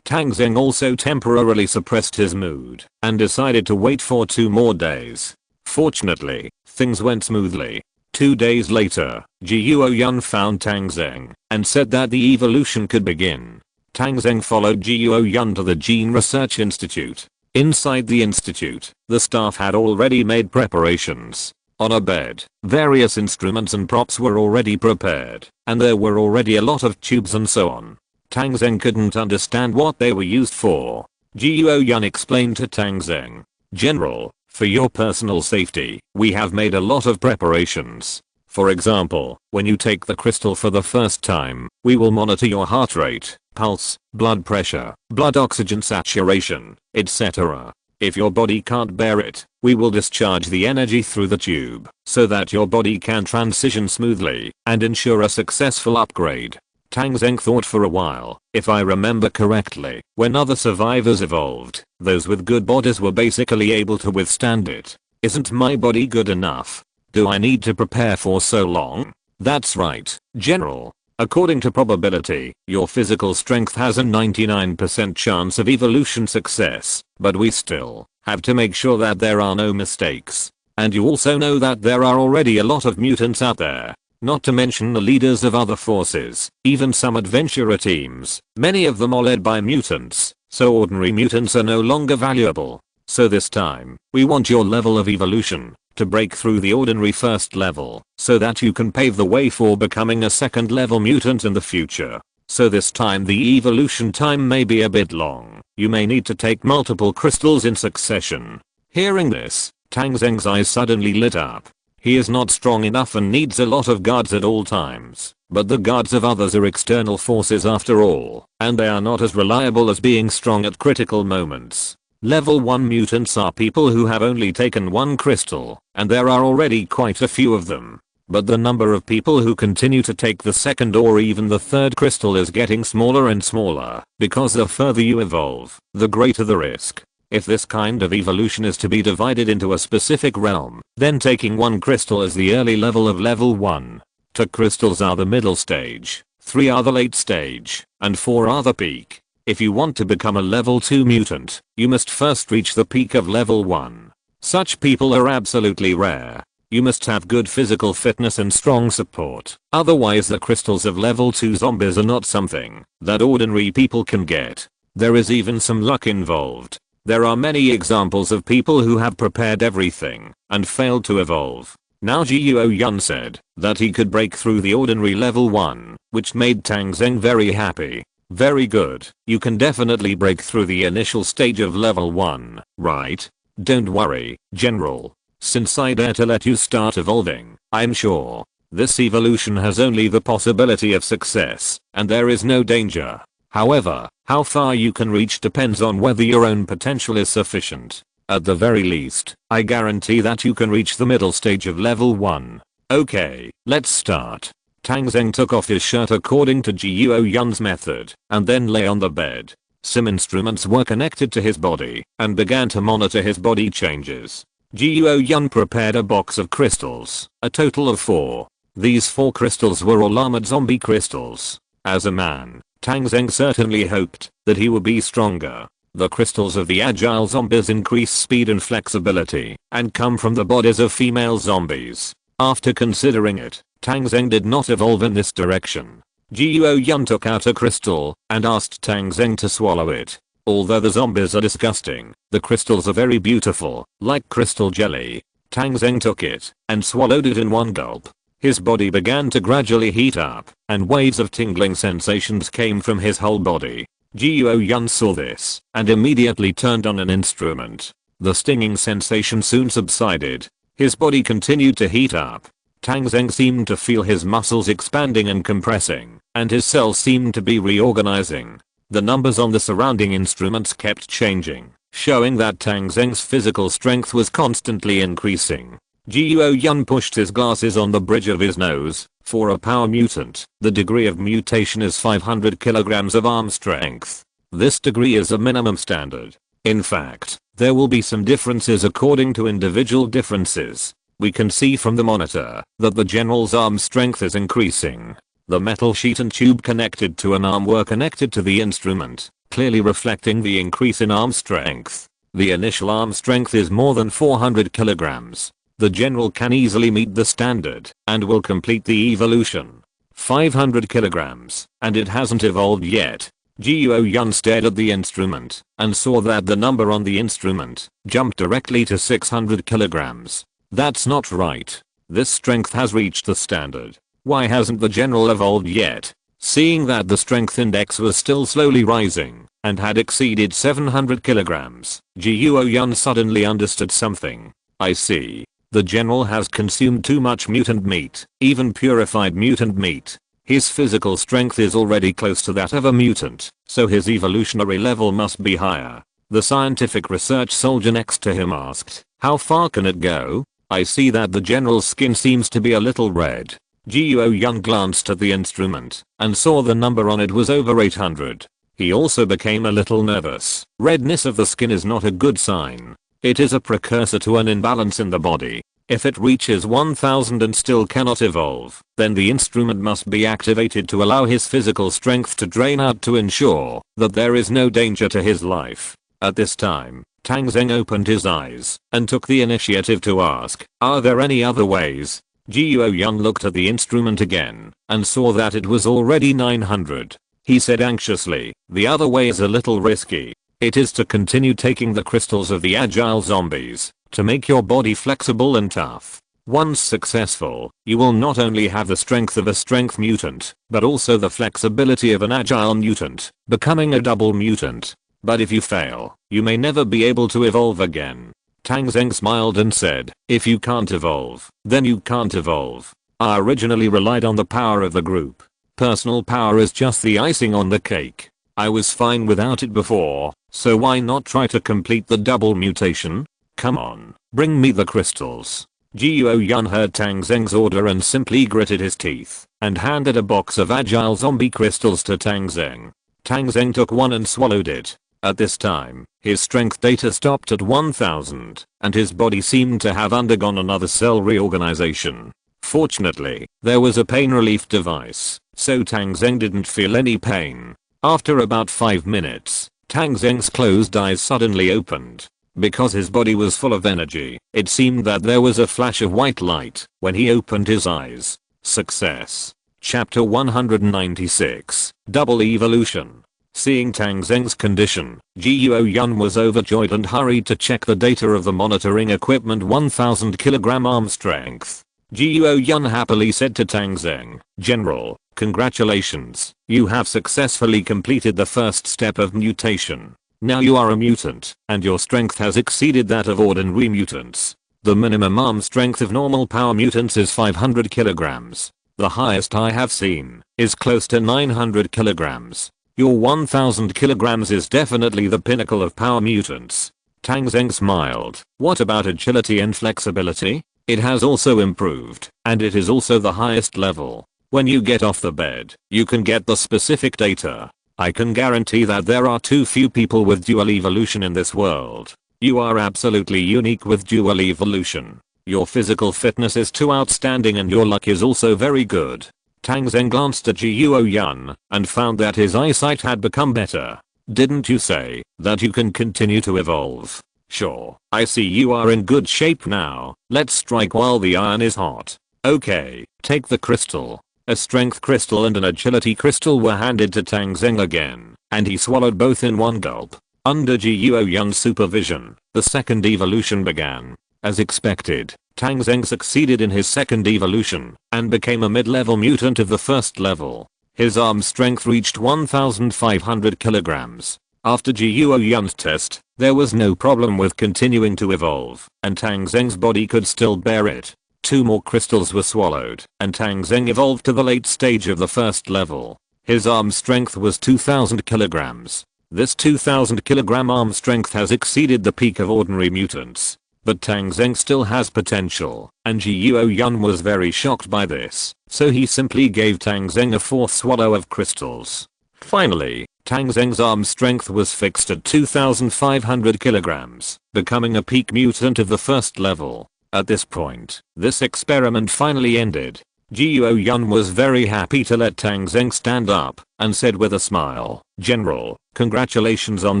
Tang Zheng also temporarily suppressed his mood and decided to wait for 2 more days. Fortunately, things went smoothly. 2 days later, Guo Yun found Tang Zheng and said that the evolution could begin. Tang Zheng followed Guo Yun to the Gene Research Institute. Inside the institute, the staff had already made preparations. On a bed, various instruments and props were already prepared, and there were already a lot of tubes and so on. Tang Zheng couldn't understand what they were used for. Guo Yun explained to Tang Zheng, "General, for your personal safety, we have made a lot of preparations. For example, when you take the crystal for the first time, we will monitor your heart rate, pulse, blood pressure, blood oxygen saturation, etc. If your body can't bear it, we will discharge the energy through the tube, so that your body can transition smoothly and ensure a successful upgrade." Tang Zheng thought for a while. If I remember correctly, when other survivors evolved, those with good bodies were basically able to withstand it. Isn't my body good enough? Do I need to prepare for so long? That's right, General. According to probability, your physical strength has a 99% chance of evolution success, but we still have to make sure that there are no mistakes. And you also know that there are already a lot of mutants out there. Not to mention the leaders of other forces, even some adventurer teams, many of them are led by mutants, so ordinary mutants are no longer valuable. So this time, we want your level of evolution to break through the ordinary first level, so that you can pave the way for becoming a second level mutant in the future. So this time the evolution time may be a bit long. You may need to take multiple crystals in succession. Hearing this, Tang Zheng's eyes suddenly lit up. He is not strong enough and needs a lot of guards at all times, but the guards of others are external forces after all, and they are not as reliable as being strong at critical moments. Level 1 mutants are people who have only taken 1 crystal, and there are already quite a few of them. But the number of people who continue to take the second or even the third crystal is getting smaller and smaller, because the further you evolve, the greater the risk. If this kind of evolution is to be divided into a specific realm, then taking 1 crystal is the early level of level 1. 2 crystals are the middle stage, 3 are the late stage, and 4 are the peak. If you want to become a level 2 mutant, you must first reach the peak of level 1. Such people are absolutely rare. You must have good physical fitness and strong support, otherwise the crystals of level 2 zombies are not something that ordinary people can get. There is even some luck involved. There are many examples of people who have prepared everything and failed to evolve. Now Guo Yun said that he could break through the ordinary level 1, which made Tang Zheng very happy. Very good, you can definitely break through the initial stage of level 1, right? Don't worry, General. Since I dare to let you start evolving, I'm sure this evolution has only the possibility of success, and there is no danger. However, how far you can reach depends on whether your own potential is sufficient. At the very least, I guarantee that you can reach the middle stage of level 1. Okay, let's start. Tang Zheng took off his shirt according to Guo Yun's method, and then lay on the bed. Some instruments were connected to his body, and began to monitor his body changes. Guo Yun prepared a box of crystals, a total of 4. These 4 crystals were all armored zombie crystals. As a man, Tang Zheng certainly hoped that he would be stronger. The crystals of the agile zombies increase speed and flexibility, and come from the bodies of female zombies. After considering it, Tang Zheng did not evolve in this direction. Jiuo Yun took out a crystal and asked Tang Zheng to swallow it. Although the zombies are disgusting, the crystals are very beautiful, like crystal jelly. Tang Zheng took it and swallowed it in one gulp. His body began to gradually heat up, and waves of tingling sensations came from his whole body. Jiuo Yun saw this and immediately turned on an instrument. The stinging sensation soon subsided. His body continued to heat up. Tang Zheng seemed to feel his muscles expanding and compressing, and his cells seemed to be reorganizing. The numbers on the surrounding instruments kept changing, showing that Tang Zheng's physical strength was constantly increasing. Jiuo Yun pushed his glasses on the bridge of his nose. For a power mutant, the degree of mutation is 500 kilograms of arm strength. This degree is a minimum standard. In fact, there will be some differences according to individual differences. We can see from the monitor that the general's arm strength is increasing. The metal sheet and tube connected to an arm were connected to the instrument, clearly reflecting the increase in arm strength. The initial arm strength is more than 400 kilograms. The general can easily meet the standard and will complete the evolution. 500 kilograms, and it hasn't evolved yet. Jiuo Yun stared at the instrument and saw that the number on the instrument jumped directly to 600 kilograms. That's not right. This strength has reached the standard. Why hasn't the general evolved yet? Seeing that the strength index was still slowly rising and had exceeded 700 kilograms, Jiuo Yun suddenly understood something. I see. The general has consumed too much mutant meat, even purified mutant meat. His physical strength is already close to that of a mutant, so his evolutionary level must be higher. The scientific research soldier next to him asked, how far can it go? I see that the general's skin seems to be a little red. Jiuo Yun glanced at the instrument and saw the number on it was over 800. He also became a little nervous. Redness of the skin is not a good sign. It is a precursor to an imbalance in the body. If it reaches 1000 and still cannot evolve, then the instrument must be activated to allow his physical strength to drain out to ensure that there is no danger to his life. At this time, Tang Zheng opened his eyes and took the initiative to ask, are there any other ways? Jiuo Yun looked at the instrument again and saw that it was already 900. He said anxiously, the other way is a little risky. It is to continue taking the crystals of the agile zombies to make your body flexible and tough. Once successful, you will not only have the strength of a strength mutant, but also the flexibility of an agile mutant, becoming a double mutant. But if you fail, you may never be able to evolve again. Tang Zheng smiled and said, if you can't evolve, then you can't evolve. I originally relied on the power of the group. Personal power is just the icing on the cake. I was fine without it before, so why not try to complete the double mutation? Come on, bring me the crystals. Jiuo Yun heard Tang Zheng's order and simply gritted his teeth and handed a box of agile zombie crystals to Tang Zheng. Tang Zheng took one and swallowed it. At this time, his strength data stopped at 1000 and his body seemed to have undergone another cell reorganization. Fortunately, there was a pain relief device, so Tang Zheng didn't feel any pain. After about 5 minutes, Tang Zheng's closed eyes suddenly opened. Because his body was full of energy, it seemed that there was a flash of white light when he opened his eyes. Success. Chapter 196. Double Evolution. Seeing Tang Zheng's condition, Jiuo Yun was overjoyed and hurried to check the data of the monitoring equipment. 1000 kilogram arm strength. Jiuo Yun happily said to Tang Zheng, General, congratulations, you have successfully completed the first step of mutation. Now you are a mutant, and your strength has exceeded that of ordinary mutants. The minimum arm strength of normal power mutants is 500 kilograms. The highest I have seen is close to 900 kilograms. Your 1000 kilograms is definitely the pinnacle of power mutants. Tang Zheng smiled. What about agility and flexibility? It has also improved, and it is also the highest level. When you get off the bed, you can get the specific data. I can guarantee that there are too few people with dual evolution in this world. You are absolutely unique with dual evolution. Your physical fitness is too outstanding and your luck is also very good. Tang Zheng glanced at Jiuo Yun and found that his eyesight had become better. Didn't you say that you can continue to evolve? Sure, I see you are in good shape now. Let's strike while the iron is hot. Okay, take the crystal. A strength crystal and an agility crystal were handed to Tang Zheng again, and he swallowed both in one gulp. Under Guo Yun's supervision, the second evolution began. As expected, Tang Zheng succeeded in his second evolution and became a mid-level mutant of the first level. His arm strength reached 1,500 kilograms. After Guo Yun's test, there was no problem with continuing to evolve, and Tang Zheng's body could still bear it. 2 more crystals were swallowed, and Tang Zheng evolved to the late stage of the first level. His arm strength was 2,000 kilograms. This 2,000 kilogram arm strength has exceeded the peak of ordinary mutants. But Tang Zheng still has potential, and Guo Yun was very shocked by this, so he simply gave Tang Zheng a 4th swallow of crystals. Finally, Tang Zheng's arm strength was fixed at 2,500 kilograms, becoming a peak mutant of the first level. At this point, this experiment finally ended. Guo Yun was very happy to let Tang Zheng stand up, and said with a smile, "General, congratulations on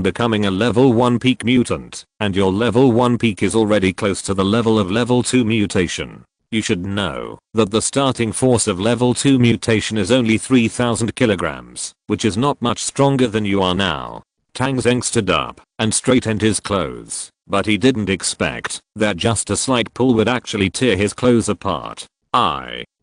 becoming a level 1 peak mutant, and your level 1 peak is already close to the level of level 2 mutation. You should know that the starting force of level 2 mutation is only 3,000 kilograms, which is not much stronger than you are now." Tang Zheng stood up and straightened his clothes, but he didn't expect that just a slight pull would actually tear his clothes apart.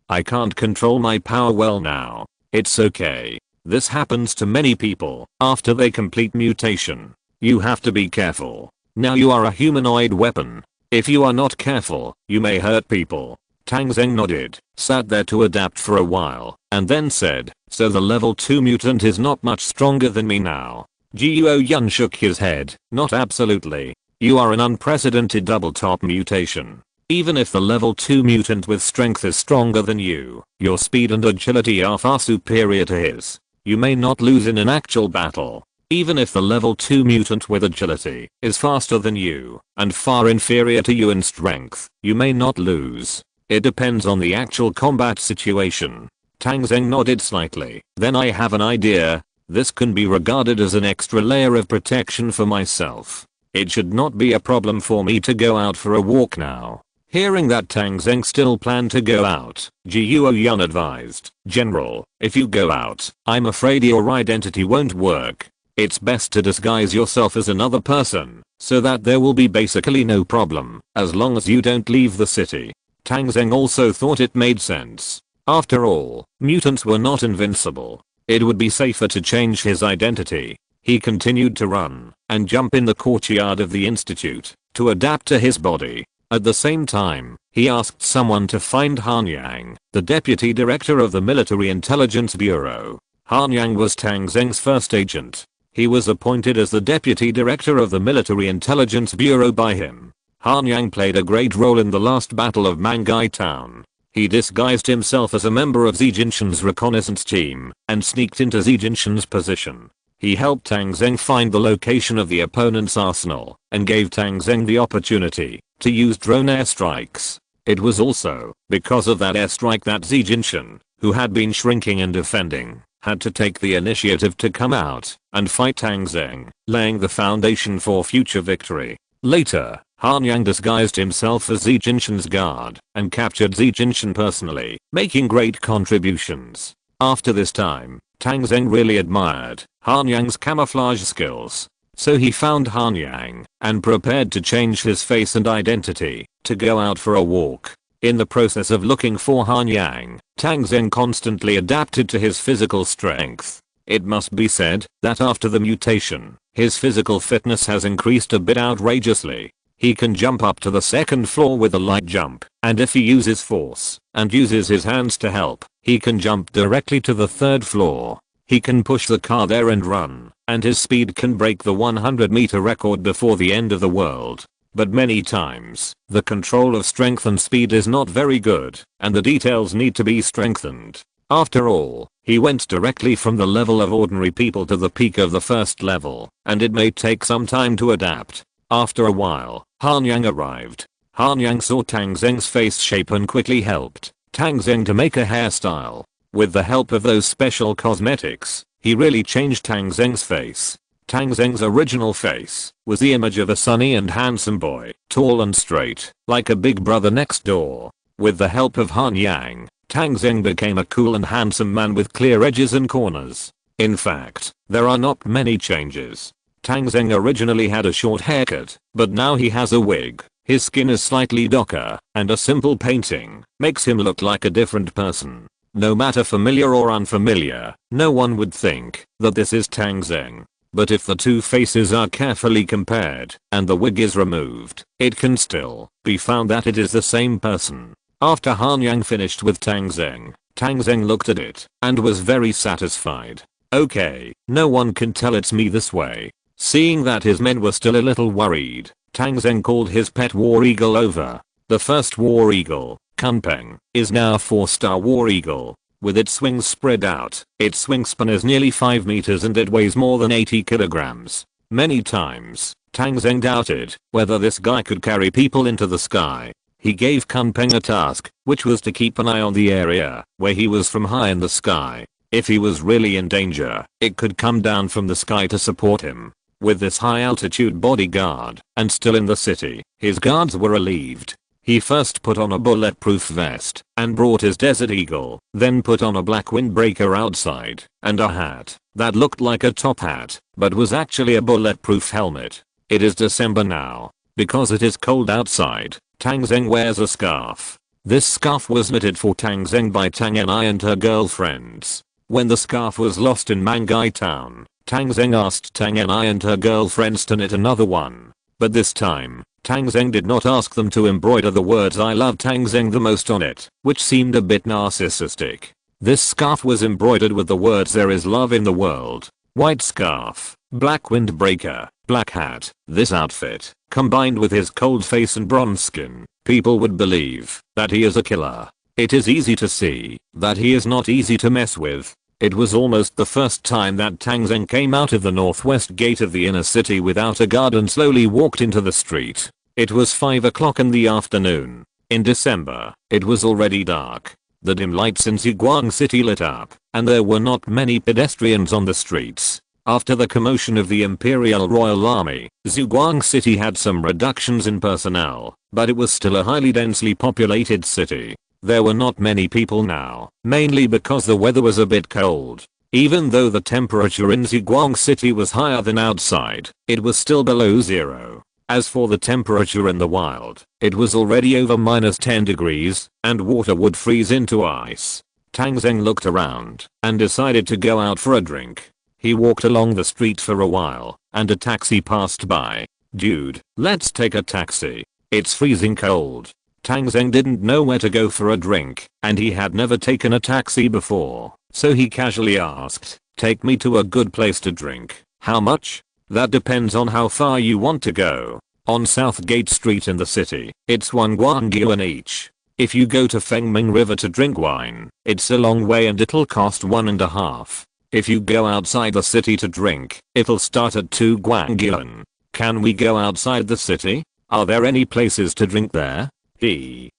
I can't control my power well now. It's okay. This happens to many people after they complete mutation. You have to be careful. Now you are a humanoid weapon. If you are not careful, you may hurt people. Tang Zheng nodded, sat there to adapt for a while, and then said, "So the level 2 mutant is not much stronger than me now?" Guo Yun shook his head, "Not absolutely. You are an unprecedented double top mutation. Even if the level 2 mutant with strength is stronger than you, your speed and agility are far superior to his. You may not lose in an actual battle. Even if the level 2 mutant with agility is faster than you and far inferior to you in strength, you may not lose. It depends on the actual combat situation." Tang Zheng nodded slightly. "Then I have an idea. This can be regarded as an extra layer of protection for myself. It should not be a problem for me to go out for a walk now." Hearing that Tang Zheng still planned to go out, Guo Yun advised, "General, if you go out, I'm afraid your identity won't work. It's best to disguise yourself as another person, so that there will be basically no problem, as long as you don't leave the city." Tang Zheng also thought it made sense. After all, mutants were not invincible. It would be safer to change his identity. He continued to run and jump in the courtyard of the institute to adapt to his body. At the same time, he asked someone to find Han Yang, the deputy director of the Military Intelligence Bureau. Han Yang was Tang Zheng's first agent. He was appointed as the deputy director of the Military Intelligence Bureau by him. Han Yang played a great role in the last battle of Mangai Town. He disguised himself as a member of Zi Jinshan's reconnaissance team and sneaked into Zi Jinshan's position. He helped Tang Zheng find the location of the opponent's arsenal and gave Tang Zheng the opportunity to use drone airstrikes. It was also because of that airstrike that Zi Jinshan, who had been shrinking and defending, had to take the initiative to come out and fight Tang Zheng, laying the foundation for future victory. Later, Han Yang disguised himself as Zi Jinshan's guard and captured Zi Jinshan personally, making great contributions. After this time, Tang Zheng really admired Han Yang's camouflage skills. So he found Han Yang and prepared to change his face and identity to go out for a walk. In the process of looking for Han Yang, Tang Zheng constantly adapted to his physical strength. It must be said that after the mutation, his physical fitness has increased a bit outrageously. He can jump up to the 2nd floor with a light jump, and if he uses force and uses his hands to help, he can jump directly to the 3rd floor. He can push the car there and run, and his speed can break the 100-meter record before the end of the world. But many times, the control of strength and speed is not very good, and the details need to be strengthened. After all, he went directly from the level of ordinary people to the peak of the first level, and it may take some time to adapt. After a while, Han Yang arrived. Han Yang saw Tang Zheng's face shape and quickly helped Tang Zheng to make a hairstyle. With the help of those special cosmetics, he really changed Tang Zheng's face. Tang Zheng's original face was the image of a sunny and handsome boy, tall and straight, like a big brother next door. With the help of Han Yang, Tang Zheng became a cool and handsome man with clear edges and corners. In fact, there are not many changes. Tang Zheng originally had a short haircut, but now he has a wig. His skin is slightly darker, and a simple painting makes him look like a different person. No matter familiar or unfamiliar, no one would think that this is Tang Zheng. But if the two faces are carefully compared and the wig is removed, it can still be found that it is the same person. After Han Yang finished with Tang Zheng looked at it and was very satisfied. Okay, no one can tell it's me this way. Seeing that his men were still a little worried, Tang Zheng called his pet war eagle over. The first war eagle, Kunpeng, is now a 4-star war eagle. With its wings spread out, its wingspan is nearly 5 meters and it weighs more than 80 kilograms. Many times, Tang Zheng doubted whether this guy could carry people into the sky. He gave Kunpeng a task, which was to keep an eye on the area where he was from high in the sky. If he was really in danger, it could come down from the sky to support him. With this high altitude bodyguard, and still in the city, his guards were relieved. He first put on a bulletproof vest and brought his Desert Eagle, then put on a black windbreaker outside and a hat that looked like a top hat but was actually a bulletproof helmet. It is December now. Because it is cold outside, Tang Zheng wears a scarf. This scarf was knitted for Tang Zheng by Tang Ni and her girlfriends. When the scarf was lost in Mangai town, Tang Zheng asked Tang Ni and her girlfriends to knit another one. But this time, Tang Zheng did not ask them to embroider the words "I love Tang Zheng" the most on it, which seemed a bit narcissistic. This scarf was embroidered with the words "There is love in the world." White scarf, black windbreaker, black hat. This outfit, combined with his cold face and bronze skin, people would believe that he is a killer. It is easy to see that he is not easy to mess with. It was almost the first time that Tang Zheng came out of the northwest gate of the inner city without a guard and slowly walked into the street. It was 5 o'clock in the afternoon. In December, it was already dark. The dim lights in Ziguang City lit up, and there were not many pedestrians on the streets. After the commotion of the Imperial Royal Army, Ziguang City had some reductions in personnel, but it was still a highly densely populated city. There were not many people now, mainly because the weather was a bit cold. Even though the temperature in Ziguang City was higher than outside, it was still below zero. As for the temperature in the wild, it was already over -10 degrees, and water would freeze into ice. Tang Zheng looked around and decided to go out for a drink. He walked along the street for a while, and a taxi passed by. "Dude, let's take a taxi. It's freezing cold." Tang Zheng didn't know where to go for a drink, and he had never taken a taxi before, so he casually asked, "Take me to a good place to drink." "How much?" "That depends on how far you want to go. On South Gate Street in the city, it's 1 guangyuan each. If you go to Fengming River to drink wine, it's a long way and it'll cost 1.5. If you go outside the city to drink, it'll start at 2 guangyuan. Can we go outside the city? Are there any places to drink there?"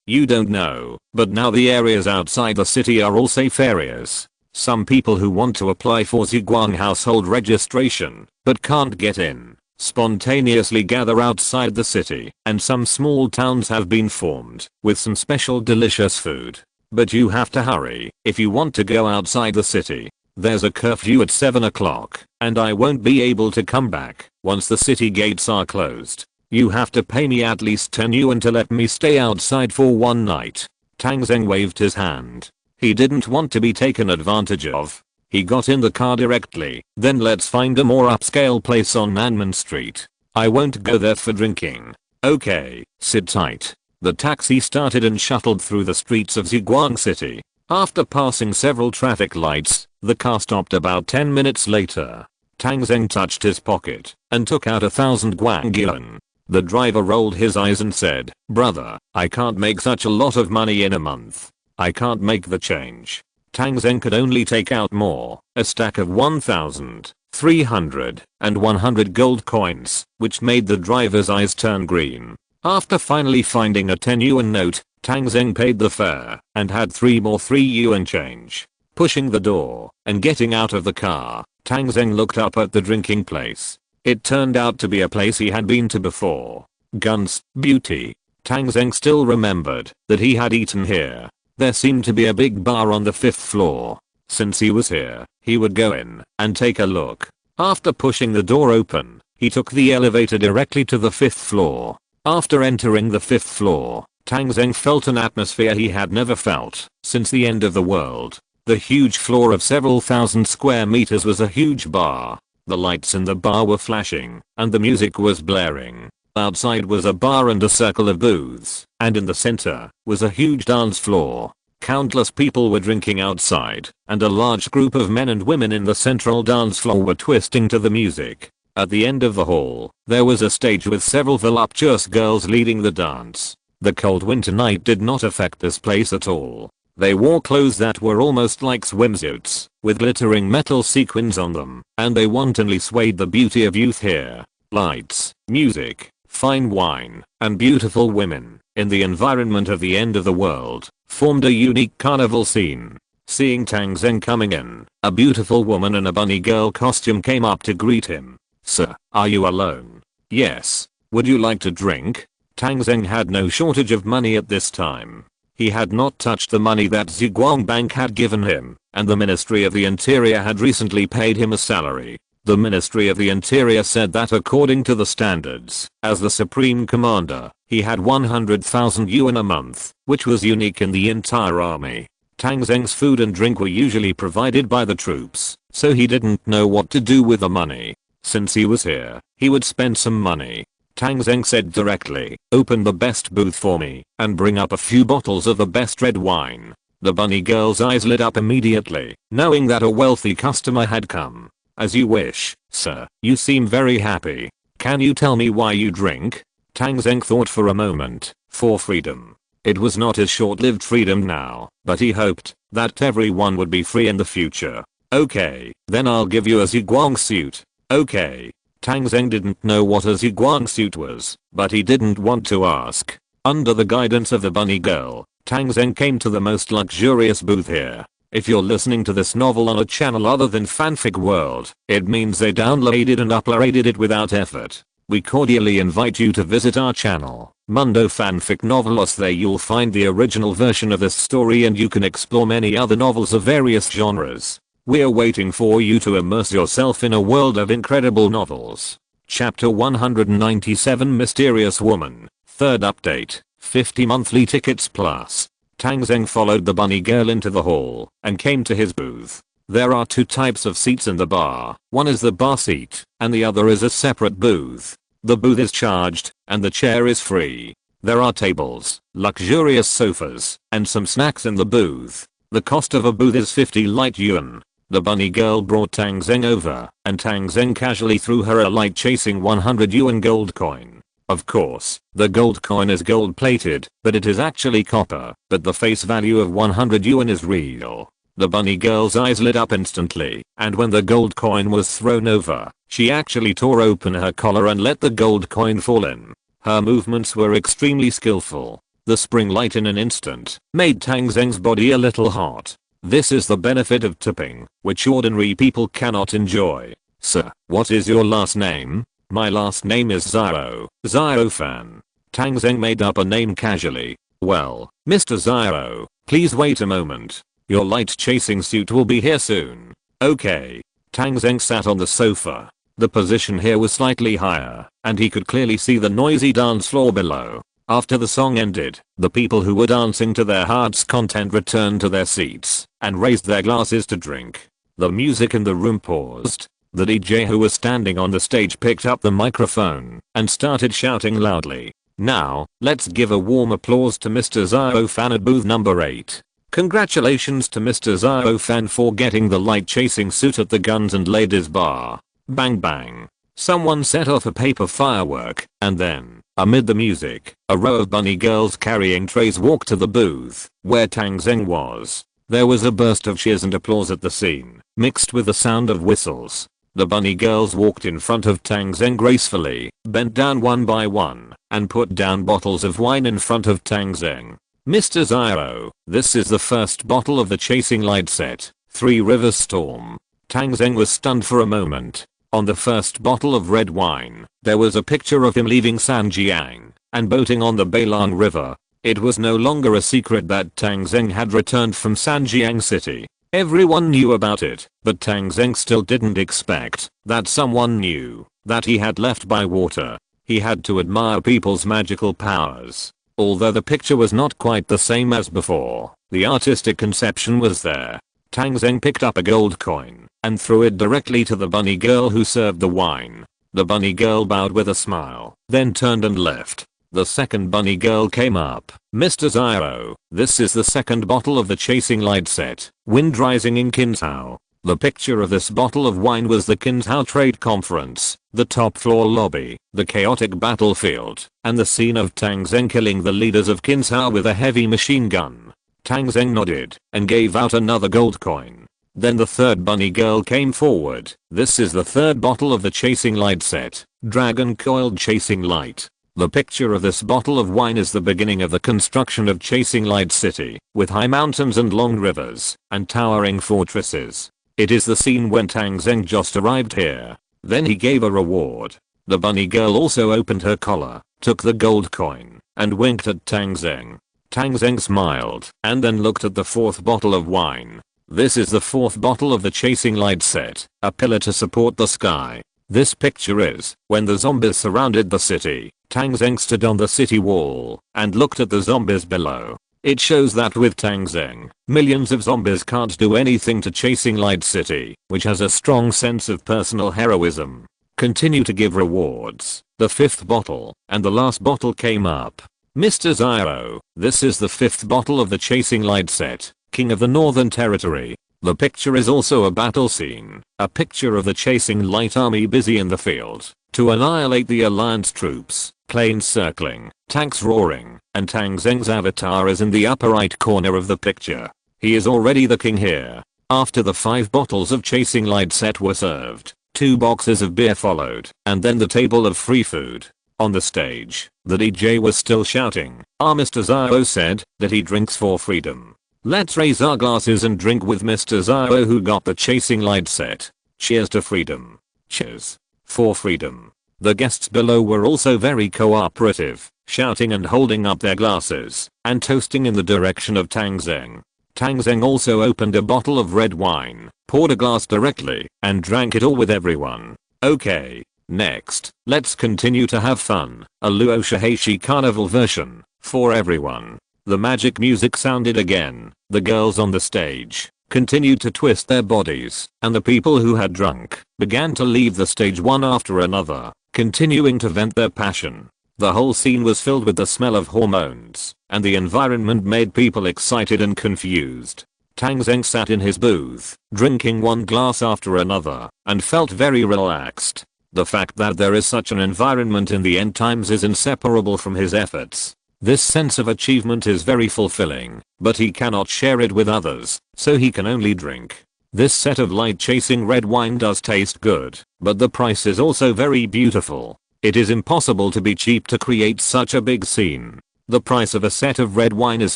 You don't know, but now the areas outside the city are all safe areas. Some people who want to apply for Ziguang household registration, but can't get in, spontaneously gather outside the city, and some small towns have been formed, with some special delicious food. But you have to hurry if you want to go outside the city. There's a curfew at 7 o'clock, and I won't be able to come back once the city gates are closed. You have to pay me at least 10 yuan to let me stay outside for one night. Tang Zheng waved his hand. He didn't want to be taken advantage of. He got in the car directly. "Then let's find a more upscale place on Nanmen Street. I won't go there for drinking." "Okay, sit tight." The taxi started and shuttled through the streets of Ziguang City. After passing several traffic lights, the car stopped about 10 minutes later. Tang Zheng touched his pocket and took out 1,000 guangyuan. The driver rolled his eyes and said, "Brother, I can't make such a lot of money in a month. I can't make the change." Tang Zheng could only take out more, a stack of 1,300 and 100 gold coins, which made the driver's eyes turn green. After finally finding a 10 yuan note, Tang Zheng paid the fare and had 3 more 3 yuan change. Pushing the door and getting out of the car, Tang Zheng looked up at the drinking place. It turned out to be a place he had been to before. Guns, Beauty. Tang Zheng still remembered that he had eaten here. There seemed to be a big bar on the 5th floor. Since he was here, he would go in and take a look. After pushing the door open, he took the elevator directly to the 5th floor. After entering the 5th floor, Tang Zheng felt an atmosphere he had never felt since the end of the world. The huge floor of several thousand square meters was a huge bar. The lights in the bar were flashing, and the music was blaring. Outside was a bar and a circle of booths, and in the center was a huge dance floor. Countless people were drinking outside, and a large group of men and women in the central dance floor were twisting to the music. At the end of the hall, there was a stage with several voluptuous girls leading the dance. The cold winter night did not affect this place at all. They wore clothes that were almost like swimsuits, with glittering metal sequins on them, and they wantonly swayed the beauty of youth here. Lights, music, fine wine, and beautiful women, in the environment of the end of the world, formed a unique carnival scene. Seeing Tang Zheng coming in, a beautiful woman in a bunny girl costume came up to greet him. "Sir, are you alone?" "Yes. Would you like to drink?" Tang Zheng had no shortage of money at this time. He had not touched the money that Ziguang Bank had given him, and the Ministry of the Interior had recently paid him a salary. The Ministry of the Interior said that according to the standards, as the Supreme Commander, he had 100,000 yuan a month, which was unique in the entire army. Tang Zheng's food and drink were usually provided by the troops, so he didn't know what to do with the money. Since he was here, he would spend some money. Tang Zheng said directly, "Open the best booth for me, and bring up a few bottles of the best red wine." The bunny girl's eyes lit up immediately, knowing that a wealthy customer had come. "As you wish, sir. You seem very happy. Can you tell me why you drink?" Tang Zheng thought for a moment. For freedom. It was not his short-lived freedom now, but he hoped that everyone would be free in the future. "Okay, then I'll give you a Ziguang suit." "Okay." Tang Zheng didn't know what a Ziguang suit was, but he didn't want to ask. Under the guidance of the bunny girl, Tang Zheng came to the most luxurious booth here. If you're listening to this novel on a channel other than Fanfic World, it means they downloaded and uploaded it without effort. We cordially invite you to visit our channel, Mundo Fanfic Novelos. There you'll find the original version of this story and you can explore many other novels of various genres. We're waiting for you to immerse yourself in a world of incredible novels. Chapter 197 Mysterious Woman, 3rd update, 50 monthly tickets plus. Tang Zheng followed the bunny girl into the hall and came to his booth. There are 2 types of seats in the bar. One is the bar seat, and the other is a separate booth. The booth is charged, and the chair is free. There are tables, luxurious sofas, and some snacks in the booth. The cost of a booth is 50 light yuan. The bunny girl brought Tang Zheng over, and Tang Zheng casually threw her a light-chasing 100 yuan gold coin. Of course, the gold coin is gold-plated, but it is actually copper, but the face value of 100 yuan is real. The bunny girl's eyes lit up instantly, and when the gold coin was thrown over, she actually tore open her collar and let the gold coin fall in. Her movements were extremely skillful. The spring light in an instant made Tang Zheng's body a little hot. This is the benefit of tipping, which ordinary people cannot enjoy. "Sir, what is your last name?" "My last name is Zhao, Zhao Fan." Tang Zheng made up a name casually. "Well, Mr. Zhao, please wait a moment. Your light chasing suit will be here soon." "Okay." Tang Zheng sat on the sofa. The position here was slightly higher, and he could clearly see the noisy dance floor below. After the song ended, the people who were dancing to their heart's content returned to their seats and raised their glasses to drink. The music in the room paused. The DJ who was standing on the stage picked up the microphone and started shouting loudly. "Now, let's give a warm applause to Mr. Zhao Fan at booth number 8. Congratulations to Mr. Zhao Fan for getting the light-chasing suit at the Guns and Ladies Bar." Bang bang. Someone set off a paper firework, and then, amid the music, a row of bunny girls carrying trays walked to the booth, where Tang Zheng was. There was a burst of cheers and applause at the scene, mixed with the sound of whistles. The bunny girls walked in front of Tang Zheng gracefully, bent down one by one, and put down bottles of wine in front of Tang Zheng. "Mr. Zhao, this is the first bottle of the Chasing Light set, 3 Rivers Storm." Tang Zheng was stunned for a moment. On the first bottle of red wine, there was a picture of him leaving Sanjiang and boating on the Beilang River. It was no longer a secret that Tang Zheng had returned from Sanjiang City. Everyone knew about it, but Tang Zheng still didn't expect that someone knew that he had left by water. He had to admire people's magical powers. Although the picture was not quite the same as before, the artistic conception was there. Tang Zheng picked up a gold coin and threw it directly to the bunny girl who served the wine. The bunny girl bowed with a smile, then turned and left. The second bunny girl came up. Mr. Zyro, this is the second bottle of the Chasing Light set, Wind Rising in Qinzhou. The picture of this bottle of wine was the Qinzhou Trade Conference, the top floor lobby, the chaotic battlefield, and the scene of Tang Zheng killing the leaders of Qinzhou with a heavy machine gun. Tang Zheng nodded and gave out another gold coin. Then the third bunny girl came forward. This is the third bottle of the Chasing Light set, Dragon Coiled Chasing Light. The picture of this bottle of wine is the beginning of the construction of Chasing Light City, with high mountains and long rivers, and towering fortresses. It is the scene when Tang Zheng just arrived here. Then he gave a reward. The bunny girl also opened her collar, took the gold coin, and winked at Tang Zheng. Tang Zheng smiled, and then looked at the fourth bottle of wine. This is the fourth bottle of the Chasing Light set, a pillar to support the sky. This picture is when the zombies surrounded the city. Tang Zheng stood on the city wall and looked at the zombies below. It shows that with Tang Zheng, millions of zombies can't do anything to Chasing Light City, which has a strong sense of personal heroism. Continue to give rewards. The fifth bottle and the last bottle came up. Mr. Zyro, this is the fifth bottle of the Chasing Light set, King of the Northern Territory. The picture is also a battle scene, a picture of the Chasing Light army busy in the field to annihilate the Alliance troops, planes circling, tanks roaring, and Tang Zheng's avatar is in the upper right corner of the picture. He is already the king here. After the 5 bottles of Chasing Light set were served, 2 boxes of beer followed, and then the table of free food. On the stage, the DJ was still shouting. Mr. Zyro said that he drinks for freedom. Let's raise our glasses and drink with Mr. Zyro who got the Chasing Light set. Cheers to freedom. Cheers. For freedom. The guests below were also very cooperative, shouting and holding up their glasses, and toasting in the direction of Tang Zheng. Tang Zheng also opened a bottle of red wine, poured a glass directly, and drank it all with everyone. Okay. Next, let's continue to have fun. A Luo Shiheishi carnival version, for everyone. The magic music sounded again. The girls on the stage continued to twist their bodies, and the people who had drunk began to leave the stage one after another, continuing to vent their passion. The whole scene was filled with the smell of hormones, and the environment made people excited and confused. Tang Zheng sat in his booth, drinking one glass after another, and felt very relaxed. The fact that there is such an environment in the end times is inseparable from his efforts. This sense of achievement is very fulfilling, but he cannot share it with others, so he can only drink. This set of light chasing red wine does taste good, but the price is also very beautiful. It is impossible to be cheap to create such a big scene. The price of a set of red wine is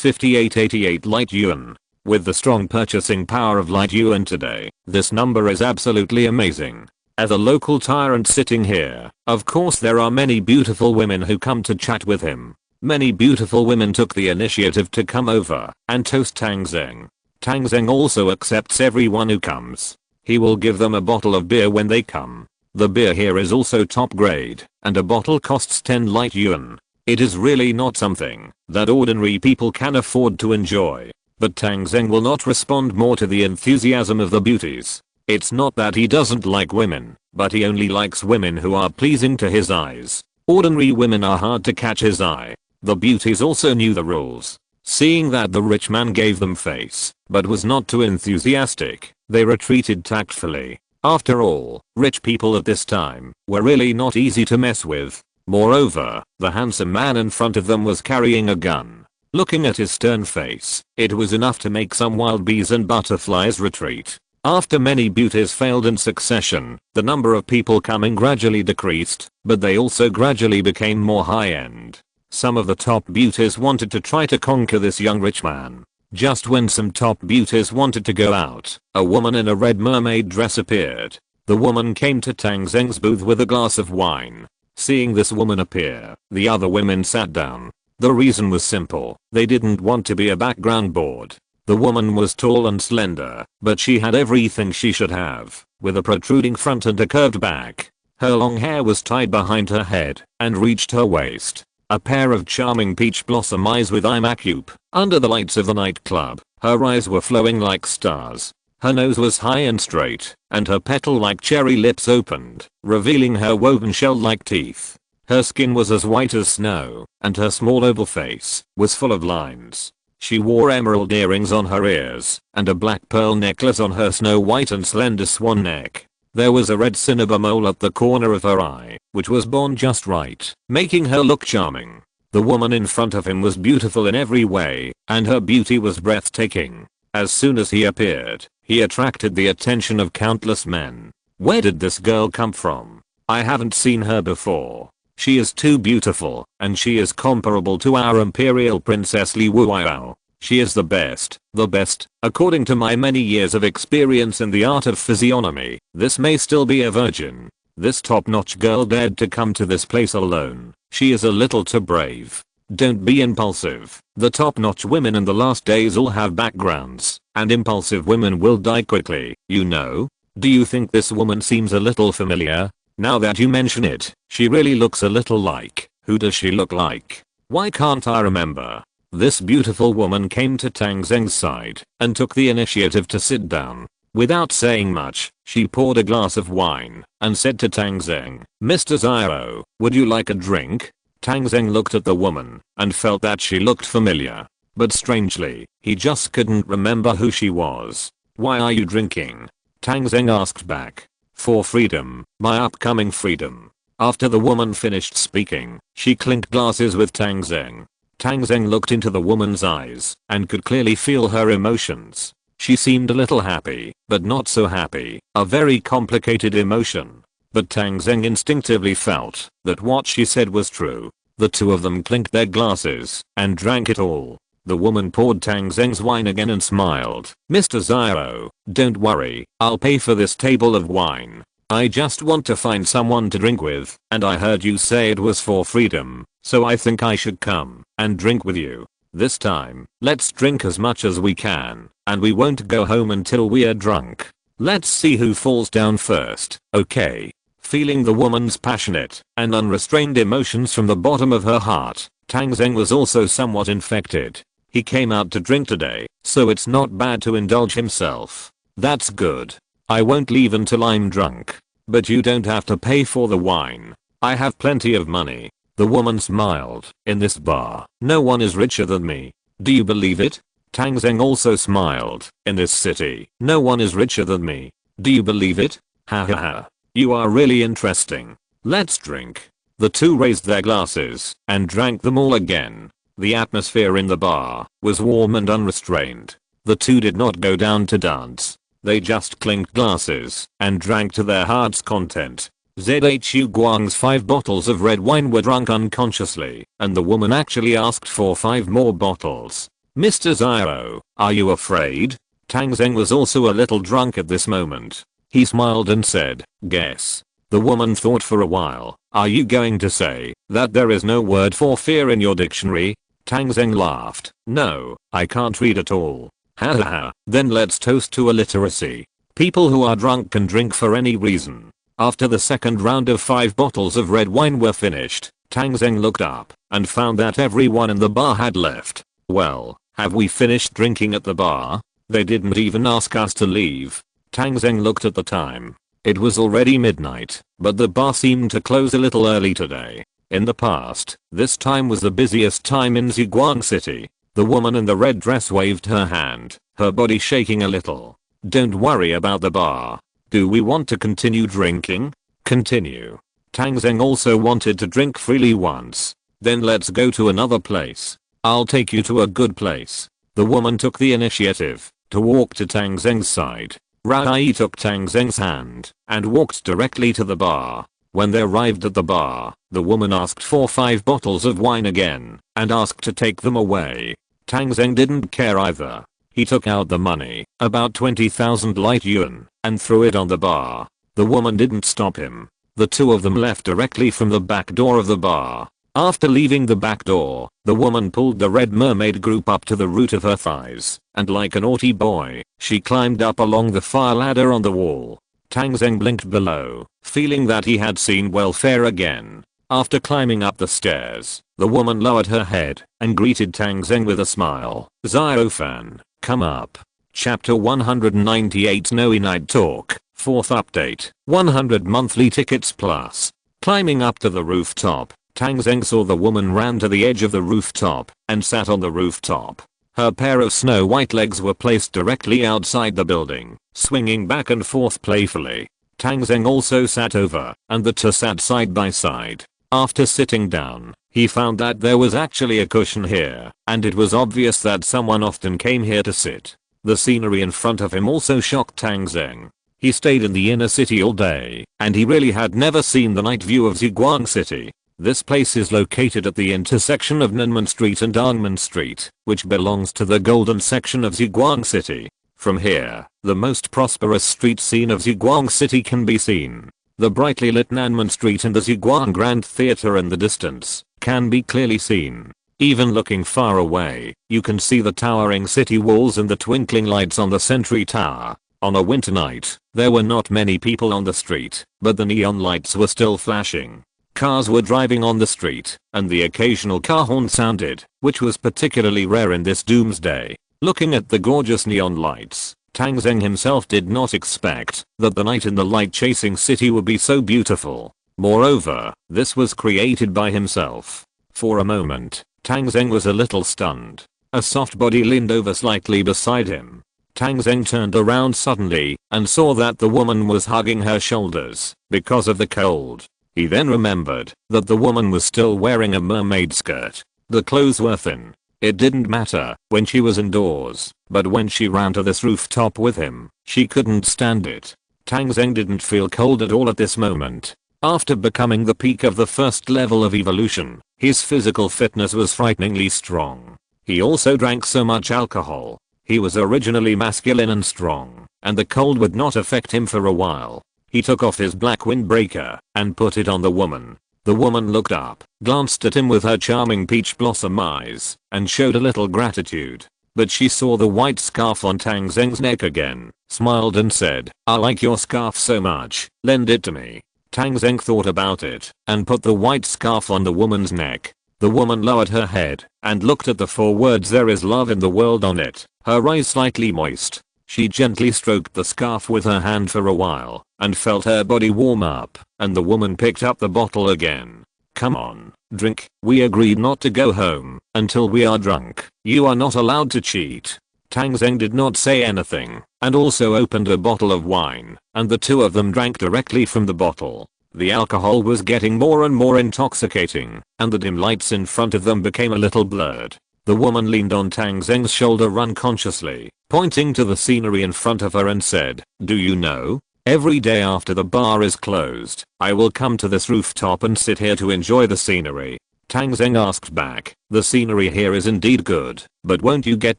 5888 light yuan. With the strong purchasing power of light yuan today, this number is absolutely amazing. As a local tyrant sitting here, of course there are many beautiful women who come to chat with him. Many beautiful women took the initiative to come over and toast Tang Zheng. Tang Zheng also accepts everyone who comes. He will give them a bottle of beer when they come. The beer here is also top grade, and a bottle costs 10 light yuan. It is really not something that ordinary people can afford to enjoy. But Tang Zheng will not respond more to the enthusiasm of the beauties. It's not that he doesn't like women, but he only likes women who are pleasing to his eyes. Ordinary women are hard to catch his eye. The beauties also knew the rules. Seeing that the rich man gave them face, but was not too enthusiastic, they retreated tactfully. After all, rich people at this time were really not easy to mess with. Moreover, the handsome man in front of them was carrying a gun. Looking at his stern face, it was enough to make some wild bees and butterflies retreat. After many beauties failed in succession, the number of people coming gradually decreased, but they also gradually became more high-end. Some of the top beauties wanted to try to conquer this young rich man. Just when some top beauties wanted to go out, a woman in a red mermaid dress appeared. The woman came to Tang Zheng's booth with a glass of wine. Seeing this woman appear, the other women sat down. The reason was simple. They didn't want to be a background board. The woman was tall and slender, but she had everything she should have, with a protruding front and a curved back. Her long hair was tied behind her head and reached her waist. A pair of charming peach blossom eyes with eye makeup under the lights of the nightclub. Her eyes were flowing like stars. Her nose was high and straight, and her petal-like cherry lips opened, revealing her woven shell-like teeth. Her skin was as white as snow, and her small oval face was full of lines. She wore emerald earrings on her ears, and a black pearl necklace on her snow-white and slender swan neck. There was a red cinnabar mole at the corner of her eye, which was born just right, making her look charming. The woman in front of him was beautiful in every way, and her beauty was breathtaking. As soon as he appeared, he attracted the attention of countless men. Where did this girl come from? I haven't seen her before. She is too beautiful, and she is comparable to our imperial princess Li Wuao. She is the best, according to my many years of experience in the art of physiognomy. This may still be a virgin. This top-notch girl dared to come to this place alone. She is a little too brave. Don't be impulsive. The top-notch women in the last days all have backgrounds, and impulsive women will die quickly, you know. Do you think this woman seems a little familiar? Now that you mention it, she really looks a little like. Who does she look like? Why can't I remember? This beautiful woman came to Tang Zheng's side and took the initiative to sit down. Without saying much, she poured a glass of wine and said to Tang Zheng, "Mr. Zyro, would you like a drink?" Tang Zheng looked at the woman and felt that she looked familiar. But strangely, he just couldn't remember who she was. "Why are you drinking?" Tang Zheng asked back. "For freedom, my upcoming freedom." After the woman finished speaking, she clinked glasses with Tang Zheng. Tang Zheng looked into the woman's eyes and could clearly feel her emotions. She seemed a little happy, but not so happy, a very complicated emotion. But Tang Zheng instinctively felt that what she said was true. The two of them clinked their glasses and drank it all. The woman poured Tang Zheng's wine again and smiled. "Mr. Zyro, don't worry, I'll pay for this table of wine. I just want to find someone to drink with, and I heard you say it was for freedom, so I think I should come and drink with you. This time, let's drink as much as we can, and we won't go home until we are drunk. Let's see who falls down first, okay?" Feeling the woman's passionate and unrestrained emotions from the bottom of her heart, Tang Zheng was also somewhat infected. He came out to drink today, so it's not bad to indulge himself. "That's good. I won't leave until I'm drunk. But you don't have to pay for the wine. I have plenty of money." The woman smiled. "In this bar, no one is richer than me. Do you believe it?" Tang Zheng also smiled. "In this city, no one is richer than me. Do you believe it? Ha ha ha. You are really interesting. Let's drink." The two raised their glasses and drank them all again. The atmosphere in the bar was warm and unrestrained. The two did not go down to dance. They just clinked glasses and drank to their heart's content. Zhu Guang's 5 bottles of red wine were drunk unconsciously, and the woman actually asked for 5 more bottles. "Mr. Zyro, are you afraid?" Tang Zheng was also a little drunk at this moment. He smiled and said, "Guess." The woman thought for a while. "Are you going to say that there is no word for fear in your dictionary?" Tang Zheng laughed. "No, I can't read at all." "Ha ha ha, then let's toast to illiteracy. People who are drunk can drink for any reason." After the second round of 5 bottles of red wine were finished, Tang Zheng looked up and found that everyone in the bar had left. "Well, have we finished drinking at the bar? They didn't even ask us to leave." Tang Zheng looked at the time. It was already midnight, but the bar seemed to close a little early today. In the past, this time was the busiest time in Ziguang City. The woman in the red dress waved her hand, her body shaking a little. "Don't worry about the bar. Do we want to continue drinking?" "Continue." Tang Zheng also wanted to drink freely once. "Then let's go to another place. I'll take you to a good place." The woman took the initiative to walk to Tang Zheng's side. Rai took Tang Zheng's hand and walked directly to the bar. When they arrived at the bar, the woman asked for 5 bottles of wine again and asked to take them away. Tang Zheng didn't care either. He took out the money, about 20,000 light yuan, and threw it on the bar. The woman didn't stop him. The two of them left directly from the back door of the bar. After leaving the back door, the woman pulled the red mermaid group up to the root of her thighs, and like a naughty boy, she climbed up along the fire ladder on the wall. Tang Zheng blinked below, feeling that he had seen welfare again. After climbing up the stairs, the woman lowered her head and greeted Tang Zheng with a smile. Xiaofan, come up. Chapter 198 Snowy Night Talk, 4th update, 100 monthly tickets plus. Climbing up to the rooftop, Tang Zheng saw the woman ran to the edge of the rooftop and sat on the rooftop. Her pair of snow white legs were placed directly outside the building, swinging back and forth playfully. Tang Zheng also sat over, and the two sat side by side. After sitting down, he found that there was actually a cushion here, and it was obvious that someone often came here to sit. The scenery in front of him also shocked Tang Zheng. He stayed in the inner city all day, and he really had never seen the night view of Ziguang City. This place is located at the intersection of Nanmen Street and Dongmen Street, which belongs to the golden section of Ziguang City. From here, the most prosperous street scene of Ziguang City can be seen. The brightly lit Nanmen Street and the Ziguang Grand Theater in the distance can be clearly seen. Even looking far away, you can see the towering city walls and the twinkling lights on the Sentry Tower. On a winter night, there were not many people on the street, but the neon lights were still flashing. Cars were driving on the street, and the occasional car horn sounded, which was particularly rare in this doomsday. Looking at the gorgeous neon lights, Tang Zheng himself did not expect that the night in the light-chasing city would be so beautiful. Moreover, this was created by himself. For a moment, Tang Zheng was a little stunned. A soft body leaned over slightly beside him. Tang Zheng turned around suddenly and saw that the woman was hugging her shoulders because of the cold. He then remembered that the woman was still wearing a mermaid skirt. The clothes were thin. It didn't matter when she was indoors, but when she ran to this rooftop with him, she couldn't stand it. Tang Zheng didn't feel cold at all at this moment. After becoming the peak of the first level of evolution, his physical fitness was frighteningly strong. He also drank so much alcohol. He was originally masculine and strong, and the cold would not affect him for a while. He took off his black windbreaker and put it on the woman. The woman looked up, glanced at him with her charming peach blossom eyes, and showed a little gratitude. But she saw the white scarf on Tang Zheng's neck again, smiled and said, "I like your scarf so much, lend it to me." Tang Zheng thought about it and put the white scarf on the woman's neck. The woman lowered her head and looked at the 4 words "There is love in the world" on it, her eyes slightly moist. She gently stroked the scarf with her hand for a while and felt her body warm up, and the woman picked up the bottle again. "Come on, drink. We agreed not to go home until we are drunk. You are not allowed to cheat." Tang Zheng did not say anything and also opened a bottle of wine, and the two of them drank directly from the bottle. The alcohol was getting more and more intoxicating, and the dim lights in front of them became a little blurred. The woman leaned on Tang Zheng's shoulder unconsciously, pointing to the scenery in front of her and said, "Do you know? Every day after the bar is closed, I will come to this rooftop and sit here to enjoy the scenery." Tang Zheng asked back, "The scenery here is indeed good, but won't you get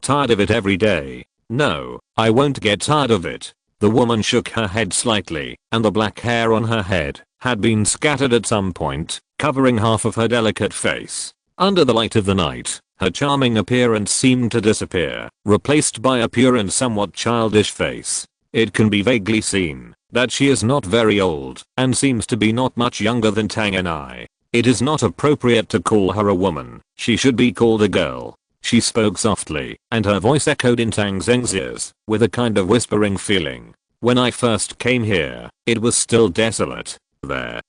tired of it every day?" "No, I won't get tired of it." The woman shook her head slightly, and the black hair on her head had been scattered at some point, covering half of her delicate face. Under the light of the night, her charming appearance seemed to disappear, replaced by a pure and somewhat childish face. It can be vaguely seen that she is not very old and seems to be not much younger than Tang and I. It is not appropriate to call her a woman. She should be called a girl. She spoke softly, and her voice echoed in Tang Zheng's ears with a kind of whispering feeling. "When I first came here, it was still desolate. There,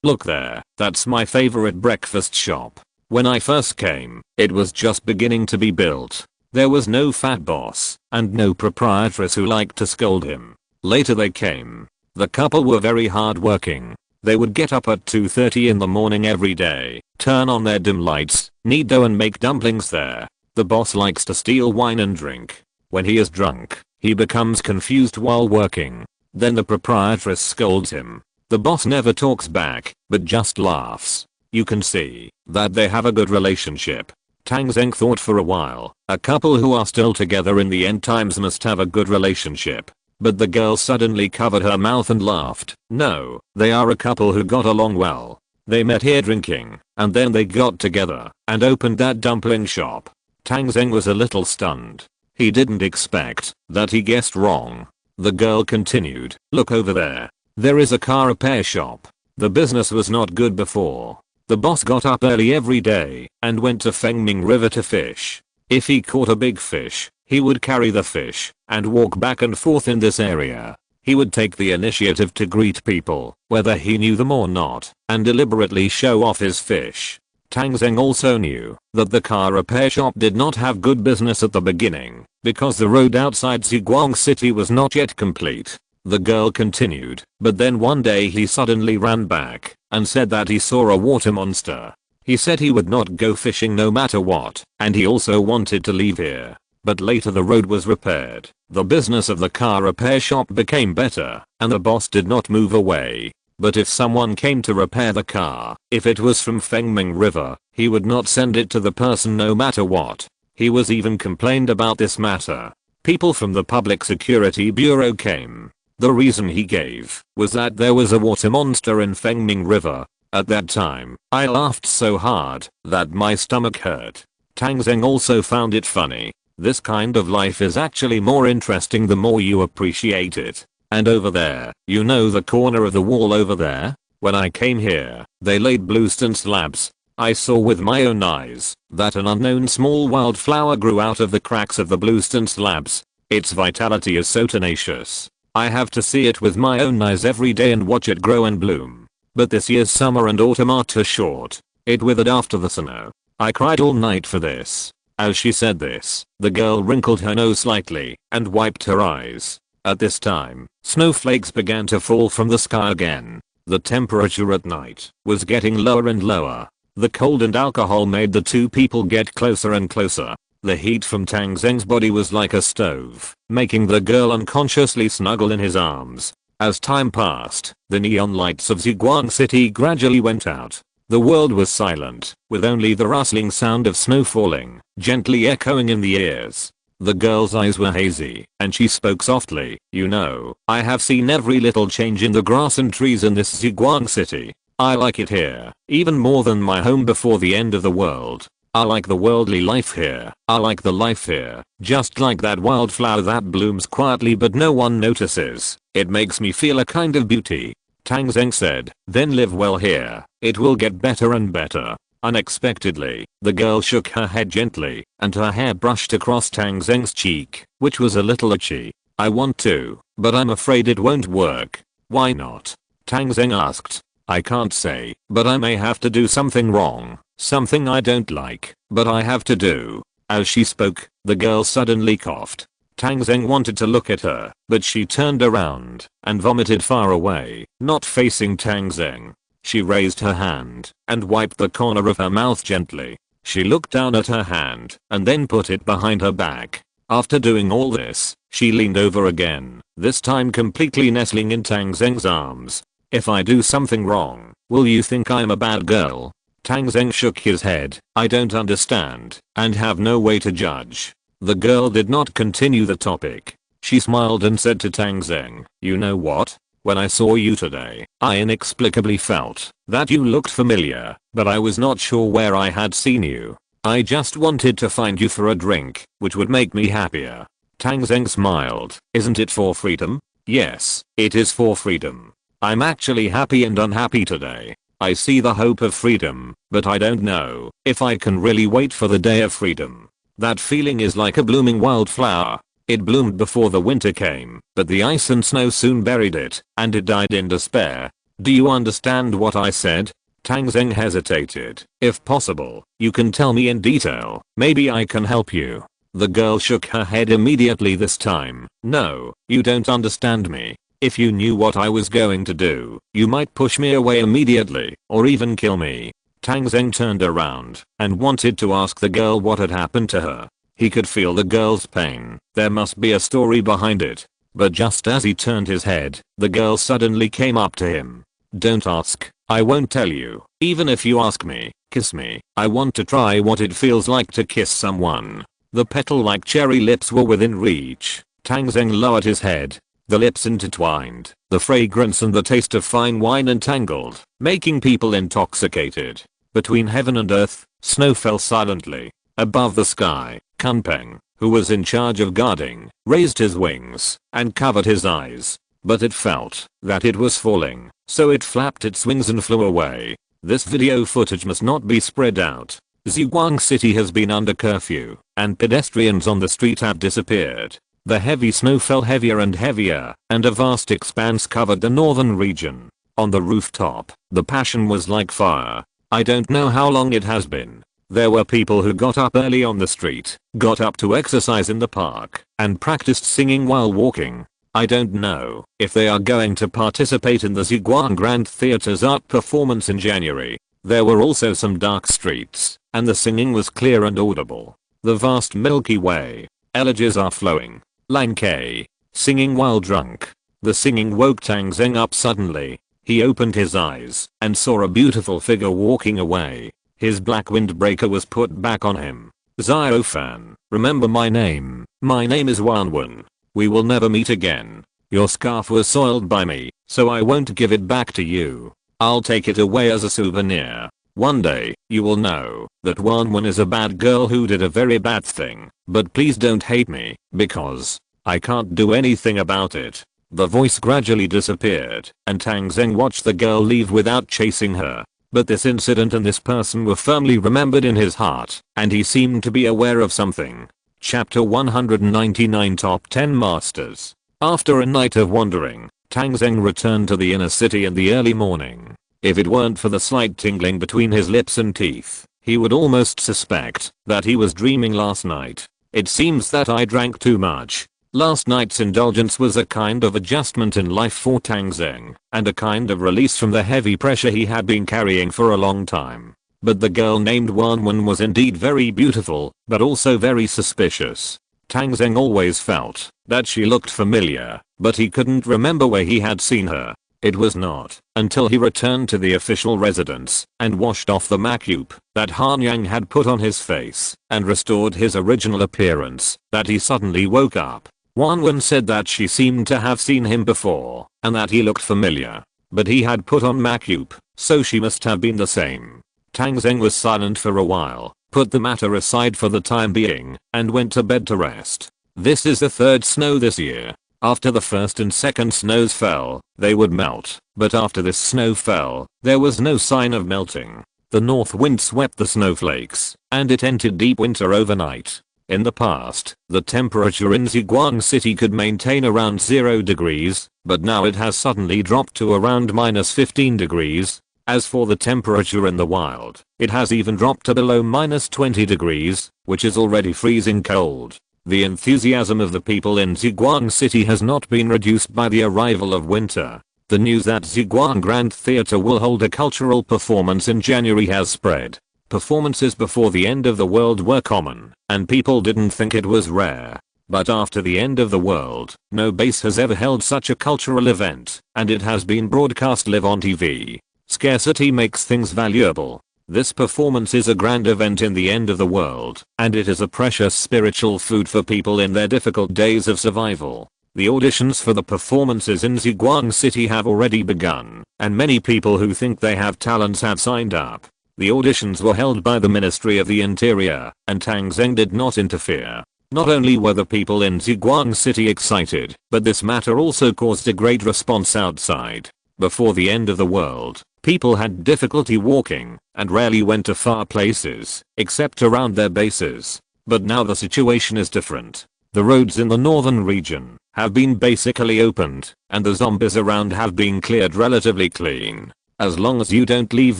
look there, that's my favorite breakfast shop. When I first came, it was just beginning to be built. There was no fat boss, and no proprietress who liked to scold him. Later they came. The couple were very hard working. They would get up at 2:30 in the morning every day, turn on their dim lights, knead dough and make dumplings there. The boss likes to steal wine and drink. When he is drunk, he becomes confused while working. Then the proprietress scolds him. The boss never talks back, but just laughs. You can see that they have a good relationship." Tang Zheng thought for a while. A couple who are still together in the end times must have a good relationship. But the girl suddenly covered her mouth and laughed. "No, they are a couple who got along well." They met here drinking, and then they got together and opened that dumpling shop. Tang Zheng was a little stunned. He didn't expect that he guessed wrong. The girl continued, look over there. There is a car repair shop. The business was not good before. The boss got up early every day and went to Fengming River to fish. If he caught a big fish, he would carry the fish and walk back and forth in this area. He would take the initiative to greet people, whether he knew them or not, and deliberately show off his fish. Tang Zheng also knew that the car repair shop did not have good business at the beginning, because the road outside Ziguang City was not yet complete. The girl continued, but then one day he suddenly ran back and said that he saw a water monster. He said he would not go fishing no matter what, and he also wanted to leave here. But later the road was repaired. The business of the car repair shop became better, and the boss did not move away. But if someone came to repair the car, if it was from Fengming River, he would not send it to the person no matter what. He was even complained about this matter. People from the Public Security Bureau came. The reason he gave was that there was a water monster in Fengming River. At that time, I laughed so hard that my stomach hurt. Tang Zheng also found it funny. This kind of life is actually more interesting the more you appreciate it. And over there, you know the corner of the wall over there? When I came here, they laid bluestone slabs. I saw with my own eyes that an unknown small wildflower grew out of the cracks of the bluestone slabs. Its vitality is so tenacious. I have to see it with my own eyes every day and watch it grow and bloom. But this year's summer and autumn are too short. It withered after the snow. I cried all night for this. As she said this, the girl wrinkled her nose slightly and wiped her eyes. At this time, snowflakes began to fall from the sky again. The temperature at night was getting lower and lower. The cold and alcohol made the two people get closer and closer. The heat from Tang Zheng's body was like a stove, making the girl unconsciously snuggle in his arms. As time passed, the neon lights of Ziguang City gradually went out. The world was silent, with only the rustling sound of snow falling, gently echoing in the ears. The girl's eyes were hazy, and she spoke softly, you know, I have seen every little change in the grass and trees in this Ziguang City. I like it here, even more than my home before the end of the world. I like the worldly life here. I like the life here, just like that wildflower that blooms quietly but no one notices. It makes me feel a kind of beauty. Tang Zheng said, then live well here. It will get better and better. Unexpectedly, the girl shook her head gently, and her hair brushed across Tang Zheng's cheek, which was a little itchy. I want to, but I'm afraid it won't work. Why not? Tang Zheng asked. I can't say, but I may have to do something wrong. Something I don't like, but I have to do. As she spoke, the girl suddenly coughed. Tang Zheng wanted to look at her, but she turned around and vomited far away, not facing Tang Zheng. She raised her hand and wiped the corner of her mouth gently. She looked down at her hand and then put it behind her back. After doing all this, she leaned over again, this time completely nestling in Tang Zheng's arms. If I do something wrong, will you think I'm a bad girl? Tang Zheng shook his head. I don't understand and have no way to judge. The girl did not continue the topic. She smiled and said to Tang Zheng, you know what? When I saw you today, I inexplicably felt that you looked familiar, but I was not sure where I had seen you. I just wanted to find you for a drink, which would make me happier. Tang Zheng smiled. Isn't it for freedom? Yes, it is for freedom. I'm actually happy and unhappy today. I see the hope of freedom, but I don't know if I can really wait for the day of freedom. That feeling is like a blooming wildflower. It bloomed before the winter came, but the ice and snow soon buried it, and it died in despair. Do you understand what I said? Tang Zheng hesitated. If possible, you can tell me in detail. Maybe I can help you. The girl shook her head immediately this time. No, you don't understand me. If you knew what I was going to do, you might push me away immediately, or even kill me. Tang Zheng turned around and wanted to ask the girl what had happened to her. He could feel the girl's pain. There must be a story behind it. But just as he turned his head, the girl suddenly came up to him. Don't ask. I won't tell you. Even if you ask me, kiss me. I want to try what it feels like to kiss someone. The petal-like cherry lips were within reach. Tang Zheng lowered his head. The lips intertwined, The fragrance and the taste of fine wine entangled, making people intoxicated. Between heaven and earth, snow fell silently. Above the sky, Kunpeng, who was in charge of guarding, raised his wings and covered his eyes. But it felt that it was falling, so it flapped its wings and flew away. This video footage must not be spread out. Zhuang City has been under curfew, and pedestrians on the street have disappeared. The heavy snow fell heavier and heavier, and a vast expanse covered the northern region. On the rooftop, the passion was like fire. I don't know how long it has been. There were people who got up early on the street, got up to exercise in the park, and practiced singing while walking. I don't know if they are going to participate in the Zhuang Grand Theatre's art performance in January. There were also some dark streets, and the singing was clear and audible. The vast Milky Way. Elegies are flowing. Line K. Singing while drunk. The singing woke Tang Zheng up suddenly. He opened his eyes and saw a beautiful figure walking away. His black windbreaker was put back on him. Xiao-fan, remember my name. My name is Wanwen. We will never meet again. Your scarf was soiled by me, so I won't give it back to you. I'll take it away as a souvenir. One day, you will know that Wanwen is a bad girl who did a very bad thing, but please don't hate me, because I can't do anything about it. The voice gradually disappeared, and Tang Zheng watched the girl leave without chasing her. But this incident and this person were firmly remembered in his heart, and he seemed to be aware of something. Chapter 199 Top 10 Masters. After a night of wandering, Tang Zheng returned to the inner city in the early morning. If it weren't for the slight tingling between his lips and teeth, he would almost suspect that he was dreaming last night. It seems that I drank too much. Last night's indulgence was a kind of adjustment in life for Tang Zheng, and a kind of release from the heavy pressure he had been carrying for a long time. But the girl named Wanwen was indeed very beautiful, but also very suspicious. Tang Zheng always felt that she looked familiar, but he couldn't remember where he had seen her. It was not until he returned to the official residence and washed off the makeup that Han Yang had put on his face and restored his original appearance that he suddenly woke up. Wanwen said that she seemed to have seen him before and that he looked familiar, but he had put on makeup, so she must have been the same. Tang Zheng was silent for a while, put the matter aside for the time being, and went to bed to rest. This is the third snow this year. After the first and second snows fell, they would melt, but after this snow fell, there was no sign of melting. The north wind swept the snowflakes, and it entered deep winter overnight. In the past, the temperature in Zhuang City could maintain around 0 degrees, but now it has suddenly dropped to around -15 degrees. As for the temperature in the wild, it has even dropped to below -20 degrees, which is already freezing cold. The enthusiasm of the people in Zhuang City has not been reduced by the arrival of winter. The news that Zhuang Grand Theatre will hold a cultural performance in January has spread. Performances before the end of the world were common, and people didn't think it was rare. But after the end of the world, no base has ever held such a cultural event, and it has been broadcast live on TV. Scarcity makes things valuable. This performance is a grand event in the end of the world, and it is a precious spiritual food for people in their difficult days of survival. The auditions for the performances in Zhuang City have already begun, and many people who think they have talents have signed up. The auditions were held by the Ministry of the Interior, and Tang Zheng did not interfere. Not only were the people in Zhuang City excited, but this matter also caused a great response outside. Before the end of the world, people had difficulty walking, and rarely went to far places, except around their bases. But now the situation is different. The roads in the northern region have been basically opened, and the zombies around have been cleared relatively clean. As long as you don't leave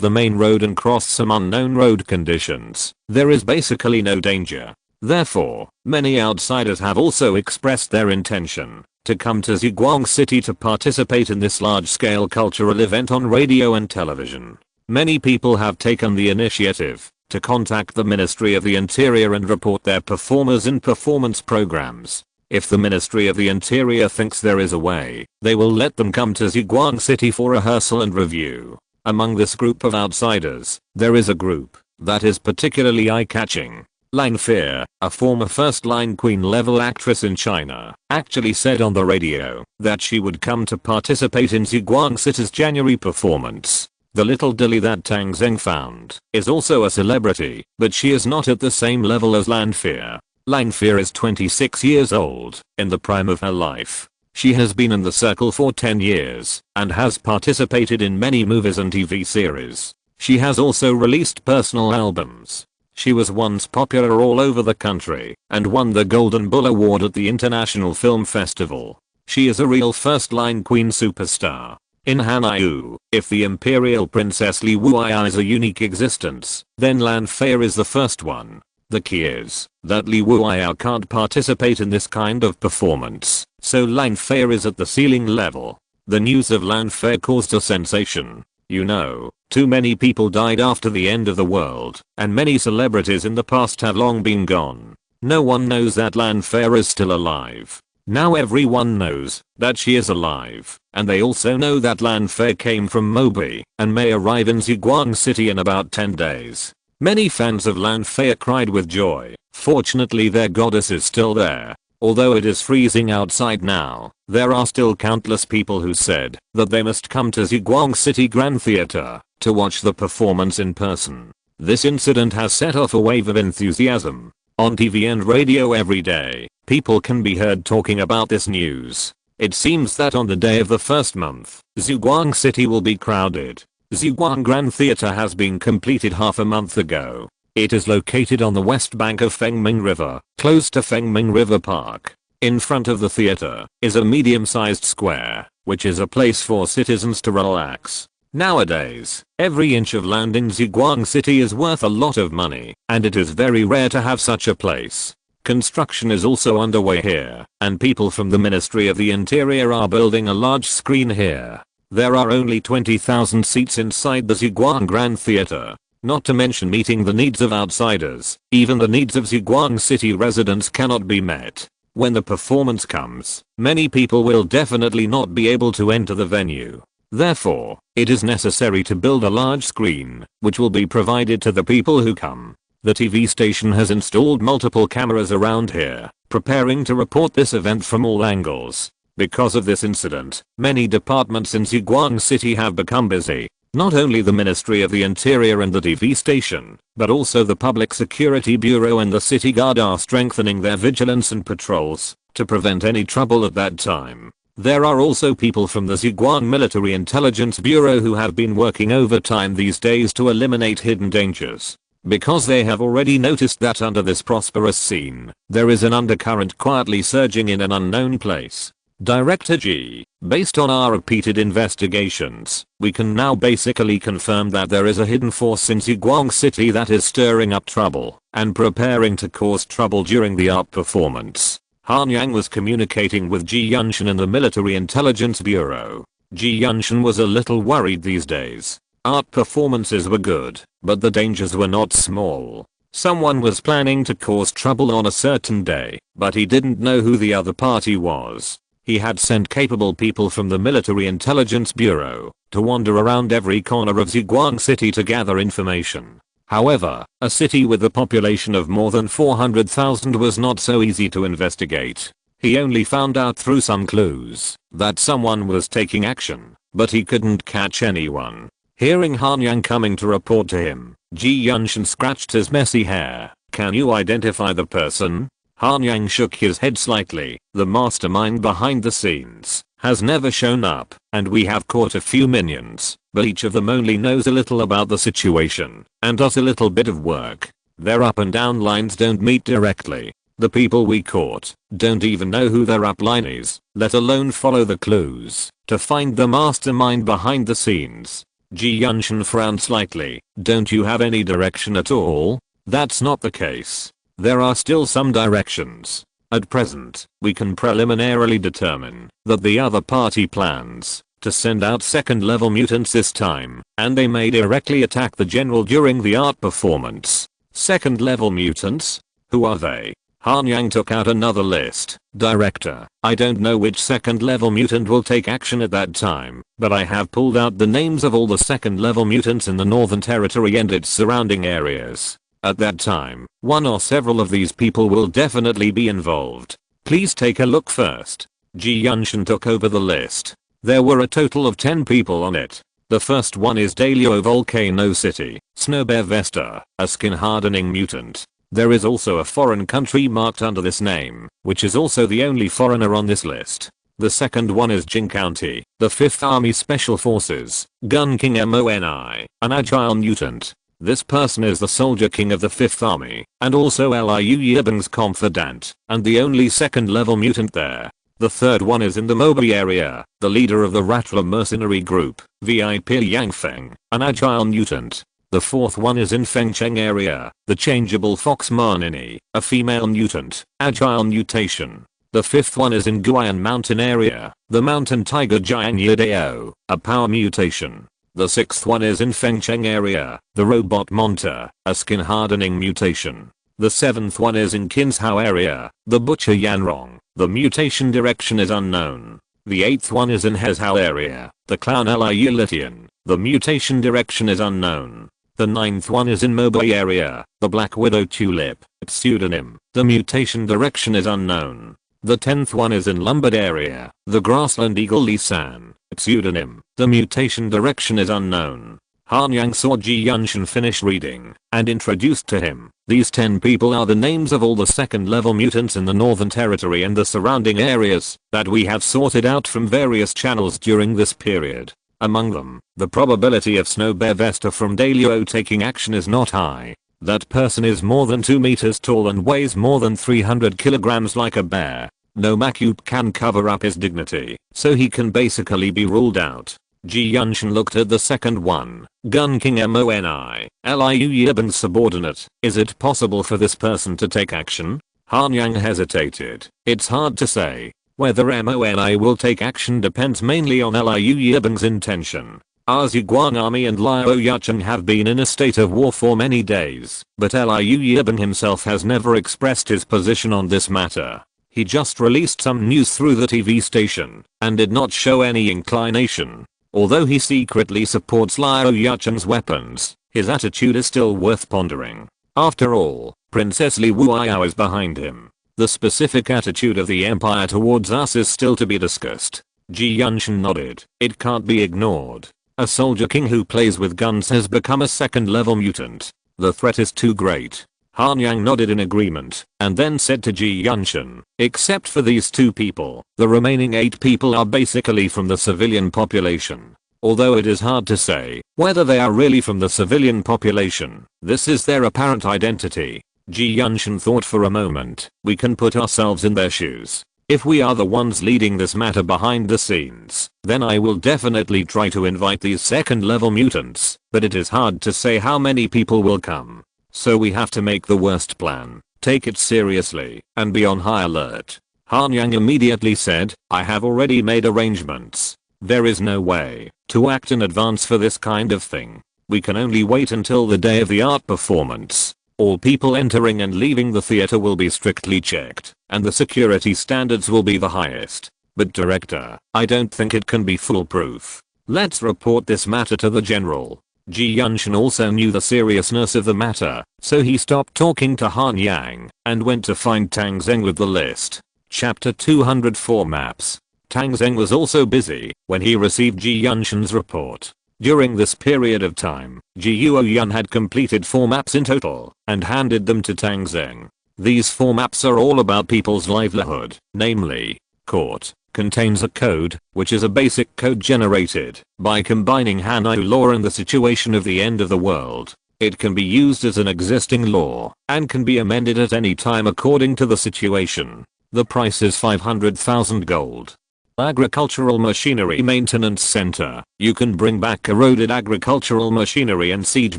the main road and cross some unknown road conditions, there is basically no danger. Therefore, many outsiders have also expressed their intention to come to Zhuang City to participate in this large-scale cultural event on radio and television. Many people have taken the initiative to contact the Ministry of the Interior and report their performers in performance programs. If the Ministry of the Interior thinks there is a way, they will let them come to Zhuang City for rehearsal and review. Among this group of outsiders, there is a group that is particularly eye-catching. Lan Fear, a former first-line Queen level actress in China, actually said on the radio that she would come to participate in Zhuang City's January performance. The little dilly that Tang Zheng found is also a celebrity, but she is not at the same level as Lan Fear. Lan Fear is 26 years old, in the prime of her life. She has been in the circle for 10 years and has participated in many movies and TV series. She has also released personal albums. She was once popular all over the country and won the Golden Bull Award at the International Film Festival. She is a real first-line Queen superstar. In Hanyu, if the Imperial Princess Li Wuyi is a unique existence, then Lan Fear is the first one. The key is that Li Wuyi can't participate in this kind of performance, so Lan Fear is at the ceiling level. The news of Lan Fear caused a sensation. You know, too many people died after the end of the world, and many celebrities in the past have long been gone. No one knows that Lan Fear is still alive. Now everyone knows that she is alive, and they also know that Lan Fear came from Mobi and may arrive in Zhuang City in about 10 days. Many fans of Lan Fear cried with joy. Fortunately their goddess is still there. Although it is freezing outside now, there are still countless people who said that they must come to Zhuang City Grand Theater to watch the performance in person. This incident has set off a wave of enthusiasm. On TV and radio every day, people can be heard talking about this news. It seems that on the day of the first month, Zhuang City will be crowded. Zhuang Grand Theater has been completed half a month ago. It is located on the west bank of Fengming River, close to Fengming River Park. In front of the theater is a medium-sized square, which is a place for citizens to relax. Nowadays, every inch of land in Zhuang City is worth a lot of money, and it is very rare to have such a place. Construction is also underway here, and people from the Ministry of the Interior are building a large screen here. There are only 20,000 seats inside the Zhuang Grand Theater. Not to mention meeting the needs of outsiders, even the needs of Zhuang City residents cannot be met. When the performance comes, many people will definitely not be able to enter the venue. Therefore, it is necessary to build a large screen, which will be provided to the people who come. The TV station has installed multiple cameras around here, preparing to report this event from all angles. Because of this incident, many departments in Zhuang City have become busy. Not only the Ministry of the Interior and the TV station, but also the Public Security Bureau and the City Guard are strengthening their vigilance and patrols to prevent any trouble at that time. There are also people from the Zhuang Military Intelligence Bureau who have been working overtime these days to eliminate hidden dangers. Because they have already noticed that under this prosperous scene, there is an undercurrent quietly surging in an unknown place. Director G, based on our repeated investigations, we can now basically confirm that there is a hidden force in Zhuang City that is stirring up trouble and preparing to cause trouble during the art performance. Han Yang was communicating with Ji Yunshan in the Military Intelligence Bureau. Ji Yunshan was a little worried these days. Art performances were good, but the dangers were not small. Someone was planning to cause trouble on a certain day, but he didn't know who the other party was. He had sent capable people from the Military Intelligence Bureau to wander around every corner of Zhuang City to gather information. However, a city with a population of more than 400,000 was not so easy to investigate. He only found out through some clues that someone was taking action, but he couldn't catch anyone. Hearing Han Yang coming to report to him, Ji Yunshan scratched his messy hair. "Can you identify the person?" Han Yang shook his head slightly. "The mastermind behind the scenes has never shown up, and we have caught a few minions, but each of them only knows a little about the situation and does a little bit of work. Their up and down lines don't meet directly. The people we caught don't even know who their upline is, let alone follow the clues to find the mastermind behind the scenes." Ji Yunshan frowned slightly. "Don't you have any direction at all?" "That's not the case. There are still some directions. At present, we can preliminarily determine that the other party plans to send out second-level mutants this time, and they may directly attack the general during the art performance." "Second-level mutants? Who are they?" Han Yang took out another list. "Director, I don't know which second-level mutant will take action at that time, but I have pulled out the names of all the second-level mutants in the Northern Territory and its surrounding areas. At that time, one or several of these people will definitely be involved. Please take a look first. Ji Yunshan took over the list. There were a total of 10 people on it. The first one is Daleo Volcano City, Snowbear Vesta, a skin hardening mutant. There is also a foreign country marked under this name, which is also the only foreigner on this list. The second one is Jing County, the 5th Army Special Forces, Gun King MONI, an agile mutant. This person is the Soldier King of the 5th Army, and also Liu Yibing's confidant, and the only second level mutant there. The third one is in the Mobi area, the leader of the Rattler mercenary group, VIP Yang Feng, an agile mutant. The fourth one is in Fengcheng area, the changeable Fox Marnini, a female mutant, agile mutation. The fifth one is in Guian Mountain area, the mountain tiger Jiang Yidao, a power mutation. The sixth one is in Fengcheng area, the robot Monta, a skin hardening mutation. The seventh one is in Kinshao area, the butcher Yanrong, the mutation direction is unknown. The eighth one is in Hezhao area, the clown Liu Litian, the mutation direction is unknown. The ninth one is in Mobile area, the Black Widow Tulip, pseudonym, the mutation direction is unknown. The 10th one is in Lombard area, the Grassland Eagle Lisan, pseudonym, the mutation direction is unknown. Han Yang saw Ji Yunshan finish reading, and introduced to him. These 10 people are the names of all the second level mutants in the Northern Territory and the surrounding areas that we have sorted out from various channels during this period. Among them, the probability of Snowbear Vesta from Daleo taking action is not high. That person is more than 2 meters tall and weighs more than 300 kilograms like a bear. No Makup can cover up his dignity, so he can basically be ruled out. Ji Yunshan looked at the second one, Gun King MONI, Liu Yibing's subordinate. Is it possible for this person to take action? Han Yang hesitated. It's hard to say. Whether MONI will take action depends mainly on Liu Yibing's intention. Our Zhuguang army and Liu Yucheng have been in a state of war for many days, but Liu Yibing himself has never expressed his position on this matter. He just released some news through the TV station, and did not show any inclination. Although he secretly supports Liu Yucheng's weapons, his attitude is still worth pondering. After all, Princess Li Wuiyao is behind him. The specific attitude of the Empire towards us is still to be discussed. Ji Yunshan nodded. It can't be ignored. A soldier king who plays with guns has become a second level mutant. The threat is too great. Han Yang nodded in agreement, and then said to Ji Yunshan, except for these 2 people, the remaining 8 people are basically from the civilian population. Although it is hard to say whether they are really from the civilian population, this is their apparent identity. Ji Yunshan thought for a moment. We can put ourselves in their shoes. If we are the ones leading this matter behind the scenes, then I will definitely try to invite these second level mutants, but it is hard to say how many people will come. So we have to make the worst plan, take it seriously, and be on high alert. Han Yang immediately said, I have already made arrangements. There is no way to act in advance for this kind of thing. We can only wait until the day of the art performance. All people entering and leaving the theater will be strictly checked, and the security standards will be the highest. But director, I don't think it can be foolproof. Let's report this matter to the general. Ji Yunshan also knew the seriousness of the matter, so he stopped talking to Han Yang, and went to find Tang Zheng with the list. Chapter 204 Maps. Tang Zheng was also busy when he received Ji Yunshan's report. During this period of time, Ji Yuoyun had completed 4 maps in total, and handed them to Tang Zheng. These 4 maps are all about people's livelihood, namely, court, contains a code, which is a basic code generated by combining Hanyu law and the situation of the end of the world. It can be used as an existing law, and can be amended at any time according to the situation. The price is 500,000 gold. Agricultural Machinery Maintenance Center. You can bring back corroded agricultural machinery and siege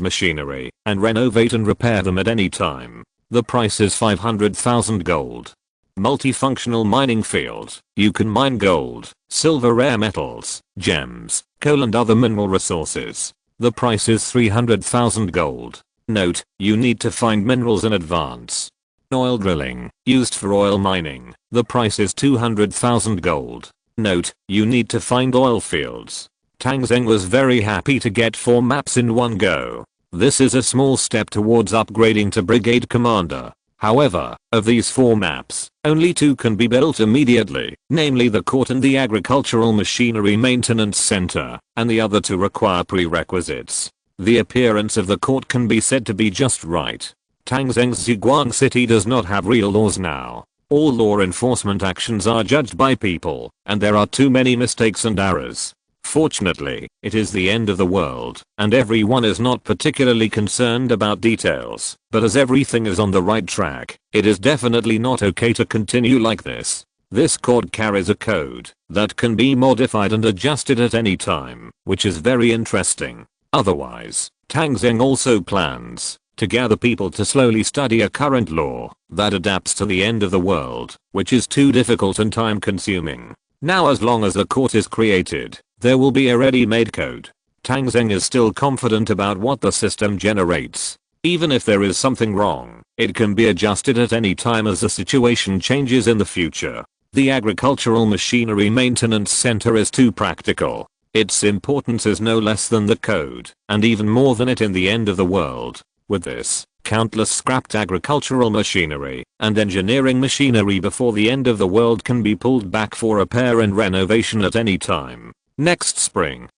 machinery, and renovate and repair them at any time. The price is 500,000 gold. Multifunctional Mining Field. You can mine gold, silver, rare metals, gems, coal and other mineral resources. The price is 300,000 gold. Note, you need to find minerals in advance. Oil drilling, used for oil mining. The price is 200,000 gold. Note, you need to find oil fields. Tang Zheng was very happy to get 4 maps in one go. This is a small step towards upgrading to brigade commander. However, of these 4 maps, only 2 can be built immediately, namely the court and the agricultural machinery maintenance center, and the other 2 require prerequisites. The appearance of the court can be said to be just right. Tang Zheng's Ziguang City does not have real laws now. All law enforcement actions are judged by people, and there are too many mistakes and errors. Fortunately, it is the end of the world, and everyone is not particularly concerned about details, but as everything is on the right track, it is definitely not okay to continue like this. This court carries a code that can be modified and adjusted at any time, which is very interesting. Otherwise, Tang Zheng also plans to gather people to slowly study a current law that adapts to the end of the world, which is too difficult and time consuming. Now as long as the court is created, there will be a ready-made code. Tang Zheng is still confident about what the system generates. Even if there is something wrong, it can be adjusted at any time as the situation changes in the future. The agricultural machinery maintenance center is too practical. Its importance is no less than the code, and even more than it in the end of the world. With this, countless scrapped agricultural machinery and engineering machinery before the end of the world can be pulled back for repair and renovation at any time. Next spring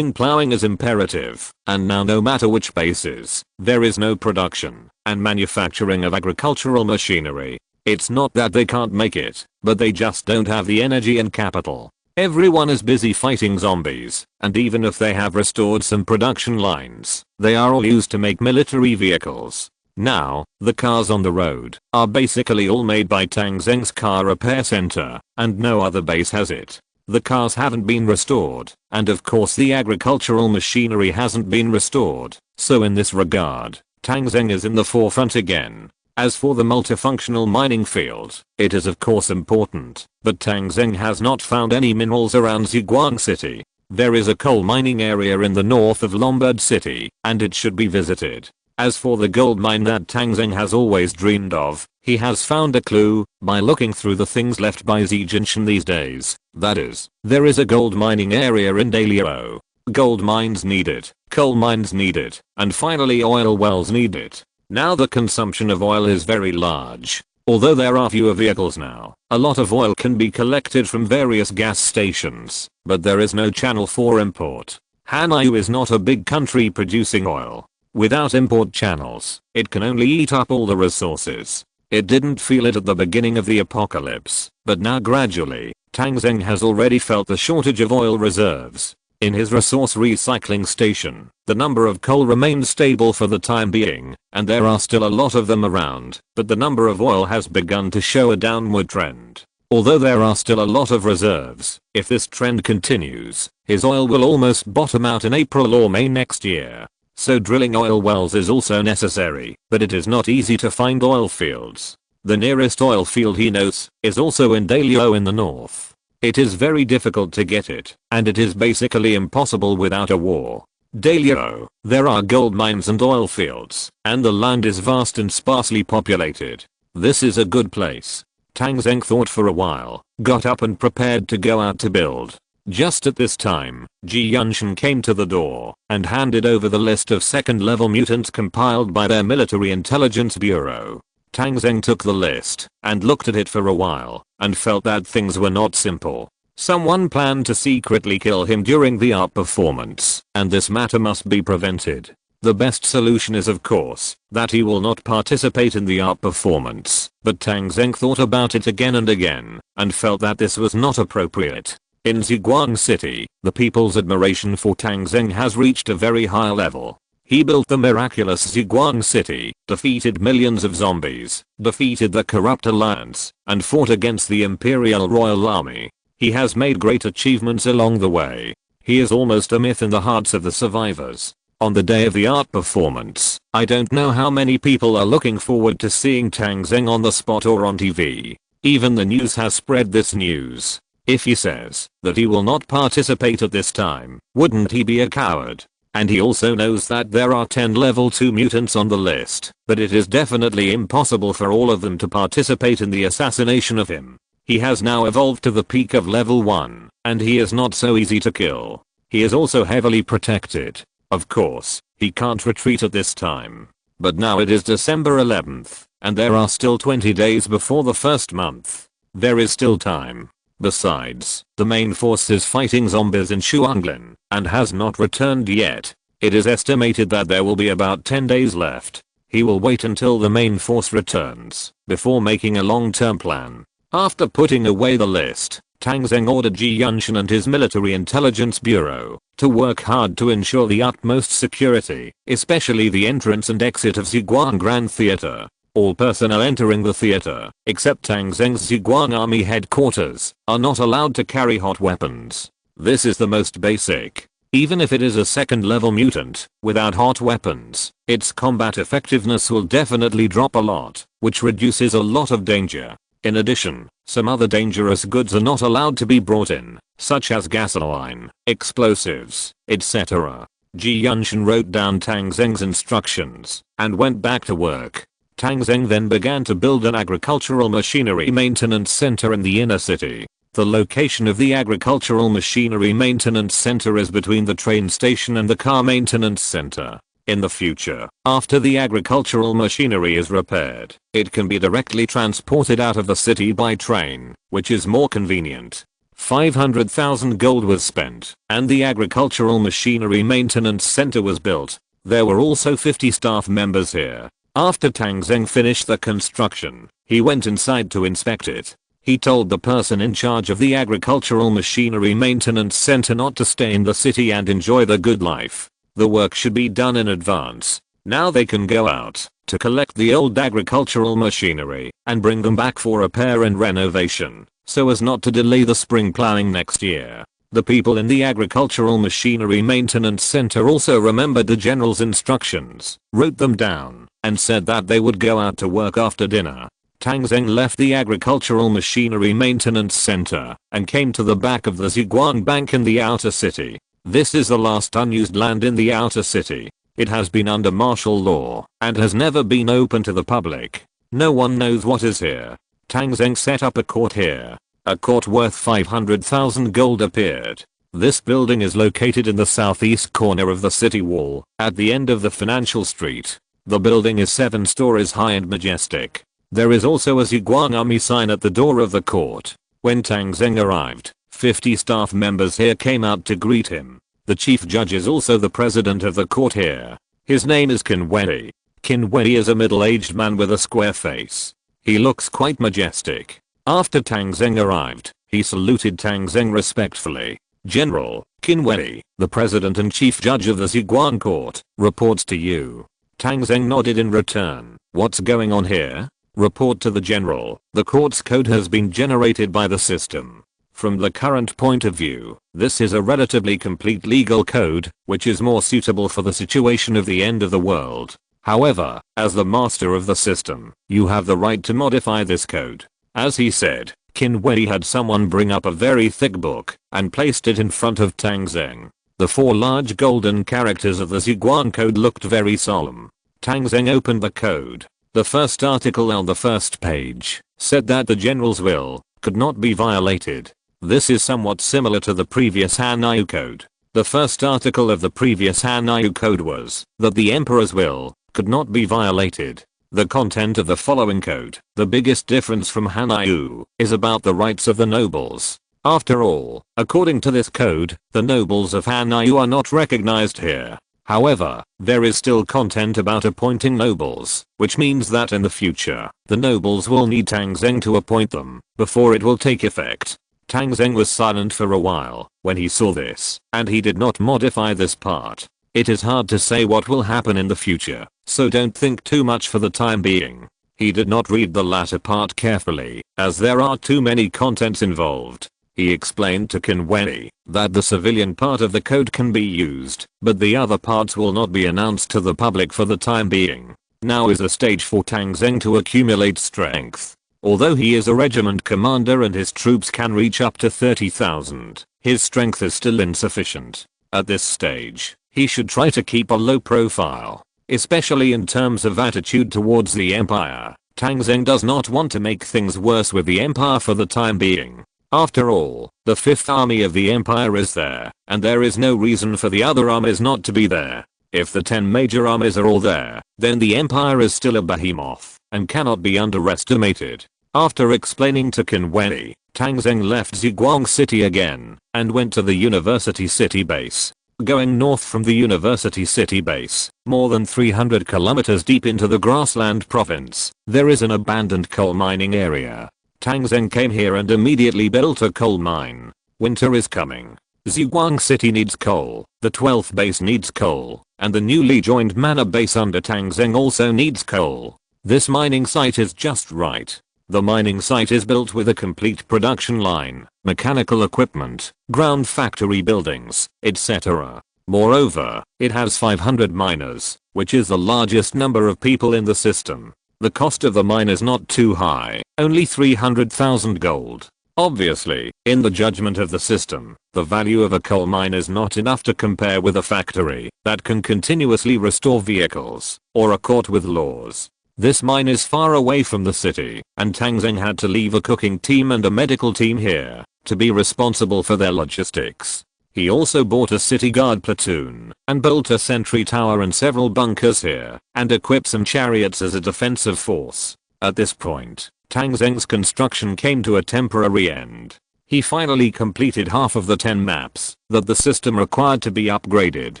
plowing is imperative, and now no matter which bases, there is no production and manufacturing of agricultural machinery. It's not that they can't make it, but they just don't have the energy and capital. Everyone is busy fighting zombies, and even if they have restored some production lines, they are all used to make military vehicles. Now, the cars on the road are basically all made by Tang Zheng's car repair center, and no other base has it. The cars haven't been restored, and of course the agricultural machinery hasn't been restored, so in this regard, Tang Zheng is in the forefront again. As for the multifunctional mining field, it is of course important, but Tang Zheng has not found any minerals around Ziguang City. There is a coal mining area in the north of Lombard City, and it should be visited. As for the gold mine that Tang Zheng has always dreamed of, he has found a clue by looking through the things left by Zijinshan these days. That is, there is a gold mining area in Dalio. Gold mines need it, coal mines need it, and finally oil wells need it. Now the consumption of oil is very large. Although there are fewer vehicles now, a lot of oil can be collected from various gas stations, but there is no channel for import. Hanyu is not a big country producing oil. Without import channels, it can only eat up all the resources. It didn't feel it at the beginning of the apocalypse, but now gradually, Tang Zheng has already felt the shortage of oil reserves. In his resource recycling station, the number of coal remains stable for the time being, and there are still a lot of them around, but the number of oil has begun to show a downward trend. Although there are still a lot of reserves, if this trend continues, his oil will almost bottom out in April or May next year. So drilling oil wells is also necessary, but it is not easy to find oil fields. The nearest oil field he knows is also in Dalio in the north. It is very difficult to get it, and it is basically impossible without a war. Dalio, there are gold mines and oil fields, and the land is vast and sparsely populated. This is a good place. Tang Zheng thought for a while, got up and prepared to go out to build. Just at this time, Ji Yunshan came to the door and handed over the list of second-level mutants compiled by their military intelligence bureau. Tang Zheng took the list and looked at it for a while and felt that things were not simple. Someone planned to secretly kill him during the art performance, and this matter must be prevented. The best solution is of course that he will not participate in the art performance, but Tang Zheng thought about it again and again and felt that this was not appropriate. In Ziguang City, the people's admiration for Tang Zheng has reached a very high level. He built the miraculous Ziguang City, defeated millions of zombies, defeated the corrupt alliance, and fought against the Imperial Royal Army. He has made great achievements along the way. He is almost a myth in the hearts of the survivors. On the day of the art performance, I don't know how many people are looking forward to seeing Tang Zheng on the spot or on TV. Even the news has spread this news. If he says that he will not participate at this time, wouldn't he be a coward? And he also knows that there are 10 level 2 mutants on the list, but it is definitely impossible for all of them to participate in the assassination of him. He has now evolved to the peak of level 1, and he is not so easy to kill. He is also heavily protected. Of course, he can't retreat at this time. But now it is December 11th, and there are still 20 days before the first month. There is still time. Besides, the main force is fighting zombies in Shuanglin, and has not returned yet. It is estimated that there will be about 10 days left. He will wait until the main force returns, before making a long-term plan. After putting away the list, Tang Zheng ordered Ji Yunshan and his military intelligence bureau to work hard to ensure the utmost security, especially the entrance and exit of Ziguang Grand Theater. All personnel entering the theater, except Tang Zheng's Ziguang Army headquarters, are not allowed to carry hot weapons. This is the most basic. Even if it is a second level mutant, without hot weapons, its combat effectiveness will definitely drop a lot, which reduces a lot of danger. In addition, some other dangerous goods are not allowed to be brought in, such as gasoline, explosives, etc. Ji Yunshan wrote down Tang Zheng's instructions, and went back to work. Tang Zheng then began to build an agricultural machinery maintenance center in the inner city. The location of the agricultural machinery maintenance center is between the train station and the car maintenance center. In the future, after the agricultural machinery is repaired, it can be directly transported out of the city by train, which is more convenient. 500,000 gold was spent, and the agricultural machinery maintenance center was built. There were also 50 staff members here. After Tang Zheng finished the construction, he went inside to inspect it. He told the person in charge of the agricultural machinery maintenance center not to stay in the city and enjoy the good life. The work should be done in advance. Now they can go out to collect the old agricultural machinery and bring them back for repair and renovation, so as not to delay the spring plowing next year. The people in the agricultural machinery maintenance center also remembered the general's instructions, wrote them down, and said that they would go out to work after dinner. Tang Zheng left the agricultural machinery maintenance center and came to the back of the Ziguang Bank in the outer city. This is the last unused land in the outer city. It has been under martial law and has never been open to the public. No one knows what is here. Tang Zheng set up a court here. A court worth 500,000 gold appeared. This building is located in the southeast corner of the city wall, at the end of the financial street. The building is 7 stories high and majestic. There is also a Ziguang Army sign at the door of the court. When Tang Zheng arrived, 50 staff members here came out to greet him. The chief judge is also the president of the court here. His name is Qin Wei. Qin Wei is a middle-aged man with a square face. He looks quite majestic. After Tang Zheng arrived, he saluted Tang Zheng respectfully. General, Qin Wei, the president and chief judge of the Ziguang court, reports to you. Tang Zheng nodded in return. What's going on here? Report to the general. The court's code has been generated by the system. From the current point of view, this is a relatively complete legal code, which is more suitable for the situation of the end of the world. However, as the master of the system, you have the right to modify this code. As he said, Qin Wei had someone bring up a very thick book and placed it in front of Tang Zheng. The 4 large golden characters of the Ziguang code looked very solemn. Tang Zheng opened the code. The first article on the first page said that the general's will could not be violated. This is somewhat similar to the previous Hanyu code. The first article of the previous Hanyu code was that the emperor's will could not be violated. The content of the following code, the biggest difference from Hanyu, is about the rights of the nobles. After all, according to this code, the nobles of Hanyu are not recognized here. However, there is still content about appointing nobles, which means that in the future, the nobles will need Tang Zheng to appoint them, before it will take effect. Tang Zheng was silent for a while when he saw this, and he did not modify this part. It is hard to say what will happen in the future, so don't think too much for the time being. He did not read the latter part carefully, as there are too many contents involved. He explained to Qin Wei that the civilian part of the code can be used, but the other parts will not be announced to the public for the time being. Now is the stage for Tang Zheng to accumulate strength. Although he is a regiment commander and his troops can reach up to 30,000, his strength is still insufficient. At this stage, he should try to keep a low profile, especially in terms of attitude towards the empire. Tang Zheng does not want to make things worse with the empire for the time being. After all, the 5th army of the empire is there, and there is no reason for the other armies not to be there. If the 10 major armies are all there, then the empire is still a behemoth, and cannot be underestimated. After explaining to Qin Wei, Tang Zheng left Ziguang City again, and went to the University City base. Going north from the University City base, more than 300 kilometers deep into the grassland province, there is an abandoned coal mining area. Tang Zheng came here and immediately built a coal mine. Winter is coming. Ziguang City needs coal, the 12th base needs coal, and the newly joined Manor base under Tang Zheng also needs coal. This mining site is just right. The mining site is built with a complete production line, mechanical equipment, ground factory buildings, etc. Moreover, it has 500 miners, which is the largest number of people in the system. The cost of the mine is not too high, only 300,000 gold. Obviously, in the judgment of the system, the value of a coal mine is not enough to compare with a factory that can continuously restore vehicles, or a court with laws. This mine is far away from the city, and Tang Zheng had to leave a cooking team and a medical team here to be responsible for their logistics. He also bought a city guard platoon and built a sentry tower and several bunkers here, and equipped some chariots as a defensive force. At this point, Tang Zheng's construction came to a temporary end. He finally completed half of the 10 maps that the system required to be upgraded.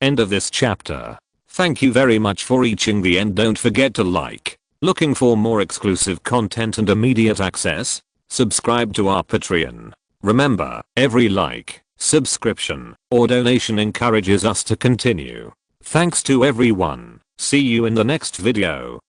End of this chapter. Thank you very much for reaching the end. Don't forget to like. Looking for more exclusive content and immediate access? Subscribe to our Patreon. Remember, every like, subscription, or donation encourages us to continue. Thanks to everyone. See you in the next video.